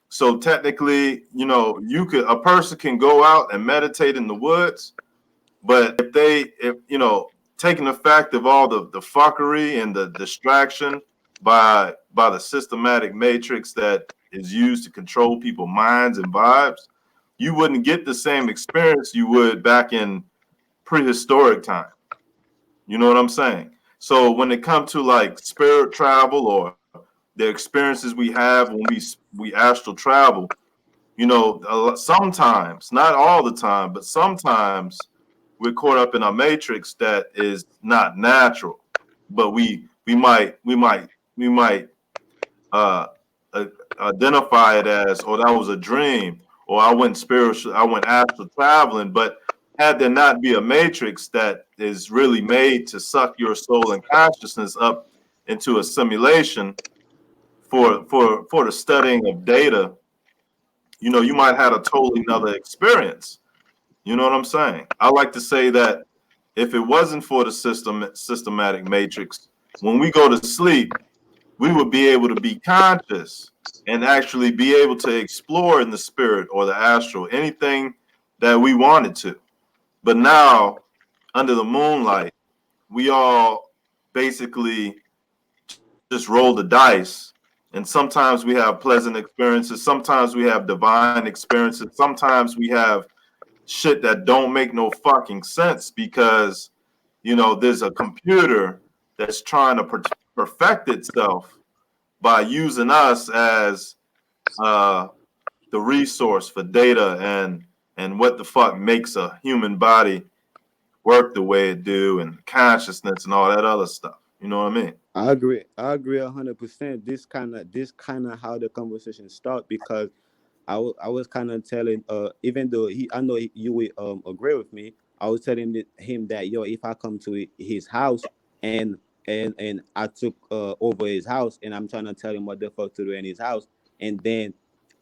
So technically, a person can go out and meditate in the woods, but if taking the fact of all the fuckery and the distraction by the systematic matrix that is used to control people's minds and vibes, you wouldn't get the same experience you would back in prehistoric time. You know what I'm saying? So when it comes to like spirit travel or the experiences we have when we astral travel, sometimes, not all the time, but sometimes we're caught up in a matrix that is not natural, but we might uh, uh, identify it as, oh, that was a dream, or I went astral traveling. But had there not be a matrix that is really made to suck your soul and consciousness up into a simulation for the studying of data, you might have a totally another experience. You know what I'm saying? I like to say that if it wasn't for the systematic matrix, when we go to sleep, we would be able to be conscious and actually be able to explore in the spirit or the astral anything that we wanted to. But now, under the moonlight, we all basically just roll the dice. And sometimes we have pleasant experiences. Sometimes we have divine experiences. Sometimes we have shit that don't make no fucking sense because there's a computer that's trying to perfect itself by using us as uh, the resource for data and what the fuck makes a human body work the way it do and consciousness and all that other stuff. You know what I mean? I agree. I agree 100%. This kind of how the conversation start, because I was kind of telling even though I know you will agree with me, I was telling him that yo, if I come to his house and and I took over his house and I'm trying to tell him what the fuck to do in his house, and then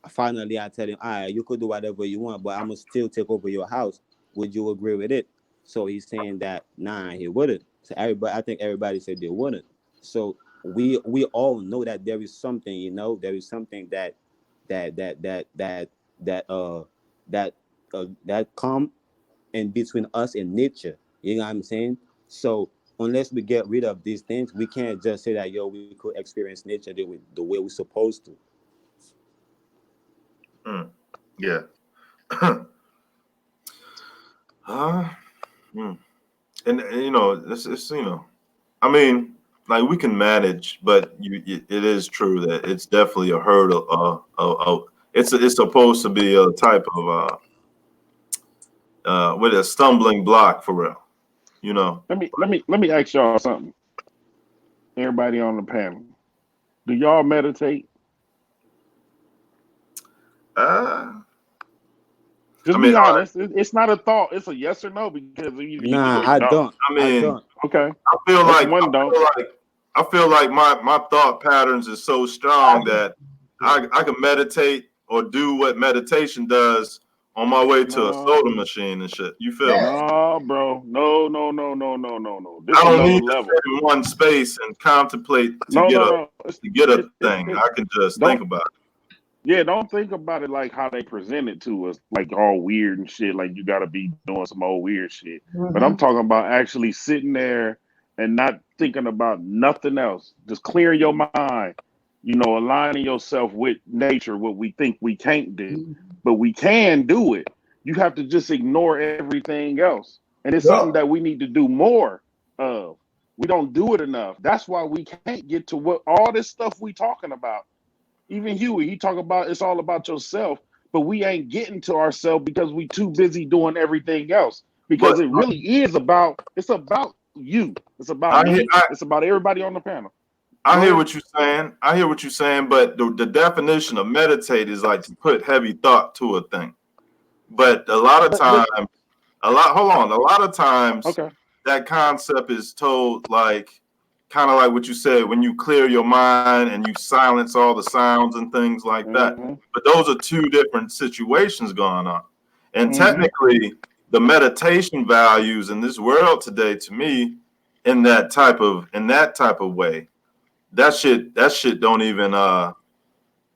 finally I tell him, all right, you could do whatever you want, but I'm gonna still take over your house. Would you agree with it? So he's saying that nah, he wouldn't. So everybody, I think everybody said they wouldn't. So we all know that there is something, there is something that that that that that that that come in between us and nature. You know what I'm saying? So unless we get rid of these things, we can't just say that yo, we could experience nature the way we're supposed to. Yeah. And it's I mean, like we can manage, but it is true that it's definitely a hurdle. It's supposed to be a type of with a stumbling block for real. You know. Let me ask y'all something. Everybody on the panel, do y'all meditate? I Just mean, be honest. It's not a thought. It's a yes or no because you can Nah, say I no. don't. I I mean, don't. Okay, I feel that's like one don't. I feel like my thought patterns is so strong that I can meditate or do what meditation does on my way to a No, soda machine and shit. You feel me? no, bro. No. This I don't another need to level. sit in one space and contemplate No. to get a It's thing. I can just think don't. about it. Yeah, don't think about it like how they present it to us, like all weird and shit. Like you got to be doing some old weird shit. But I'm talking about actually sitting there and not thinking about nothing else. Just clearing your mind. Aligning yourself with nature. What we think we can't do, but we can do it. You have to just ignore everything else, and it's something Yup. that we need to do more of. We don't do it enough. That's why we can't get to what all this stuff we talking about. Even Huey, he talk about it's all about yourself, but we ain't getting to ourselves because we too busy doing everything else. Because But it really is it's about you. It's about I hear me. It's about everybody on the panel. I Go hear ahead. what you're saying. I hear what you're saying, but the definition of meditate is like to put heavy thought to a thing. But a lot of But times, hold on, a lot of times okay. that concept is told like kind of like what you said when you clear your mind and you silence all the sounds and things like that. Mm-hmm. But those are two different situations going on. And Mm-hmm. technically, the meditation values in this world today, to me, in that type of way, that shit don't even I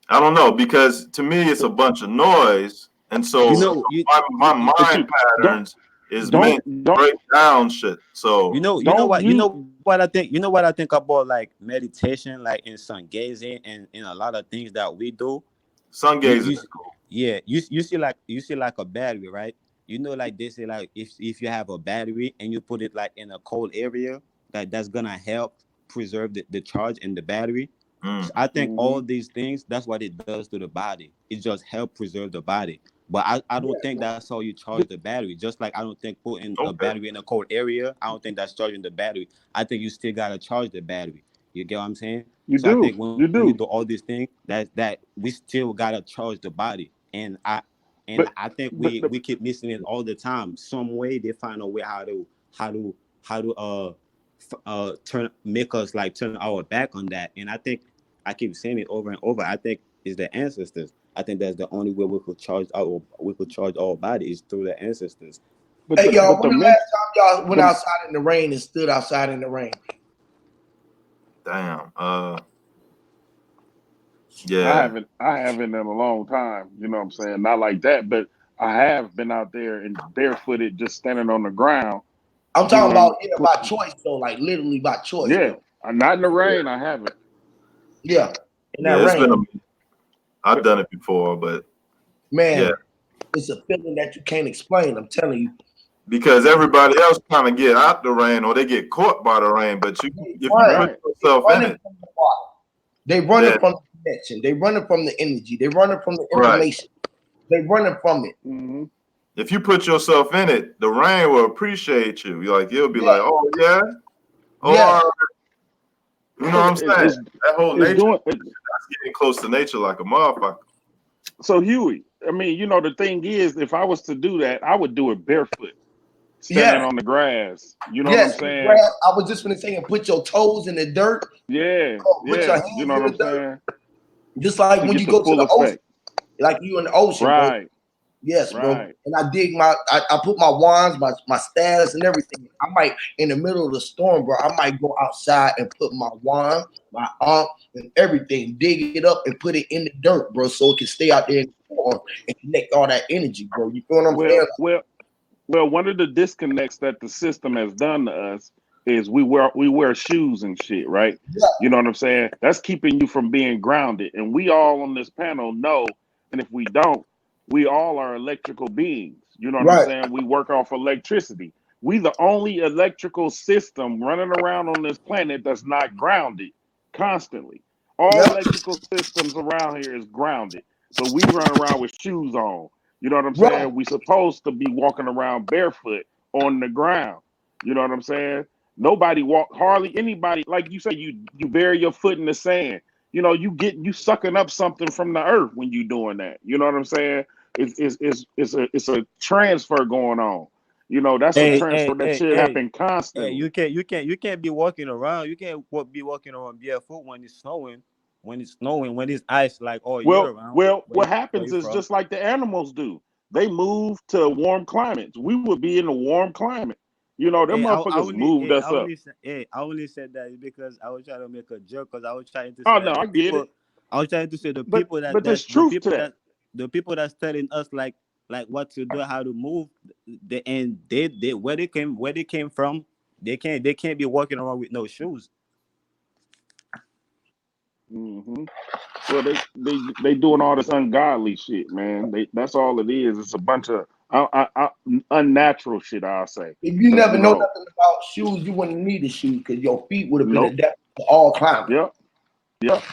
don't know, because to me it's a bunch of noise, and You so know, you my But mind you don't patterns is meant to don't break down shit. you So know you know don't what you you know what I think. You know what I think about like meditation, like in sun gazing and in a lot of things that we do. sun You gazing you is cool. yeah, you see like a battery, right? Like they say, like if you have a battery and you put it like in a cold area, that's gonna help preserve the charge in the battery. So Mm. I think mm-hmm. all these things, that's what it does to the body. It just help preserve the body. But I don't think that's how you charge the battery. Just like I don't think putting a Okay. battery in a cold area, I don't think that's charging the battery. I think you still gotta charge the battery. You get what I'm saying? You So I do. think when You we do do. all these things, that we still gotta charge the body. And But I think but we keep missing it all the time. Some way they find a way how to how to turn make us like turn our back on that. And I think I keep saying it over and over. I think it's the ancestors. I think that's the only way we could charge our body is through the ancestors. but Hey the y'all, but when the the men last time y'all went the outside in the rain and stood outside in the rain? Damn. I Yeah. haven't in a long time. You know what I'm saying? Not like that, but I have been out there and barefooted, just standing on the ground, I'm talking about doing. by choice though, like literally by choice Yeah, though. not in the Yeah. rain. I haven't. Yeah, in that Yeah. It's been rain, I've But done it before, but yeah, man, it's a feeling that you can't explain. I'm telling you. because everybody else kind of get out the rain or they get caught by the rain, but They if you run. put right, They yourself in running it, from the water. They running then from the connection. They running from the energy. They running from the right. information. They running from it. hmm If you put yourself in it, the rain will appreciate you. You'll be Yeah, like, oh yeah, yeah. or you know what because I'm saying? That whole it's nature, doing. that's getting close to nature like a motherfucker. So Huey, I mean, the thing is, if I was to do that, I would do it barefoot, standing Yeah. on the grass. You know what I'm Yes. saying? I was just gonna say, and put your toes in the dirt. Yeah, Put your yeah. You hands know in what the I'm dirt. saying? Just like To when get you the go to full the ocean, effect. like you in the ocean, bro. Right, Yes, bro. right. And I dig I put my wands, my status and everything. I might, in the middle of the storm, bro, I might go outside and put my wand, my arm, and everything, dig it up and put it in the dirt, bro, so it can stay out there in the storm and connect all that energy, bro. You feel what I'm saying? Well, one of the disconnects that the system has done to us is we wear shoes and shit, right? Yeah, You know what I'm saying? That's keeping you from being grounded. And we all on this panel know, and if we don't, we all are electrical beings. You know what I'm right. saying? We work off electricity. We the only electrical system running around on this planet that's not grounded constantly. All Yeah, electrical systems around here is grounded, but we run around with shoes on. You know what I'm right. saying? We supposed to be walking around barefoot on the ground. You know what I'm saying? Nobody walk, hardly anybody, like you say, you bury your foot in the sand. You sucking up something from the earth when you doing that. You know what I'm saying? It's a transfer going on. That's a Hey, transfer hey, that hey, should hey, happen hey, constantly. you can't be walking around. You can't be walking around barefoot when it's snowing. When it's ice like all year around. What Where happens you is from? just like the animals do. They move to warm climates. We would be in a warm climate. Them Hey, motherfuckers moved us up. I only said that because I was trying to make a joke because I was trying to say Oh that no, I get it. I was trying to say the But people but there's truth to that. the people that's telling us like what to do, how to move, they where they came from, they can't be walking around with no shoes. hmm Well, they doing all this ungodly shit, man. That's all it is. It's a bunch of unnatural shit. I'll say, If you because never know nothing about shoes, you wouldn't need a shoe because your feet would have been nope. adapted to all climates. Yep. Yep.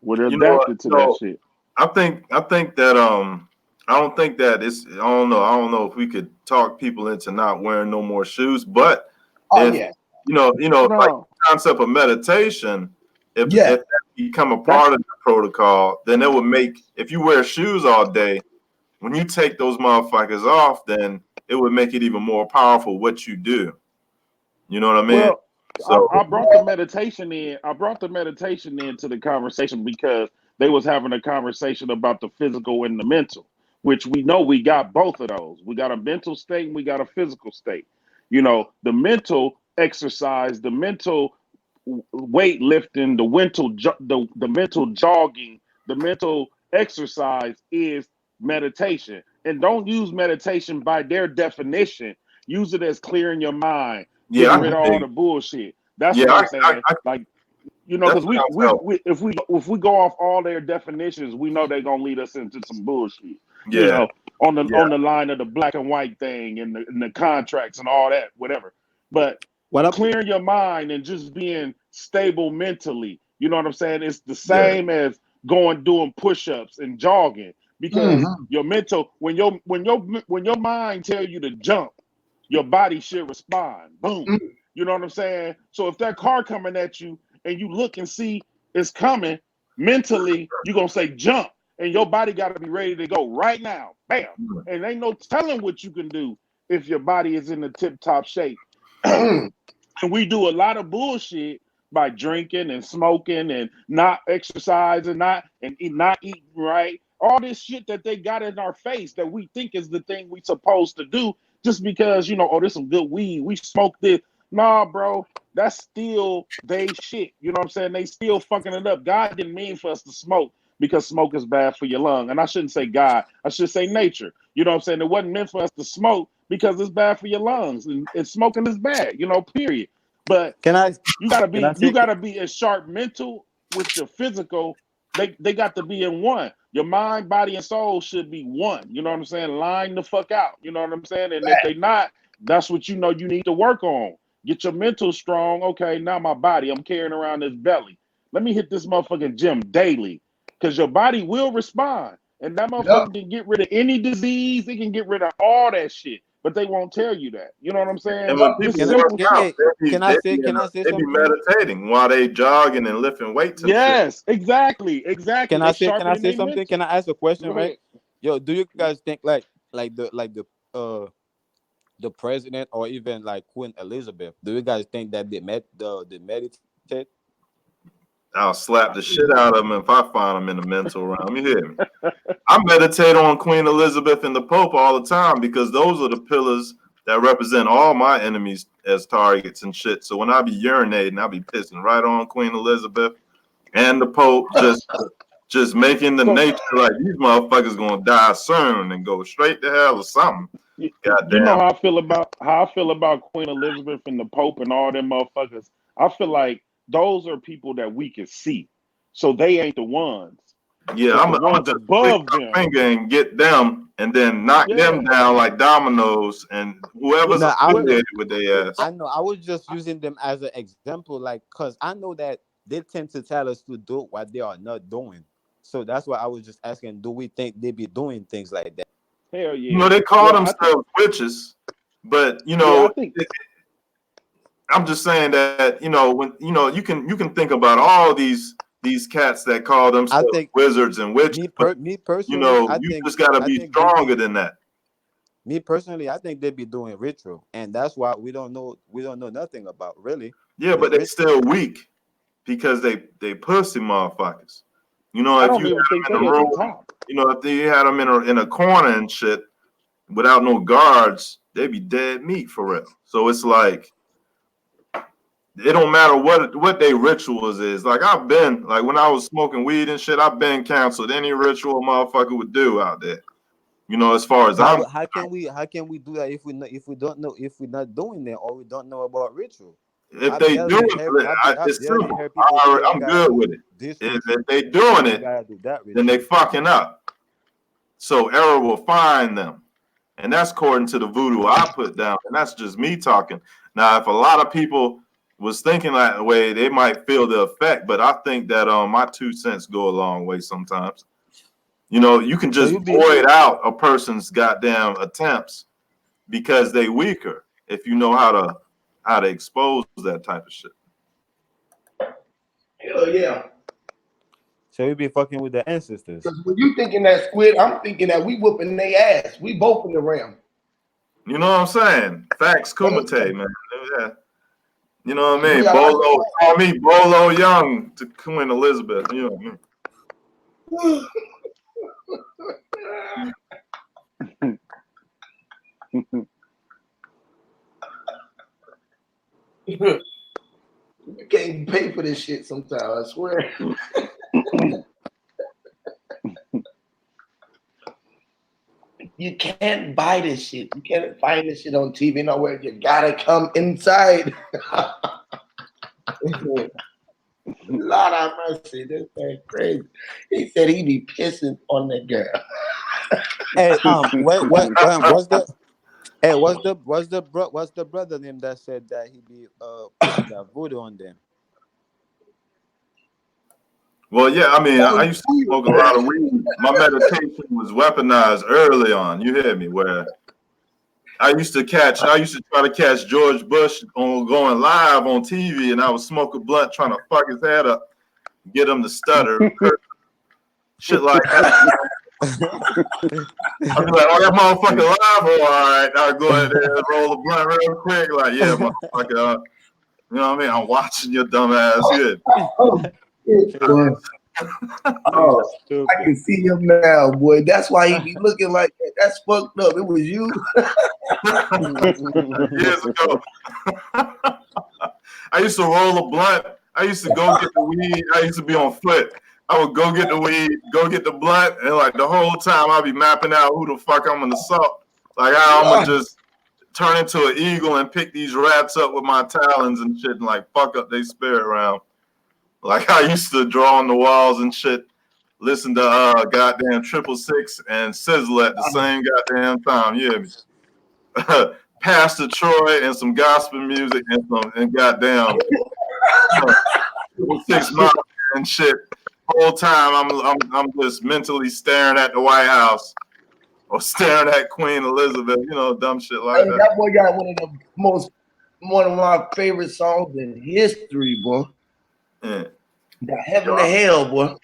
We're You know what? adapted to that shit. I think that I don't think that it's I don't know if we could talk people into not wearing no more shoes, but Oh if yeah, like No, the concept of meditation, if yeah. that become a that's part of the protocol, then it would make, if you wear shoes all day, when you take those motherfuckers off, then it would make it even more powerful what you do. You know what I mean? well. So I brought the meditation in. I brought the meditation into the conversation because they was having a conversation about the physical and the mental, which we know we got both of those. We got a mental state and we got a physical state. The mental exercise, the mental weightlifting, the mental jogging, the mental exercise is meditation. And don't use meditation by their definition. Use it as clearing your mind, yeah, getting I rid can of all dig. the bullshit. That's Yeah, what I'm saying. I Like, that because sounds helpful. if we go off all their definitions, we know they're gonna lead us into some bullshit. You Yeah, know, on the yeah, on the line of the black and white thing and the contracts and all that, whatever. But What up? clearing your mind and just being stable mentally, you know what I'm saying? It's the yeah. same as doing push-ups and jogging because Mm-hmm. your mental when your mind tell you to jump, your body should respond. Boom. You know what I'm saying? So if that car coming at you and you look and see it's coming, mentally you're gonna say jump, and your body got to be ready to go right now. Bam. And ain't no telling what you can do if your body is in the tip top shape. Mm-hmm. And we do a lot of bullshit by drinking and smoking and not exercising, not eating right. All this shit that they got in our face that we think is the thing we supposed to do just because, oh, there's some good weed. We smoked this. Nah, bro, that's still they shit. You know what I'm saying? They still fucking it up. God didn't mean for us to smoke because smoke is bad for your lung. And I shouldn't say God, I should say nature. You know what I'm saying? It wasn't meant for us to smoke because it's bad for your lungs. And smoking is bad, period. But Can I you gotta can I be you say? gotta be as sharp mental with your physical. They got to be in one. Your mind, body, and soul should be one. You know what I'm saying? Line the fuck out. You know what I'm saying? And if they not, that's what you need to work on. Get your mental strong. Okay, now my body, I'm carrying around this belly. Let me hit this motherfucking gym daily. Because your body will respond. And that Yep. motherfucker can get rid of any disease. It can get rid of all that shit. But they won't tell you that. You know what I'm saying? And when Just people Can I work simple can, shit. out, hey, can I say they be something? meditating while they jogging and lifting weights and shit. Yes, exactly, exactly. They Can sharpen I in say their something? Can mental. I ask a question, Go right? ahead. Yo, do you guys think the president or even like Queen Elizabeth? Do you guys think that they meditate? I'll slap the shit out of them if I find them in the mental realm. You hear me? I meditate on Queen Elizabeth and the Pope all the time because those are the pillars that represent all my enemies as targets and shit. So when I be urinating, I be pissing right on Queen Elizabeth and the Pope, just making the nature like these motherfuckers gonna die soon and go straight to hell or something. You Goddamn. know how I feel about Queen Elizabeth and the Pope and all them motherfuckers. I feel like those are people that we can see, so they ain't the ones. Yeah, But I'm the gonna ones just click above my them, finger and get them, and then knock them yeah. down like dominoes, and whoever's No, affiliated with their ass. I know. I was just using them as an example, like, cause I know that they tend to tell us to do what they are not doing. So that's why I was just asking, do we think they be doing things like that? Hell You yeah. know, they call Well, I think themselves witches, but you yeah, I know, think I'm just saying that when you can think about all these cats that call I themselves think wizards and witches, but me personally, you just got to I be think they stronger be than that. me personally, I think they be doing ritual, and that's why we don't know nothing about really. Yeah, It's but they ritual. still weak because they pussy motherfuckers. I If don't you even had think them in they a at the room, top. if you had them in a corner and shit without no guards, they'd be dead meat for real. So it's like it don't matter what their rituals is. Like I've been like when I was smoking weed and shit, I've been canceled any ritual a motherfucker would do out there. As far as I'm How can we do that if we don't know if we're not doing it or we don't know about ritual? if they do it, I've it's barely simple. heard people say you I'm gotta good do with it. this If ritual they doing or you it, gotta do that then they ritual. fucking up. So error will find them. And that's according to the voodoo I put down. And that's just me talking. Now, if a lot of people was thinking that way, they might feel the effect. But I think that my 2 cents go a long way sometimes. You can So just you be void out a person's goddamn attempts because they weaker if you know how to expose that type of shit. Hell yeah. fucking with the ancestors. Because when you thinking that squid, I'm thinking that we whooping their ass. We both in the realm. You know what I'm saying? Facts kumite, man. Yeah. You know what I mean? We are. Bolo, call me Bolo Young to Queen Elizabeth. You know what I mean? You can't pay for this shit sometimes, I swear. You can't buy this shit. You can't find this shit on TV nowhere. You gotta come inside. Lord have mercy. This man crazy. He said he be pissing on that girl. Hey, what's the brother name that said that he be putting that voodoo on them? Well, yeah, I mean, That I was used to smoke a lot of weed. My meditation was weaponized early on. You hear me? Where I used to try to catch George Bush on going live on TV, and I would smoke a blunt trying to fuck his head up, get him to stutter, shit like that. I'd be like, "Oh, that motherfucker live, all right." I'd go in there and roll a blunt real quick, like, "Yeah, motherfucker." You know what I mean? I'm watching your dumb ass. Yeah. Oh, I can see him now, boy. That's why he be looking like that. That's fucked up. It was you. Years ago. I used to roll a blunt. I used to go get the weed. I used to be on foot. I would go get the weed, go get the blunt, and like the whole time I'd be mapping out who the fuck I'm gonna assault. Like how I'm gonna just turn into an eagle and pick these rats up with my talons and shit and like fuck up their spirit round. Like I used to draw on the walls and shit, listen to goddamn 666 and Sizzler at the same goddamn time. You hear me? Pastor Troy and some gospel music and goddamn 6 Mafia and shit. Whole time I'm just mentally staring at the White House or staring at Queen Elizabeth, dumb shit like that. That boy got one of my favorite songs in history, boy. Yeah. The Heaven to Hell, boy.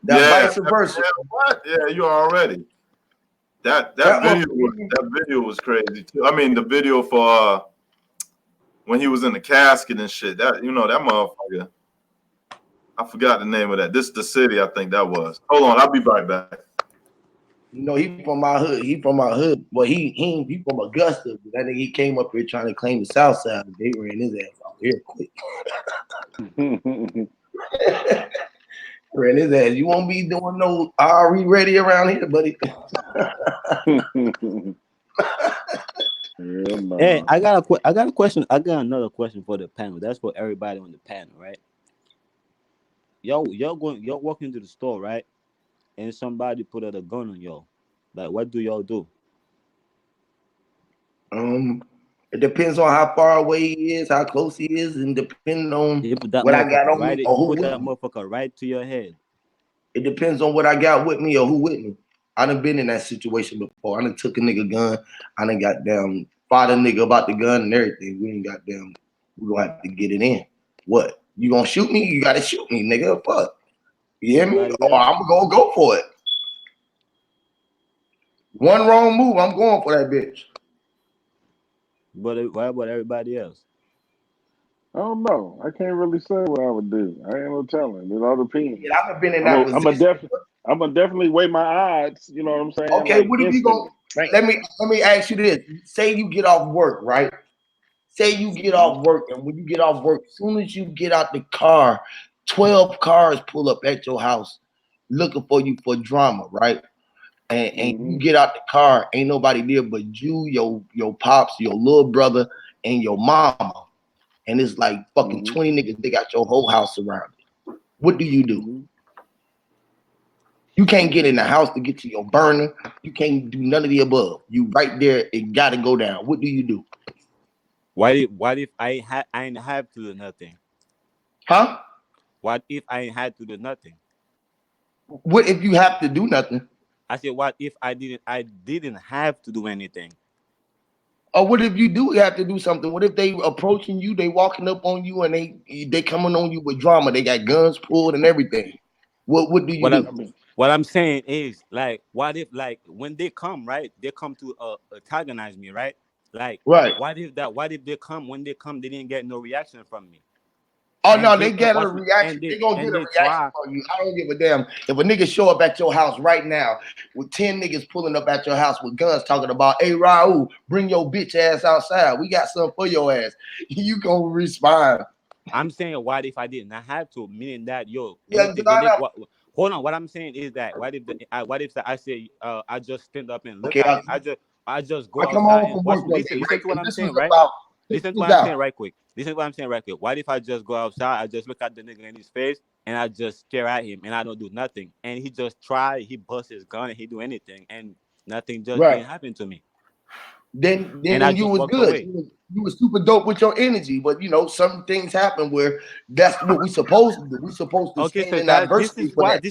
That vice versa. What? Yeah, you already. That video was crazy too. I mean, the video for when he was in the casket and shit. That that motherfucker. I forgot the name of that. This is the city, I think that was. Hold on, I'll be right back. He from my hood. He from my hood. Well, he from Augusta. That nigga, he came up here trying to claim the South Side. They ran his ass out here quick. Ran his ass. You won't be doing no RE ready around here, buddy. Hey, I got a question. I got another question for the panel. That's for everybody on the panel, right? Y'all walking into the store, right? And somebody put out a gun on y'all. Like, what do y'all do? It depends on how far away he is, how close he is, and depending on what I got on me or who put with that me. motherfucker right to your head. It depends on what I got with me or who with me. I done been in that situation before. I done took a nigga gun. I done got down, fought a nigga about the gun and everything. We ain't got down. We gonna have to get it in. What? You gonna shoot me? You gotta shoot me, nigga. Fuck. You hear me? Or I'm gonna go for it. One wrong move, I'm going for that bitch. But what about everybody else? I don't know. I can't really say what I would do. I ain't no telling. It all depends. Yeah, I've been in that position. I'm gonna definitely weigh my odds. You know what I'm saying? Okay, like what if you go? Let me ask you this. Say you get off work, right? Say you get off work, and when you get off work, as soon as you get out the car, 12 cars pull up at your house looking for you for drama, right? And you get out the car, ain't nobody there but you, your pops, your little brother, and your mama. And it's like fucking 20 niggas, they got your whole house surrounded. What do you do? You can't get in the house to get to your burner. You can't do none of the above. You right there, it gotta go down. What do you do? What if I ain't have to do nothing? Huh? What if I ain't had to do nothing? What if you have to do nothing? I said, what if I didn't have to do anything? Or what if you do have to do something? What if they approaching you, they walking up on you, and they coming on you with drama? They got guns pulled and everything. What do you do? What I'm saying is, like, what if, like, when they come, right? They come to antagonize me, right? Like, right. What if they come? When they come, they didn't get no reaction from me. Oh, no, they get a reaction. They gonna get a reaction from you. I don't give a damn. If a nigga show up at your house right now with 10 niggas pulling up at your house with guns talking about, hey, Raul, bring your bitch ass outside. We got something for your ass. You gonna respond. I'm saying, what if I did not have to? Meaning that, hold on. What I'm saying is that, what if I say, I just stand up and look at it. I just go outside and watch. Listen to what I'm saying, right? Listen to what I'm saying right quick. What if I just go outside, I just look at the nigga in his face, and I just stare at him, and I don't do nothing, and he just he busts his gun, and he do anything, and nothing just didn't happen to me. Then you was good. You was super dope with your energy, but some things happen where that's what we supposed to do. We supposed to stand in adversity for that.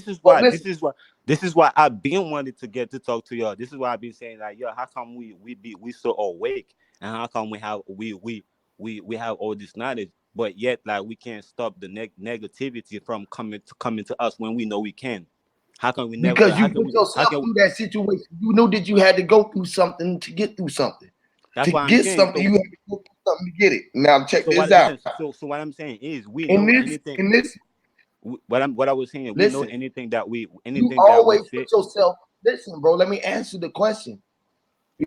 This is why I've been wanting to get to talk to y'all. This is why I've been saying, like, how come we so awake, and how come we have all this knowledge, but yet, like, we can't stop the negativity from coming to us when we know we can. How can we never? Because you put yourself through that situation. You knew that you had to go through something to get through something. That's to what get I'm saying. something, you have to go through something to get it. Now check this out. So what I'm saying is, we know anything. What I was saying, we know anything that we always put yourself. Listen, bro. Let me answer the question.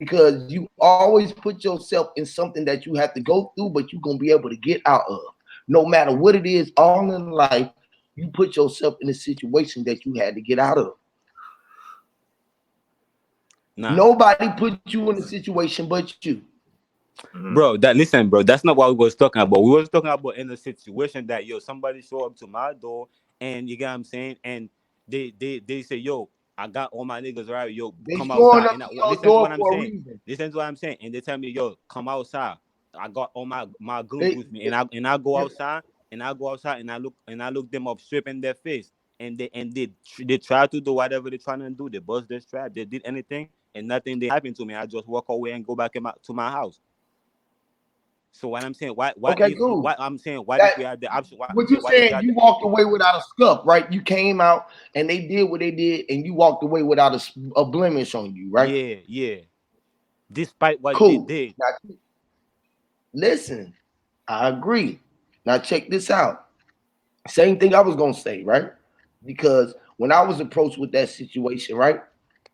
Because you always put yourself in something that you have to go through, but you're gonna be able to get out of. No matter what it is, all in life, you put yourself in a situation that you had to get out of. Nobody put you in a situation but you. Bro, bro, that's not what we was talking about. We was talking about in a situation that, somebody show up to my door, and you get what I'm saying, and they say, I got all my niggas right, come outside. And listen to what I'm saying. Listen to what I'm saying. And they tell me, come outside. I got all my guns with me, and I go outside, and I look them up straight in their face, and they try to do whatever they're trying to do. They bust their strap, they did anything, and nothing they happened to me. I just walk away and go back to my house. So what I'm saying, what Okay, if cool. what I'm saying, what That if we had the option? What I'm what saying, you what if we saying? had You the walked away without a scuff, right? You came out and they did what they did, and you walked away without a blemish on you, right? yeah. Despite what they Cool. did. Now, listen, I agree. Now check this out. Same thing I was gonna say, right? Because when I was approached with that situation, right?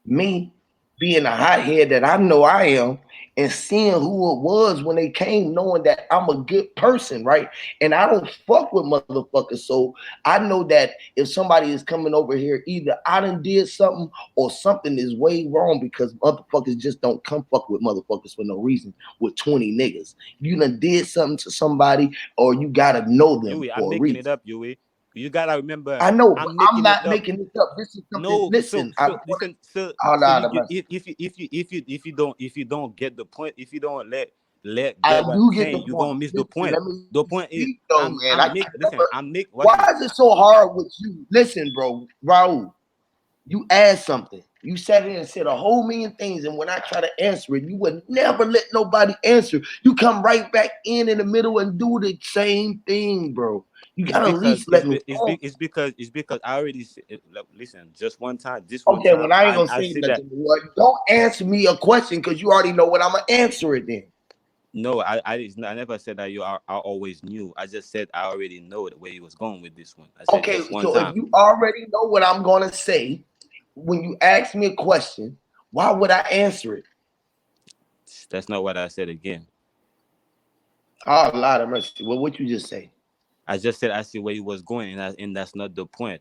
Me being a hothead that I know I am, and seeing who it was when they came, knowing that I'm a good person, right? And I don't fuck with motherfuckers. So I know that if somebody is coming over here, either I done did something or something is way wrong, because motherfuckers just don't come fuck with motherfuckers for no reason with 20 niggas. You done did something to somebody, or you gotta know them Yui, I'm for a making it reason. up, Yui. You gotta remember, I know, but I'm I'm making it not up. making this up. This is something. No, so Listen, I so want listen, so to. so you if you don't get the point, if you don't I get what I'm do get the saying, you're point. gonna miss the Listen, point. let me The point is speak though, man. I I'm can't make listen, never. I'm make Why watch this. is it so hard with you? Listen, bro, Raul, you asked something. You sat here and said a whole million things, and when I try to answer it, you would never let nobody answer. You come right back in the middle and do the same thing, bro. You It's gotta at because least let me talk. it's because I already listen, just one time, this one Okay, well, time I ain't gonna I say said that nothing. Well, don't answer me a question because you already know what I'm gonna answer it then. no, I never said that I always knew. I just said I already know the way he was going with this one. I said Okay, just one so if time. you already know what I'm gonna say, when you ask me a question, why would I answer it? That's not what I said again. Oh, a lot of mercy. Well, what you just say? I just said I see where he was going, and that's not the point.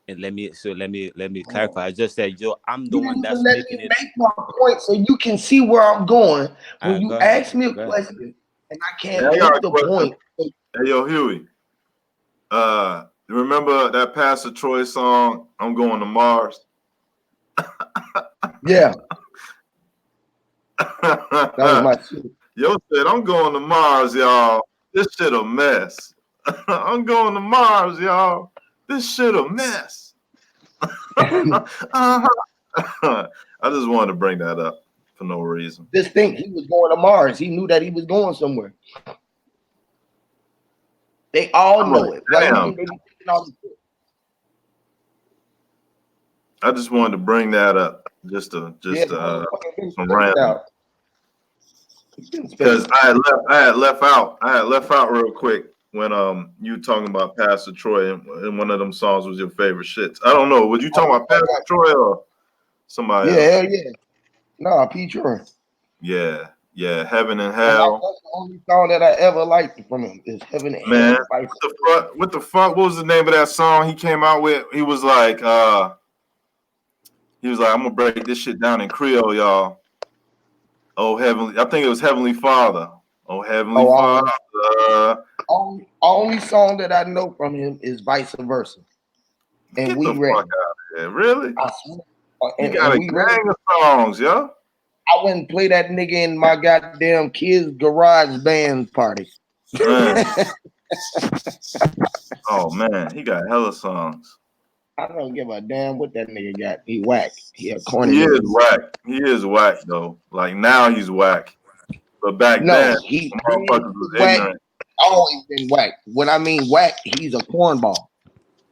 And let me Oh. clarify. I just said, yo, I'm the You one didn't even that's let making me it. make my point so you can see where I'm going. When you Go ahead, ask me a go ahead. question and I Hey, can't I got make a the question. point. Hey, yo, Huey. You remember that Pastor Troy song, I'm Going to Mars? Yeah, that was my shit. Yo said, I'm going to Mars, y'all. This shit a mess. I'm going to Mars, y'all. This shit a mess. Uh-huh. I just wanted to bring that up for no reason. Just think, he was going to Mars. He knew that he was going somewhere. They all I'm know like, it. Why you damn. think they be thinking all this shit? I just wanted to bring that up, just Yeah, the motherfucker been some spaced random. out. He been Because spaced. I had left out real quick when you talking about Pastor Troy and one of them songs was your favorite shits. I don't know. Was you talking about Pastor Troy or somebody Yeah, else? hell yeah. Nah, P. Troy. Yeah, Heaven and And Hell. that's the only song that I ever liked from him is Heaven and Man, Hell. Like, what the fuck? What was the name of that song he came out with? He was like, I'm gonna break this shit down in Creole, y'all. Oh heavenly, I think it was Heavenly Father. Oh Heavenly Father. only song that I know from him is Vice Versa. And Get the We fuck Ready. out of here. Really? I swear. He got And a We Ready. gang of songs, yo. I wouldn't play that nigga in my goddamn kids' garage band party. Man. Oh man, he got hella songs. I don't give a damn what that nigga got. He whack. He a corny He is nigga. whack. He is whack though. Like now he's whack. But back then, No, he motherfuckers was whack. ignorant. Always been whack. When I mean whack, he's a cornball.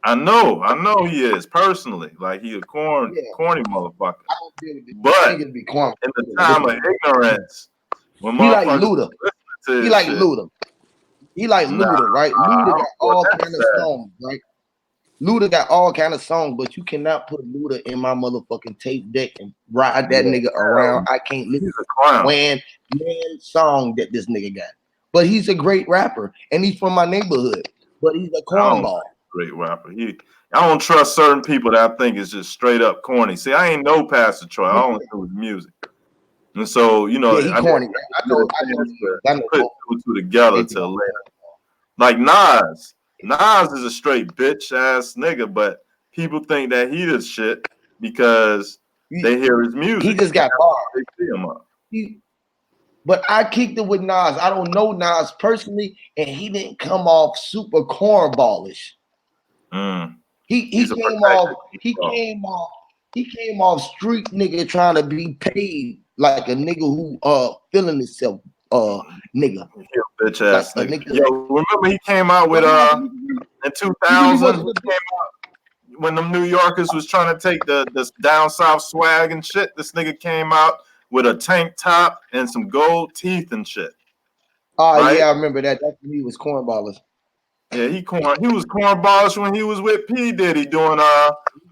I know he is personally. Like he a corny motherfucker. I don't deal with this. But Niggas be corn. in the time of ignorance, when He like motherfuckers Luda. listen to He his like shit, Luda. He like nah, Luda, right? I Luda don't got know what all that kind of said. songs, right? Luda got all kind of songs, but you cannot put Luda in my motherfucking tape deck and ride that nigga around. I can't listen He's to a clown. one song that this nigga got. But he's a great rapper, and he's from my neighborhood. But he's a I don't cornball. think he's a great rapper. I don't trust certain people that I think is just straight up corny. See, I ain't know Pastor Troy. I only know his music. And so, you know, Yeah, he I corny. didn't I get know. a chance to I know put both. two and two together They till do. later. Like Nas. Nas is a straight bitch ass nigga, but people think that he the shit because they hear his music. He just got bars. They see him up. But I kicked it with Nas. I don't know Nas personally, and he didn't come off super cornballish. He came off street nigga trying to be paid like a nigga who feeling himself. nigga. Bitch ass Like a nigga. nigga. Yo, remember he came out with in 2000 when them New Yorkers was trying to take the down south swag and shit. This nigga came out with a tank top and some gold teeth and shit. Oh right? yeah, I remember that. That's when he was cornballers. Yeah, he was cornballish when he was with P. Diddy doing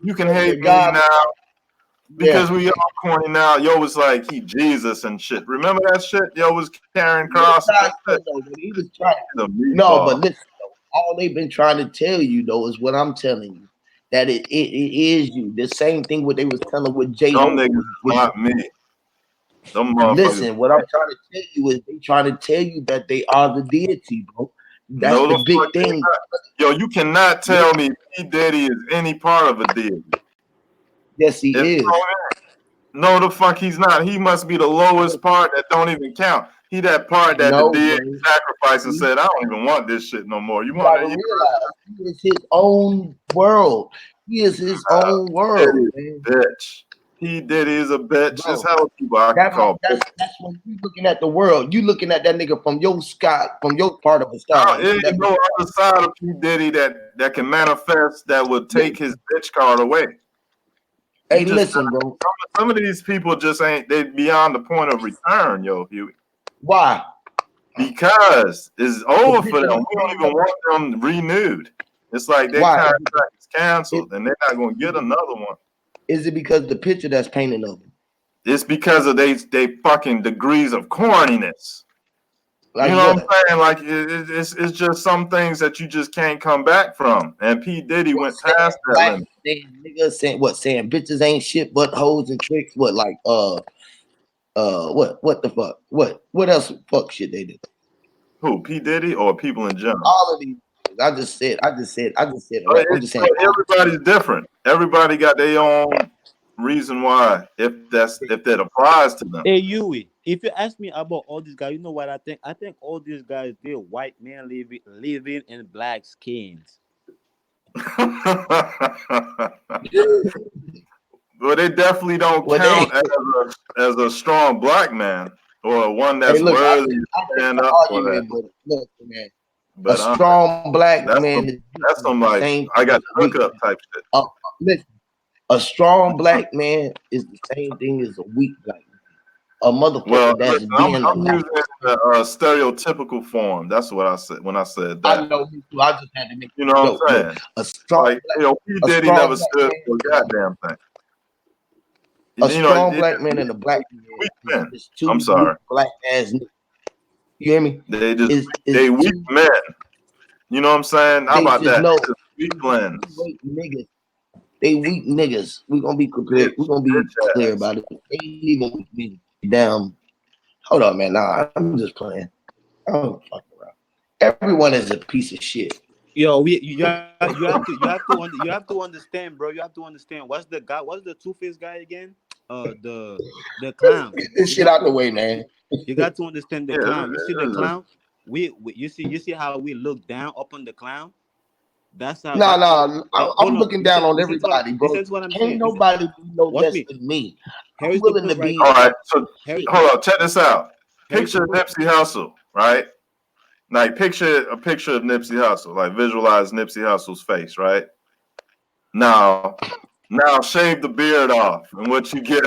You Can Hate Me God, Now. Because yeah. we all corny now. Yo was like he Jesus and shit. Remember that shit? Yo was carrying crosses and shit. He was trying. He's a No, but meatball. listen, though, all they've been trying to tell you though is what I'm telling you. That it is you. The same thing what they was telling with Jay. Them niggas not me. Them motherfuckers. Listen, what I'm trying to tell you is they trying to tell you that they are the deity, bro. That's the big thing. Yo, you cannot tell me P. Diddy is any part of a deity. Yes, he is. No, the fuck he's not. He must be the lowest part that don't even count. He that part that the deity sacrificed and said, I don't even want this shit no more. You want to realize he is his own world. He is his own world, man. Bitch. P. Diddy is a bitch. That's how people I can call. That's when you looking at the world. You looking at that nigga from your sky, from your part of the sky. There ain't no other side of P. Diddy that can manifest that would take his bitch card away. Hey, listen, bro. Some of these people just ain't they beyond the point of return, yo, Huey. Why? Because it's over for them. We don't even want them renewed. It's like their contract is canceled and they're not going to get another one. Is it because the picture that's painted of them? It's because of they fucking degrees of corniness. Like you know what I'm saying? Like it's just some things that you just can't come back from. And P. Diddy went past that limit. Niggas saying bitches ain't shit but hoes and tricks. What like what the fuck? What else fuck shit they did? Who, P. Diddy or people in general? All of these. I just said. I'm just saying. I'm just saying. Everybody's different. Everybody got their own reason why. If that applies to them. Hey, Yui, if you ask me about all these guys, you know what I think? I think all these guys, they're white men living in black skins. Well, they definitely don't count as a strong black man or one that's worthy to stand up for that. Look, man, a strong black man. That's some like I got the hookup type shit. Listen, a strong black man is the same thing as a weak black man. A motherfucker that's being I'm using the stereotypical form. That's what I said when I said that. I know. I just had to make you know what I'm saying. A strong, like P. Diddy never stood for a goddamn thing. A strong black man and a black man. I'm sorry. Black ass niggas. You hear me? They weak men. You know what I'm saying? How about that? Weak blends. They weak niggas. We're gonna be clear. We're gonna be clear about it. They even be damn. Hold on, man. Nah, I'm just playing. I don't fuck around. Everyone is a piece of shit. Yo, you have to understand, bro. You have to understand. What's the two-faced guy again? The clown. Get this shit out the way, man. You got to understand the clown. You see the clown? You see how we look down up on the clown? That's how. I'm looking down on everybody, bro. Ain't nobody no less than me. I'm willing to be. All right, so hold on. Check this out. Picture Nipsey Hussle, right? Like picture a picture of Nipsey Hussle. Like visualize Nipsey Hussle's face, right? Now shave the beard off, and what you get?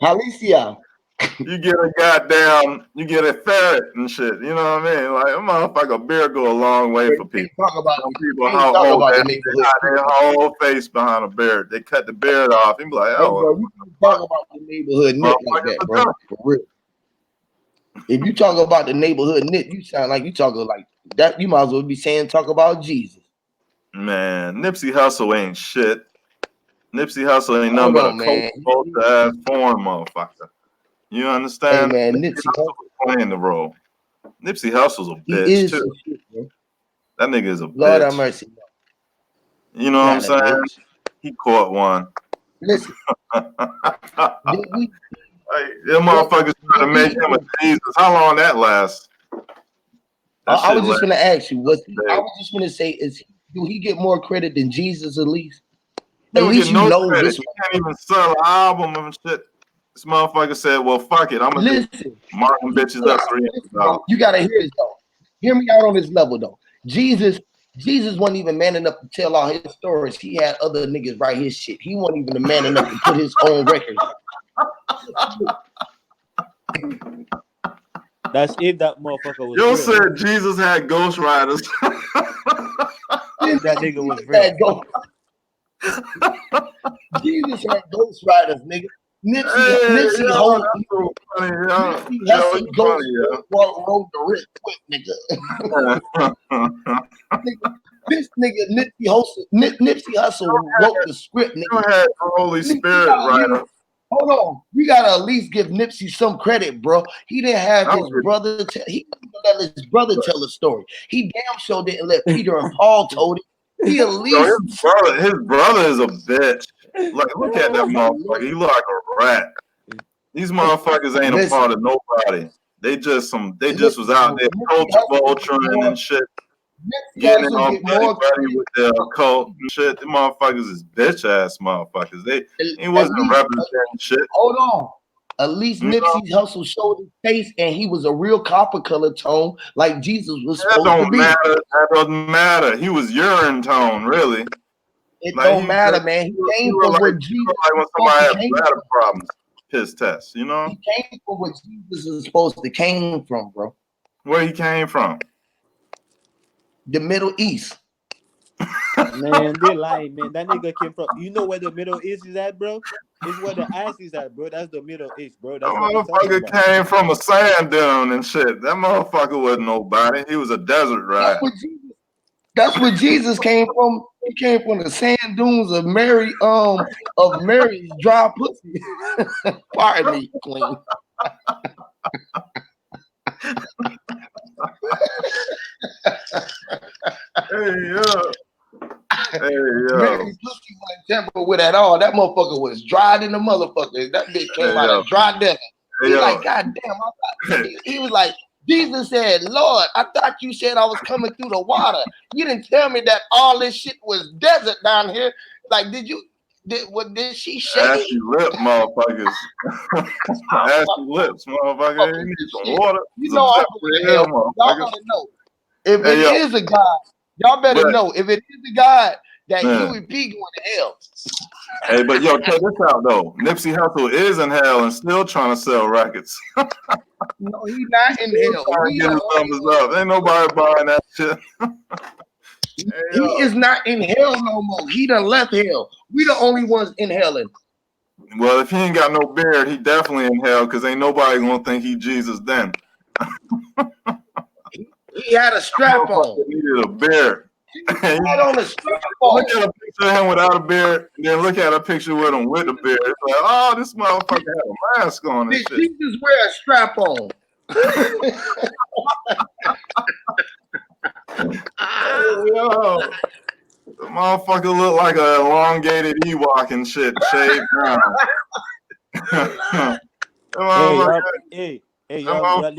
Alicia. You get a ferret and shit. You know what I mean? Like a motherfucker beard go a long way for people. Some people their whole face behind a beard. They cut the beard off. You be like, oh, you talk about the neighborhood nit like that, bro. For real. If you talk about the neighborhood nit, you sound like you talking like that. You might as well be saying talk about Jesus. Man, Nipsey Hussle ain't shit. Nipsey Hussle ain't nothing but a culture ass foreign motherfucker. You understand? Hey, man, Nipsey Hussle playing the role. Nipsey Hussle's a bitch too. Shit, that nigga is a bitch. Lord have mercy. You know what I'm saying? He caught one. Listen. Them motherfuckers trying to make him a Jesus. How long that lasts? I was just gonna ask you. I was just gonna say, do he get more credit than Jesus? At least, At least you know this. He can't even sell an album and shit. This motherfucker said, "Well, fuck it, I'm gonna Listen, marking bitches up $300." you gotta hear this though. Hear me out on this level though. Jesus wasn't even man enough to tell all his stories. He had other niggas write his shit. He wasn't even the man enough to put his own records. That's if that motherfucker was Yo real. said Jesus had ghostwriters. If that nigga was real. Jesus had ghostwriters, nigga. Nipsey yo, Hussle, that's so funny, yo. Nipsey Yo, Hussle you funny, yo. wrote the rip quick, nigga. This nigga Nipsey Hussle wrote the script, nigga. You had the Holy Spirit writer. Hold on, we gotta at least give Nipsey some credit, bro. He didn't have his brother. He didn't let his brother tell the story. He damn sure didn't let Peter and Paul told it. He at least his brother is a bitch. Like, look at that motherfucker. He look like a rat. These motherfuckers ain't a part of nobody. They just was out there culture vulturing and shit. Getting it all buddy with their cult and shit. The motherfuckers is bitch ass motherfuckers. He wasn't representing shit. Hold on. At least Nipsey Hussle showed his face and he was a real copper color tone like Jesus was supposed to be. That doesn't matter. He was urine tone, really. It don't matter, man. He came from where Jesus like when somebody has bladder problems, piss test, you know? He came from where Jesus is supposed to came from, bro. Where he came from? The Middle East. Man, they lying, man. That nigga came from. You know where the Middle East is at, bro? It's where the ass is at, bro. That's the Middle East, bro. That's that motherfucker came from a sand dune and shit. That motherfucker wasn't nobody. He was a desert rat. That's where Jesus came from. He came from the sand dunes of Mary's dry pussy. Pardon me, Queen. Hey yo. Mary's pussy wasn't tempered with at all. That motherfucker was dried in the motherfucker. That bitch came out of dry desert. He like, God damn, he was like, Jesus said, Lord, I thought you said I was coming through the water. You didn't tell me that all this shit was desert down here. Like, did she shake? Ashy lip, motherfuckers. Ashy lips, motherfucker. You need some water. You know, y'all gotta know. If it is a God, y'all better know. If it is a God, that Huey P going to hell. Hey, but yo, check this out though. Nipsey Hussle is in hell and still trying to sell records. No, he's not in hell. Get his numbers up. Ain't nobody buying that shit. He is not in hell no more. He done left hell. We the only ones in hell. Well, if he ain't got no beard, he definitely in hell because ain't nobody gonna think he Jesus then. He had a strap on. He needed a beard. He had on a strap on. Look at a picture of him without a beard, and then look at a picture with him with a beard. It's like, oh, this motherfucker had a mask on and Did shit. Jesus wear a strap on? Yo, the motherfucker look like an elongated Ewok and shit, shaved down.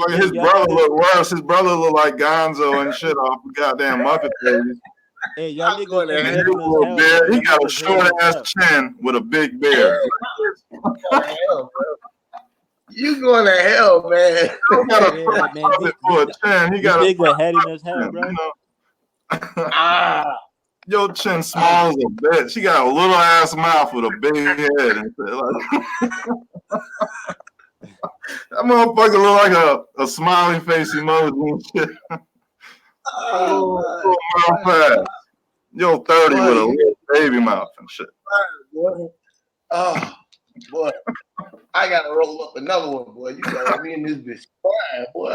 His brother look worse. His brother look like Gonzo and shit off the goddamn Muppet Babies. Hey, y'all niggas, he got a short ass chin with a big beard. You going to hell, man. He got a head in his head, bro. Your chin small as a bitch. She got a little ass mouth with a big head and shit. That motherfucker look like a smiley face emoji and shit. Yo, 30 with a little baby mouth and shit. Oh, boy. I gotta roll up another one, boy. You got me in this bitch crying, boy.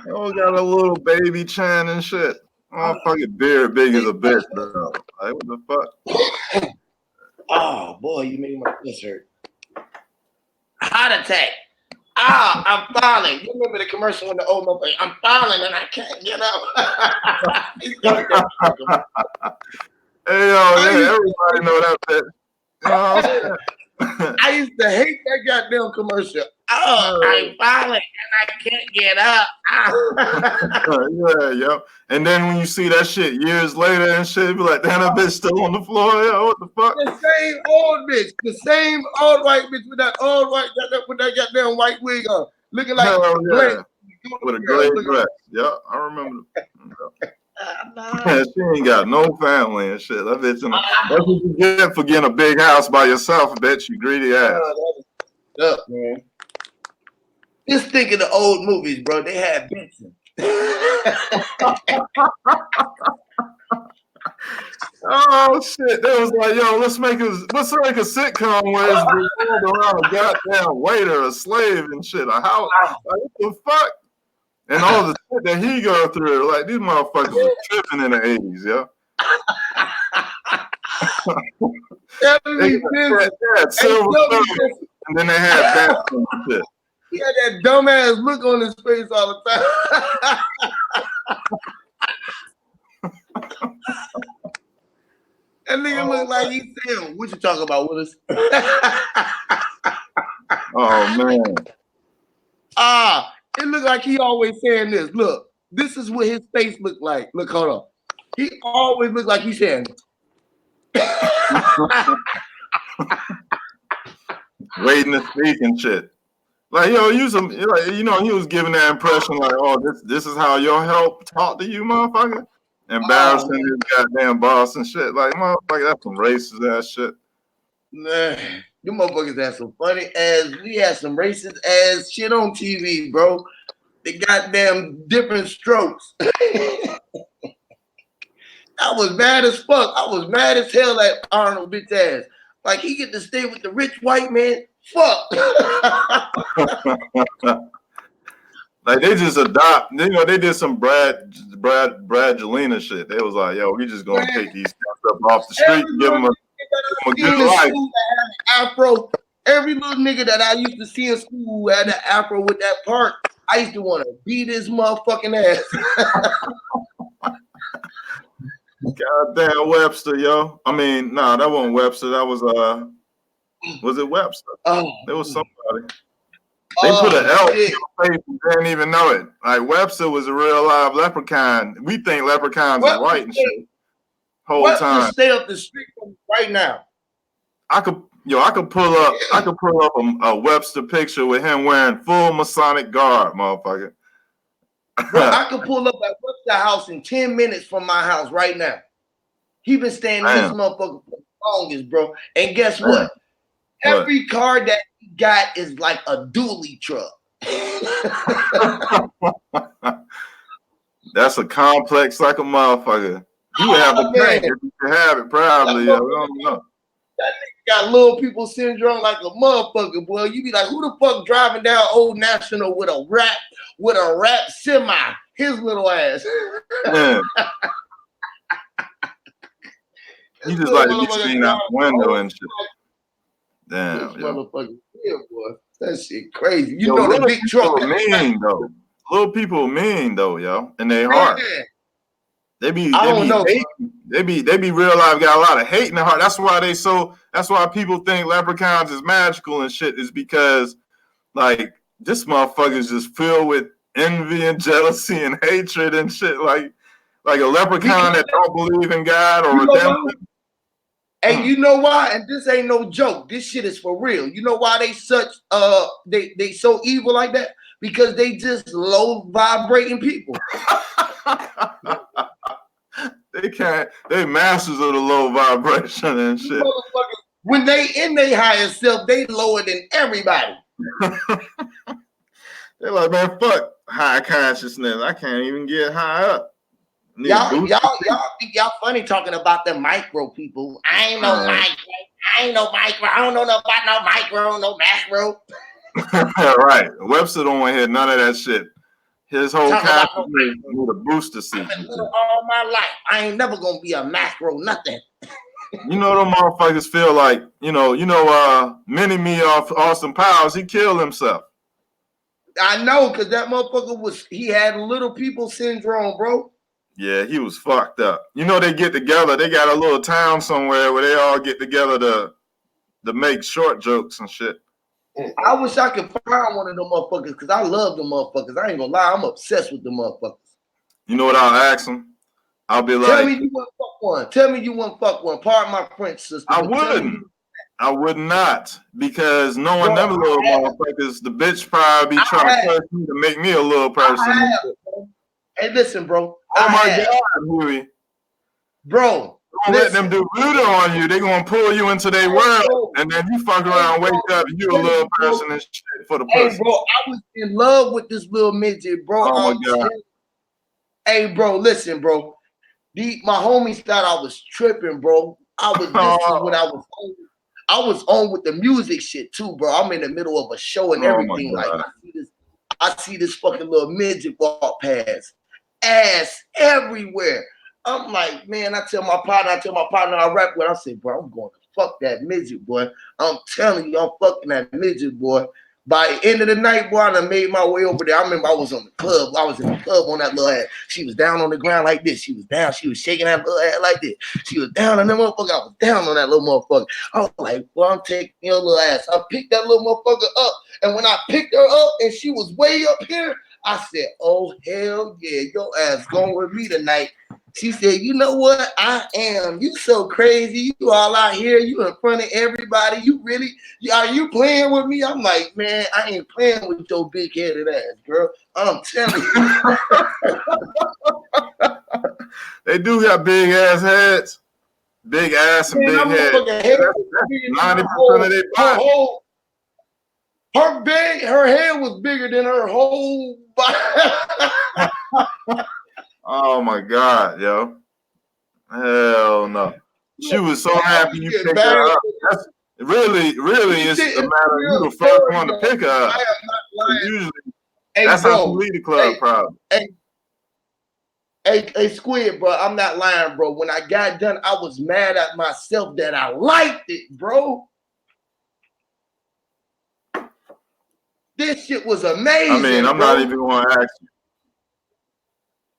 Yo, got a little baby chin and shit. Motherfucking beard big as a bitch, bro. Like, what the fuck? Oh, boy, you made my face hurt. Heart attack. I'm falling. You remember the commercial when the old motherfucker, I'm falling and I can't get up. Hey, yo, everybody know that bitch. I used to hate that goddamn commercial. Oh, I'm falling and I can't get up. Yeah. And then when you see that shit years later and shit, be like, damn, that bitch still on the floor. Yo, what the fuck? The same old bitch, the same old white bitch with that old white, with that goddamn white wig on, looking like Hell a blank. with a gray dress. Yeah, I remember. She ain't got no family and shit. That bitch in that's what you get for getting a big house by yourself, bitch. You greedy ass. Up, man. Just think of the old movies, bro. They had Benson. Oh shit! They was like, yo, let's make a sitcom where it's revolved around a goddamn waiter, a slave, and shit. A house. Like, what the fuck? And all the shit that he go through, like these motherfuckers were tripping in the 80s, yo. They had silver spoons, and then they had that shit. He had that dumbass look on his face all the time. That nigga look like he said, "What you talking about, Willis?" Oh man. It looked like he always saying this. Look, this is what his face looked like. Look, hold on. He always looked like he's saying waiting to speak and shit. Like, yo, he was giving that impression like, oh, this is how your help talk to you, motherfucker. Embarrassing his goddamn boss and shit. Like, motherfucker, that's some racist ass shit. Man, you motherfuckers had some funny ass. We had some racist ass shit on TV, bro. The goddamn different strokes. I was mad as fuck. I was mad as hell at Arnold bitch ass. Like he get to stay with the rich white man. Fuck. Like they just adopt. They did some Bradgelina shit. They was like, yo, we just gonna take these stuff off the street and give them a good life. Afro. Every little nigga that I used to see in school who had an afro with that part, I used to want to beat his motherfucking ass. Goddamn Webster, yo. I mean, nah, that wasn't Webster. That was it Webster? Oh, there was somebody. They put an L in your face and didn't even know it. Like Webster was a real live leprechaun. We think leprechauns are white and shit. Whole Webster time. Stay up the street from right now. I could pull up a Webster picture with him wearing full Masonic garb, motherfucker. Bro, I could pull up at Webster house in 10 minutes from my house right now. He been staying in this motherfucker for the longest, bro. And guess what? Every car that he got is like a dually truck. That's a complex like a motherfucker. You would have a tank if you could have it, probably. I don't know. That nigga got little people syndrome like a motherfucker, boy. You be like, who the fuck driving down Old National with a rap semi? His little ass. Yeah. You just like to be seen out the window and shit. Damn, motherfucker, yeah, boy. That shit crazy. You know the big truck. Mean though. Little people mean though, yo, in their heart. They be real life got a lot of hate in their heart. That's why people think leprechauns is magical and shit, is because like this motherfucker is just filled with envy and jealousy and hatred and shit. Like a leprechaun that don't believe in God or redemption. And you know why? And this ain't no joke. This shit is for real. You know why they such they so evil like that? Because they just low vibrating people. They masters of the low vibration and shit. When they in their higher self, they lower than everybody. They're like, man, fuck high consciousness. I can't even get high up. Y'all think y'all funny talking about the micro people. I ain't no micro. I don't know about no micro, no macro. Right. Webster don't want to hear none of that shit. His whole consciousness need a booster seat. I've been little all my life. I ain't never gonna be a macro nothing. You know them motherfuckers feel like, Mini-Me off Austin Powers, he killed himself. I know, because that motherfucker he had little people syndrome, bro. Yeah, he was fucked up. They get together. They got a little town somewhere where they all get together to make short jokes and shit. I wish I could find one of them motherfuckers because I love them motherfuckers. I ain't gonna lie, I'm obsessed with them motherfuckers. You know what I'll ask them? I'll be like, tell me you want to fuck one. Tell me you want to fuck one. Pardon my French, sister. I wouldn't. I would not, because knowing them little motherfuckers, the bitch probably be trying to push me to make me a little person. Hey, listen, bro. Oh my God, Huey. Bro. Don't let them do voodoo on you. They're gonna pull you into their world, and then you fuck around, wake up, and you a little person and shit for the pussy. Hey, bro, I was in love with this little midget, bro. Oh my God. Hey, bro, listen, bro. My homies thought I was tripping, bro. This is when I was on with the music shit too, bro. I'm in the middle of a show and everything. Like I see this fucking little midget walk past, ass everywhere. I'm like, man, I tell my partner I rap with, I say, bro, I'm going to fuck that midget, boy. I'm telling you, I'm fucking that midget, boy. By the end of the night, boy, I done made my way over there. I remember I was on the club. I was in the club on that little ass. She was down on the ground like this. She was down. She was shaking that little ass like this. She was down on that motherfucker. I was down on that little motherfucker. I was like, well, I'm taking your little ass. I picked that little motherfucker up. And when I picked her up and she was way up here, I said, oh, hell yeah, your ass going with me tonight. She said, you know what? I am. You so crazy. You all out here. You in front of everybody. You really, are you playing with me? I'm like, man, I ain't playing with your big-headed ass, girl. I'm telling you. They do got big ass heads. Big ass and big head. 90% of their body. Her head was bigger than her whole body. Oh my God, yo. Hell no. She was so happy you picked her up. That's really, it's a matter of you the first one to pick her up. Usually, that's how you lead the club problem. Hey, Squid, bro, I'm not lying, bro. When I got done, I was mad at myself that I liked it, bro. This shit was amazing. I mean, I'm not even going to ask you.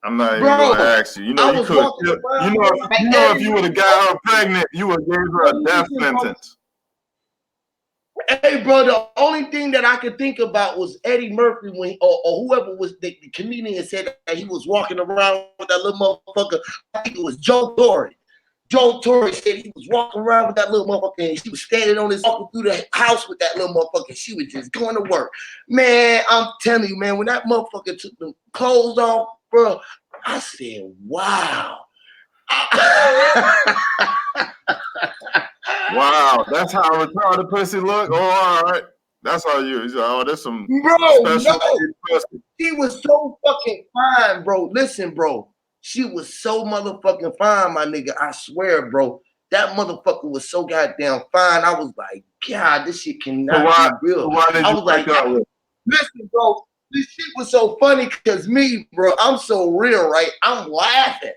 I'm not even going to ask you. You know, you could. If you would have got her pregnant, you would have gave her a death sentence. Hey, bro, the only thing that I could think about was Eddie Murphy or whoever was the comedian said that he was walking around with that little motherfucker. I think it was Joe Torre. Joe Torre said he was walking around with that little motherfucker and she was standing on his walking through the house with that little motherfucker. She was just going to work. Man, I'm telling you, man, when that motherfucker took the clothes off, bro, I said, wow. Wow, that's how retarded pussy look? Oh, all right. That's how you, there's some special pussy. She was so fucking fine, bro. Listen, bro. She was so motherfucking fine, my nigga. I swear, bro. That motherfucker was so goddamn fine. I was like, God, this shit cannot be real. Why did you break up with? Listen, bro. This shit was so funny because me, bro, I'm so real, right? I'm laughing.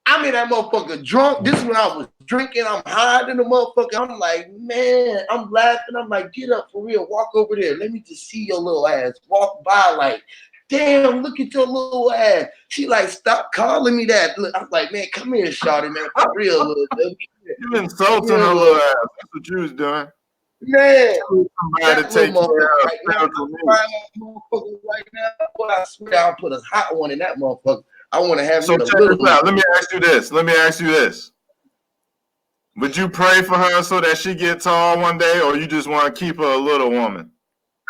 I'm in that motherfucker drunk. This is when I was drinking. I'm high in the motherfucker. I'm like, man, I'm laughing. I'm like, get up for real. Walk over there. Let me just see your little ass. Walk by like, damn, look at your little ass. She like, stop calling me that. Look, I'm like, man, come here, shawty, man. For real, little dude. You insulting her little ass. That's what you was doing. Man, somebody to take care of right now, but I swear I'll put a hot one in that motherfucker. I want to have so check this out. Let me ask you this. Would you pray for her so that she get tall one day, or you just want to keep her a little woman?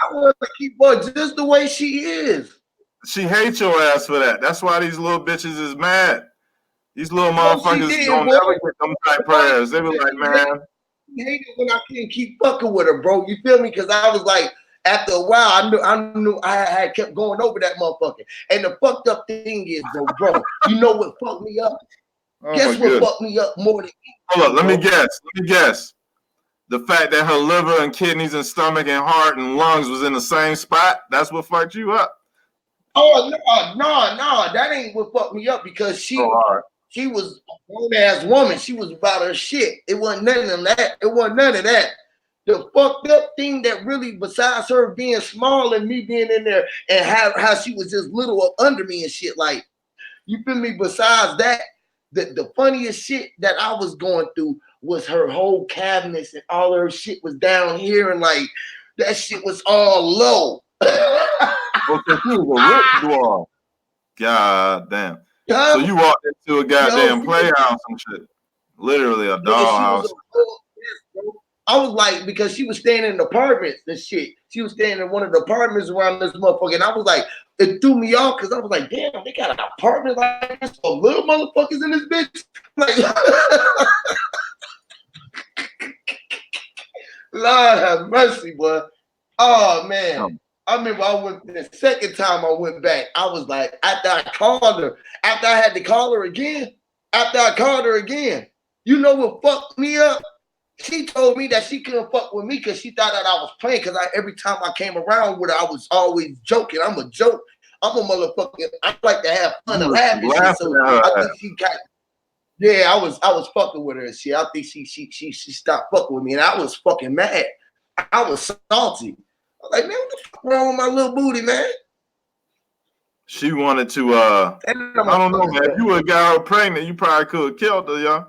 I want to keep her just the way she is. She hates your ass for that. That's why these little bitches is mad. These little motherfuckers don't never get them type prayers. They be like, man. She hated when I couldn't keep fucking with her, bro. You feel me? Because I was like, after a while, I knew I had kept going over that motherfucker. And the fucked up thing is, bro, you know what fucked me up? Guess what fucked me up more than anything? Hold up, let me guess. The fact that her liver and kidneys and stomach and heart and lungs was in the same spot, that's what fucked you up. Oh, no, that ain't what fucked me up because she was a grown-ass woman. She was about her shit. It wasn't none of that. The fucked up thing that really, besides her being small and me being in there and how she was just little up under me and shit, like, you feel me? Besides that, the funniest shit that I was going through was her whole cabinets and all her shit was down here and like that shit was all low. Okay, she was a rich dwarf. God damn. So you walked into a goddamn playhouse and shit. Literally a dollhouse. I was like, because she was staying in apartments and shit. She was staying in one of the apartments around this motherfucker. And I was like, it threw me off because I was like, damn, they got an apartment like this for little motherfuckers in this bitch. Like, Lord have mercy, boy. Oh, man. I remember the second time I went back, I was like, after I had to call her again, you know what fucked me up? She told me that she couldn't fuck with me because she thought that I was playing. Because every time I came around with her, I was always joking. I'm a joke. I'm a motherfucker. I like to have fun and laugh and shit. So I think she got. Yeah, I was fucking with her and shit. I think she stopped fucking with me, and I was fucking mad. I was salty. I was like, man, what the fuck wrong with my little booty, man? She wanted to. I don't know, man. If you would have got her pregnant, you probably could have killed her, y'all.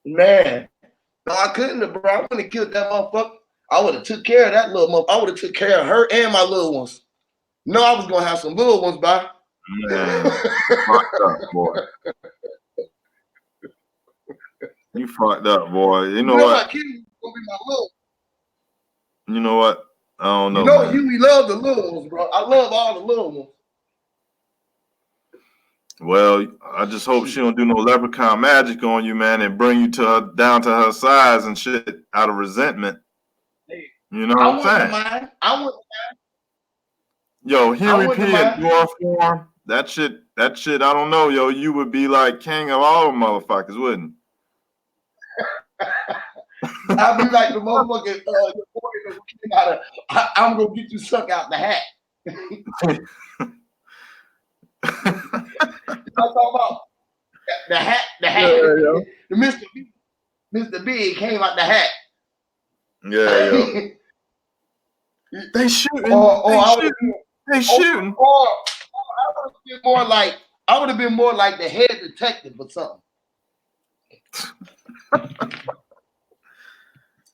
Man, no, I couldn't have, bro. I wouldn't have killed that motherfucker. I would have took care of that little motherfucker. I would have took care of her and my little ones. No, I was gonna have some little ones, bro. Man, you fucked up, boy. You fucked up, boy. You know what? My kid gonna be my little. You know what? I don't know. You know, man. Huey love the little ones, bro. I love all the little ones. Well, I just hope she don't do no leprechaun magic on you, man, and bring you down to her size and shit out of resentment. You know what I'm saying? I wouldn't mind. Yo, Huey P in dwarf form, that shit, I don't know, yo. You would be like king of all the motherfuckers, wouldn't I'd be like the motherfucker, I'm gonna get you suck out the hat. I'm talking about the hat, yeah. The Mr. Big came out the hat. Yeah. They shooting. They shooting. Or I would have been more like the head detective or something.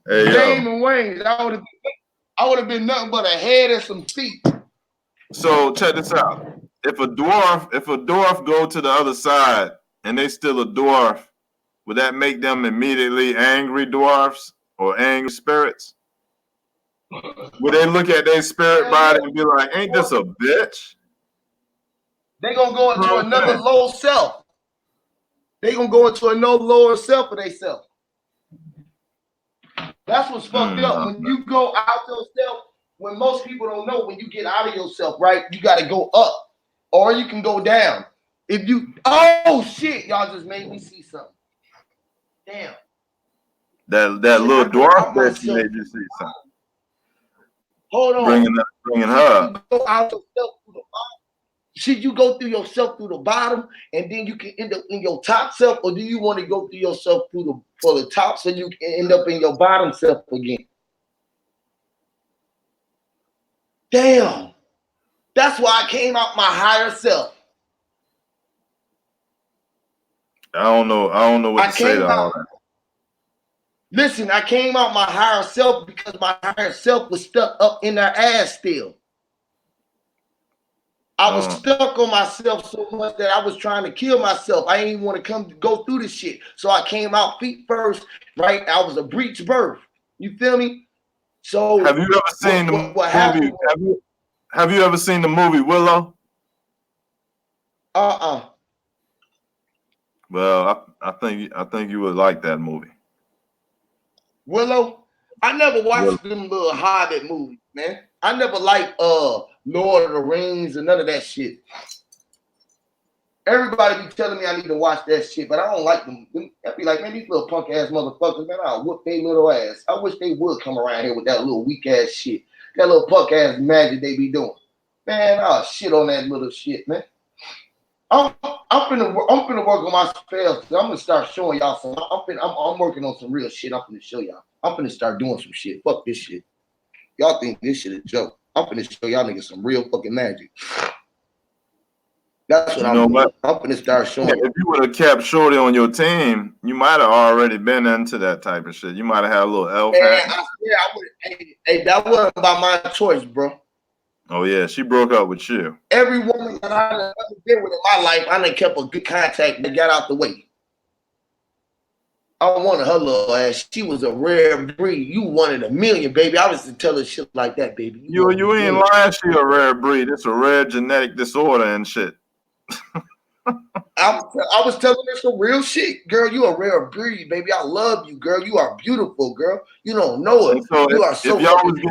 Hey, Damon Wayans. I would have been nothing but a head and some feet. So check this out. If a dwarf go to the other side and they still a dwarf, would that make them immediately angry dwarfs or angry spirits? Would they look at their spirit body and be like, ain't this a bitch? They gonna go into another low self. They gonna go into another lower self of themselves. That's what's fucked up. When you go out yourself, when most people don't know, when you get out of yourself, right, you gotta go up. Or you can go down. If you shit, y'all just made me see something. Damn. That little dwarf that you made you see something. Hold on. Bringing her. Go out yourself through the bottom. Should you go through yourself through the bottom and then you can end up in your top self, or do you want to go through yourself for the top so you can end up in your bottom self again? Damn. That's why I came out my higher self. I don't know what to say to all that. Listen, I came out my higher self because my higher self was stuck up in their ass still. I was stuck on myself so much that I was trying to kill myself. I didn't even want to go through this shit. So I came out feet first, right? I was a breech birth. You feel me? So have you ever seen the movie? Have you ever seen the movie Willow? Well, I think you would like that movie. Willow? I never watched them little Hobbit movies, man. I never liked Lord of the Rings and none of that shit. Everybody be telling me I need to watch that shit, but I don't like them. I'd be like, man, these little punk ass motherfuckers, man, I'll whoop their little ass. I wish they would come around here with that little weak ass shit. That little punk ass magic they be doing. Man, I'll shit on that little shit, man. I'm finna work on my spells. I'm gonna start showing y'all some. I'm working on some real shit. I'm finna show y'all. I'm finna start doing some shit. Fuck this shit. Y'all think this shit is a joke. I'm finna show y'all niggas some real fucking magic. That's what You I'm know doing. what? I'm gonna start showing. If you would have kept Shorty on your team, you might have already been into that type of shit. You might have had a little elf Man, hat. I swear I would. Hey, that wasn't by my choice, bro. Oh yeah, she broke up with you. Every woman that I ever been with in my life, I done kept a good contact and got out the way. I wanted her little ass. She was a rare breed. You one in a million, baby. I was to tell her shit like that, baby. You ain't lying. She a rare breed. It's a rare genetic disorder and shit. I was telling her some real shit, girl. You a rare breed, baby. I love you, girl. You are beautiful, girl. You don't know it. And so You are so if y'all fucking.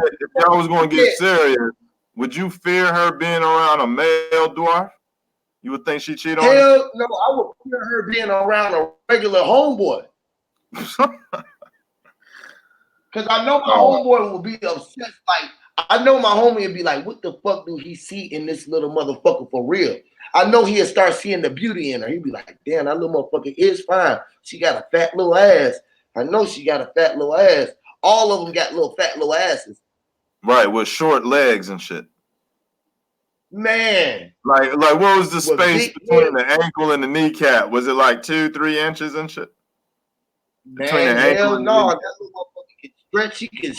was going to get serious, would you fear her being around a male dwarf? You would think she cheat on you? Hell no, I would fear her being around a regular homeboy. Because I know my homeboy will be obsessed. Like, I know my homie would be like, what the fuck do he see in this little motherfucker for real? I know he'll start seeing the beauty in her. He'd be like, damn, that little motherfucker is fine. She got a fat little ass. I know she got a fat little ass. All of them got little fat little asses. Right, with short legs and shit. Man. Like what was the space between the ankle and the kneecap? Was it like 2-3 inches and shit? Between the hell no. That little motherfucker can stretch. She can,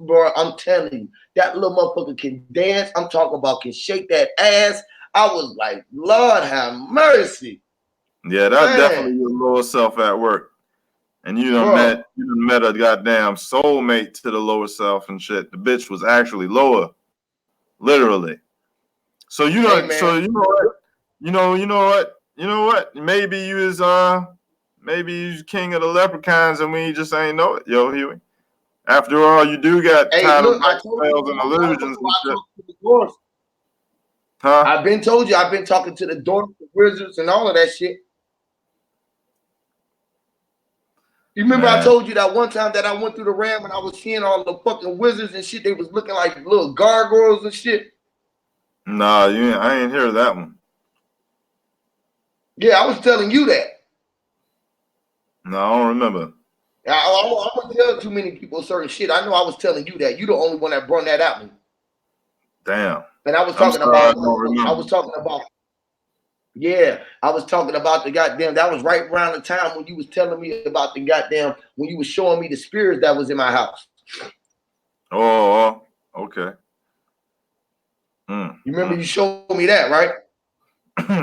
bro, I'm telling you. That little motherfucker can dance. I'm talking about can shake that ass. I was like, Lord have mercy. Yeah, that's definitely your lower self at work. And you done met a goddamn soulmate to the lower self and shit. The bitch was actually lower. Literally. So you know, so you know what? Maybe you is king of the leprechauns and we just ain't know it, yo, Huey. After all, you do got titles like spells and illusions and shit. Huh? I've been told you, I've been talking to the dwarves, the wizards, and all of that shit. You remember I told you that one time that I went through the ram and I was seeing all the fucking wizards and shit. They was looking like little gargoyles and shit. Nah, I ain't hear that one. Yeah, I was telling you that. No, I don't remember. I don't tell too many people certain shit. I know I was telling you that. You the only one that brought that out. Damn. And I was talking about. Yeah, I was talking about the goddamn. That was right around the time when you was telling me about the goddamn. When you was showing me the spirits that was in my house. Oh, okay. You remember you showed me that, right?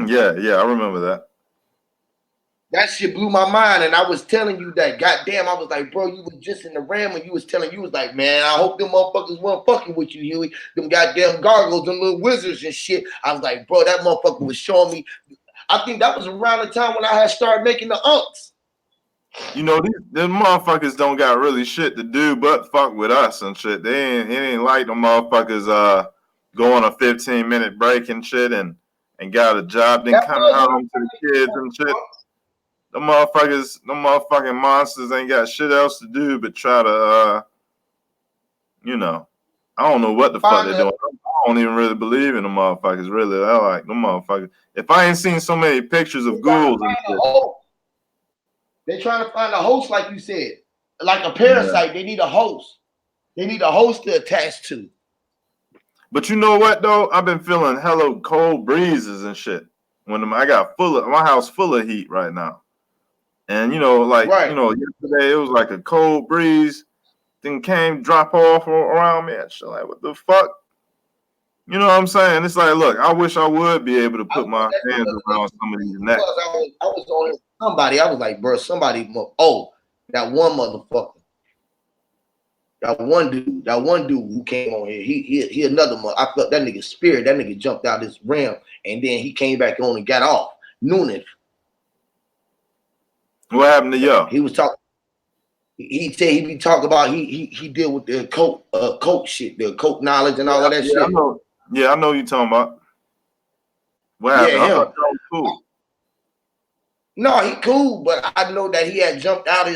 yeah, I remember that. That shit blew my mind, and I was telling you that. Goddamn, I was like, bro, you was just in the ram, and you was like, man, I hope them motherfuckers weren't fucking with you, Huey. Them goddamn gargoyles, them little wizards and shit. I was like, bro, that motherfucker was showing me. I think that was around the time when I had started making the unks. You know, them motherfuckers don't got really shit to do but fuck with us and shit. It ain't like them motherfuckers go on a 15-minute break and shit and got a job, then come home to the kids and shit. Them motherfucking monsters ain't got shit else to do but try to I don't know what the fuck they're doing. I don't even really believe in the motherfuckers, really. I like them motherfuckers. If I ain't seen so many pictures of ghouls and shit. They're trying to find a host, like you said. Like a parasite, They need a host. They need a host to attach to. But you know what, though? I've been feeling hella cold breezes and shit. When I got my house full of heat right now. And, yesterday it was like a cold breeze. Then came drop off around me and shit. Like, what the fuck? You know what I'm saying? It's like, look, I wish I would be able to put my hands around some of these necks. I was on somebody. I was like, bro, somebody. Oh, that one motherfucker. That one dude who came on here. He another mother. I felt that nigga spirit. That nigga jumped out this ram and then he came back on and got off. Noonan. What happened to y'all? He was talking. He said he be talking about he deal with the coke shit, the coke knowledge and all of that shit. I know. Yeah, I know you talking about. What happened? I thought that was cool. No, he cool, but I know that he had jumped out at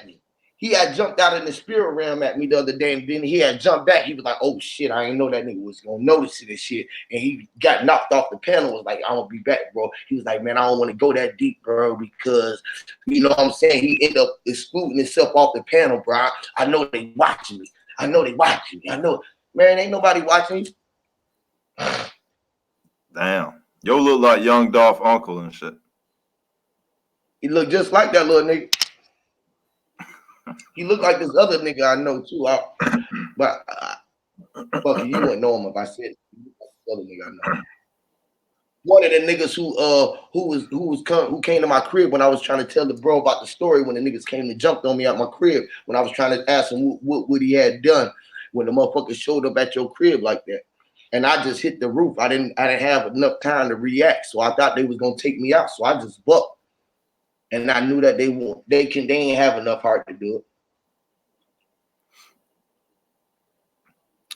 me. He had jumped out in the spirit realm at me the other day, and then he had jumped back. He was like, "Oh shit, I didn't know that nigga was gonna notice it and shit." And he got knocked off the panel. Was like, "I'm gonna be back, bro." He was like, "Man, I don't want to go that deep, bro, because you know what I'm saying." He ended up excluding himself off the panel, bro. I know they watching me. I know, man, ain't nobody watching me. Damn. Yo look like young Dolph Uncle and shit. He look just like that little nigga. He looked like this other nigga I know too. Fuck you wouldn't know him if I said it. Other nigga I know. One of the niggas who came to my crib when I was trying to tell the bro about the story when the niggas came and jumped on me out my crib when I was trying to ask him what he had done when the motherfucker showed up at your crib like that. And I just hit the roof. I didn't have enough time to react. So I thought they was gonna take me out. So I just bucked. And I knew that they ain't have enough heart to do it.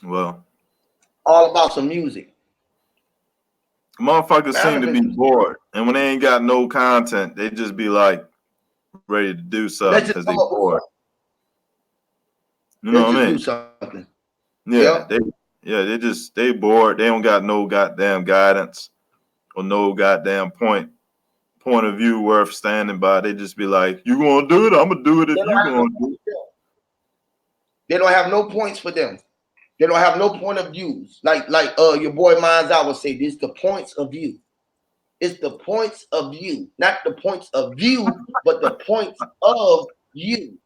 Well, all about some music. Motherfuckers seem to be bored, and when they ain't got no content, they just be like ready to do something because they bored. You know what I mean? Do something. Yeah, yep. they bored. They don't got no goddamn guidance or no goddamn point of view worth standing by. They just be like, "You gonna do it? I'm gonna do it if you gonna do it." They don't have no points for them. They don't have no point of views. Like your boy Minds I would say, this the points of view. It's the points of view, not the points of view, but the points of you.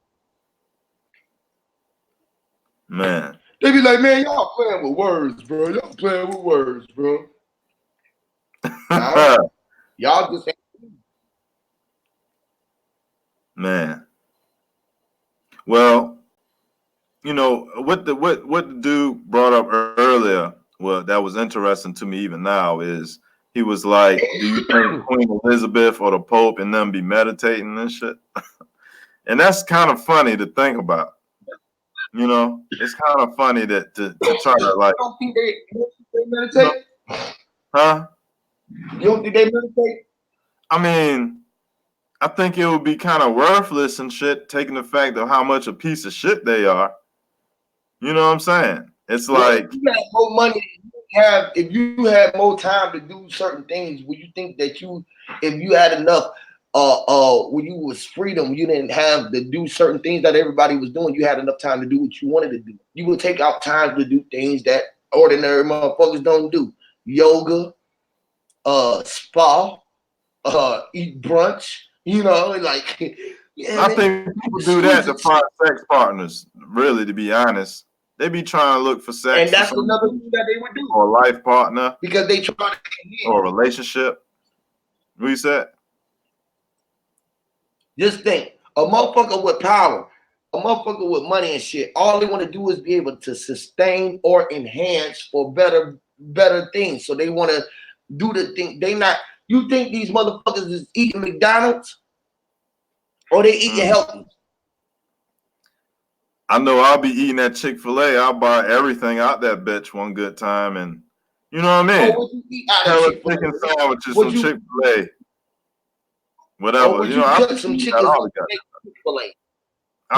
Man. They be like, man, y'all playing with words, bro. Y'all playing with words, bro. Now, y'all just man. Well, you know, what the dude brought up earlier, well, that was interesting to me even now, is he was like, do you think Queen Elizabeth or the Pope and them be meditating and shit? And that's kind of funny to think about. You know, it's kind of funny that to try to like. You don't think they meditate? Huh? You don't think they meditate? I mean, I think it would be kind of worthless and shit, taking the fact of how much a piece of shit they are. You know what I'm saying? It's like, if you had more money, if you had more time to do certain things, would you think that if you had enough, when you was freedom, you didn't have to do certain things that everybody was doing, you had enough time to do what you wanted to do. You would take out time to do things that ordinary motherfuckers don't do. Yoga, spa, eat brunch, you know, like, yeah. I think people do that to find sex partners, really, to be honest. They be trying to look for sex. And that's another thing that they would do. Or a life partner. Because they try to connect. Or a relationship. What you said? Just think, a motherfucker with power, a motherfucker with money and shit, all they want to do is be able to sustain or enhance for better things. So they want to do the thing. You think these motherfuckers is eating McDonald's? Or they eating healthy? I know I'll be eating at Chick-fil-A. I'll buy everything out that bitch one good time, and you know what I mean? What you eat out of Chick-fil-A? Chicken sandwiches from Chick-fil-A. Whatever. Would You you know, cut some chickens up and make Chick-fil-A?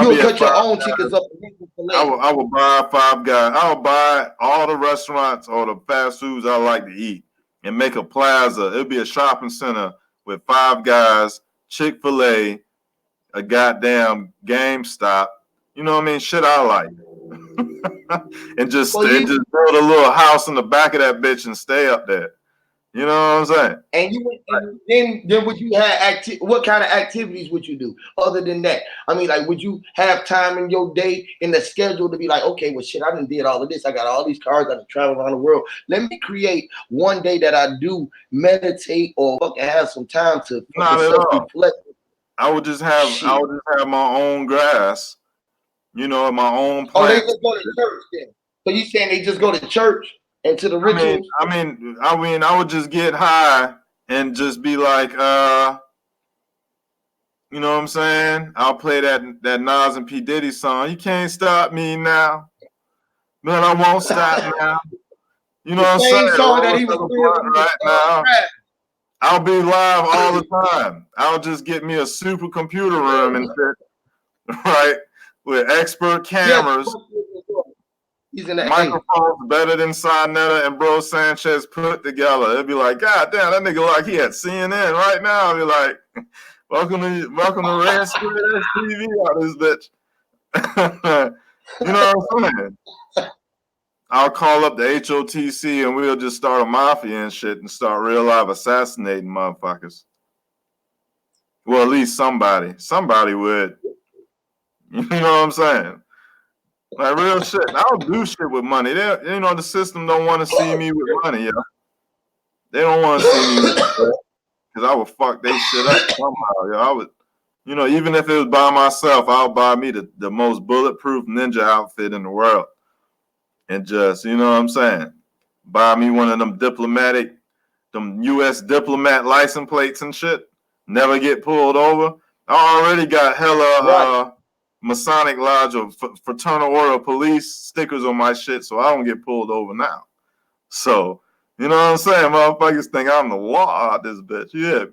You'll cut your own chickens up and make Chick-fil-A. I will buy Five Guys. I'll buy all the restaurants or the fast foods I like to eat and make a plaza. It'll be a shopping center with Five Guys, Chick-fil-A, a goddamn GameStop. You know what I mean? Shit I like. and just build a little house in the back of that bitch and stay up there. You know what I'm saying? And then would you have what kind of activities would you do other than that? I mean, like, would you have time in your day in the schedule to be like, okay, well, shit, I done did all of this. I got all these cars. I done travel around the world. Let me create one day that I do meditate or fucking have some time to self-reflect. I would just have my own grass, you know, my own plants. Oh, they just go to church then. So you saying they just go to church and to the rituals? I mean, I would just get high and just be like, you know what I'm saying? I'll play that Nas and P. Diddy song. You can't stop me now, but I won't stop now. You know what I'm saying? Song that he was doing right now. I'll be live all the time. I'll just get me a super computer room and shit, right? With expert cameras. He's in that microphones better than Sinetta and Bro Sanchez put together. It'd be like, God damn, that nigga like he at CNN right now. I'd be like, welcome to Red Square TV out this bitch. You know what I'm saying? I'll call up the HOTC and we'll just start a mafia and shit and start real life assassinating motherfuckers. Well, at least somebody would. You know what I'm saying? Like real shit. I don't do shit with money. The system don't want to see me with money, yo. They don't want to see me with because I would fuck they shit up somehow, yo. I would, even if it was by myself, I'll buy me the most bulletproof ninja outfit in the world. And just, you know what I'm saying? Buy me one of them them US diplomat license plates and shit. Never get pulled over. I already got hella Masonic Lodge or Fraternal Order of Police stickers on my shit, so I don't get pulled over now. So, you know what I'm saying? Motherfuckers think I'm the law out this bitch. Yeah.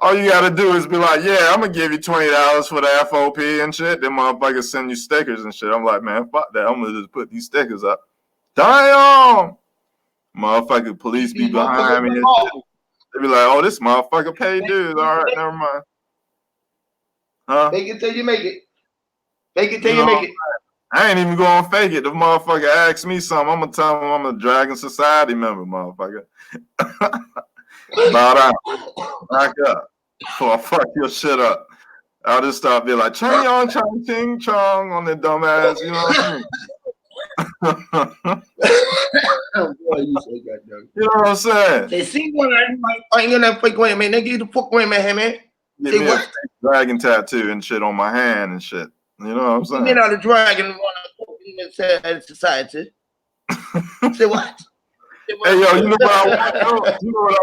All you gotta do is be like, yeah, I'm gonna give you $20 for the FOP and shit. Then motherfuckers send you stickers and shit. I'm like, man, fuck that. I'm gonna just put these stickers up. Damn! Motherfucking police be behind me and shit. They be like, oh, this motherfucker paid dues. All right, never mind. Huh? Fake it till you make it. Fake it till you make it. I ain't even gonna fake it. The motherfucker asks me something, I'm gonna tell him I'm a Dragon Society member, motherfucker. Bow down. Back up. Before I fuck your shit up. I'll just start being like, ching yong chong ching chong on the dumbass, you know what I mean? You know what I'm saying? They see one, I ain't gonna fake away, man. They give the fuck away, man. Get me a dragon tattoo and shit on my hand and shit. You know what I'm saying? You know the dragon in society. Say what? Hey yo, you know what I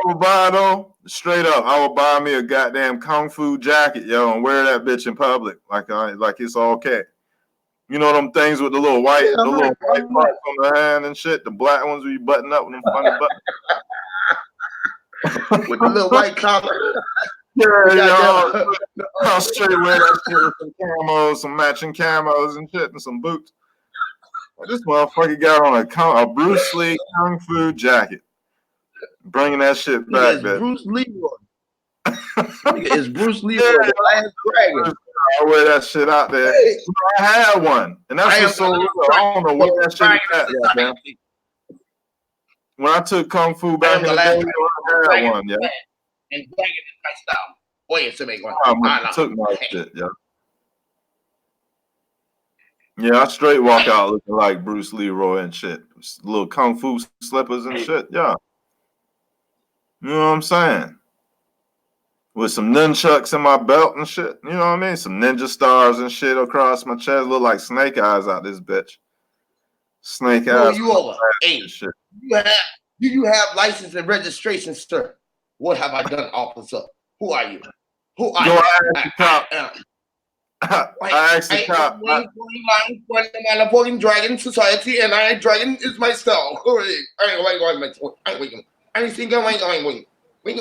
would buy though? Straight up, I would buy me a goddamn kung fu jacket, yo, and wear that bitch in public, like it's okay. You know them things with the little white parts on the hand and shit, the black ones where you button up with them funny buttons. With the little white collar. Yeah, I'll straight wear that shit with some camos, some matching camos and shit, and some boots. This motherfucker got on a Bruce Lee kung fu jacket, bringing that shit back. Bruce Leroy. It's Bruce Leroy, the last dragon. I wear that shit out there. Hey. I had one, and that's just so real. I don't know what that shit is at, man. When I took kung fu back in the day, I had one, yeah. And dragon is my style. Wait, to make one. I took my shit, yeah. Yeah, I straight walk out looking like Bruce Leroy and shit. Little kung fu slippers and shit, yeah. You know what I'm saying? With some nunchucks in my belt and shit. You know what I mean? Some ninja stars and shit across my chest. Look like snake eyes out this bitch. Snake eyes. You over. Hey, shit. Do you have license and registration, sir? What have I done, officer? Who are you? Who are you? I asked the cop. I'm fucking Dragon Society, and Dragon is my style. I think I'm going. I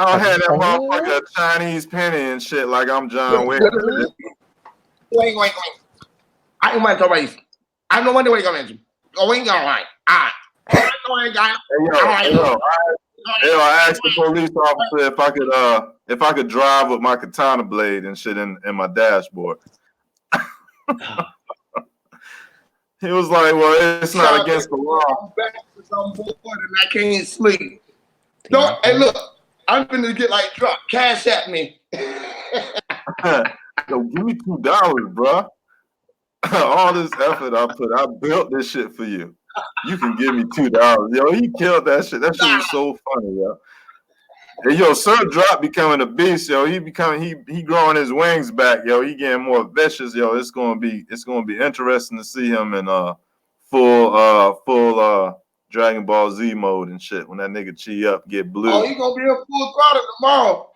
don't have that motherfucker Chinese penny and shit like I'm John Wick. I don't want to race. I don't want to wake up and going all right. I asked the police officer if I could drive with my katana blade and shit in my dashboard. He was like, "Well, it's not against the law." I'm bored and I can't sleep. No, hey, look, I'm gonna get like drop cash at me. Yo, give me $2, bro. All this effort I put, I built this shit for you. You can give me $2. Yo, he killed that shit. That shit was so funny, yo. Hey, yo, Sir Drop becoming a beast, yo. He growing his wings back, yo. He getting more vicious, yo. It's gonna be interesting to see him in full Dragon Ball Z mode and shit when that nigga Chi Up get blue. Oh, he gonna be in full throttle tomorrow.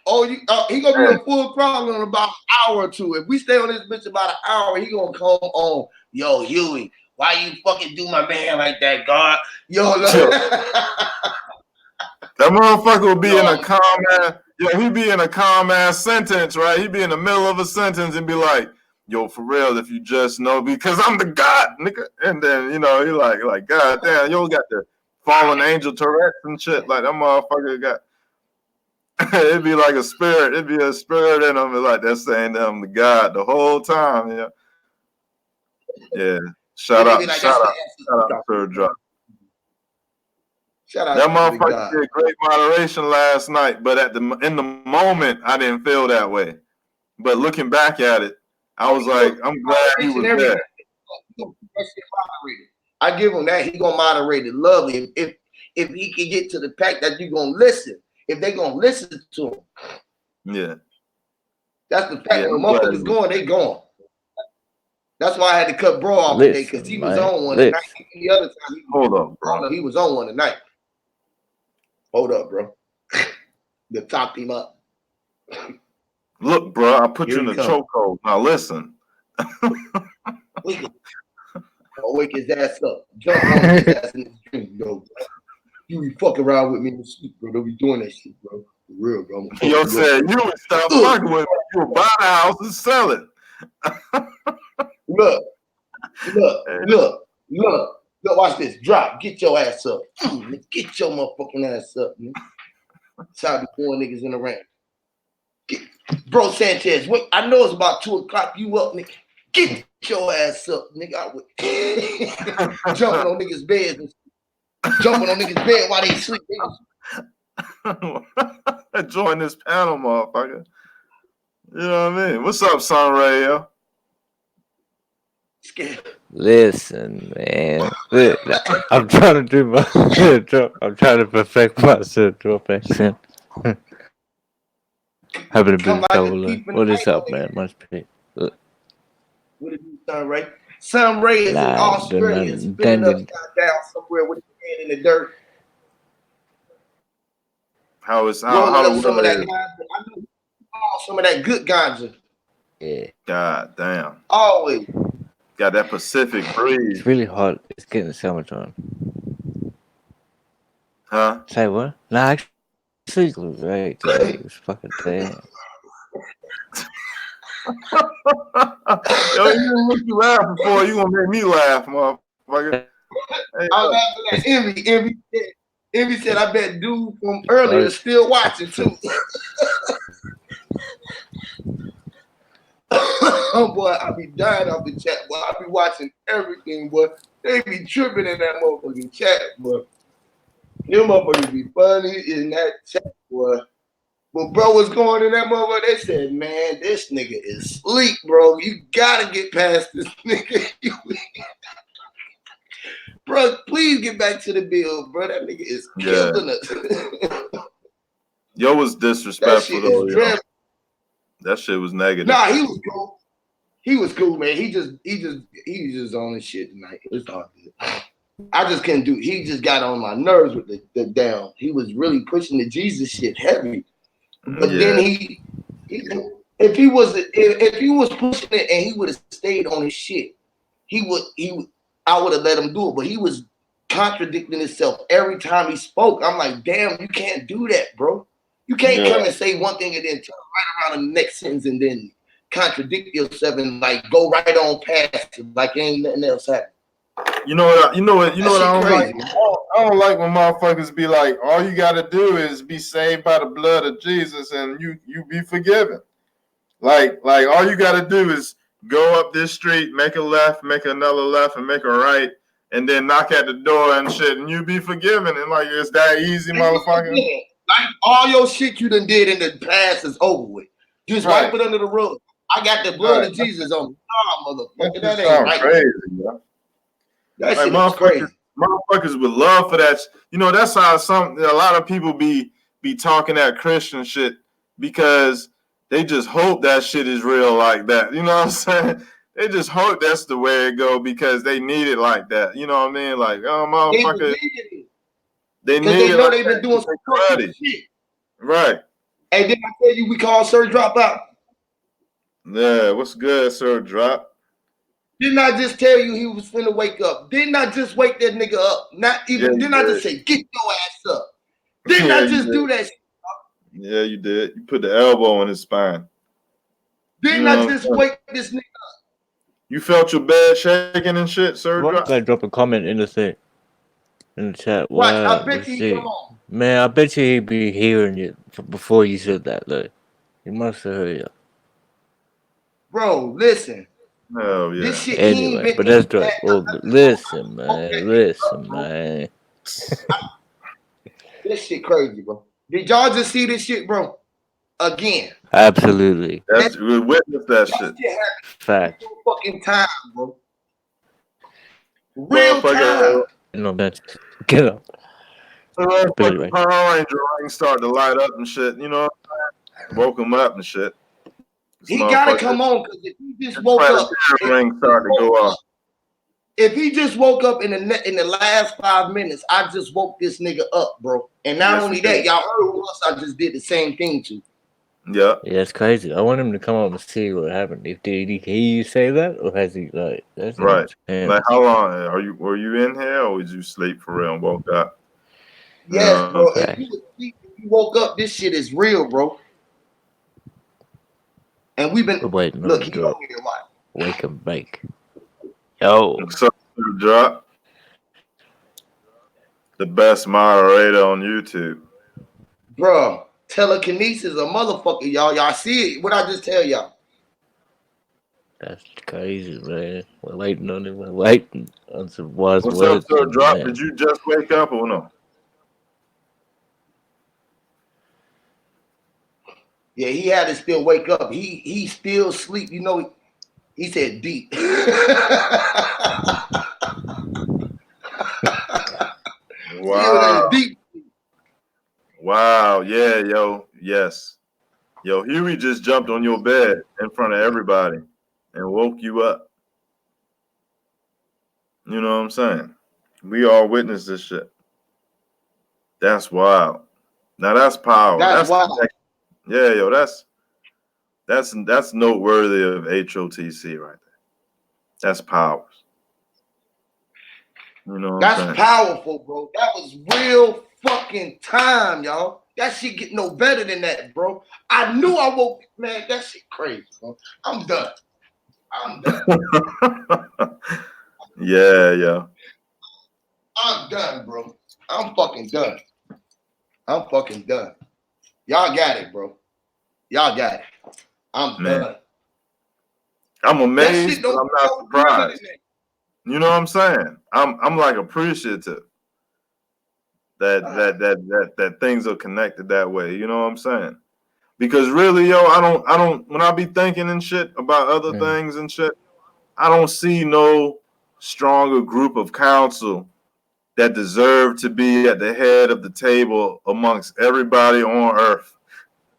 He gonna be in full throttle in about an hour or two. If we stay on this bitch about an hour, he gonna come on. Yo, Huey, why you fucking do my man like that, God? Yo, look. That motherfucker will be in a calm ass. Yo, he be in a calm ass sentence, right? He be in the middle of a sentence and be like, "Yo, for real, if you just know, because I'm the God, nigga." And then he like, God damn, yo got the fallen angel Tourette's and shit. Like that motherfucker got. It'd be like a spirit. It'd be a spirit in them, like they're saying them to God the whole time. Yeah, yeah. Shout out, shout out, Sir Drop. Shout out That to the motherfucker God. did great moderation last night, but in the moment, I didn't feel that way. But looking back at it, I was like, I'm glad he was there. I give him that. He gonna moderate it lovely. If he can get to the fact that you're gonna listen, if they gonna listen to him, yeah, that's the fact. Yeah, When motherfuckers going, they going. That's why I had to cut bro off today because he was on one tonight. The other time, hold up, bro. He was on one tonight. Hold up, bro. The top him up. Look, bro, I put you in the chokehold. Now listen. Wake his ass up. Jump on his ass in the dream, bro. You be fucking around with me in the sleep, bro. Don't be doing that shit, bro. For real, bro. Yo said you would stop fucking with me. You would buy the house and sell it. Look. Watch this. Drop. Get your ass up. Get your motherfucking ass up, man. Shout out to 4 niggas in the ring. Bro Sanchez, wait, I know it's about 2 o'clock. You up, nigga? Get your ass up, nigga. I would jumping on niggas' beds and jumping on niggas' bed while they sleep. Join this panel, motherfucker. You know what I mean? What's up, Sunray? Yo? Listen, man. I'm trying to do my I'm trying to perfect my drop accent. Having a bit of trouble. What is up, man? Must be. What did you Sunray? Sunray is in Australia, spinning upside down somewhere with his head in the dirt. How is some of that ganja? I know some of that good ganja. Yeah. God damn. Always. Got that Pacific breeze. It's really hot. It's getting summertime. Huh? Say what? Nah, actually, it was great today. It was fucking damn. Yo, you didn't make you laugh before. You gonna make me laugh, motherfucker. Hey, I was laughing at Envy said, I bet dude from earlier is still watching too. Oh boy, I be dying off the chat, boy. I be watching everything, boy. They be tripping in that motherfucking chat, boy. Them motherfuckers be funny in that chat, boy. But bro was going in that motherfucker. They said, man, this nigga is sleep, bro. You gotta get past this nigga. Bro, please get back to the bill, bro. That nigga is killing us. Yo was disrespectful though. That shit was negative. Nah, he was cool. He was cool, man. He just on his shit tonight. It's all good. I just couldn't do it. He just got on my nerves with the down. He was really pushing the Jesus shit heavy. But then if he was pushing it and he would have stayed on his shit, I would have let him do it. But he was contradicting himself every time he spoke. I'm like, damn, you can't do that, bro. You can't come and say one thing and then turn right around the next sentence and then contradict yourself and like go right on past it like ain't nothing else happening. You know what I don't like? I don't like when motherfuckers be like, all you gotta do is be saved by the blood of Jesus and you be forgiven. Like all you gotta do is go up this street, make a left, make another left, and make a right, and then knock at the door and shit, and you be forgiven. And like it's that easy, motherfucker. Like all your shit you done did in the past is over with. Just wipe it under the rug. I got the blood of Jesus on me. Nah, motherfucker, that ain't right. Crazy, bro. That shit is crazy. Motherfuckers would love for that. You know, that's how a lot of people be talking that Christian shit because they just hope that shit is real like that. You know what I'm saying? They just hope that's the way it go because they need it like that. You know what I mean? Like, oh, motherfucker. They know they've been doing some crazy shit. Right. Hey, didn't I tell you we call Sir Drop out? Yeah, what's good, Sir Drop? Didn't I just tell you he was finna wake up? Didn't I just wake that nigga up? Not even. Didn't I just say get your ass up? Didn't I just do that shit? Yeah, you did. You put the elbow on his spine. Didn't I just wake this nigga up? You felt your bed shaking and shit, Sir Drop? I drop a comment in the thing. in the chat. Watch, I Wow, bet let's you he come see. on. Man, I bet you he'd be hearing it before you said that. Look, he must have heard you. Bro, listen. Hell This yeah. shit, he ain't Anyway, been but in that's right. that. Well, listen, man. Listen, man. This shit crazy, bro. Did y'all just see this shit, bro? Again. Absolutely. That's we witnessed that That shit. shit happened Fact. real fucking time, bro. Real Motherfucker, time. No, that's get up. But motherfucker anyway, Power Ranger rings start to light up and shit, you know. Woke him up and shit. This He gotta motherfucker, come on, because if he just his woke up, planetarium ring started to go off. if he just woke up in the last 5 minutes, I just woke this nigga up, bro. And not Yes, only he that, did. y'all heard who else I just did the same thing to. Yeah. yeah, it's crazy. I want him to come up and see what happened. If did he hear you say that, or has he like that's Right. him? Like how long were you in here or was you sleep for real and woke up? Yes, bro. Okay. If you was asleep, if you woke up, this shit is real, bro. And we've been We're waiting on look, the he drop. on here a lot. Wake and bake. Yo, So drop the best moderator on YouTube. Bro, telekinesis a motherfucker, y'all. Y'all see it? What I just tell y'all? that's crazy, man. We're waiting on him. We're waiting on some wise What's up, words sir? from the Drop? man. Did you just wake up or no? Yeah, he had to still wake up. He still sleep. You know, he said deep. Still in Wow. a deep. Wow. Yeah, yo. Yes. Yo, Huey just jumped on your bed in front of everybody and woke you up. You know what I'm saying? We all witnessed this shit. That's wild. Now that's power. That's That's wild. connection. Yeah, yo, that's noteworthy of HOTC right there. That's powers. You know what I'm That's saying? powerful, bro. That was real fucking time, y'all. That shit get no better than that, bro. I knew I woke. Man, that shit crazy, bro. I'm done. I'm done. Yeah. I'm done, bro. I'm fucking done. I'm fucking done. Y'all got it, bro. Y'all got it. I'm Man. done. I'm That amazed, shit but don't I'm not no weirder than surprised. You know what I'm saying? I'm like appreciative that things are connected that way. You know what I'm saying? Because really, yo, I don't when I be thinking and shit about other things and shit, I don't see no stronger group of counsel that deserve to be at the head of the table amongst everybody on earth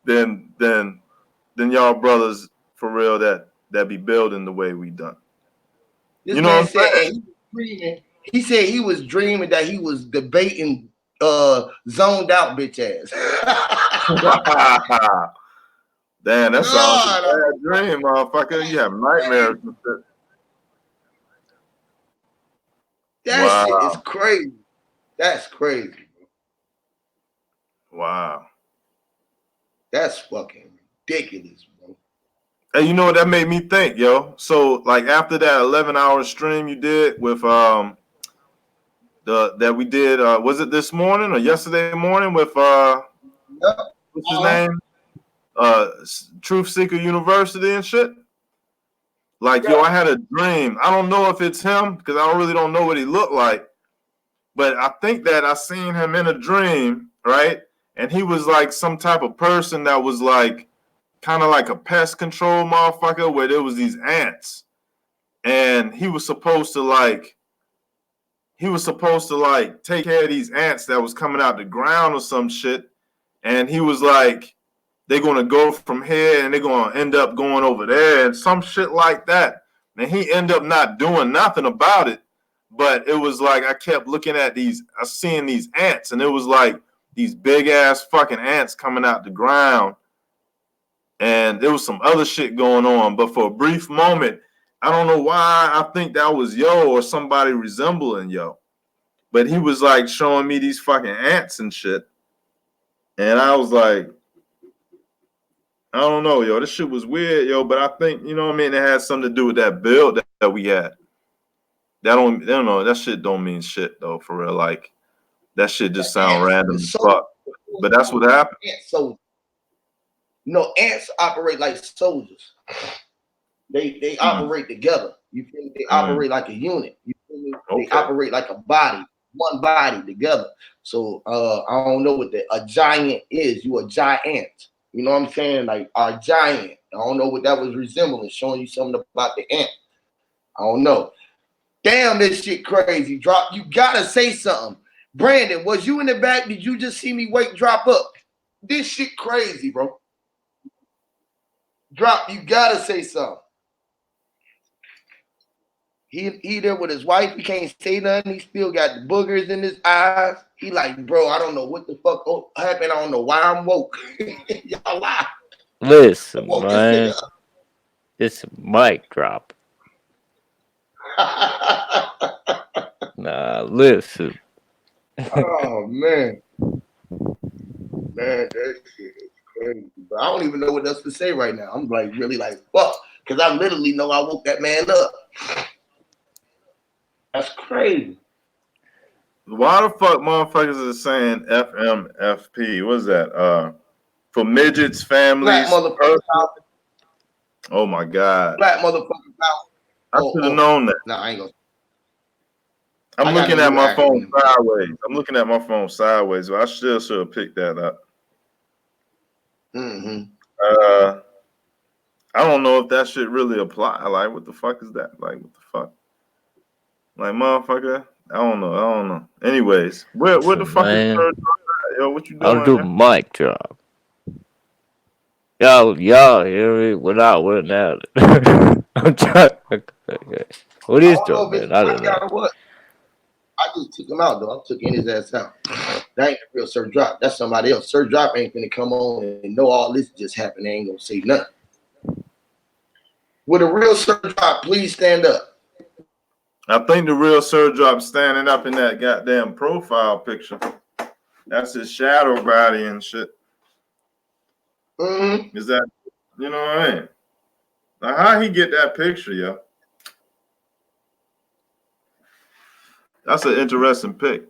than y'all brothers for real that be building the way we done. This You know man what said, I'm and he was dreaming. He said he was dreaming that he was debating zoned out bitch ass. saying? Damn, that sounds like a God, bad dream, motherfucker. You have nightmares and shit. that shit is Wow. crazy. That's crazy. Wow. That's fucking ridiculous, bro. Hey, you know what that made me think, yo? So like after that 11-hour stream you did with that we did was it this morning or yesterday morning with Yep. what's his name? Truth Seeker University and shit. Like, yo, I had a dream. I don't know if it's him because I really don't know what he looked like. But I think that I seen him in a dream, right? And he was like some type of person that was like kind of like a pest control motherfucker where there was these ants. And he was supposed to like take care of these ants that was coming out the ground or some shit. And he was like, they're gonna go from here and they're gonna end up going over there and some shit like that. And he ended up not doing nothing about it. But it was like I kept looking at I seeing these ants, and it was like these big ass fucking ants coming out the ground. And there was some other shit going on. But for a brief moment, I don't know why I think that was Yo or somebody resembling Yo. But he was like showing me these fucking ants and shit. And I was like, I don't know, yo. This shit was weird, yo. But I think, you know what I mean, it had something to do with that build that we had. That don't know. That shit don't mean shit though, for real. Like That shit just sound random as soldiers, fuck. But that's what happened. So, ants operate like soldiers. They operate together. You feel me? They operate like a unit. You feel me? They operate like a body, one body together. So I don't know what a giant is. You a giant. You know what I'm saying? Like a giant. I don't know what that was resembling, showing you something about the ant. I don't know. Damn, this shit crazy. Drop. You gotta say something. Brandon, was you in the back? Did you just see me drop up? This shit crazy, bro. Drop. You gotta say something. He there with his wife. He can't say nothing. He still got the boogers in his eyes. He like, bro, I don't know what the fuck happened. I don't know why I'm woke. Y'all lie. Listen, man. It's a mic drop. Nah, listen. Oh man, that shit is crazy. But I don't even know what else to say right now. I'm like really like fuck, because I literally know I woke that man up. That's crazy. Why the fuck motherfuckers is saying FMFP? What's that? For midgets, families. Black motherfucker power. Oh my god. Black motherfucker power. I should have known that. No, I ain't gonna. I'm looking at my phone sideways. I'm looking at my phone sideways. So I still should have picked that up. I don't know if that shit really apply. Like, what the fuck is that? Like, what the fuck? Like, motherfucker. I don't know. Anyways, where the fuck is third? Yo, what you doing? I'll do mic drop. Y'all hear me without out. I'm trying. What is doing, man? I don't know. What? I just took him out, though. I took his ass out. That ain't the real Sir Drop. That's somebody else. Sir Drop ain't gonna come on and know all this just happened. They ain't gonna say nothing. With a real Sir Drop, please stand up. I think the real Sir Drop standing up in that goddamn profile picture. That's his shadow body and shit. Mm-hmm. Is that, you know what I mean? Now, how he get that picture, yo? That's an interesting pic.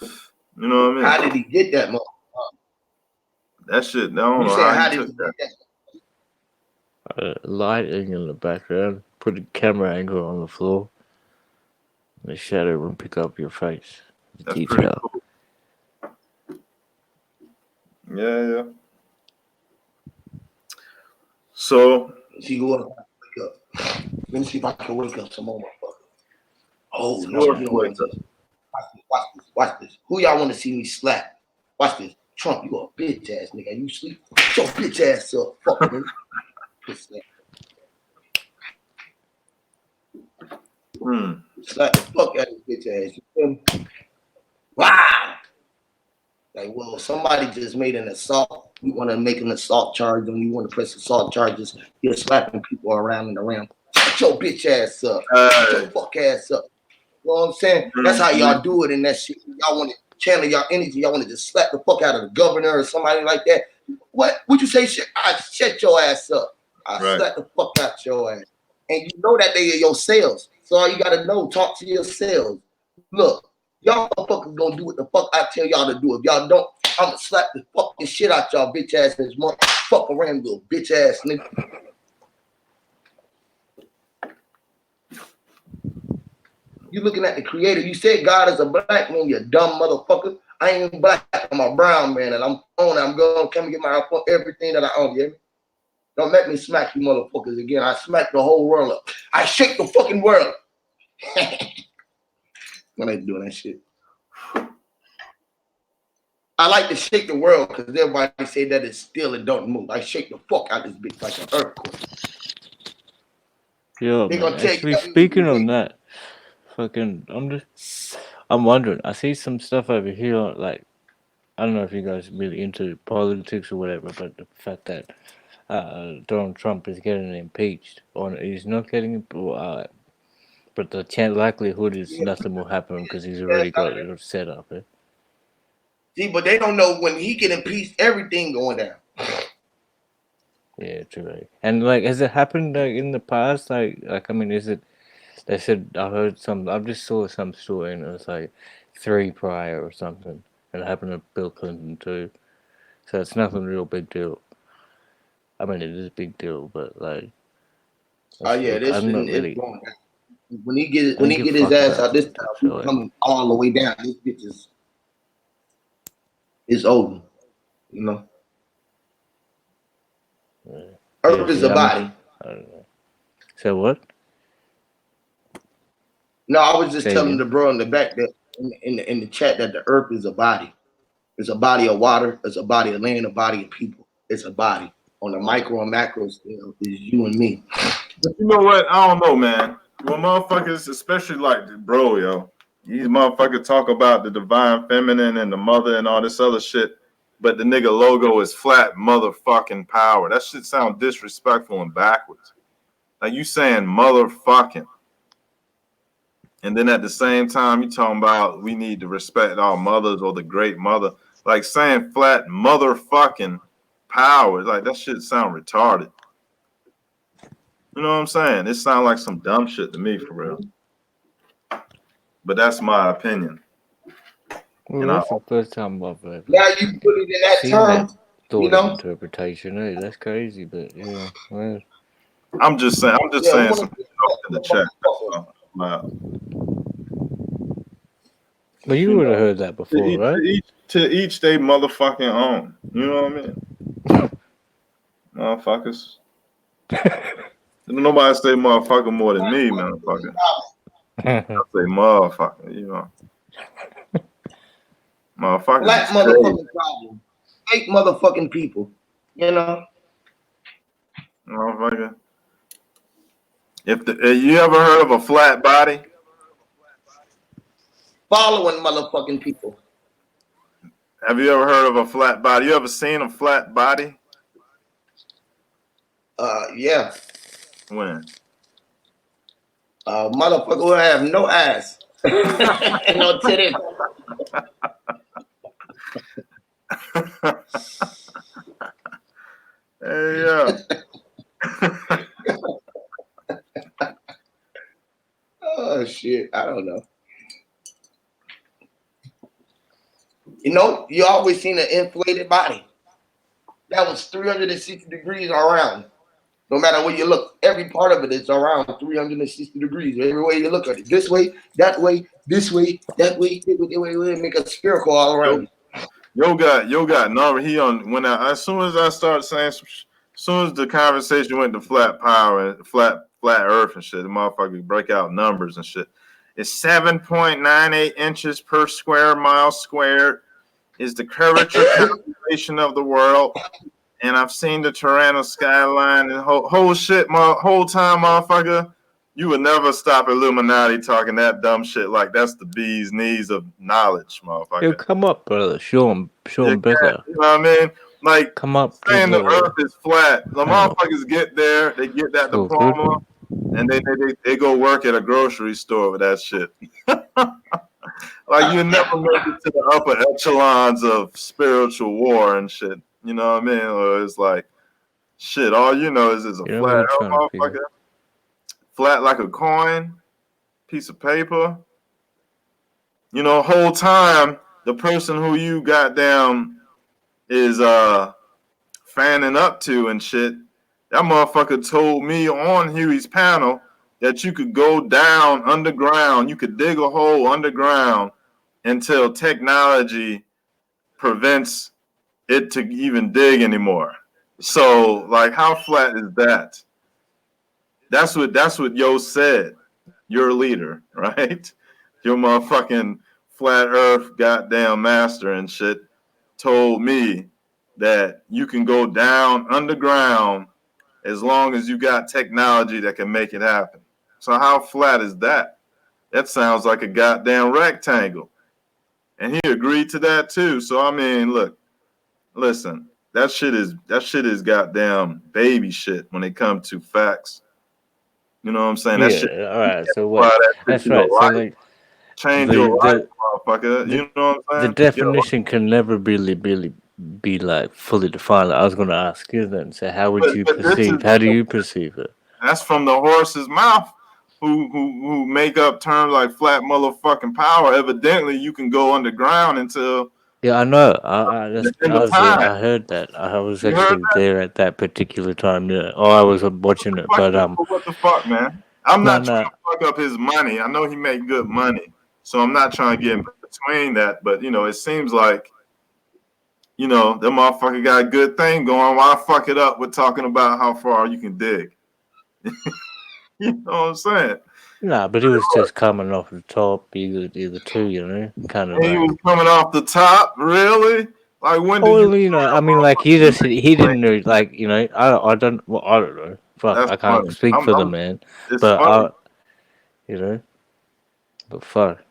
You know what I mean? How did he get that motherfucker? That shit, I don't know how he took that. Lighting in the background. Put a camera angle on the floor. The shadow will pick up your face. That's pretty cool. Yeah. So, see who wake up. Let me see if I can wake up some more motherfuckers. Oh no, you don't want this. Watch this. Who y'all want to see me slap? Watch this. Trump, you a bitch ass nigga. You sleep. Get your bitch ass up. Fuck me. Slap the fuck out of this bitch ass. You feel me? Wow. Like, well, somebody just made an assault. You want to make an assault charge and you want to press assault charges. You're slapping people around and around. Shut your bitch ass up. Shut your fuck ass up. You know what I'm saying? That's how y'all do it in that shit. Y'all want to channel y'all energy. Y'all want to just slap the fuck out of the governor or somebody like that. What would you say? Shit, I shut your ass up. I slap the fuck out your ass. And you know that they are your cells. So all you got to know, talk to your cells. Look, y'all motherfuckers gonna do what the fuck I tell y'all to do. If y'all don't, I'm gonna slap the fucking shit out y'all bitch ass this motherfucker around little bitch ass nigga. You looking at the creator. You said God is a black man, you dumb motherfucker. I ain't black, I'm a brown man, and I'm gonna come and get my everything that I own, yeah? Don't let me smack you motherfuckers again. I smack the whole world up. I shake the fucking world. When I doing that shit. I like to shake the world because everybody say that it's still and don't move. I shake the fuck out this bitch like an earthquake. Yo, man, actually, speaking on that, I'm wondering, I see some stuff over here, like, I don't know if you guys are really into politics or whatever, but the fact that Donald Trump is getting impeached, or he's not getting, but the likelihood is nothing will happen because he's already got it set up. Eh? See, but they don't know when he get impeached, everything going down. Yeah, true. Right. And like, has it happened like in the past? Like I mean, is it They said I heard some. I just saw some story and it was like 3 prior or something, and it happened to Bill Clinton too. So it's nothing real big deal. I mean, it is a big deal, but like, Oh yeah, this I'm not is really. going down. When I don't he give a get his fuck ass about out this that time, stuff. we So like, coming all the way down. This bitch is over. You know, yeah. Earth is See, a body. I don't know. So what? No, I was just Say telling again. the bro in the back that in the chat that the Earth is a body. It's a body of water. It's a body of land. A body of people. It's a body. On the micro and macro scale, is you and me. But you know what? I don't know, man. When motherfuckers, especially like bro, yo, these motherfuckers talk about the divine feminine and the mother and all this other shit, but the nigga logo is flat motherfucking power. That shit sound disrespectful and backwards. Like you saying motherfucking. And then at the same time, you talking about we need to respect our mothers or the great mother. Like saying flat motherfucking power. Like that shit sound retarded. You know what I'm saying? It sounds like some dumb shit to me, for real. But that's my opinion. Well, And I that's the first time I've ever Now you put it in that seen that term, you sort of know. interpretation. Hey, that's crazy, but yeah, well, I'm just saying Yeah, we want some to stuff in the chat. That's motherfucker. all. Wow. but But you you would have know, heard that before, right? to each they motherfucking own. You know what I mean? Motherfuckers. Nobody say motherfucker more than me, motherfucker. I say motherfucker, you know. Motherfuckers Black is crazy. motherfucking problem. Fake motherfucking people. You know. Motherfucker. You ever heard of a flat body? Following motherfucking people. Have you ever heard of a flat body? You ever seen a flat body? Yeah. When? Motherfucker who have no ass. And no titties. Hey, yeah. Oh shit. I don't know. You know, you always seen an inflated body. That was 360 degrees around. No matter where you look, every part of it is around 360 degrees. Every way you look at it. This way, that way, this way, that way, make a spherical all around you. Yo got number. He on when as soon as I start saying as soon as the conversation went to flat power and flat earth and shit, the motherfucker break out numbers and shit. It's 7.98 inches per square mile squared is the curvature calculation of the world. And I've seen the Toronto skyline and whole shit, my whole time, motherfucker. You would never stop Illuminati talking that dumb shit like that's the bee's knees of knowledge, Yo, motherfucker. come up, brother. Show him better. You know what I mean? Like Come up to saying the the earth is flat. The panel. motherfuckers get there, they get that So good. diploma, and they go work at a grocery store with that shit. Like you never make it to the upper echelons of spiritual war and shit. You know what I mean? Or it's like shit, all you know is it's a You know what flat I'm earth, trying to figure? motherfucker. Flat like a coin, piece of paper. You know, whole time the person who you goddamn is fanning up to and shit, that motherfucker told me on Huey's panel that you could go down underground, you could dig a hole underground until technology prevents it to even dig anymore. So, like, how flat is that? That's what Yo said. Your leader, right? Your motherfucking flat earth goddamn master and shit told me that you can go down underground as long as you got technology that can make it happen. So how flat is that? That sounds like a goddamn rectangle. And he agreed to that too. So I mean, look, listen, that shit is goddamn baby shit when it comes to facts. You know what I'm saying? That shit, Yeah. All right. So apply what? that shit That's to your right. So life, like change your the life, the motherfucker. the You know what the I'm saying? Your life. definition can never really be like fully defined. I was gonna ask you then. So how would you But this is perceive? How do you perceive it? that's from the horse's mouth. who make up terms like flat motherfucking power. Evidently, you can go underground until Yeah, I know. the end of time. I heard that. I was You heard actually there at that particular time. Yeah. Oh, I was watching it, but what the fuck, man? I'm no, not trying no. to fuck up his money. I know he make good money, so I'm not trying to get in between that. But it seems like that motherfucker got a good thing going. Why fuck it up with talking about how far you can dig? You know what I'm saying? Nah, but it was just coming off the top, either two, kind of And he like. was coming off the top, really? Like when Oh, did you? well, I mean, like he didn't know, like I don't, well, I don't know. Fuck, That's I can't funny. speak for the man, It's but funny. you know, but fuck.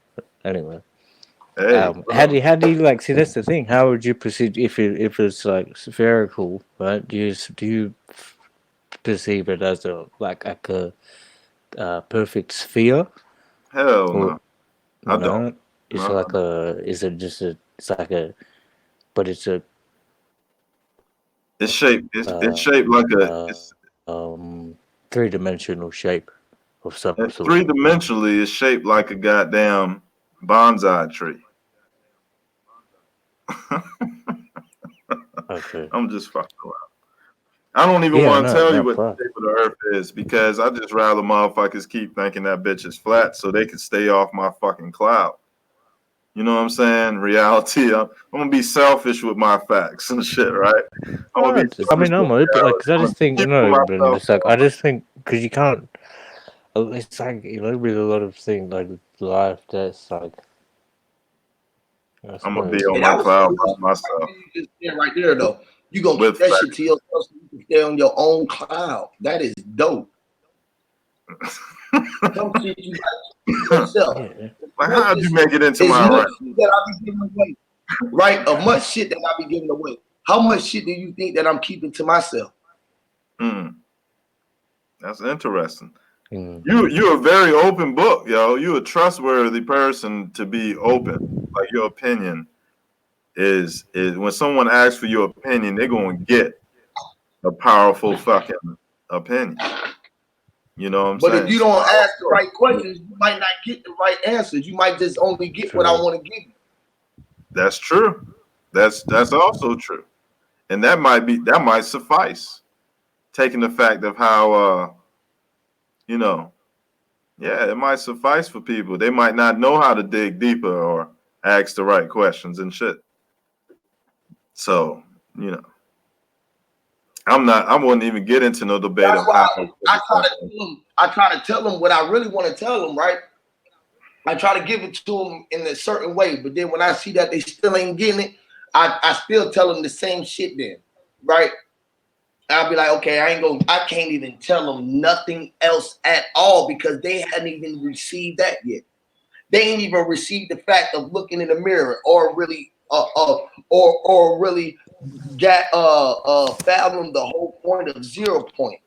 Anyway, Hey, how bro. do you like? See, that's the thing. How would you proceed if it's like spherical, right? Do you perceive it as a perfect sphere, Hell or no. I don't. no? It's No. like a. Is it just a? It's like a. But it's a. It's shaped. It's shaped like a. It's 3-dimensional shape of some sort. 3-dimensionally. It's shaped like a goddamn bonsai tree. Okay. I'm just fucking around. I don't even Yeah, want to no, tell you no, what the fuck. shape of the earth is because I just rather motherfuckers keep thinking that bitch is flat so they can stay off my fucking cloud. You know what I'm saying? Reality. I'm gonna be selfish with my facts and shit, right? I'm gonna be I selfish mean, I'm with open, like, reality. cause I I'm gonna just think, keep but myself. it's like, I just think, cause you can't, it's like, with a lot of things, like life, death, like, I I'm gonna be suppose. on And my that was some cloud real by shit myself you just said right there, though. You gonna keep with that shit to yourself so you can stay on your own cloud. That is dope. Some shit you got to keep to yourself. Yeah. Like, how'd you make it into As my much right? shit that I be giving away, right? Of much shit that I be giving away. How much shit do you think that I'm keeping to myself? That's interesting. Mm. You're a very open book, yo. You're a trustworthy person to be open. Like your opinion is when someone asks for your opinion, they're gonna get a powerful fucking opinion. You know what I'm But if saying? you don't ask the right questions, you might not get the right answers. You might just only get what I True. want to give you. That's true. That's also true. And that might suffice. Taking the fact of how yeah, it might suffice for people. They might not know how to dig deeper or ask the right questions and shit. So, I wouldn't even get into no debate That's of why how. I try to tell them what I really want to tell them, right? I try to give it to them in a certain way, but then when I see that they still ain't getting it, I still tell them the same shit then, right? I'll be like, okay, I can't even tell them nothing else at all because they hadn't even received that yet. They ain't even received the fact of looking in the mirror or really or really got fathom the whole point of 0 point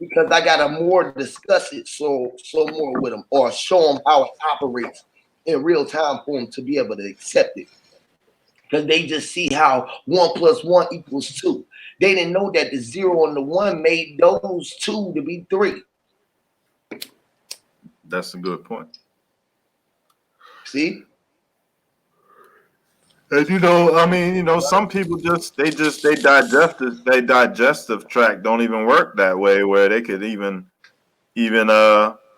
because I gotta more discuss it so more with them or show them how it operates in real time for them to be able to accept it because they just see how 1 + 1 = 2. They didn't know that the 0 and the 1 made those two to be 3. That's a good point. See? And I mean, some people they digestive tract don't even work that way where they could even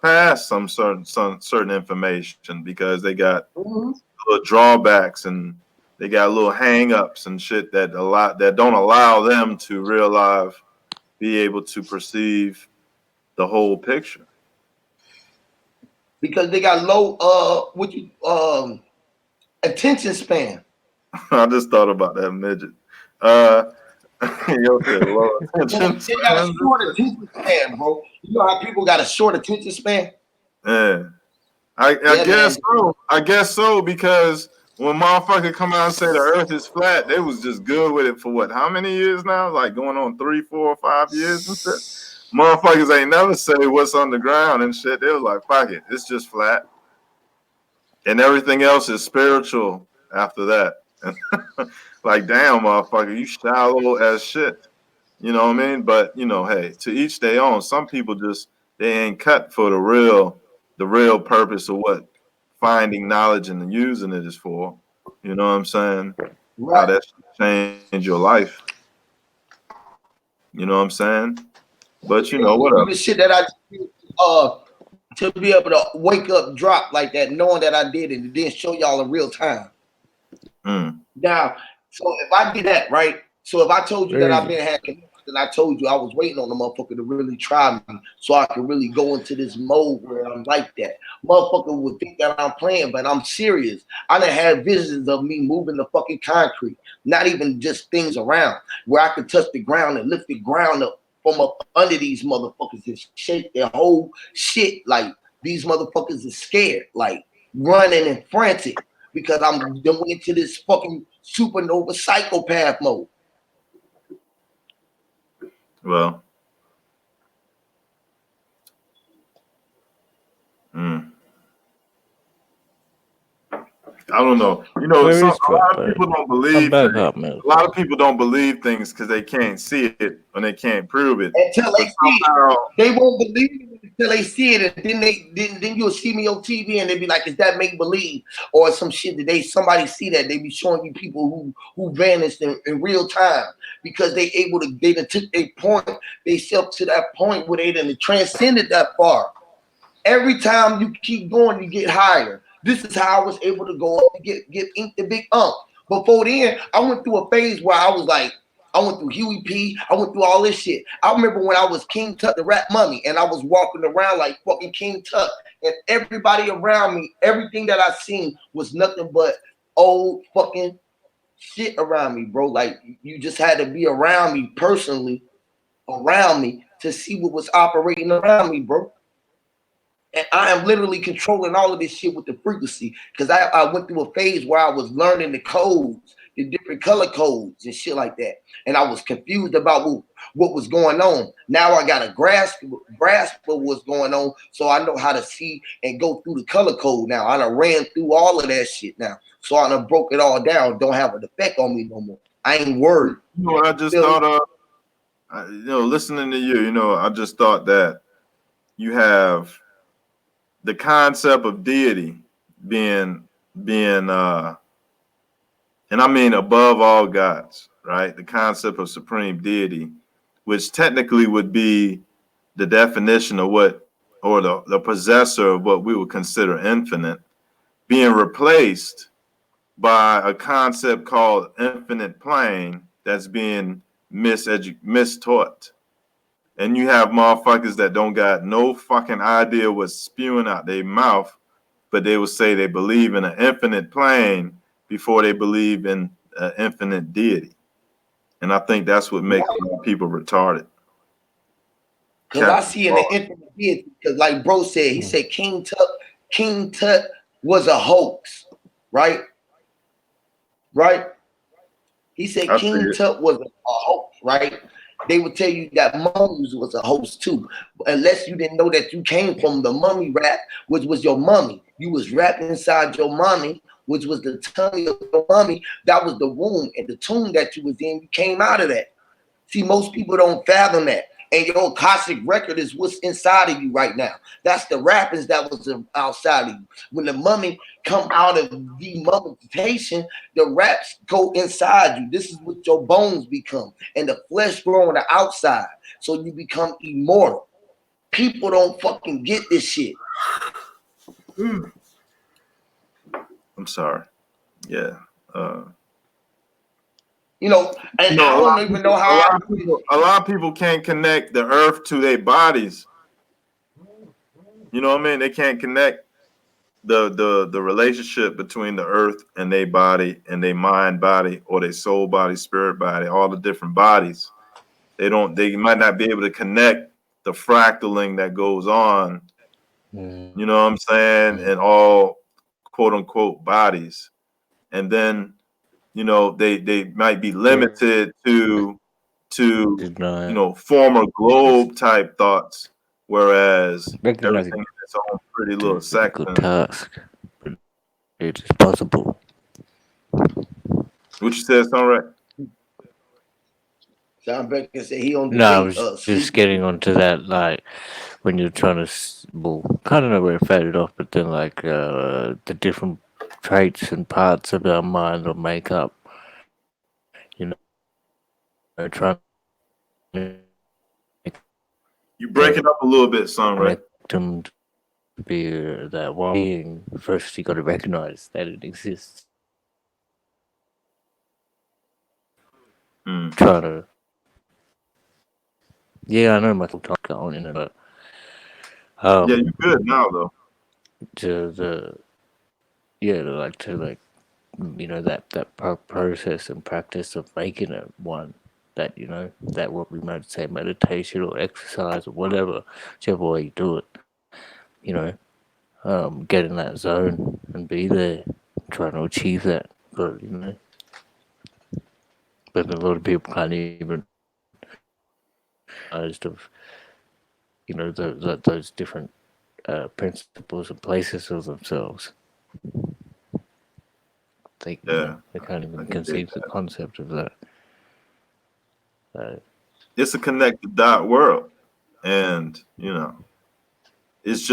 pass some certain information because they got little drawbacks and they got little hang-ups and shit that don't allow them to be able to perceive the whole picture. Because they got low attention span. I just thought about that midget. Yo said low attention They got a span. short attention span, bro. You know how people got a short attention span? Yeah. I Yeah, man. guess so. I guess so because when motherfucker come out and say the earth is flat, they was just good with it for what? How many years now? Like going on 3, 4, 5 years and shit. Motherfuckers ain't never say what's on the ground and shit. They was like, fuck it, it's just flat. And everything else is spiritual after that. Like, damn, motherfucker, you shallow as shit. You know what I mean? But hey, to each their own. Some people they ain't cut for the real the real purpose of what finding knowledge and using it is for. You know what I'm saying? How Right. that should change your life. You know what I'm saying? But you know, whatever. The shit that I did, to be able to wake up, drop like that, knowing that I did it, and then show y'all in real time. Now, so if I did that, right? So if I told you that I've Crazy. been hacking, and I told you I was waiting on the motherfucker to really try me, so I could really go into this mode where I'm like that. Motherfucker would think that I'm playing, but I'm serious. I done had visions of me moving the fucking concrete, not even just things around, where I could touch the ground and lift the ground up from up under these motherfuckers and shake their whole shit. Like these motherfuckers is scared, like running and frantic because I'm going into this fucking supernova psychopath mode. Well, I don't know. You know, Where a is Trump, lot of buddy? people don't Come believe back things. up, man. A lot of people don't believe things because they can't see it and they can't prove it. Until they But see it, somehow, they won't believe it until they see it, and then you'll see me on TV and they be like, "Is that make believe or some shit?" That somebody see that they be showing you people who vanished in real time because they able to they done took their point they self to that point where they done transcended that far. Every time you keep going, you get higher. This is how I was able to go up and get ink the big ump. Before then, I went through a phase where I was like, I went through Huey P. I went through all this shit. I remember when I was King Tut, the rap mummy, and I was walking around like fucking King Tut, and everybody around me, everything that I seen was nothing but old fucking shit around me, bro. Like you just had to be around me personally, around me to see what was operating around me, bro. And I am literally controlling all of this shit with the frequency because I went through a phase where I was learning the codes, the different color codes and shit like that. And I was confused about what was going on. Now I got a grasp of what's going on, so I know how to see and go through the color code now. I done ran through all of that shit now. So I done broke it all down. Don't have an effect on me no more. I ain't worried. you know what I just thought of? You know, listening to you, you know, I just thought that you have the concept of deity being and I mean above all gods, right? The concept of supreme deity, which technically would be the definition of what, or the possessor of what we would consider infinite, being replaced by a concept called infinite plane that's being mistaught. And you have motherfuckers that don't got no fucking idea what's spewing out their mouth, but they will say they believe in an infinite plane before they believe in an infinite deity. And I think that's what makes people retarded. Because I see in the infinite deity, because like bro said, he said King Tut was a hoax, right? Right? He said I see King it. Tut was a hoax, right? They would tell you that mummies was a hoax too, unless you didn't know that you came from the mummy rap, which was your mummy. You was wrapped inside your mummy, which was the tummy of your mummy. That was the womb and the tomb that you was in. You came out of that. See, most people don't fathom that. And your Akashic record is what's inside of you right now. That's the rappers that was outside of you. When the mummy come out of demummification, the raps go inside you. This is what your bones become. And the flesh grow on the outside. So you become immortal. People don't fucking get this shit. I'm sorry. Yeah. You know, and No, I don't even know how I do it. a lot of people can't connect the earth to their bodies. You know what I mean? They can't connect the relationship between the earth and their body and their mind body or their soul body, spirit body, all the different bodies. They might not be able to connect the fractaling that goes on, you know what I'm saying, in all quote unquote bodies. And then, you know, they might be limited to former globe type thoughts, whereas Recognizing everything in its own pretty it little is a difficult section. task, but it is possible. What you said, Sunray? John Becker said he on No, I debate was just sleepy. getting onto that, like when you're trying to, well, kind of know where it faded off, but then like the different traits and parts of our mind or makeup, trying to You breaking up a little bit, son, Ray. connect them to be that one being. First, you got to recognize that it exists. Mm. Try to, yeah, I know my time going in and out. Yeah, you good now though. To the yeah, to that process and practice of making it one. That that what we might say meditation or exercise or whatever, whichever way you do it. You know, get in that zone and be there, trying to achieve that. But but a lot of people can't even of those different principles and places of themselves. Yeah, They can't I even can dig conceive the that. concept of that. It's a connected dot world, and it's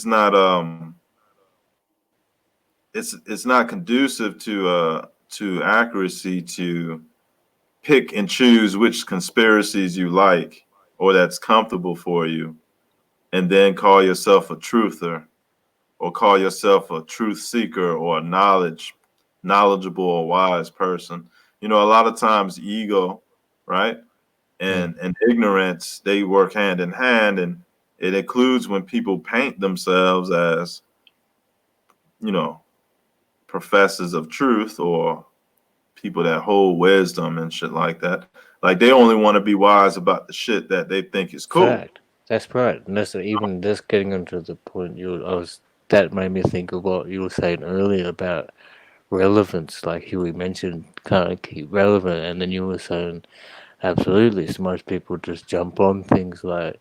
not it's not conducive to accuracy to pick and choose which conspiracies you like or that's comfortable for you, and then call yourself a truther or call yourself a truth seeker or a knowledgeable or wise person. A lot of times ego, right? And ignorance, they work hand in hand, and it includes when people paint themselves as, you know, professors of truth or people that hold wisdom and shit like that. Like they only want to be wise about the shit that they think is cool. Fact. That's right. And that's even just getting into the point that made me think of what you were saying earlier about relevance. Like we mentioned, kind of keep relevant, and then you were saying absolutely. So most people just jump on things like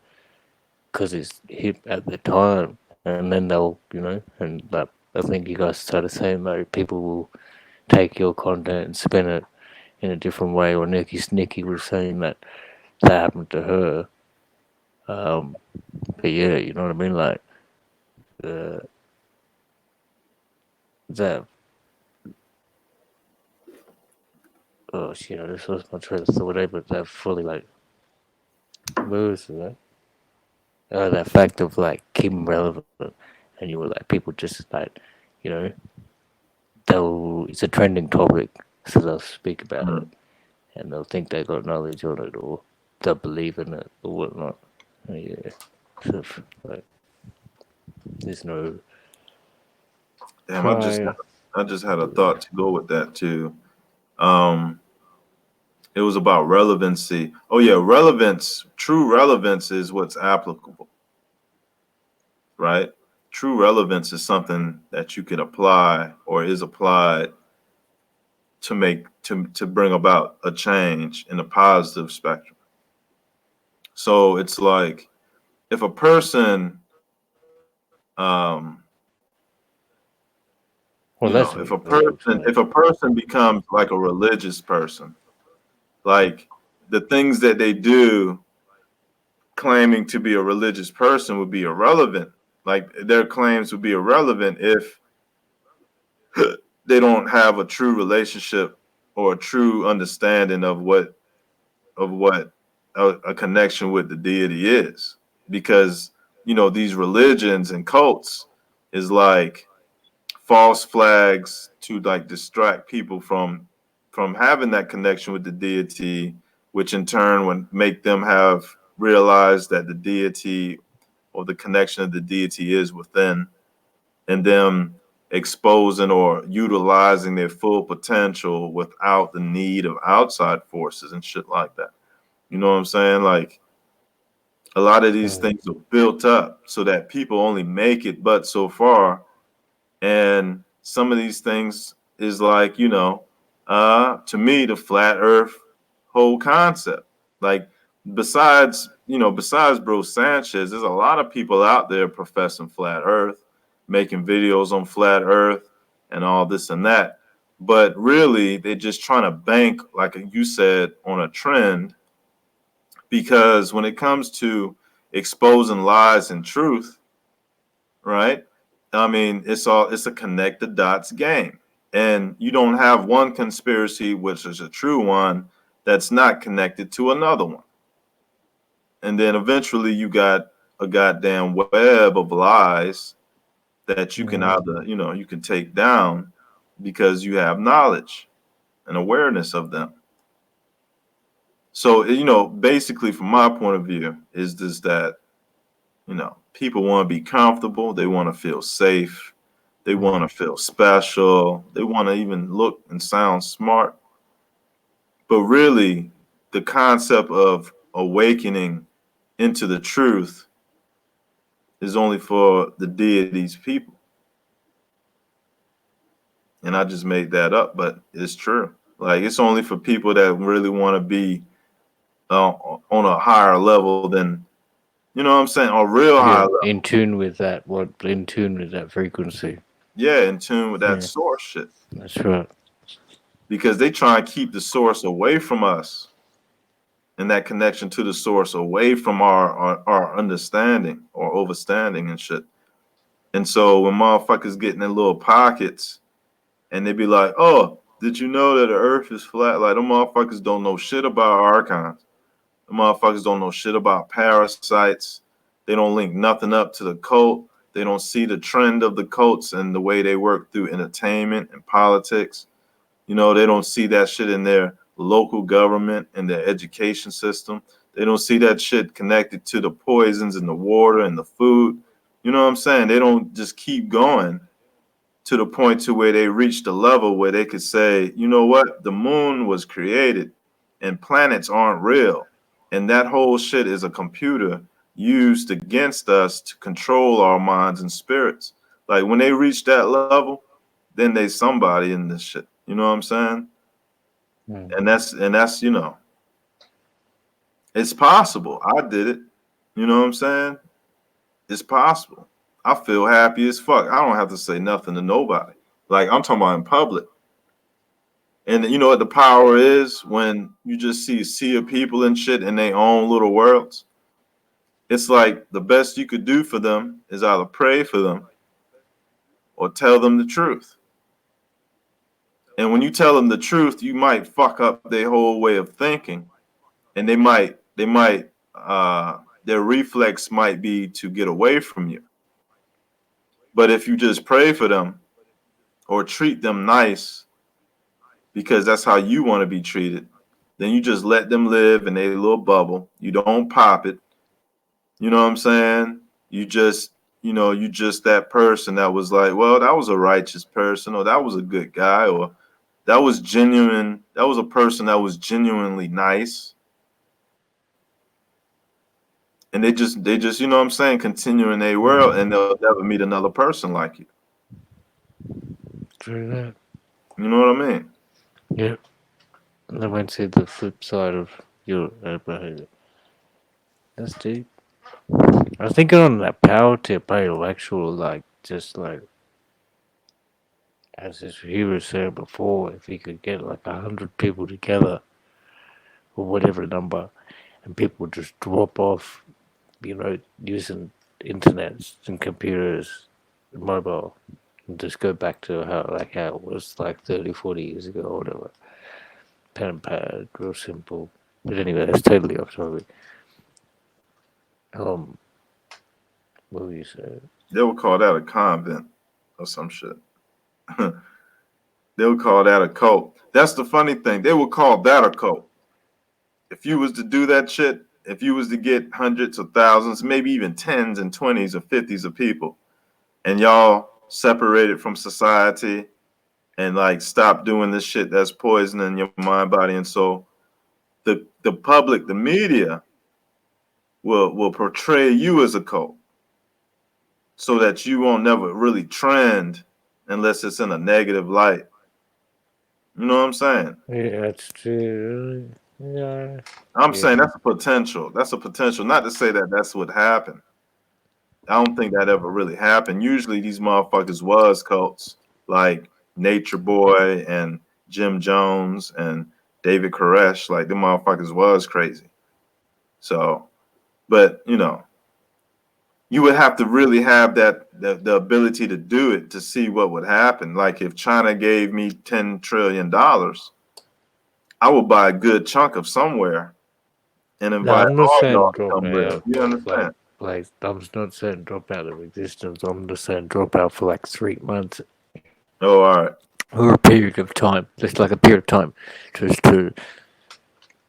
because it's hip at the time, and then they'll and but I think you guys started saying like people will take your content and spin it in a different way. Or Nikki was saying that happened to her. Um, but yeah, you know what I mean, like the that oh shit, I just lost my train of thought there, but that fully like where was that? That fact of like keeping relevant, and you were like people just like you know they'll it's a trending topic, so they'll speak about it Mm. and they'll think they got knowledge on it or they'll believe in it or whatnot. Yeah, so like there's no Damn, prior. I just had a thought to go with that too. Um, it was about relevancy. Oh yeah, relevance. True relevance is what's applicable, right? True relevance is something that you could apply or is applied to bring about a change in a positive spectrum. So it's like if a person um Well, that's what it looks like. if a person becomes like a religious person, like the things that they do claiming to be a religious person would be irrelevant. Like their claims would be irrelevant if they don't have a true relationship or a true understanding of what a connection with the deity is. Because these religions and cults is like false flags to like distract people from having that connection with the deity, which in turn would make them have realized that the deity or the connection of the deity is within, and them exposing or utilizing their full potential without the need of outside forces and shit like that. You know what I'm saying? Like a lot of these Mm. things are built up so that people only make it but so far. And some of these things is like, to me, the flat earth whole concept. Like besides Bro Sanchez, there's a lot of people out there professing flat earth, making videos on flat earth and all this and that. but really they're just trying to bank, like you said, on a trend, because when it comes to exposing lies and truth, right? I mean, it's a connect the dots game. And you don't have one conspiracy, which is a true one, that's not connected to another one. And then eventually you got a goddamn web of lies that you can either, you can take down because you have knowledge and awareness of them. So, basically from my point of view is just that, people want to be comfortable, they want to feel safe, they want to feel special, they want to even look and sound smart. But really, the concept of awakening into the truth is only for the deity's people. And I just made that up, but it's true. Like, it's only for people that really want to be on a higher level than, you know what I'm saying, a real high level. in tune with that, in tune with that frequency. Yeah, in tune with that Yeah. source shit. That's right. Because they try and keep the source away from us, and that connection to the source away from our understanding or overstanding and shit. And so when motherfuckers get in their little pockets and they be like, oh, did you know that the earth is flat? Like, them motherfuckers don't know shit about archons. The motherfuckers don't know shit about parasites. They don't link nothing up to the cult. They don't see the trend of the cults and the way they work through entertainment and politics. They don't see that shit in their local government and their education system. They don't see that shit connected to the poisons in the water and the food. You know what I'm saying? They don't just keep going to the point to where they reach the level where they could say, you know what? The moon was created and planets aren't real. And that whole shit is a computer used against us to control our minds and spirits. Like, when they reach that level, then they somebody in this shit. You know what I'm saying? And that's it's possible. I did it. You know what I'm saying? It's possible. I feel happy as fuck. I don't have to say nothing to nobody. Like, I'm talking about in public. And you know what the power is when you just see a sea of people and shit in their own little worlds? It's like the best you could do for them is either pray for them or tell them the truth. And when you tell them the truth, you might fuck up their whole way of thinking. And their reflex might be to get away from you. But if you just pray for them or treat them nice, because that's how you want to be treated, then you just let them live in a little bubble. You don't pop it. You know what I'm saying? You just that person that was like, well, that was a righteous person, or that was a good guy, or that was genuine. That was a person that was genuinely nice. And they just, you know what I'm saying, continue in their world, and they'll never meet another person like you. True that. You know what I mean? Yep. And I went to the flip side of your behavior. That's deep. I was thinking on that power tip, actual, like, just like, as this hero said before, if he could get like 100 people together, or whatever number, and people just drop off, using internet and computers, mobile, and just go back to how it was like 30, 40 years ago or whatever. Pen and pad, real simple. But anyway, that's totally off topic. What were you saying? They would call that a convent or some shit. They would call that a cult. That's the funny thing. They would call that a cult. If you was to do that shit, if you was to get hundreds of thousands, maybe even tens and twenties or fifties of people, and y'all separated from society and like stop doing this shit that's poisoning your mind, body, and soul, the public, the media will portray you as a cult so that you won't never really trend unless it's in a negative light. You know what I'm saying? Yeah, that's true. Yeah. I'm saying that's a potential. That's a potential. Not to say that that's what happened. I don't think that ever really happened. Usually these motherfuckers was cults. Like Nature Boy and Jim Jones and David Koresh. Like them motherfuckers was crazy. So, but you know, you would have to really have the ability to do it to see what would happen. Like if China gave me $10 trillion, I would buy a good chunk of somewhere and No, invite I'm not all y'all saying to drop come live. out. You understand? I'm not saying drop out of existence. I'm just saying drop out for like 3 months Oh, all right. or a period of time. Just like a period of time, just to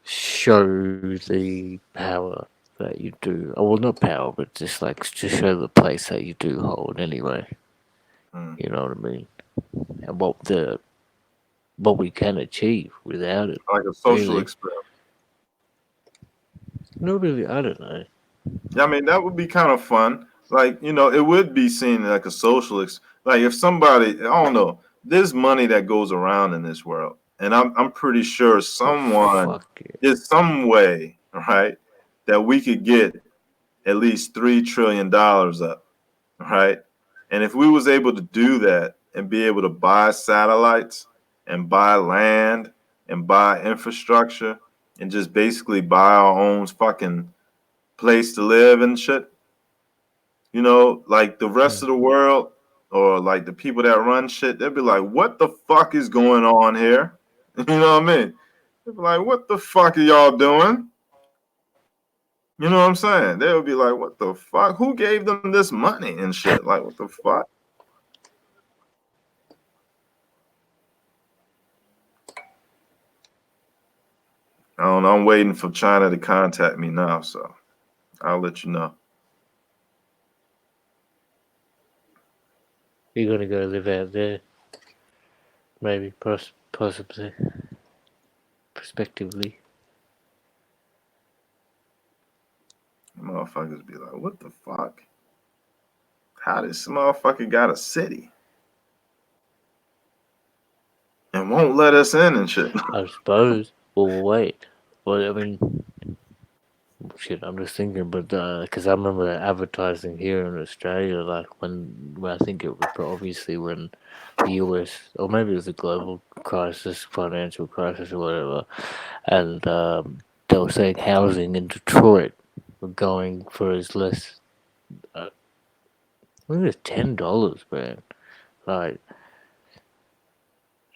show the power that you do. Oh, well, not power, but just like to show the place that you do hold. Anyway, Mm. you know what I mean, and what we can achieve without it. Like a social Really, experiment. not really. I don't know. Yeah, I mean, that would be kind of fun. Like, you know, it would be seen like a like if somebody, I don't know, there's money that goes around in this world. And I'm pretty sure Oh, someone, fuck it. there's some way, right, that we could get at least $3 trillion up, right? And if we was able to do that and be able to buy satellites and buy land and buy infrastructure and just basically buy our own fucking place to live and shit, you know, like the rest of the world or like the people that run shit, they'll be like, what the fuck is going on here? You know what I mean? They'll be like, what the fuck are y'all doing? You know what I'm saying? They'll be like, what the fuck? Who gave them this money and shit? Like, what the fuck? I don't know. I'm waiting for China to contact me now, so I'll let you know. You're gonna go live out there, maybe, possibly, prospectively. Motherfuckers be like, what the fuck? How this motherfucker got a city and won't let us in and shit? I suppose. Well, wait. Well, I mean, shit. I'm just thinking, but because I remember the advertising here in Australia, like when I think it was obviously when the US, or maybe it was a global crisis, financial crisis, or whatever, and they were saying housing in Detroit were going for as less. I think it's $10, man. Like,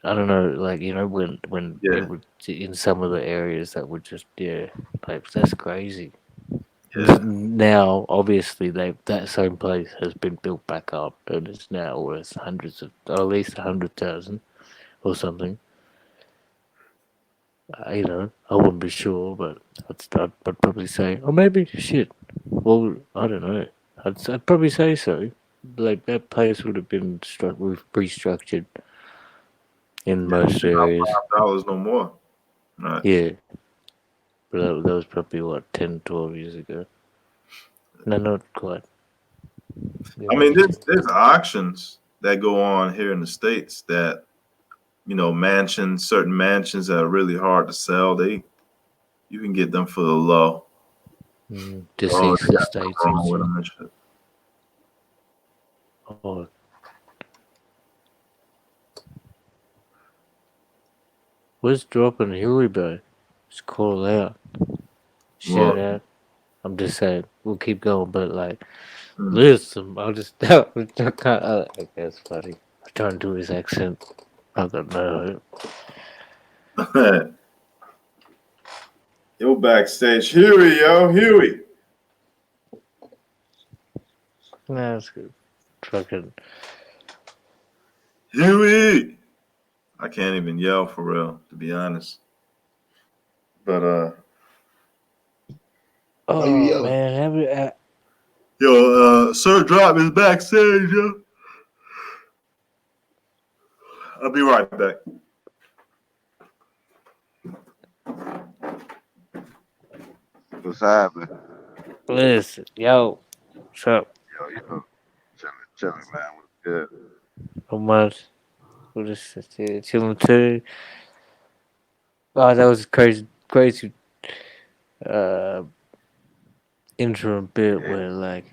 I don't know, like, when Yeah, it would in some of the areas that would just, yeah, like, that's crazy. yeah. Now, obviously, that same place has been built back up, and it's now worth hundreds of, or at least 100,000 or something. I wouldn't be sure, but I'd probably say, or maybe shit. Well, I don't know. I'd probably say so. Like that place would have been restructured in Yeah, most not areas. $5 no more. Right. Yeah, but that was probably what 10, 12 years ago. No, not quite. I Yeah, mean, there's auctions that go on here in the States that, you know, certain mansions that are really hard to sell. You can get them for the low. Oh, they deceased got estates something and wrong with shit. them and shit. Oh, where's dropping Huey, bro? Just call out, shout Well, out. I'm just saying, we'll keep going, but like, mm. listen, I'll just, I can't, okay, it's funny. I'm trying to do his accent. I don't know. Yo, backstage. Huey, yo, Huey. Nah, it's good. Fucking, Huey. I can't even yell for real, to be honest. But How you oh yelling? man, yo, Sir Drop is backstage, yo. I'll be right back. What's happening? listen, yo, what's up? Yo, you know, chilling, man. What's good? How much? What is this? Chilling too. Oh, that was crazy uh interim bit Yeah, where like,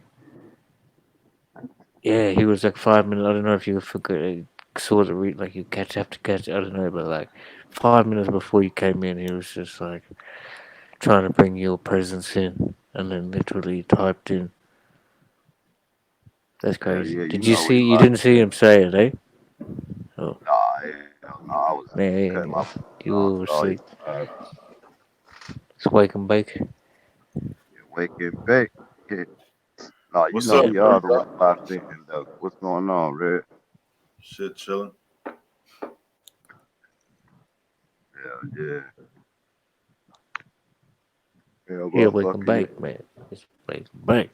yeah, he was like 5 minutes. I don't know if you forgot. sort of like you have to catch. I don't know, but like 5 minutes before you came in, he was just like trying to bring your presence in, and then literally typed in. That's Yeah, crazy. yeah, you Did you know we see? You locked didn't see in. him say it, eh? Oh Nah, hell no, I was cutting my man, food. you I were saw you. asleep. It's wake and bake. Wake and bake. Yeah. No, you What's know up, Yeah, we bro? all the way locked in though. What's going on, Red? Shit, chilling. Yeah, yeah. Hell, yeah, wake and motherfucker, yeah. bake, man. It's wake and bake.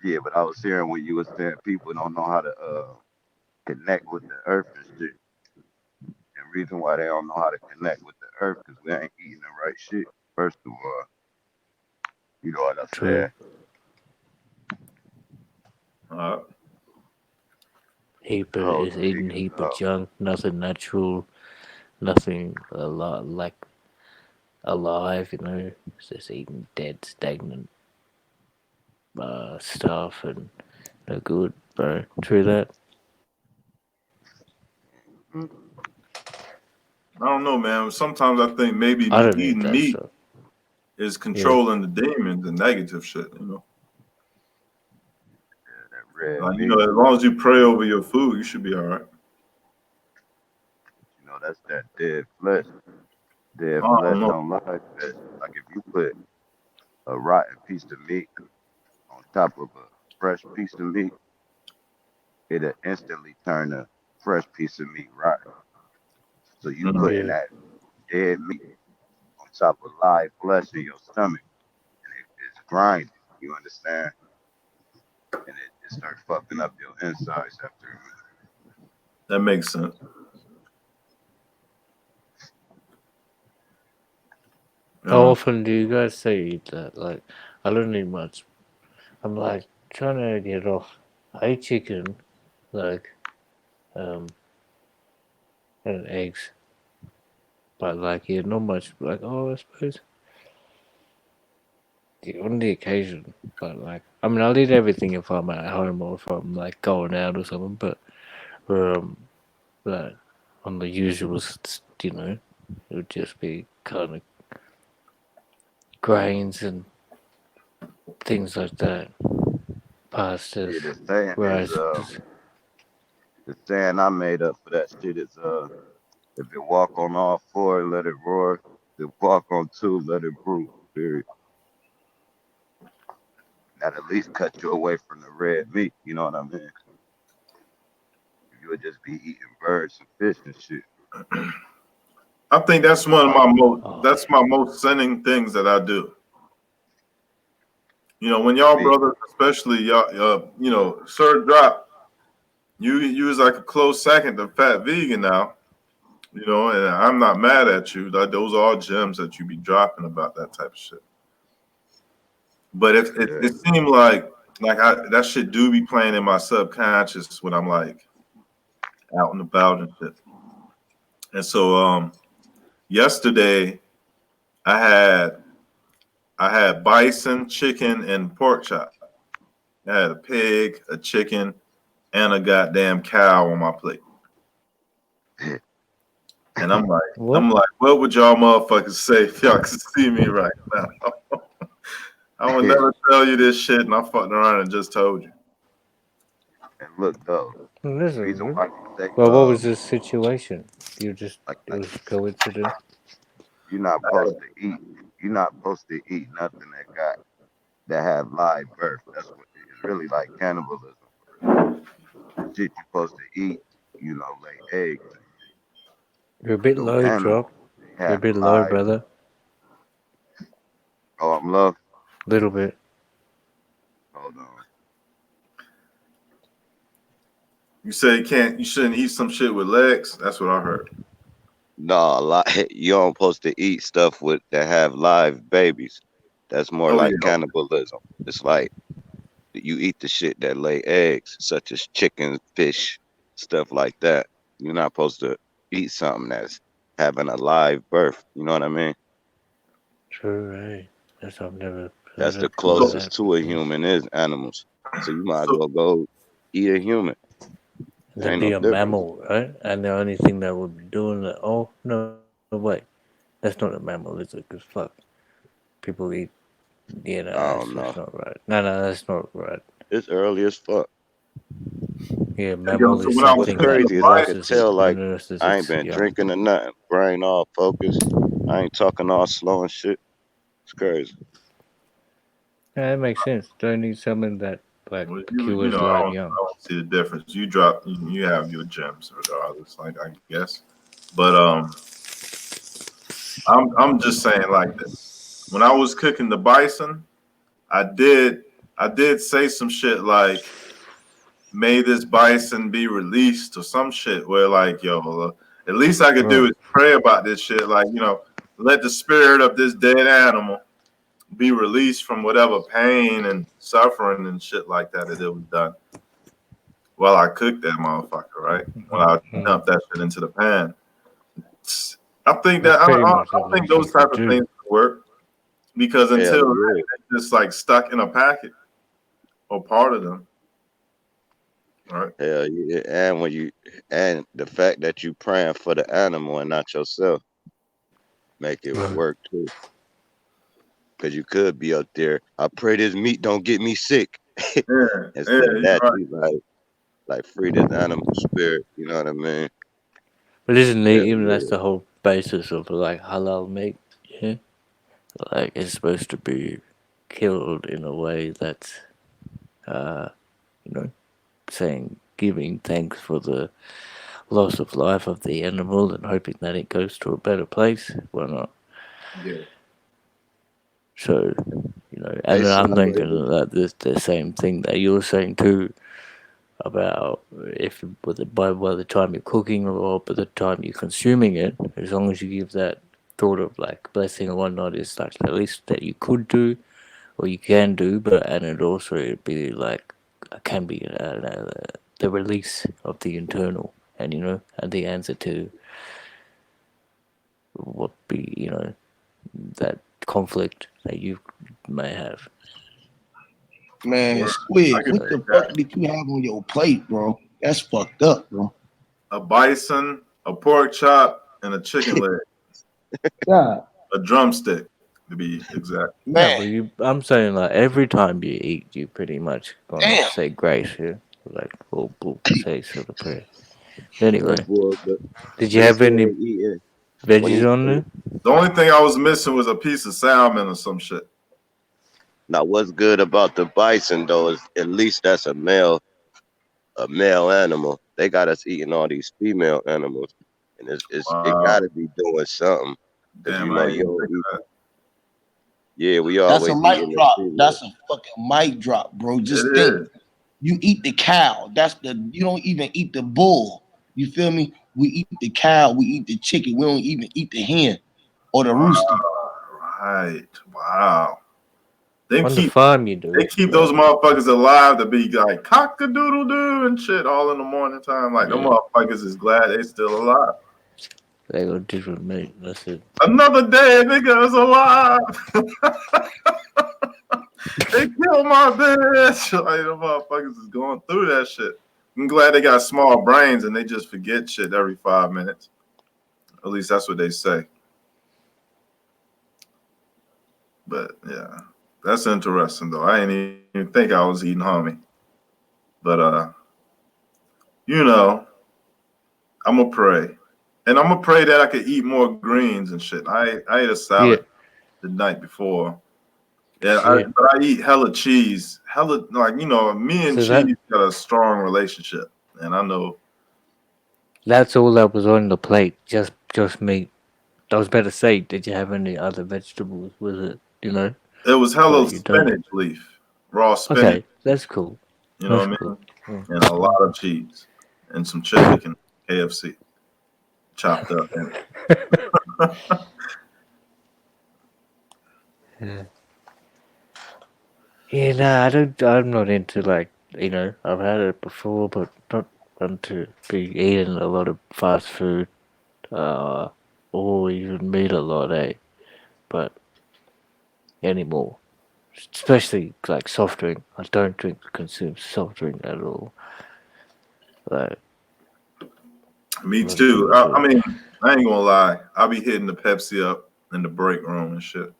Yeah, but I was hearing when you was saying people don't know how to connect with the earth and shit. And reason why they don't know how to connect with the earth because we ain't eating the right shit. First of all, you know what I'm True. saying? Uh, Heap of, Whole is eating thing is heap of junk. Nothing natural. Nothing a lot like alive. You know, it's just eating dead, stagnant stuff and no good, bro. True that. I don't know, man. Sometimes I think maybe I don't eat eating that meat stuff. is Yeah, controlling the demons and negative shit. that red Like, meat. as long as you pray over your food, you should be all right. You know, that's that dead flesh. Dead I flesh don't know. don't lie flesh. Like if you put a rotten piece of meat on top of a fresh piece of meat, it'll instantly turn a fresh piece of meat rotten. So you Mhm. putting yeah. that dead meat on top of live flesh in your stomach, and it's grinding. You understand? And it starts fucking up your insides after a minute. That makes sense. How Um, often do you guys say you eat that? Like, I don't eat much. I'm like trying to get off. I eat chicken, like, um, and eggs, but like, yeah, not much. Like, oh, I suppose yeah, on the occasion. But like, I mean, I'll eat everything if I'm at home or if I'm like going out or something. Um, but on the usual, it would just be kind of grains and things like that, pastas, Yeah, the saying is rice. the saying I made up for that shit is if it walk on all four, let it roar. If it walk on two, let it brew. Period. That at least cut you away from the red meat. You know what I mean? You would just be eating birds and fish and shit. I think that's That's one of why. my most Oh, that's my most sinning things that I do. When y'all Me. brothers, especially y'all, Sir Drop, you was like a close second to Fat Vegan now. And I'm not mad at you. Like, those are all gems that you be dropping about that type of shit. But it Yeah. seemed like that shit do be playing in my subconscious when I'm like out and about and shit. And so yesterday I had I had bison, chicken, and pork chop. I had a pig, a chicken, and a goddamn cow on my plate. And what? I'm like, what would y'all motherfuckers say if y'all could see me right now? I would And never tell you this shit, and I fucked around and just told you. look though, This the is reason good. why you say Well, what was this situation? You just it like was coincidence. you're not supposed to eat. You're not supposed to eat nothing that have live birth. That's what it's really like cannibalism. The shit you're supposed to eat, lay eggs. You're a bit Those low, animals, drop. they You're a have bit low, live. brother. Oh, I'm low. Little bit. Hold on. You say you shouldn't eat some shit with legs. That's what I heard. No, you don't supposed to eat stuff with that have live babies. That's more Oh like yeah, cannibalism. It's like you eat the shit that lay eggs, such as chicken, fish, stuff like that. You're not supposed to eat something that's having a live birth. You know what I mean? True, right? That's I've never That's the heard of so closest that to a before. human is animals. So you might as so well go eat a human. And That'd Ain't be no a difference. mammal, right? And the only thing that would be doing that. Oh no, wait, that's not a mammal, is it? Because fuck, people eat. Yeah, no, I that's don't know. not right. No, that's not right. It's early as fuck. Yeah, Yo, mammal so is when I was What's something cooking that the crazy is I could bison, tell like nurses I ain't its been young. drinking or nothing. Brain all focused. I ain't talking all slow and shit. It's crazy. Yeah, that makes sense. Don't need something that like well, you cures know, light I young. don't see the difference. You drop, you have your gems regardless, like I guess. But I'm just saying like this. When I was cooking the bison, I did I did say some shit like, "May this bison be released" or some shit. Where like, yo, at least I could do Right. is pray about this shit. Like, let the spirit of this dead animal be released from whatever pain and suffering and shit like that it was done while I cooked that motherfucker, right? When I Mm. dumped that shit into the pan. I think That's that pretty I much the think least you those type could of do. things work because Hell until then, yeah. they're just like stuck in a packet or part of them, right? Hell yeah. And the fact that you praying for the animal and not yourself make it Right. work too. Cause you could be up there. I pray this meat don't get me sick. Yeah, yeah, Instead of you're that, right. you like free this animal spirit. You know what I mean? But isn't it Hell even that's yeah. the whole basis of like halal meat? Yeah, like it's supposed to be killed in a way that's uh you know saying giving thanks for the loss of life of the animal and hoping that it goes to a better place. Why not? Yeah, So They and then I'm thinking separated. that this the same thing that you're saying too about if by the time you're cooking or by the time you're consuming it, as long as you give that thought of like blessing and whatnot, is like the least that you could do or you can do, but and it also it'd be like can be the release of the internal and and the answer to what be that conflict that you may have. Man, word. I Squid, could what So the dig fuck that. did you have on your plate, bro? That's fucked up, bro. A bison, a pork chop, and a chicken leg, God a drumstick to be exact. no, man, but I'm saying like every time you eat, you pretty much gonna damn. say grace here, like we'll say sort of prayer. Anyway, That boy, but did you they have say any eating when veggies he on there? The only thing I was missing was a piece of salmon or some shit. now what's good about the bison though is at least that's a male animal. They got us eating all these female animals, and it got Wow, to be doing something because damn, I didn't you even don't think eat. of Yeah, we That's a always mic eating the drop. female. That's a fucking mic drop, bro. that. Just It think. is. You eat the cow. You don't even eat the bull. You feel me? We eat the cow, we eat the chicken, we don't even eat the hen or the rooster. Right. Wow. They On the keep farm, you they do, keep those but motherfuckers alive to be like cock a doodle doo and shit all in the morning time. Like them yeah, motherfuckers is glad they still alive. they got different meat. That's it. Another day, nigga is alive. They killed my bitch. Like them motherfuckers is going through that shit. I'm glad they got small brains and they just forget shit every 5 minutes. At least that's what they say. But yeah, that's interesting though. I ain't even think I was eating homie. But you know, I'm gonna pray, and I'm gonna pray that I could eat more greens and shit. I ate a Yeah, salad the night before. Yeah, shit. but I eat hella cheese, hella like me and So cheese got a strong relationship, and I know that's all that was on the plate. Just meat. I was about to say, did you have any other vegetables with it? it was hella But you don't. spinach leaf, raw spinach. Okay, that's cool. You know That's what I cool. mean? And a lot of cheese and some chicken, KFC chopped up in it. Yeah. Yeah, nah, I don't. I'm not into like I've had it before, but not into be eating a lot of fast food, uh, or even meat a lot, eh? But anymore, especially like soft drink. I don't consume soft drink at all. Like, Me A lot of too. people do. I mean, I ain't gonna lie. I'll be hitting the Pepsi up in the break room and shit.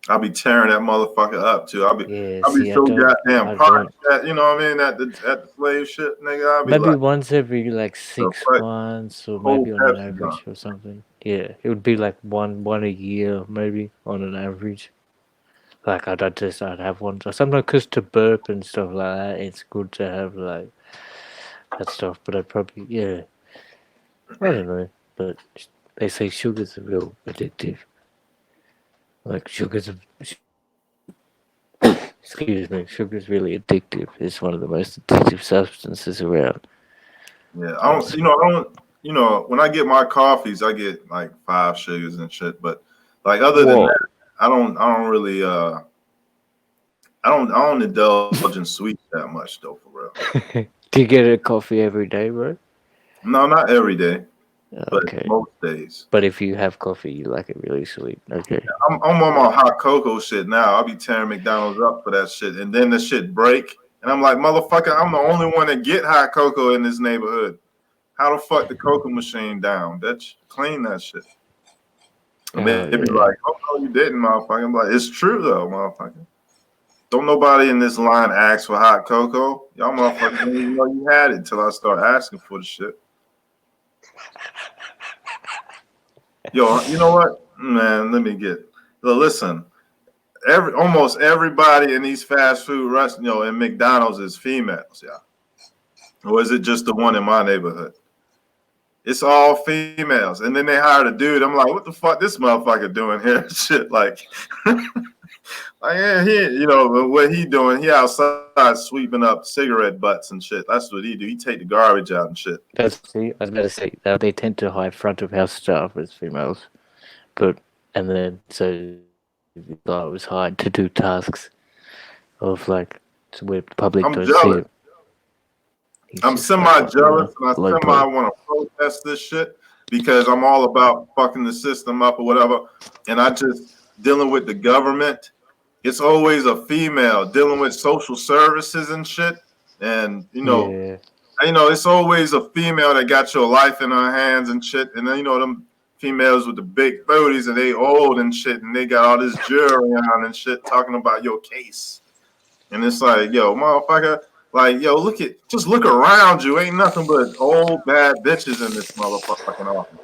I'll be tearing that motherfucker up too. Yeah, I'll be see, so goddamn I parched don't. that, you know what I mean? At the slave shit, nigga. I'll be Maybe like, once every like the 6 months, or whole maybe on an Pepsi gone. average or something. Yeah, it would be like one a year, maybe on an average. Like I'd have one. Sometimes, cause to burp and stuff like that, it's good to have like that stuff. But I'd probably, yeah, I don't know. But they say sugar's real addictive. Like excuse me, sugar's really addictive. It's one of the most addictive substances around. Yeah, It's, when I get my coffees, I get like 5 sugars and shit. But like other than that, whoa. I don't really I don't indulge in sweets that much though, for real. Do you get a coffee every day, bro? No, not every day, but Okay. most days. But if you have coffee, you like it really sweet. Okay. I'm on my hot cocoa shit now. I'll be tearing McDonald's up for that shit, and then the shit break, and I'm like, motherfucker, I'm the only one that get hot cocoa in this neighborhood. How the fuck the cocoa machine down, bitch? Clean that shit. And Oh, they be yeah. like, oh no, you didn't, motherfucker. I'm like, it's true though, motherfucker. Don't nobody in this line ask for hot cocoa. Y'all motherfuckers didn't even know you had it until I start asking for the shit. Yo, you know what, man? Listen. Almost everybody in these fast food restaurants, in McDonald's is females, yeah. Or is it just the one in my neighborhood? It's all females, and then they hired a dude. I'm like, what the fuck, this motherfucker doing here? Shit, like, yeah, what he doing? He outside sweeping up cigarette butts and shit. That's what he do. He take the garbage out and shit. See, I was about to say that they tend to hire front of house staff as females, but and then so you thought it was hard to do tasks of like where the public I'm don't see jealous. it. He's I'm just like, semi-jealous, and I low semi blow. want to protest this shit because I'm all about fucking the system up or whatever. And I just dealing with the government. It's always a female dealing with social services and shit. And Yeah, it's always a female that got your life in her hands and shit. And then them females with the big booties and they old and shit, and they got all this jewelry on and shit talking about your case. And it's like, yo, motherfucker, like, yo, just look around you. Ain't nothing but old bad bitches in this motherfucking office.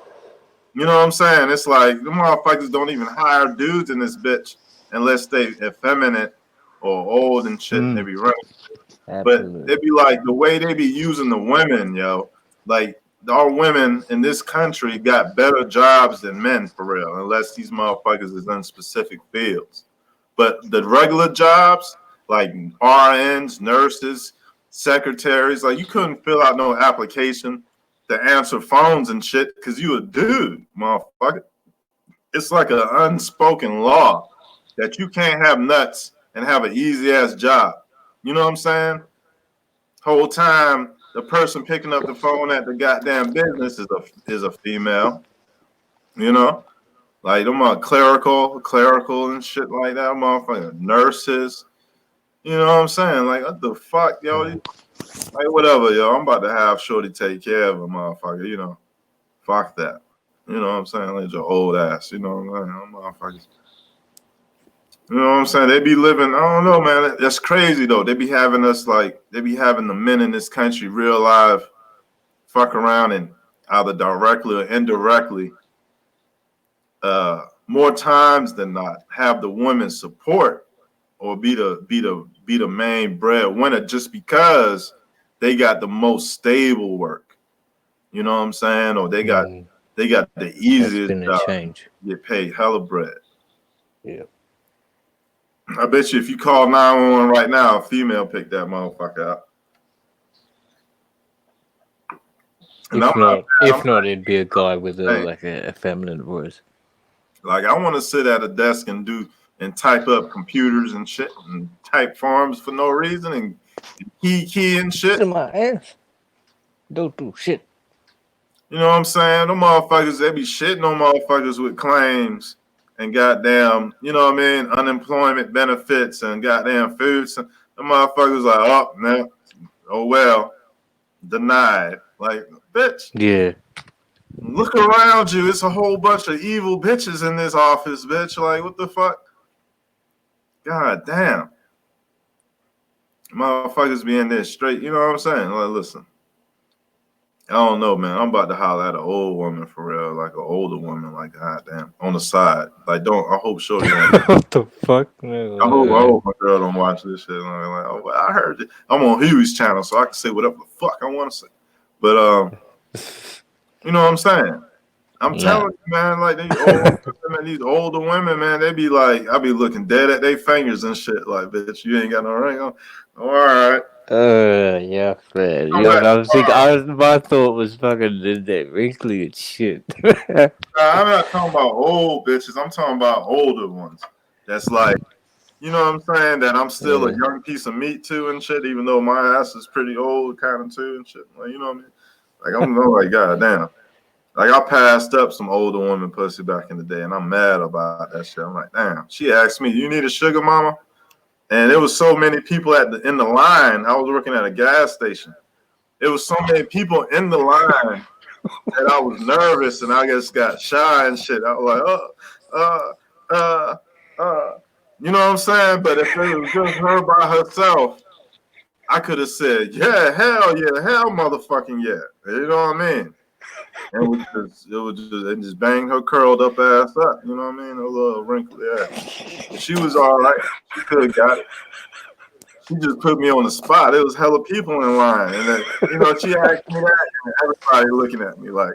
You know what I'm saying? It's like the motherfuckers don't even hire dudes in this bitch unless they effeminate or old and shit, and they be running. But they absolutely. be like the way they be using the women, yo. Like our women in this country got better jobs than men for real, unless these motherfuckers is in specific fields. But the regular jobs, like RNs, nurses, secretaries, like you couldn't fill out no application to answer phones and shit because you a dude, motherfucker. It's like an unspoken law that you can't have nuts and have an easy ass job. You know what I'm saying? Whole time the person picking up the phone at the goddamn business is a female. You know, like them clerical and shit like that. Motherfucking nurses. You know what I'm saying? Like what the fuck, yo? Like whatever, yo. I'm about to have Shorty take care of a motherfucker. Fuck that. You know what I'm saying? Like your old ass. You know what I'm saying? Motherfuckers. You know what I'm saying? They be living, I don't know, man. That's crazy though. They be having the men in this country real live fuck around and either directly or indirectly, more times than not, have the women support or be the main breadwinner just because they got the most stable work. You know what I'm saying? Or they got the That's easiest been a job, change. get paid hella bread. Yeah. I bet you if you call 911 right now, a female pick that motherfucker up. And If not, it'd be a guy with hey, a feminine voice. like I want to sit at a desk and type up computers and shit and type forms for no reason and key and shit. In my ass. Don't do shit. You know what I'm saying? Them motherfuckers, they be shitting on motherfuckers with claims and goddamn, you know what I mean, unemployment benefits and goddamn food. So them motherfuckers like, oh, no, oh well, denied. Like, bitch. Yeah. Look around you. It's a whole bunch of evil bitches in this office, bitch. Like, what the fuck? God damn. Motherfuckers being there straight. You know what I'm saying? Like, listen. I don't know, man. I'm about to holler at an old woman for real, like an older woman, like goddamn, on the side. Like, don't. I hope Shorty don't. What the fuck? I hope my girl don't watch this shit. Like, oh, well, I heard it. I'm on Huey's channel, so I can say whatever the fuck I want to say. But you know what I'm saying? I'm telling you, man. Like these older women, man, they be like, I be looking dead at their fingers and shit. Like, bitch, you ain't got no ring on. All right. Yeah, man. You know what I'm saying? My thought was fucking that wrinkly and shit. I'm not talking about old bitches. I'm talking about older ones. That's like, you know what I'm saying? That I'm still a young piece of meat too and shit, even though my ass is pretty old kind of too and shit. Like, you know what I mean? Like, I'm like, goddamn. Like, I passed up some older woman pussy back in the day, and I'm mad about that shit. I'm like, damn. She asked me, "You need a sugar mama?" And there was so many people in the line. I was working at a gas station. There was so many people in the line that I was nervous, and I just got shy and shit. I was like, you know what I'm saying? But if it was just her by herself, I could have said, yeah, hell motherfucking yeah. You know what I mean? And it just banged her curled up ass up. You know what I mean? Her little wrinkled ass. She was all right. She could have got it. She just put me on the spot. There was hella people in line, and then, you know, she asked me that, and everybody looking at me like,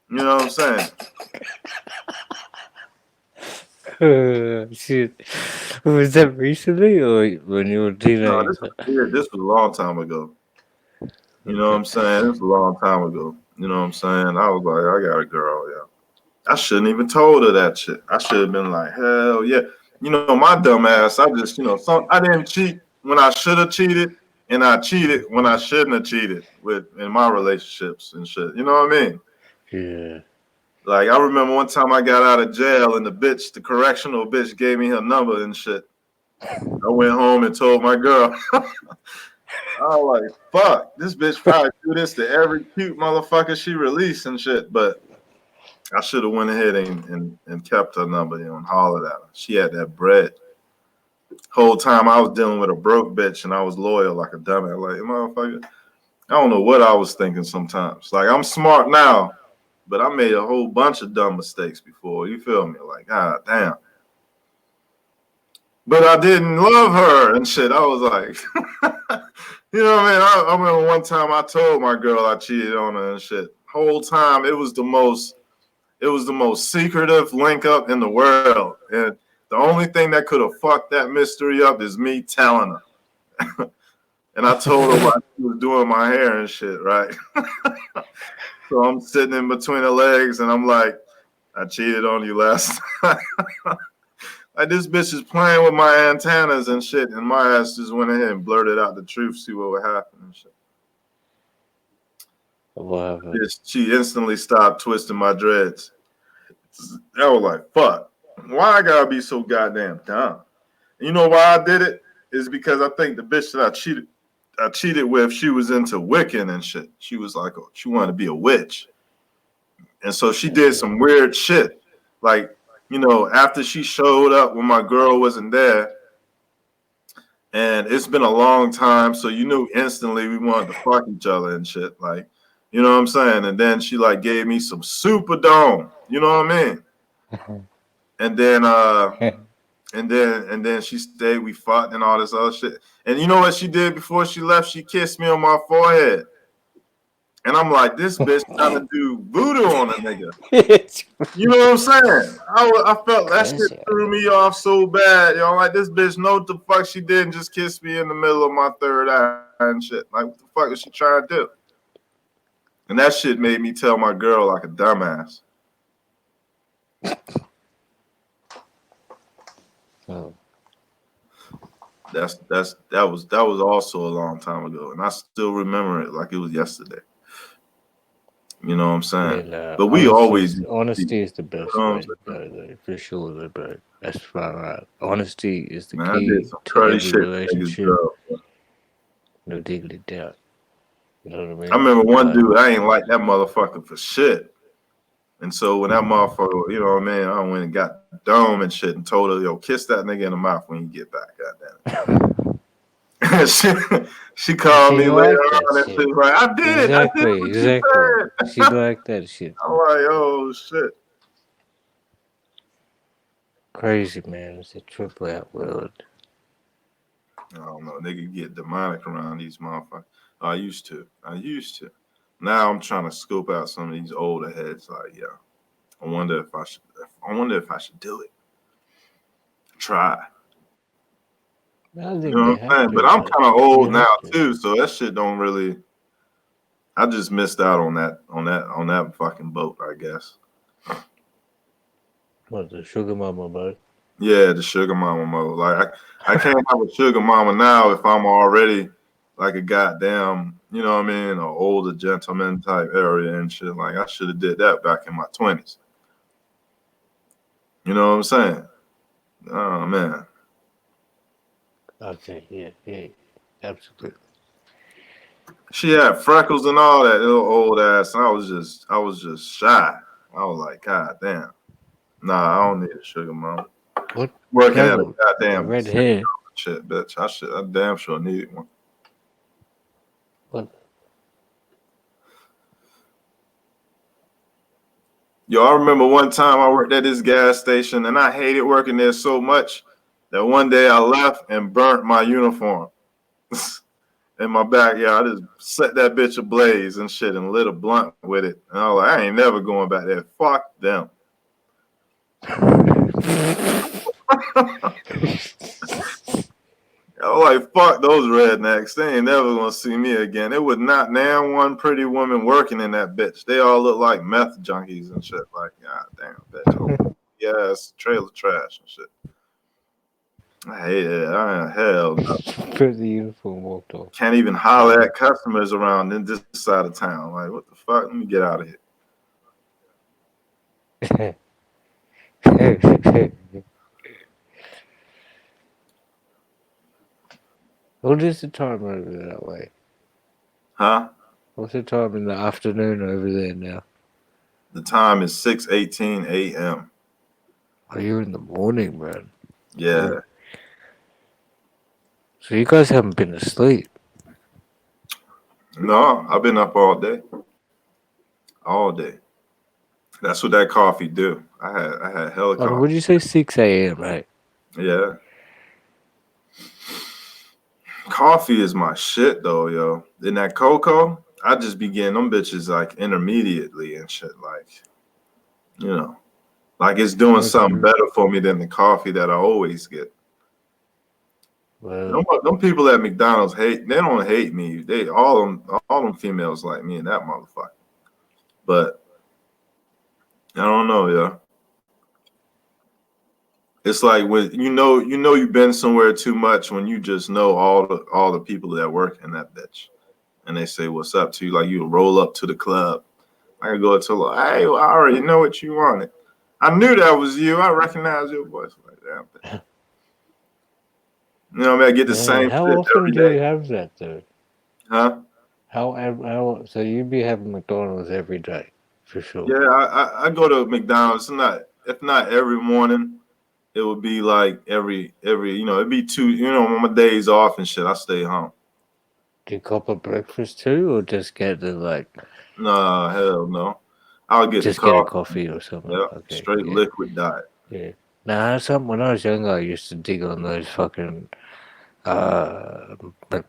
you know what I'm saying? Shit. Was that recently or when you were a No, teenager? this was a long time ago. You know what I'm saying? This was a long time ago. You know what I'm saying? I was like, I got a girl, yeah. I shouldn't even told her that shit. I should have been like, hell yeah. You know, my dumb ass, I just, you know, I didn't cheat when I should have cheated, and I cheated when I shouldn't have cheated in my relationships and shit. You know what I mean? Yeah. Like, I remember one time I got out of jail, and the correctional bitch gave me her number and shit. I went home and told my girl. I was like, fuck, this bitch probably do this to every cute motherfucker she released and shit. But I should have went ahead and kept her number, you know, and hollered at her. She had that bread. Whole time I was dealing with a broke bitch, and I was loyal like a dummy. Like, motherfucker, I don't know what I was thinking sometimes. Like, I'm smart now, but I made a whole bunch of dumb mistakes before. You feel me? Like, god damn. But I didn't love her and shit. I was like, you know what I mean? I remember one time I told my girl I cheated on her and shit. Whole time it was the most secretive link up in the world. And the only thing that could have fucked that mystery up is me telling her. And I told her while she was doing my hair and shit, right? So I'm sitting in between her legs and I'm like, I cheated on you last time. Like, this bitch is playing with my antennas and shit, and my ass just went ahead and blurted out the truth, see what would happen and shit. What happened? She instantly stopped twisting my dreads. I was like, fuck, why I gotta be so goddamn dumb? And you know why I did it? Is because I think the bitch that I cheated with, she was into Wiccan and shit. She was like, she wanted to be a witch. And so she did some weird shit. Like, you know, after she showed up when my girl wasn't there, and it's been a long time, so you knew instantly we wanted to fuck each other and shit. Like, you know what I'm saying? And then she like gave me some super dome. You know what I mean? And then she stayed, we fought and all this other shit. And you know what she did before she left? She kissed me on my forehead. And I'm like, this bitch trying to do voodoo on a nigga. You know what I'm saying? I felt that shit threw me off so bad. You know, like, this bitch know what the fuck she did and just kissed me in the middle of my third eye and shit. Like, what the fuck is she trying to do? And that shit made me tell my girl like a dumbass. Oh. That was also a long time ago, and I still remember it like it was yesterday. You know what I'm saying? But we always honesty is the best way, for sure, bro. That's right. Honesty is the key to every relationship. No diggly doubt. You know what I I mean? remember one But dude, I ain't like that motherfucker for shit. And so when that motherfucker, you know what I mean, I went and got the dome and shit and told her, yo, kiss that nigga in the mouth when you get back, goddamn. she called she me later like that on and she shit. was like, I did Exactly, what you exactly. She said. like that shit. I'm like, oh shit. Crazy, man. It's a triple out world. I don't know. Nigga get demonic around these motherfuckers. I used to. Now I'm trying to scope out some of these older heads. Like, yeah, I wonder if I should. I wonder if I should do it. Try. I You think know you what I'm have saying? to, But I'm man. kind of You old now have to. too, so that shit don't really. I just missed out on that fucking boat, I guess. What, the sugar mama, bud? Yeah, the sugar mama mode. Like I can't have a sugar mama now if I'm already like a goddamn, you know what I mean, an older gentleman type area and shit. Like I should have did that back in my 20s. You know what I'm saying? Oh man. Okay, yeah, absolutely. She had freckles and all that little old ass. And I was just shy. I was like, God damn. Nah, I don't need a sugar mama. What? Working at a Devil, the goddamn red hair. shit, bitch. I damn sure need one. What? Yo, I remember one time I worked at this gas station and I hated working there so much that one day I left and burnt my uniform in my backyard. I just set that bitch ablaze and shit and lit a blunt with it. And I was like, I ain't never going back there. Fuck them. I was like, fuck those rednecks. They ain't never gonna see me again. It was not now one pretty woman working in that bitch. They all look like meth junkies and shit. Like, god damn, bitch. Oh, yes, trailer trash and shit. I hate it. Hell no. Put the uniform walked off. Can't even holler at customers around in this side of town. Like, what the fuck? Let me get out of here. What is the time over that way? Huh? What's the time in the afternoon over there now? The time is 6:18 a.m. Are you in the morning, man? Yeah. So you guys haven't been asleep. No, I've been up all day. All day. That's what that coffee do. I had hella Oh, coffee. would you say 6 a.m., right? Yeah. Coffee is my shit though, yo. In that cocoa, I just be getting them bitches like intermediately and shit. Like, you know, like it's doing That's something true. better for me than the coffee that I always get. Well, Them people at McDonald's hate. They don't hate me. They all them females like me and that motherfucker. But I don't know, yeah. It's like when you've been somewhere too much when you just know all the people that work in that bitch, and they say what's up to you. Like you roll up to the club. I can go to hey, well, I already know what you wanted. I knew that was you. I recognize your voice. Like that. You know what I mean? I get the man, same how shit often every do you day. have that, though? Huh? How so you be having McDonald's every day, for sure. Yeah, I go to McDonald's. If not every morning, it would be like every it'd be two. On my days off and shit, I stay home. Do you cop a breakfast too, or just get the Nah, hell no. I'll get the just get a coffee. coffee or something? Yeah, Okay, straight yeah, liquid diet. yeah. Now, when I was younger, I used to dig on those fucking uh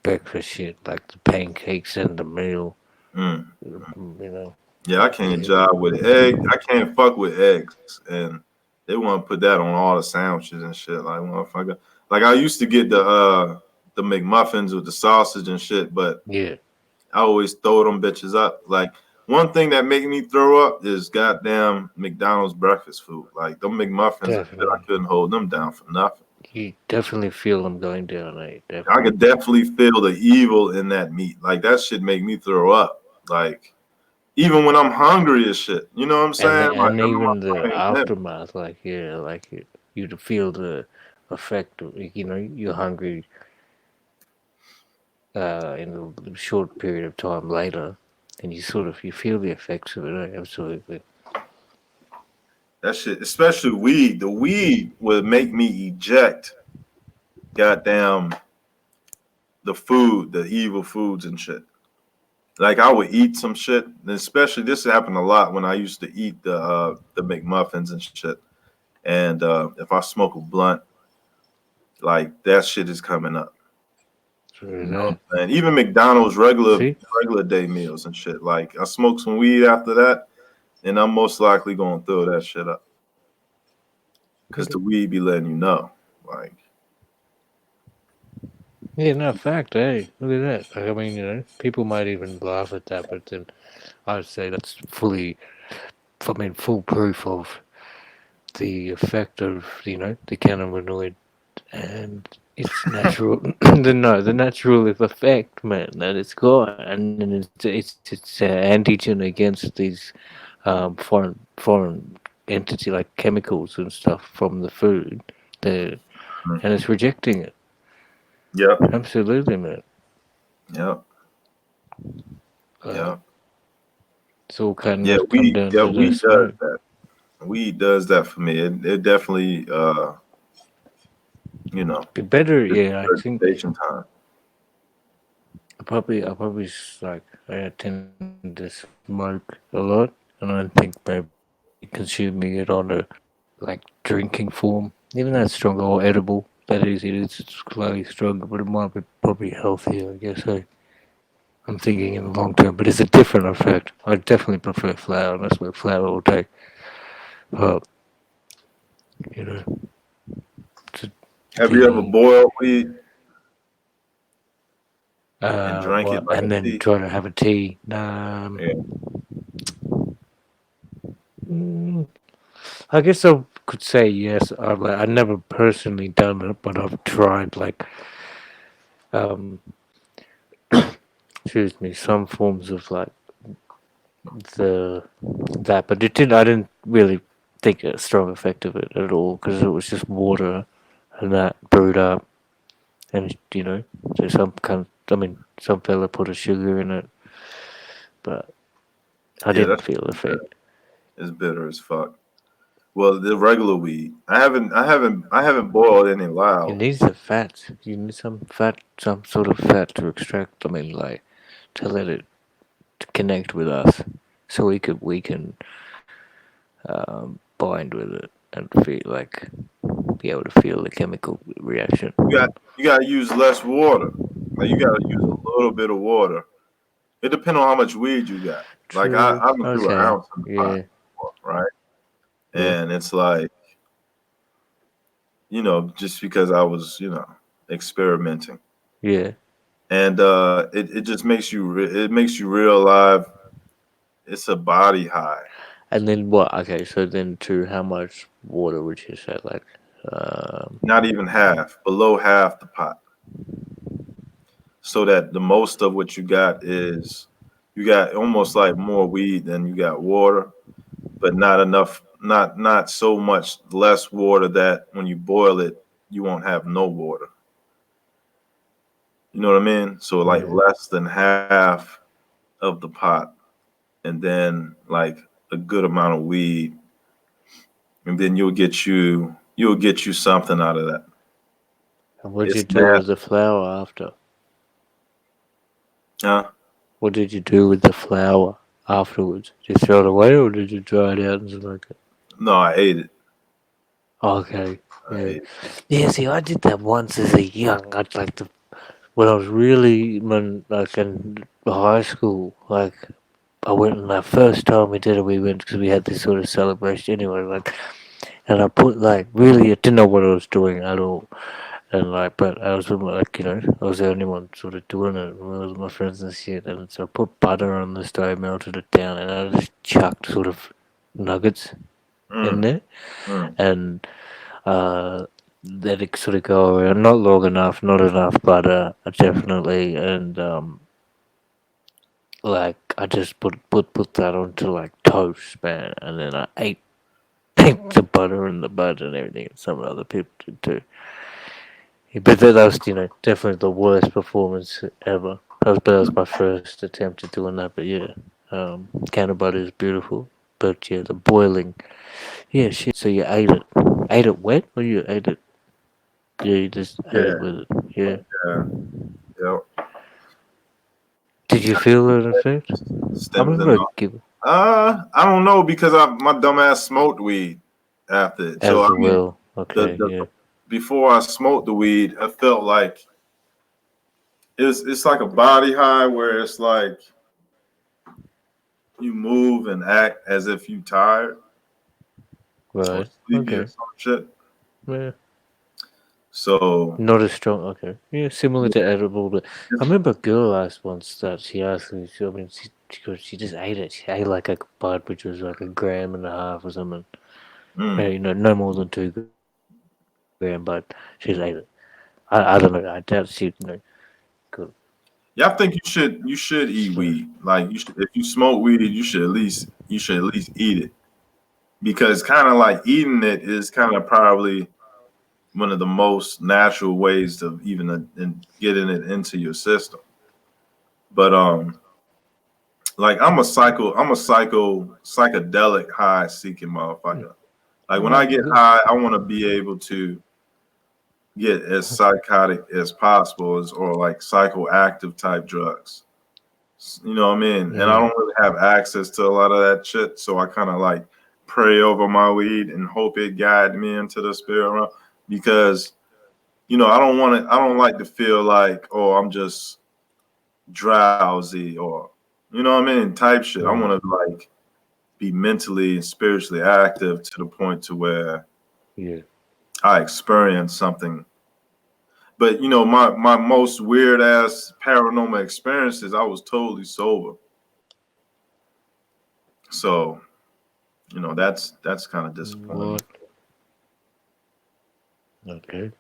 breakfast shit, like the pancakes and the meal. Mm. You know, Yeah, I can't yeah. jive with egg. I can't fuck with eggs, and they want to put that on all the sandwiches and shit. Like motherfucker. Like I used to get the McMuffins with the sausage and shit, but Yeah, I always throw them bitches up. Like one thing that make me throw up is goddamn McDonald's breakfast food. Like them McMuffins and shit, I definitely. couldn't hold them down for nothing. You definitely feel them going down, eh? I Definitely. could definitely feel the evil in that meat. Like that shit make me throw up. Like even when I'm hungry as shit. You know what I'm saying? Like And I know my even the stomach ain't empty. aftermath, like yeah, like you to feel the effect of you're hungry. in a short period of time later, and you feel the effects of it. Absolutely. That shit, especially weed. The weed would make me eject goddamn the food, the evil foods and shit. Like I would eat some shit, and especially this happened a lot when I used to eat the McMuffins and shit. And if I smoke a blunt, like that shit is coming up. True You know what that. I'm saying? Even McDonald's regular See? regular day meals and shit. Like I smoke some weed after that, and I'm most likely gonna throw that shit up. Cause the weed be letting you know. Like Yeah, no, fact, hey, look at that. Like, I mean, people might even laugh at that, but then I'd say that's full proof of the effect of, the cannabinoid and its natural, the natural effect, man, that it's got. And then it's antigen against these foreign entity like chemicals and stuff from the food, the, mm, and it's rejecting it. yep, Absolutely, man. yep, Uh, yep. it's all Yeah, come down to the weed does smoke. that. Weed does that for me. It definitely you know, Be better, it's yeah. I think meditation time. I tend to smoke a lot, and I think maybe consuming it on a like drinking form, even though it's stronger or edible. That is, it is slightly stronger, but it might be probably healthier. I guess I'm thinking in the long term, but it's a different effect. I definitely prefer flour, and that's where flour will take. But you know, to Have you ever the boiled weed and drank it like and a then tea? try to have a tea. Yeah. Mm, I guess I could say yes. I never personally done it, but I've tried um, excuse me, some forms of like the that, but it didn't. I didn't really think a strong effect of it at all because it was just water and that brewed up, and there's some kind. I mean, some fella put a sugar in it, but I Yeah, didn't that's feel the bitter. effect. It's bitter as fuck. Well, the regular weed. I haven't boiled any You loud. need the fat. You need some fat, some sort of fat to extract. I mean, like to let it to connect with us, so we can bind with it and feel like be able to feel the chemical reaction. You gotta use less water. Like you gotta use a little bit of water. It depends on how much weed you got. Like I, True. I don't do an Okay. ounce in the pot, Yeah. right? Yeah. And it's like, just because I was, experimenting. Yeah. And it just makes it makes you realize it's a body high. And then what? Okay. So then, to how much water would you say? Like, um, Not even half, below half the pot. So that the most of what you got is you got almost like more weed than you got water, but not enough, not so much less water that when you boil it, you won't have no water. You know what I mean? So like yeah. less than half of the pot, and then like a good amount of weed, and then you'll get you something out of that. And what did you It's do nasty, with the flour after? huh? What did you do with the flour afterwards? Did you throw it away or did you dry it out and smoke it? No, I ate it. Okay. I Yeah. ate it. Yeah, see, I did that once as a young. I'd like to, when I was really, like in high school, like, I went, and the first time we did it, we went because we had this sort of celebration anyway, like, and I put, like, really, I didn't know what I was doing at all. And, like, but I was, like, I was the only one sort of doing it with my friends and shit. And so I put butter on the stove, melted it down, and I just chucked sort of nuggets in Mm, there. mm. And let it sort of go around. Not long enough, not enough, but definitely. And like I just put that onto like toast, man, and then I ate the butter and the butter and everything. And some other people did too. Yeah, but that was, definitely the worst performance ever. That was my first attempt at doing that. But yeah, Canterbury is beautiful. But yeah, the boiling. Yeah, shit. So you ate it. Ate it wet, or you ate it? Yeah, you just ate Yeah, it with it. Yeah. yeah, yeah. Did you feel an effect? I Stems and remember all. giving I don't know because my dumbass smoked weed after it. So I as mean, well. the Okay. the Yeah. before I smoked the weed, I felt like it's like a body high where it's like you move and act as if you tired or Right. sleepy or Okay. some shit. Yeah. So Not as strong. Okay. Yeah, similar yeah, to edible, but I it's, remember a girl asked once that she asked me. I mean, she just ate it. She ate like a bud, which was like a gram and a half or something. mm. No more than 2 gram, but she just ate it. I don't know. I doubt she could. Yeah, I think you should eat So weed. Like you should, if you smoke weed, you should at least eat it because kind of like eating it is kind of probably one of the most natural ways of even in getting it into your system. But like I'm a psychedelic high seeking motherfucker. Like when I get good. high, I want to be able to get as psychotic as possible, or like psychoactive type drugs. You know what I mean? And I Yeah. don't really have access to a lot of that shit, so I kind of like pray over my weed and hope it guide me into the spirit realm because I don't want to. I don't like to feel like, oh, I'm just drowsy or what I mean, type shit. I Right. want to like be mentally and spiritually active to the point to where Yeah. I experience something. But my most weird ass paranormal experiences, I was totally sober. So that's kind of disappointing. What? Okay.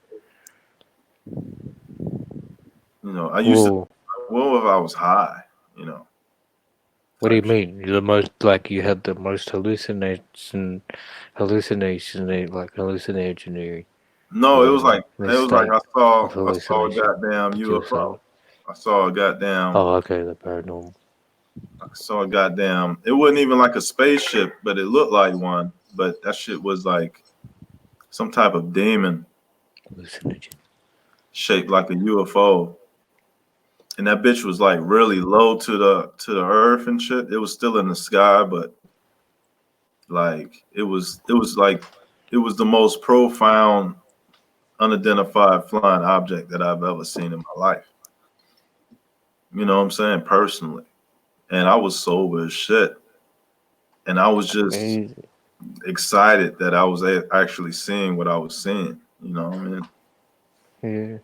I used to. Whoa. Well, if I was high, you know, What do you type shit. mean? You're the most like you had the most hallucinatory, No, it was whatever, like the it was like I state of saw I saw a hallucination goddamn that you were sober. UFO. I saw a goddamn Oh, okay, the paranormal I saw a goddamn. It wasn't even like a spaceship, but it looked like one. But that shit was like some type of demon hallucinogen. shaped like a UFO, and that bitch was like really low to the earth and shit. It was still in the sky, but like it was the most profound, unidentified flying object that I've ever seen in my life. You know what I'm saying? Personally, and I was sober as shit, and I was just Crazy. excited that I was actually seeing what I was seeing. You know what I mean? Yeah.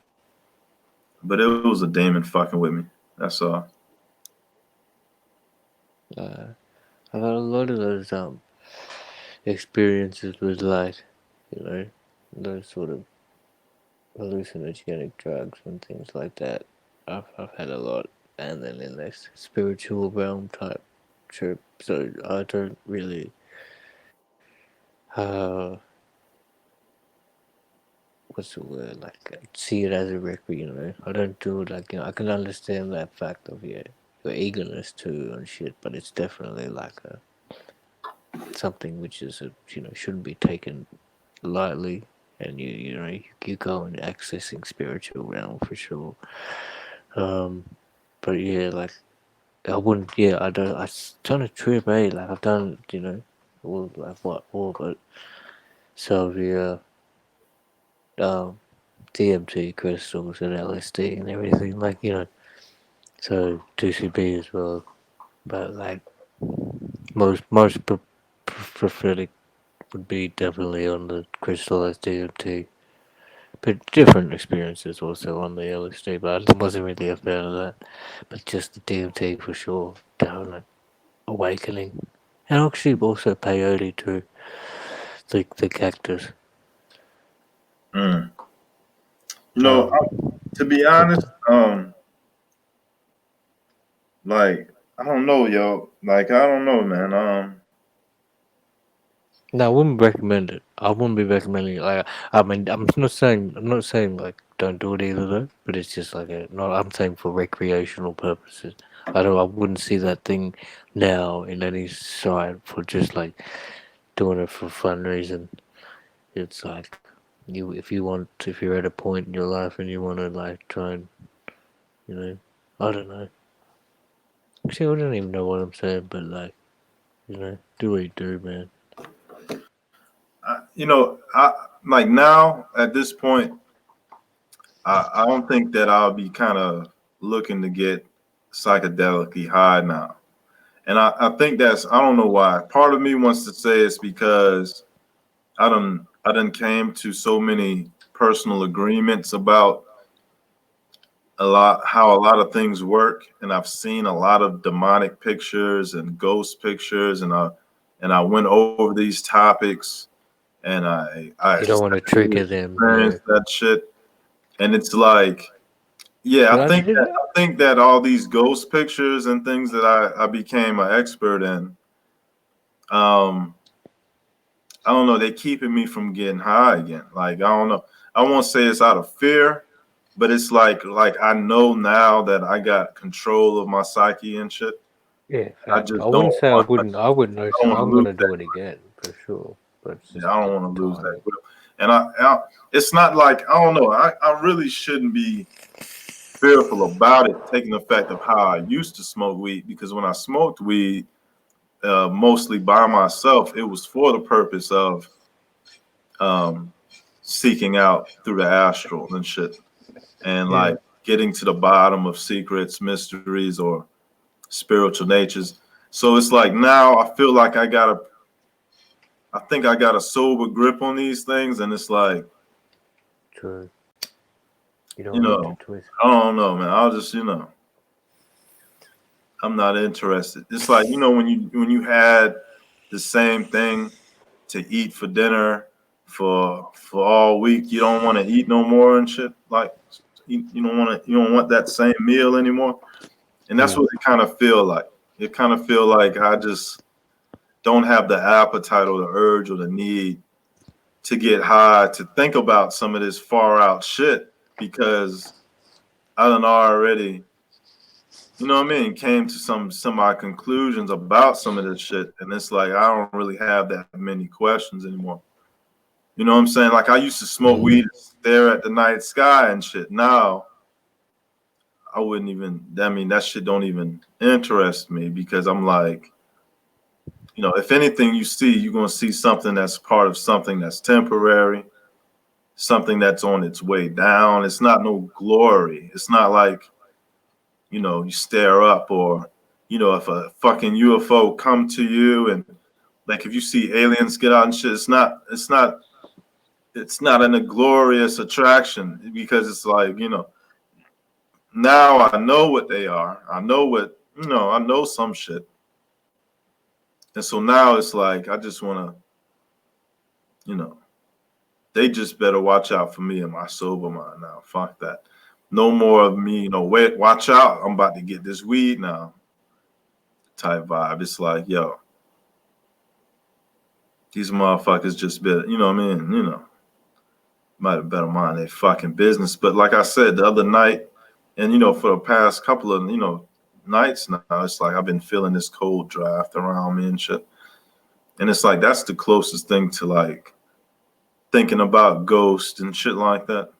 But it was a demon fucking with me. That's all. Uh, I've had a lot of those experiences with light, you know, those sort of hallucinogenic drugs and things like that. I've had a lot, and then in this spiritual realm type trip. So I don't really uh what's the word, like see it as a record, I don't do it like, I can understand that fact of your eagerness to and shit, but it's definitely like a something which is shouldn't be taken lightly, and you go into accessing spiritual realm for sure. um but yeah, like I wouldn't, yeah, I don't, I've done a trip, like I've done, all like what all but salvia, um DMT crystals and LSD and everything, like, so 2CB as well. But like most prophetic would be definitely on the crystallized DMT. But different experiences also on the LSD, but I wasn't really a fan of that. But just the DMT for sure, definite awakening. And actually also peyote too, the cactus. Mm. Um, To be but honest, like I don't know, yo. Like I don't know, man. no, I wouldn't recommend it. I wouldn't be recommending it. Like, I mean, I'm not saying like don't do it either though. But it's just like a no. I'm saying for recreational purposes. I wouldn't see that thing now in any side for just like doing it for fun reason. It's like if you're at a point in your life and you want to like try and I don't know. See, I don't even know what I'm saying, but like do what you do, man. I like now at this point, I don't think that I'll be kind of looking to get psychedelically high now. And I think I don't know why. Part of me wants to say it's because I done came to so many personal agreements about how a lot of things work, and I've seen a lot of demonic pictures and ghost pictures, and I went over these topics, and I You don't want to trigger them, yeah. experienced that shit, and it's like, yeah, But I think that all these ghost pictures and things that I became an expert in, um, I don't know, they keeping me from getting high again. Like I don't know, I won't say it's out of fear, but it's like I know now that I got control of my psyche and shit. yeah, I fact. I just don't wouldn't say I want wouldn't. I wouldn't know. I don't want I'm to lose gonna do it again for sure. But it's yeah, just I the don't want to lose that timing. grip. And it's not like I don't know. I really shouldn't be fearful about it taking effect of how I used to smoke weed, because when I smoked weed, mostly by myself, it was for the purpose of um, seeking out through the astral and shit, and Yeah, like getting to the bottom of secrets, mysteries, or spiritual natures. So it's like now I feel like I think I got a sober grip on these things, and it's like, true. You don't you want it to know, twist. I don't know, man. I'll just, I'm not interested. It's like, when you had the same thing to eat for dinner for all week, you don't want to eat no more and shit. Like you don't want that same meal anymore. And that's Mm, what it kind of feel like. It kind of feel like I just don't have the appetite or the urge or the need to get high to think about some of this far out shit, because I done already, came to some semi conclusions about some of this shit. And it's like I don't really have that many questions anymore. You know what I'm saying? Like I used to smoke weed and stare at the night sky and shit. Now I wouldn't even, I mean, that shit don't even interest me, because I'm like, if anything you see, you're going to see something that's part of something that's temporary, something that's on its way down. It's not no glory. It's not like, you stare up, or, if a fucking UFO come to you, and like if you see aliens get out and shit, it's not a glorious attraction, because it's like, now I know what they are. I know I know some shit. And so now it's like, I just want to, they just better watch out for me and my sober mind now. Fuck that. No more of me, wait, watch out. I'm about to get this weed now type vibe. It's like, yo, these motherfuckers just better, you know what I mean? Might have better mind their fucking business. But like I said the other night, and, for the past couple of, nights now, it's like I've been feeling this cold draft around me and shit. And it's like, that's the closest thing to like thinking about ghosts and shit like that.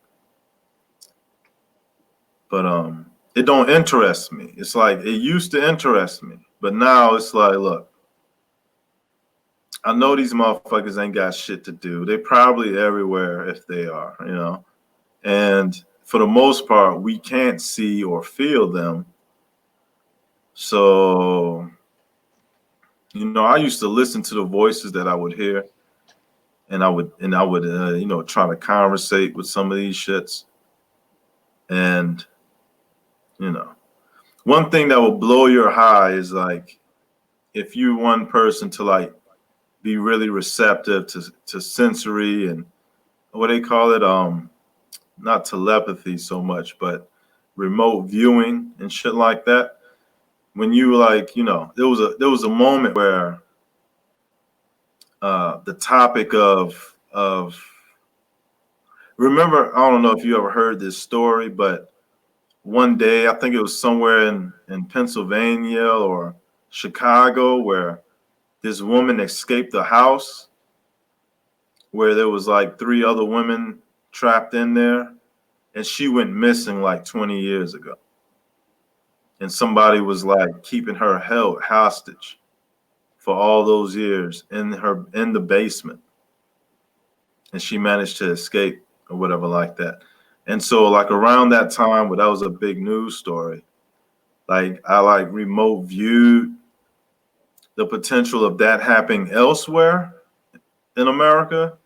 But it don't interest me. It's like it used to interest me, but now it's like, look, I know these motherfuckers ain't got shit to do. They probably everywhere if they are, and for the most part, we can't see or feel them. So, I used to listen to the voices that I would hear, and I would try to conversate with some of these shits, and you know one thing that will blow your high is like if you one person to like be really receptive to sensory and what they call it, not telepathy so much, but remote viewing and shit like that. When you like, there was a moment where the topic of remember, I don't know if you ever heard this story, but one day, I think it was somewhere in Pennsylvania or Chicago, where this woman escaped the house where there was like 3 other women trapped in there, and she went missing like 20 years ago. And somebody was like keeping her held hostage for all those years in the basement. And she managed to escape or whatever like that. And so like around that time, where that was a big news story, like I like remote viewed the potential of that happening elsewhere in America.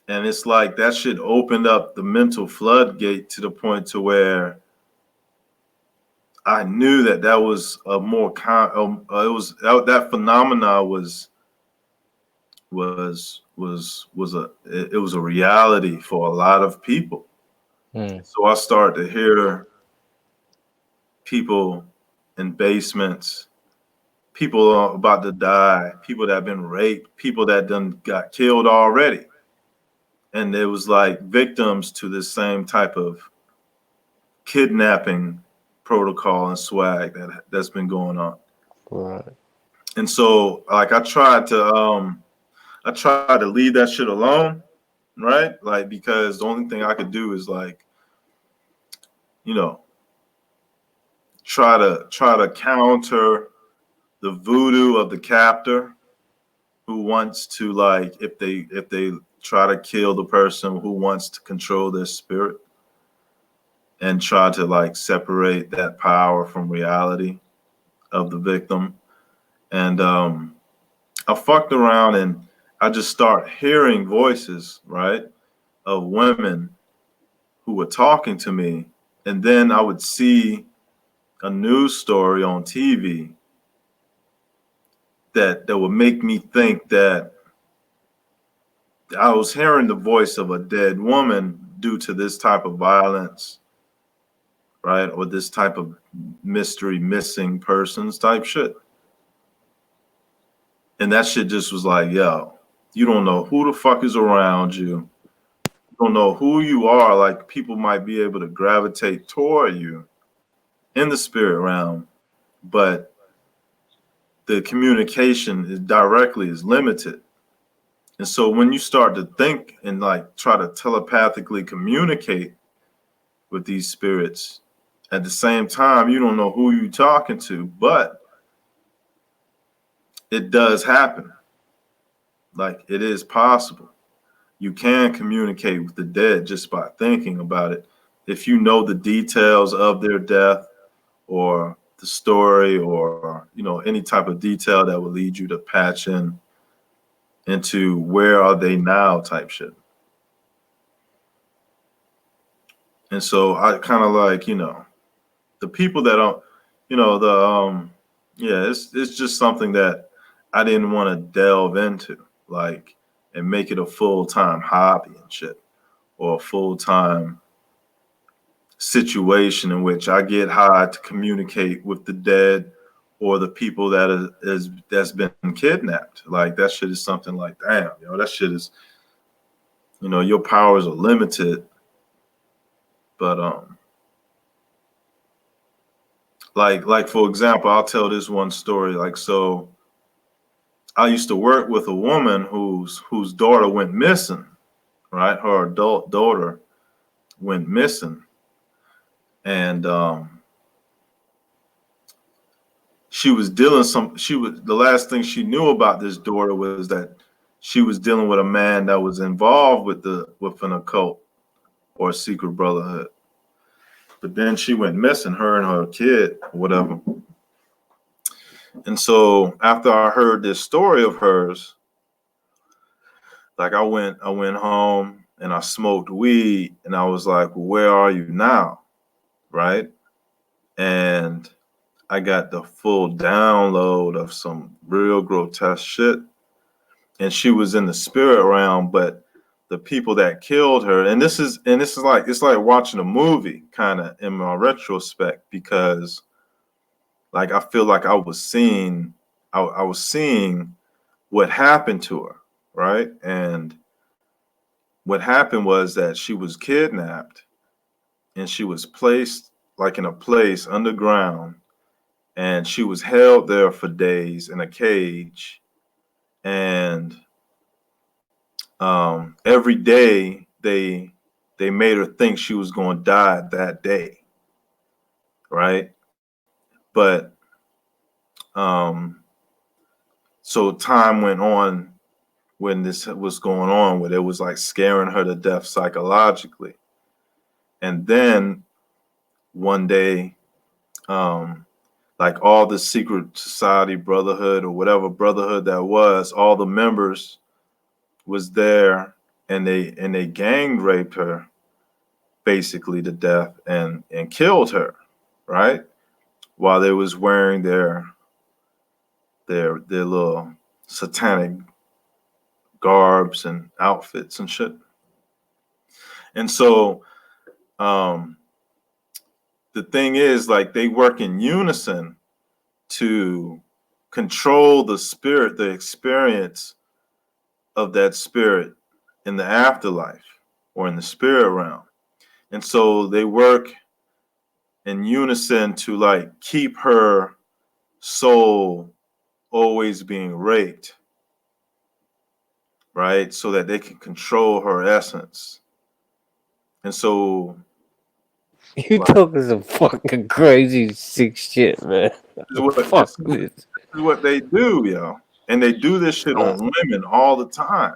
And it's like that shit opened up the mental floodgate to the point to where I knew that that was a more it was that phenomena it was a reality for a lot of people. Mm. So I started to hear people in basements, people about to die, people that have been raped, people that done got killed already. And it was like victims to this same type of kidnapping protocol and swag that's been going on. Right. And so like I tried to leave that shit alone, right? Like because the only thing I could do is like, you know, try to counter the voodoo of the captor who wants to like if they try to kill the person who wants to control their spirit and try to like separate that power from reality of the victim. And I fucked around and I just start hearing voices, right, of women who were talking to me. And then I would see a news story on TV that would make me think that I was hearing the voice of a dead woman due to this type of violence, right? Or this type of mystery missing persons type shit. And that shit just was like, yo, you don't know who the fuck is around you. You don't know who you are. Like people might be able to gravitate toward you in the spirit realm, but the communication is directly is limited. And so when you start to think and like try to telepathically communicate with these spirits, at the same time, you don't know who you're talking to, but it does happen. Like it is possible. You can communicate with the dead just by thinking about it. If you know the details of their death or the story or, you know, any type of detail that will lead you to patch in into where are they now type shit. And so I kind of like, you know, the people that don't, you know, yeah, it's just something that I didn't want to delve into, like, and make it a full-time hobby and shit, or a full-time situation in which I get high to communicate with the dead or the people that's been kidnapped. Like that shit is something like, damn, you know, that shit is, you know, your powers are limited, but like for example, I'll tell this one story. Like so, I used to work with a woman whose daughter went missing. Right, her adult daughter went missing, and she was dealing some. She was the last thing she knew about this daughter was that she was dealing with a man that was involved with an occult or a secret brotherhood. But then she went missing, her and her kid, or whatever. And so after I heard this story of hers, like I went home and I smoked weed and I was like, well, where are you now? Right. And I got the full download of some real grotesque shit. And she was in the spirit realm, but the people that killed her, and this is like it's like watching a movie kind of in my retrospect, because like I feel like I was seeing what happened to her, right? And what happened was that she was kidnapped and she was placed like in a place underground, and she was held there for days in a cage. And every day they made her think she was going to die that day, right? But so time went on when this was going on, where it was like scaring her to death psychologically. And then one day, like all the secret society brotherhood or whatever brotherhood that was, all the members was there, and they gang raped her basically to death and killed her, right? While they was wearing their little satanic garbs and outfits and shit. And so the thing is, like, they work in unison to control the spirit, the experience of that spirit in the afterlife or in the spirit realm. And so they work in unison to like keep her soul always being raped, right? So that they can control her essence. And so You talking some fucking crazy sick shit, man. Fuck this. this is what they do, yo. And they do this shit on women all the time.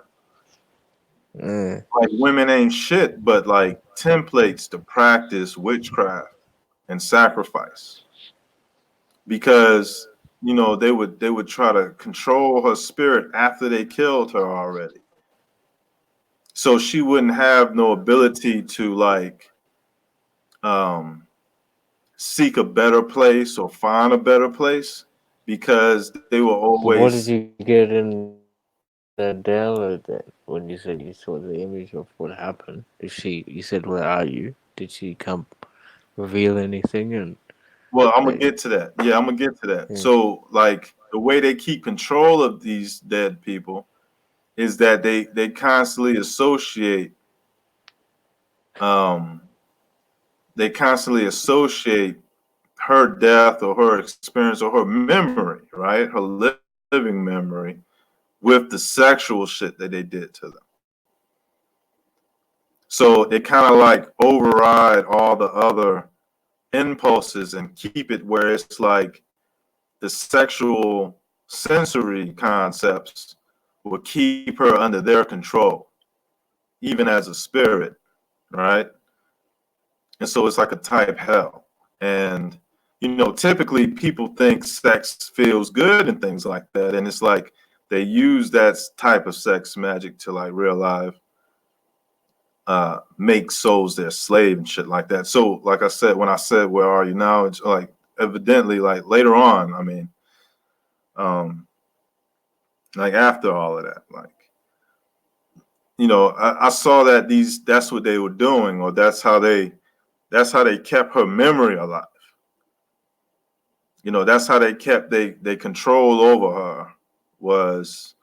Like, women ain't shit, but like templates to practice witchcraft and sacrifice. Because, you know, they would try to control her spirit after they killed her already. So she wouldn't have no ability to like seek a better place or find a better place, because they were always. What did you get in that Dell or that when you said you saw the image of what happened? You said, where are you? Did she come reveal anything? And Well, I'm gonna get to that. Yeah, I'm gonna get to that. So, like, the way they keep control of these dead people is that they constantly associate her death or her experience or her memory, right? Her living memory with the sexual shit that they did to them. So they kind of like override all the other impulses and keep it where it's like the sexual sensory concepts will keep her under their control, even as a spirit, right? And so it's like a type hell. And, you know, typically people think sex feels good and things like that. And it's like they use that type of sex magic to like real life make souls their slave and shit like that. So, like I said, when I said, where are you now? It's like evidently like later on, I mean, like after all of that, like, you know, I saw that that's what they were doing, or that's how they kept her memory alive. You know, that's how they kept they control over her, was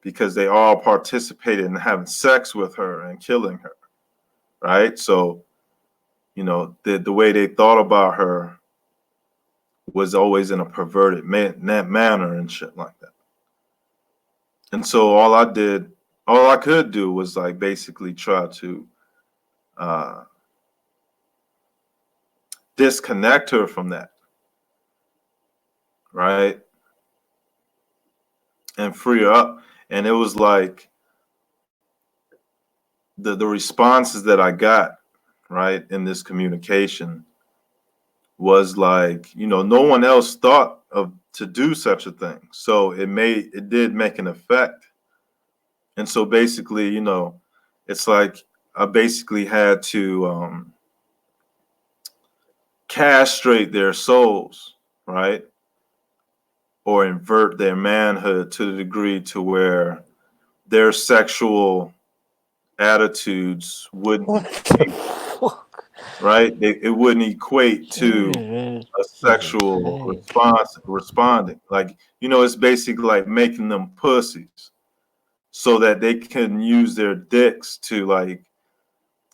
because they all participated in having sex with her and killing her, right? So, you know, the way they thought about her was always in a perverted manner and shit like that. And so all I could do was like basically try to disconnect her from that, right? And free her up. And it was like the responses that I got, right, in this communication was like, you know, no one else thought of to do such a thing. So it did make an effect. And so basically, you know, it's like I basically had to castrate their souls, right? Or invert their manhood to the degree to where their sexual attitudes wouldn't equate, right? It wouldn't equate to a sexual responding. Like, you know, it's basically like making them pussies. so that they can use their dicks to like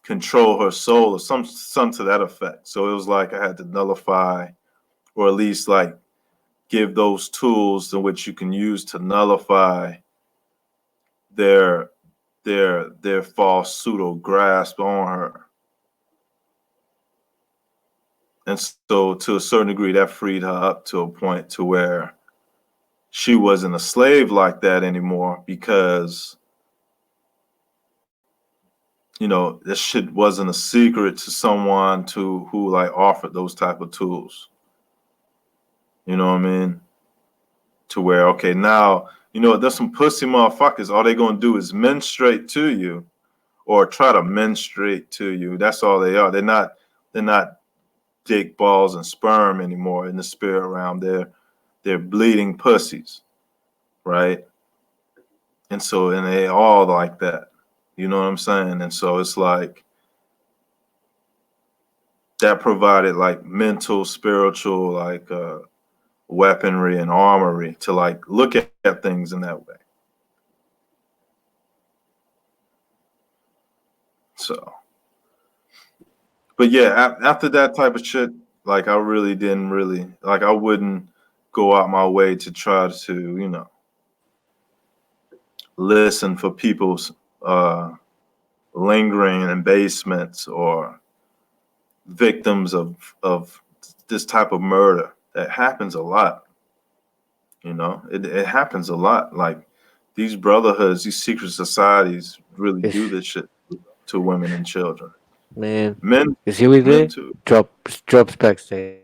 control her soul or some to that effect. So it was like I had to nullify, or at least like give those tools in which you can use to nullify their false pseudo grasp on her. And so to a certain degree that freed her up to a point to where she wasn't a slave like that anymore, because you know, this shit wasn't a secret to someone who like offered those type of tools. You know what I mean? To where, okay, now, you know, there's some pussy motherfuckers, all they gonna do is menstruate to you or try to menstruate to you. That's all they are. They're not dick, balls, and sperm anymore in the spirit realm. They're bleeding pussies, right? And so, and they all like that. You know what I'm saying? And so it's like that provided like mental, spiritual, like weaponry and armory to like look at things in that way. So, but yeah, after that type of shit, like I really didn't really like. I wouldn't go out my way to try to, you know, listen for people's lingering in basements or victims of this type of murder. That happens a lot. You know, it happens a lot. Like these brotherhoods, these secret societies really Is do this shit to women and children. man, Men, is Huey men there? too. Drops backstage.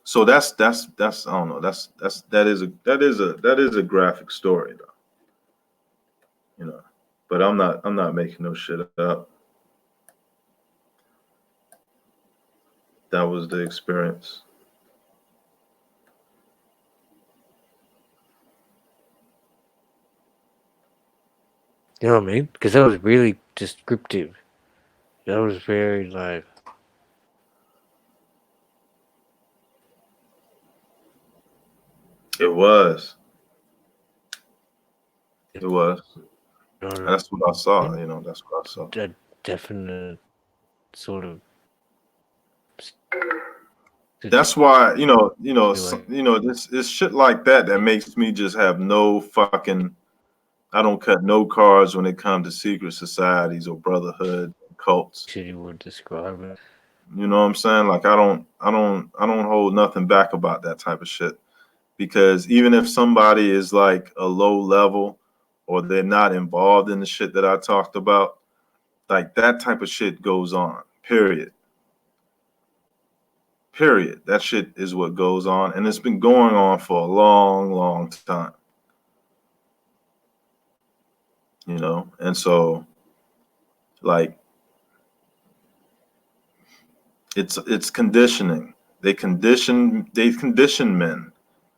So that's I don't know. That is a graphic story though. You know, but I'm not making no shit up. That was the experience. You know what I mean? Because that was really descriptive. That was very like. It was. You It was. know That's what I what I saw. mean? You know, that's what I saw. That definite sort of That's why like this it's shit like that that makes me just have no fucking. I don't cut no cards when it comes to secret societies or brotherhood cults. shit you would describe it. You know what I'm saying? Like I don't hold nothing back about that type of shit, because even if somebody is like a low level or they're not involved in the shit that I talked about, like that type of shit goes on. Period. Period. That shit is what goes on, and it's been going on for a long, long time. You know, and so like it's conditioning. They condition men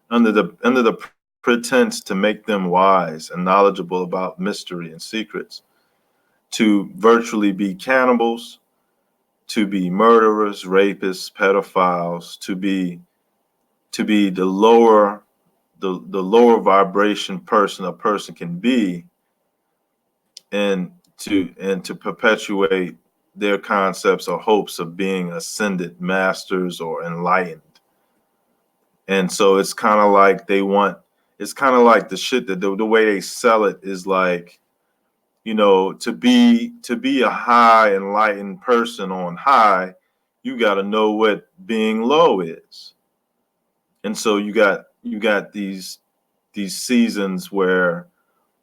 under the pretense to make them wise and knowledgeable about mystery and secrets, to virtually be cannibals, to be murderers, rapists, pedophiles, to be the lower vibration person a person can be, and to perpetuate their concepts or hopes of being ascended masters or enlightened. And so it's kind of like it's kind of like the shit that the way they sell it is like, you know, to be a high enlightened person on high, you got to know what being low is. And so you got these seasons where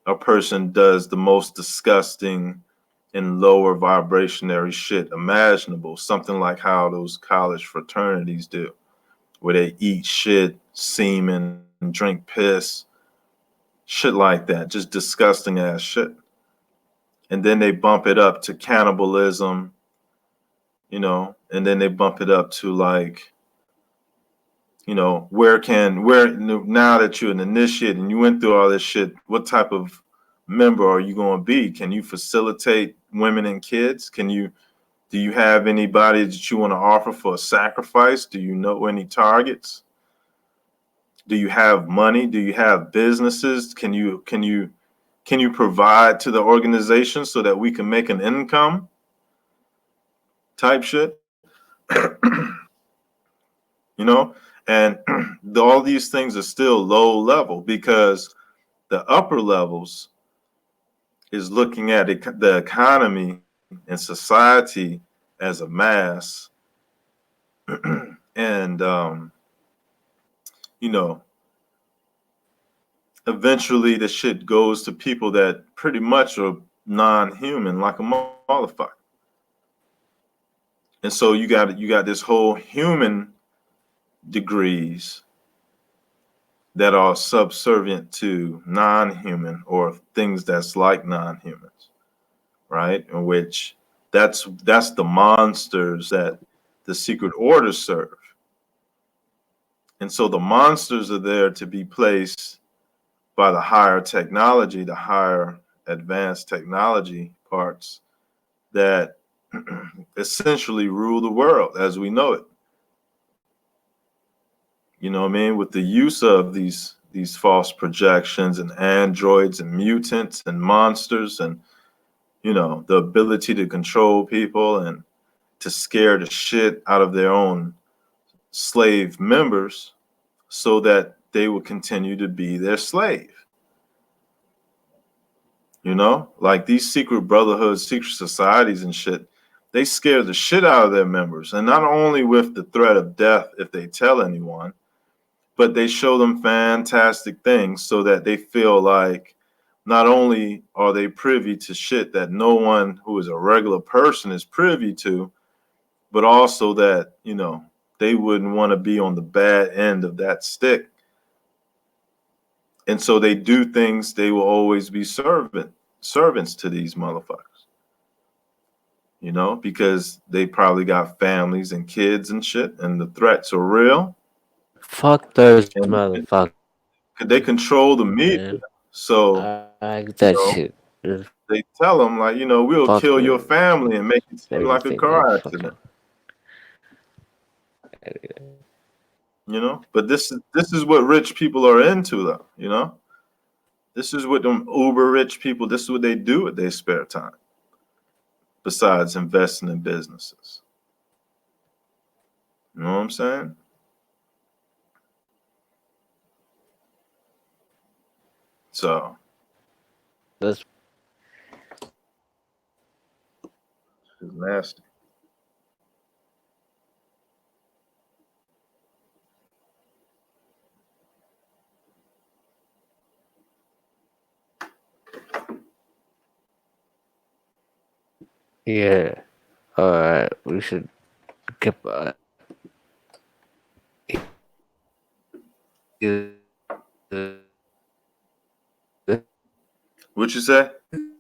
a person does the most disgusting and lower vibrationary shit imaginable, something like how those college fraternities do, where they eat shit, semen, and drink piss, shit like that, just disgusting ass shit. And then they bump it up to cannibalism, you know, and then they bump it up to like, you know, where now that you're an initiate and you went through all this shit, what type of member are you going to be? Can you facilitate women and kids? Can you Do you have anybody that you want to offer for a sacrifice? Do you know any targets? Do you have money? Do you have businesses? Can you provide to the organization so that we can make an income? Type shit. You know, and all these things are still low level, because the upper levels is looking at the economy and society as a mass. And you know, eventually the shit goes to people that pretty much are non-human, like a motherfucker. And so you got this whole human degrees that are subservient to non-human, or things that's like non-humans, right? In which that's the monsters that the secret orders serve. And so the monsters are there to be placed by the higher technology, the higher advanced technology parts that essentially rule the world as we know it. You know what I mean? With the use of these false projections and androids and mutants and monsters, and you know, the ability to control people and to scare the shit out of their own slave members so that they will continue to be their slave. You know, like these secret brotherhoods, secret societies and shit, they scare the shit out of their members. And not only with the threat of death if they tell anyone, but they show them fantastic things so that they feel like not only are they privy to shit that no one who is a regular person is privy to, but also that, you know, they wouldn't want to be on the bad end of that stick. And so they do things, they will always be servants to these motherfuckers. You know, because they probably got families and kids and shit, and the threats are real. Fuck those And motherfuckers. they control the media. Man. So I like that you know, shit. Just they tell them, like, you know, we'll fuck kill your with family and make it seem like a everything they car fucking. accident. You know, but this is what rich people are into, though. You know, this is what them uber rich people. This is what they do with their spare time, besides investing in businesses. You know what I'm saying? So That's it's nasty. yeah. Alright, we should get What you say? You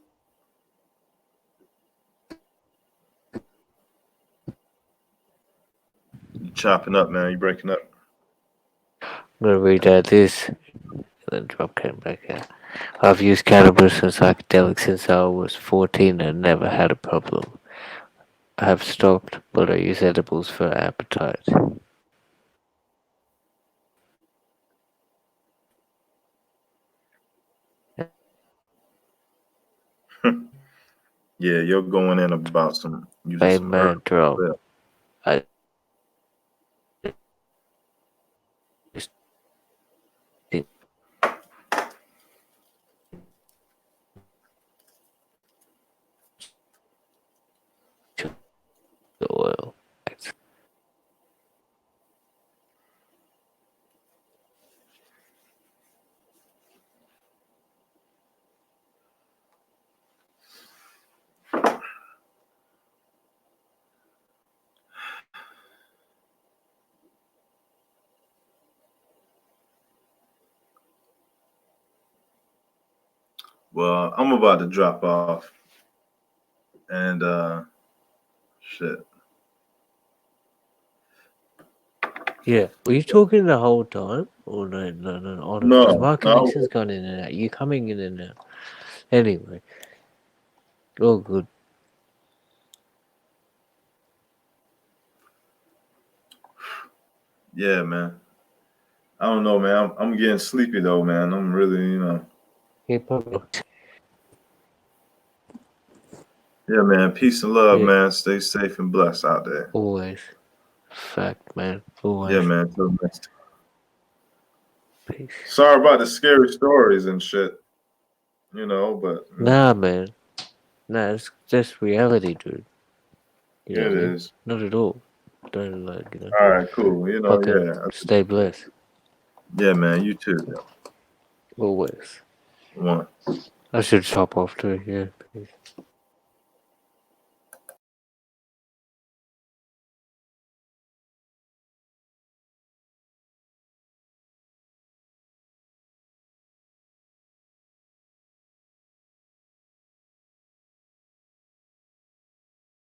chopping up, man. You breaking up. I'm gonna read out this, then drop came back out. I've used cannabis and psychedelics since I was 14 and never had a problem. I have stopped, but I use edibles for appetite. Yeah, you're going in about some using Hey some herbs. man, drop. Yeah. I just think the oil. Well, I'm about to drop off, and shit. Yeah, were you talking the whole time? Or no, because No, my no. connection's gone in and out. You coming in and out. Anyway, all good. Yeah, man. I don't know, man. I'm getting sleepy though, man. I'm really, Hey, Pablo. Yeah, man. Peace and love, Yeah, man. Stay safe and blessed out there. always. Fact, man. Yeah, Always. man. Till next time. Peace. Sorry about the scary stories and shit. But Nah, man. Nah, it's just reality, dude. You know it what I mean? is. Not at all. Don't like, All right, cool. fucking Yeah. stay blessed. Yeah, man. You too. Always. One. I should chop off too, yeah. Peace.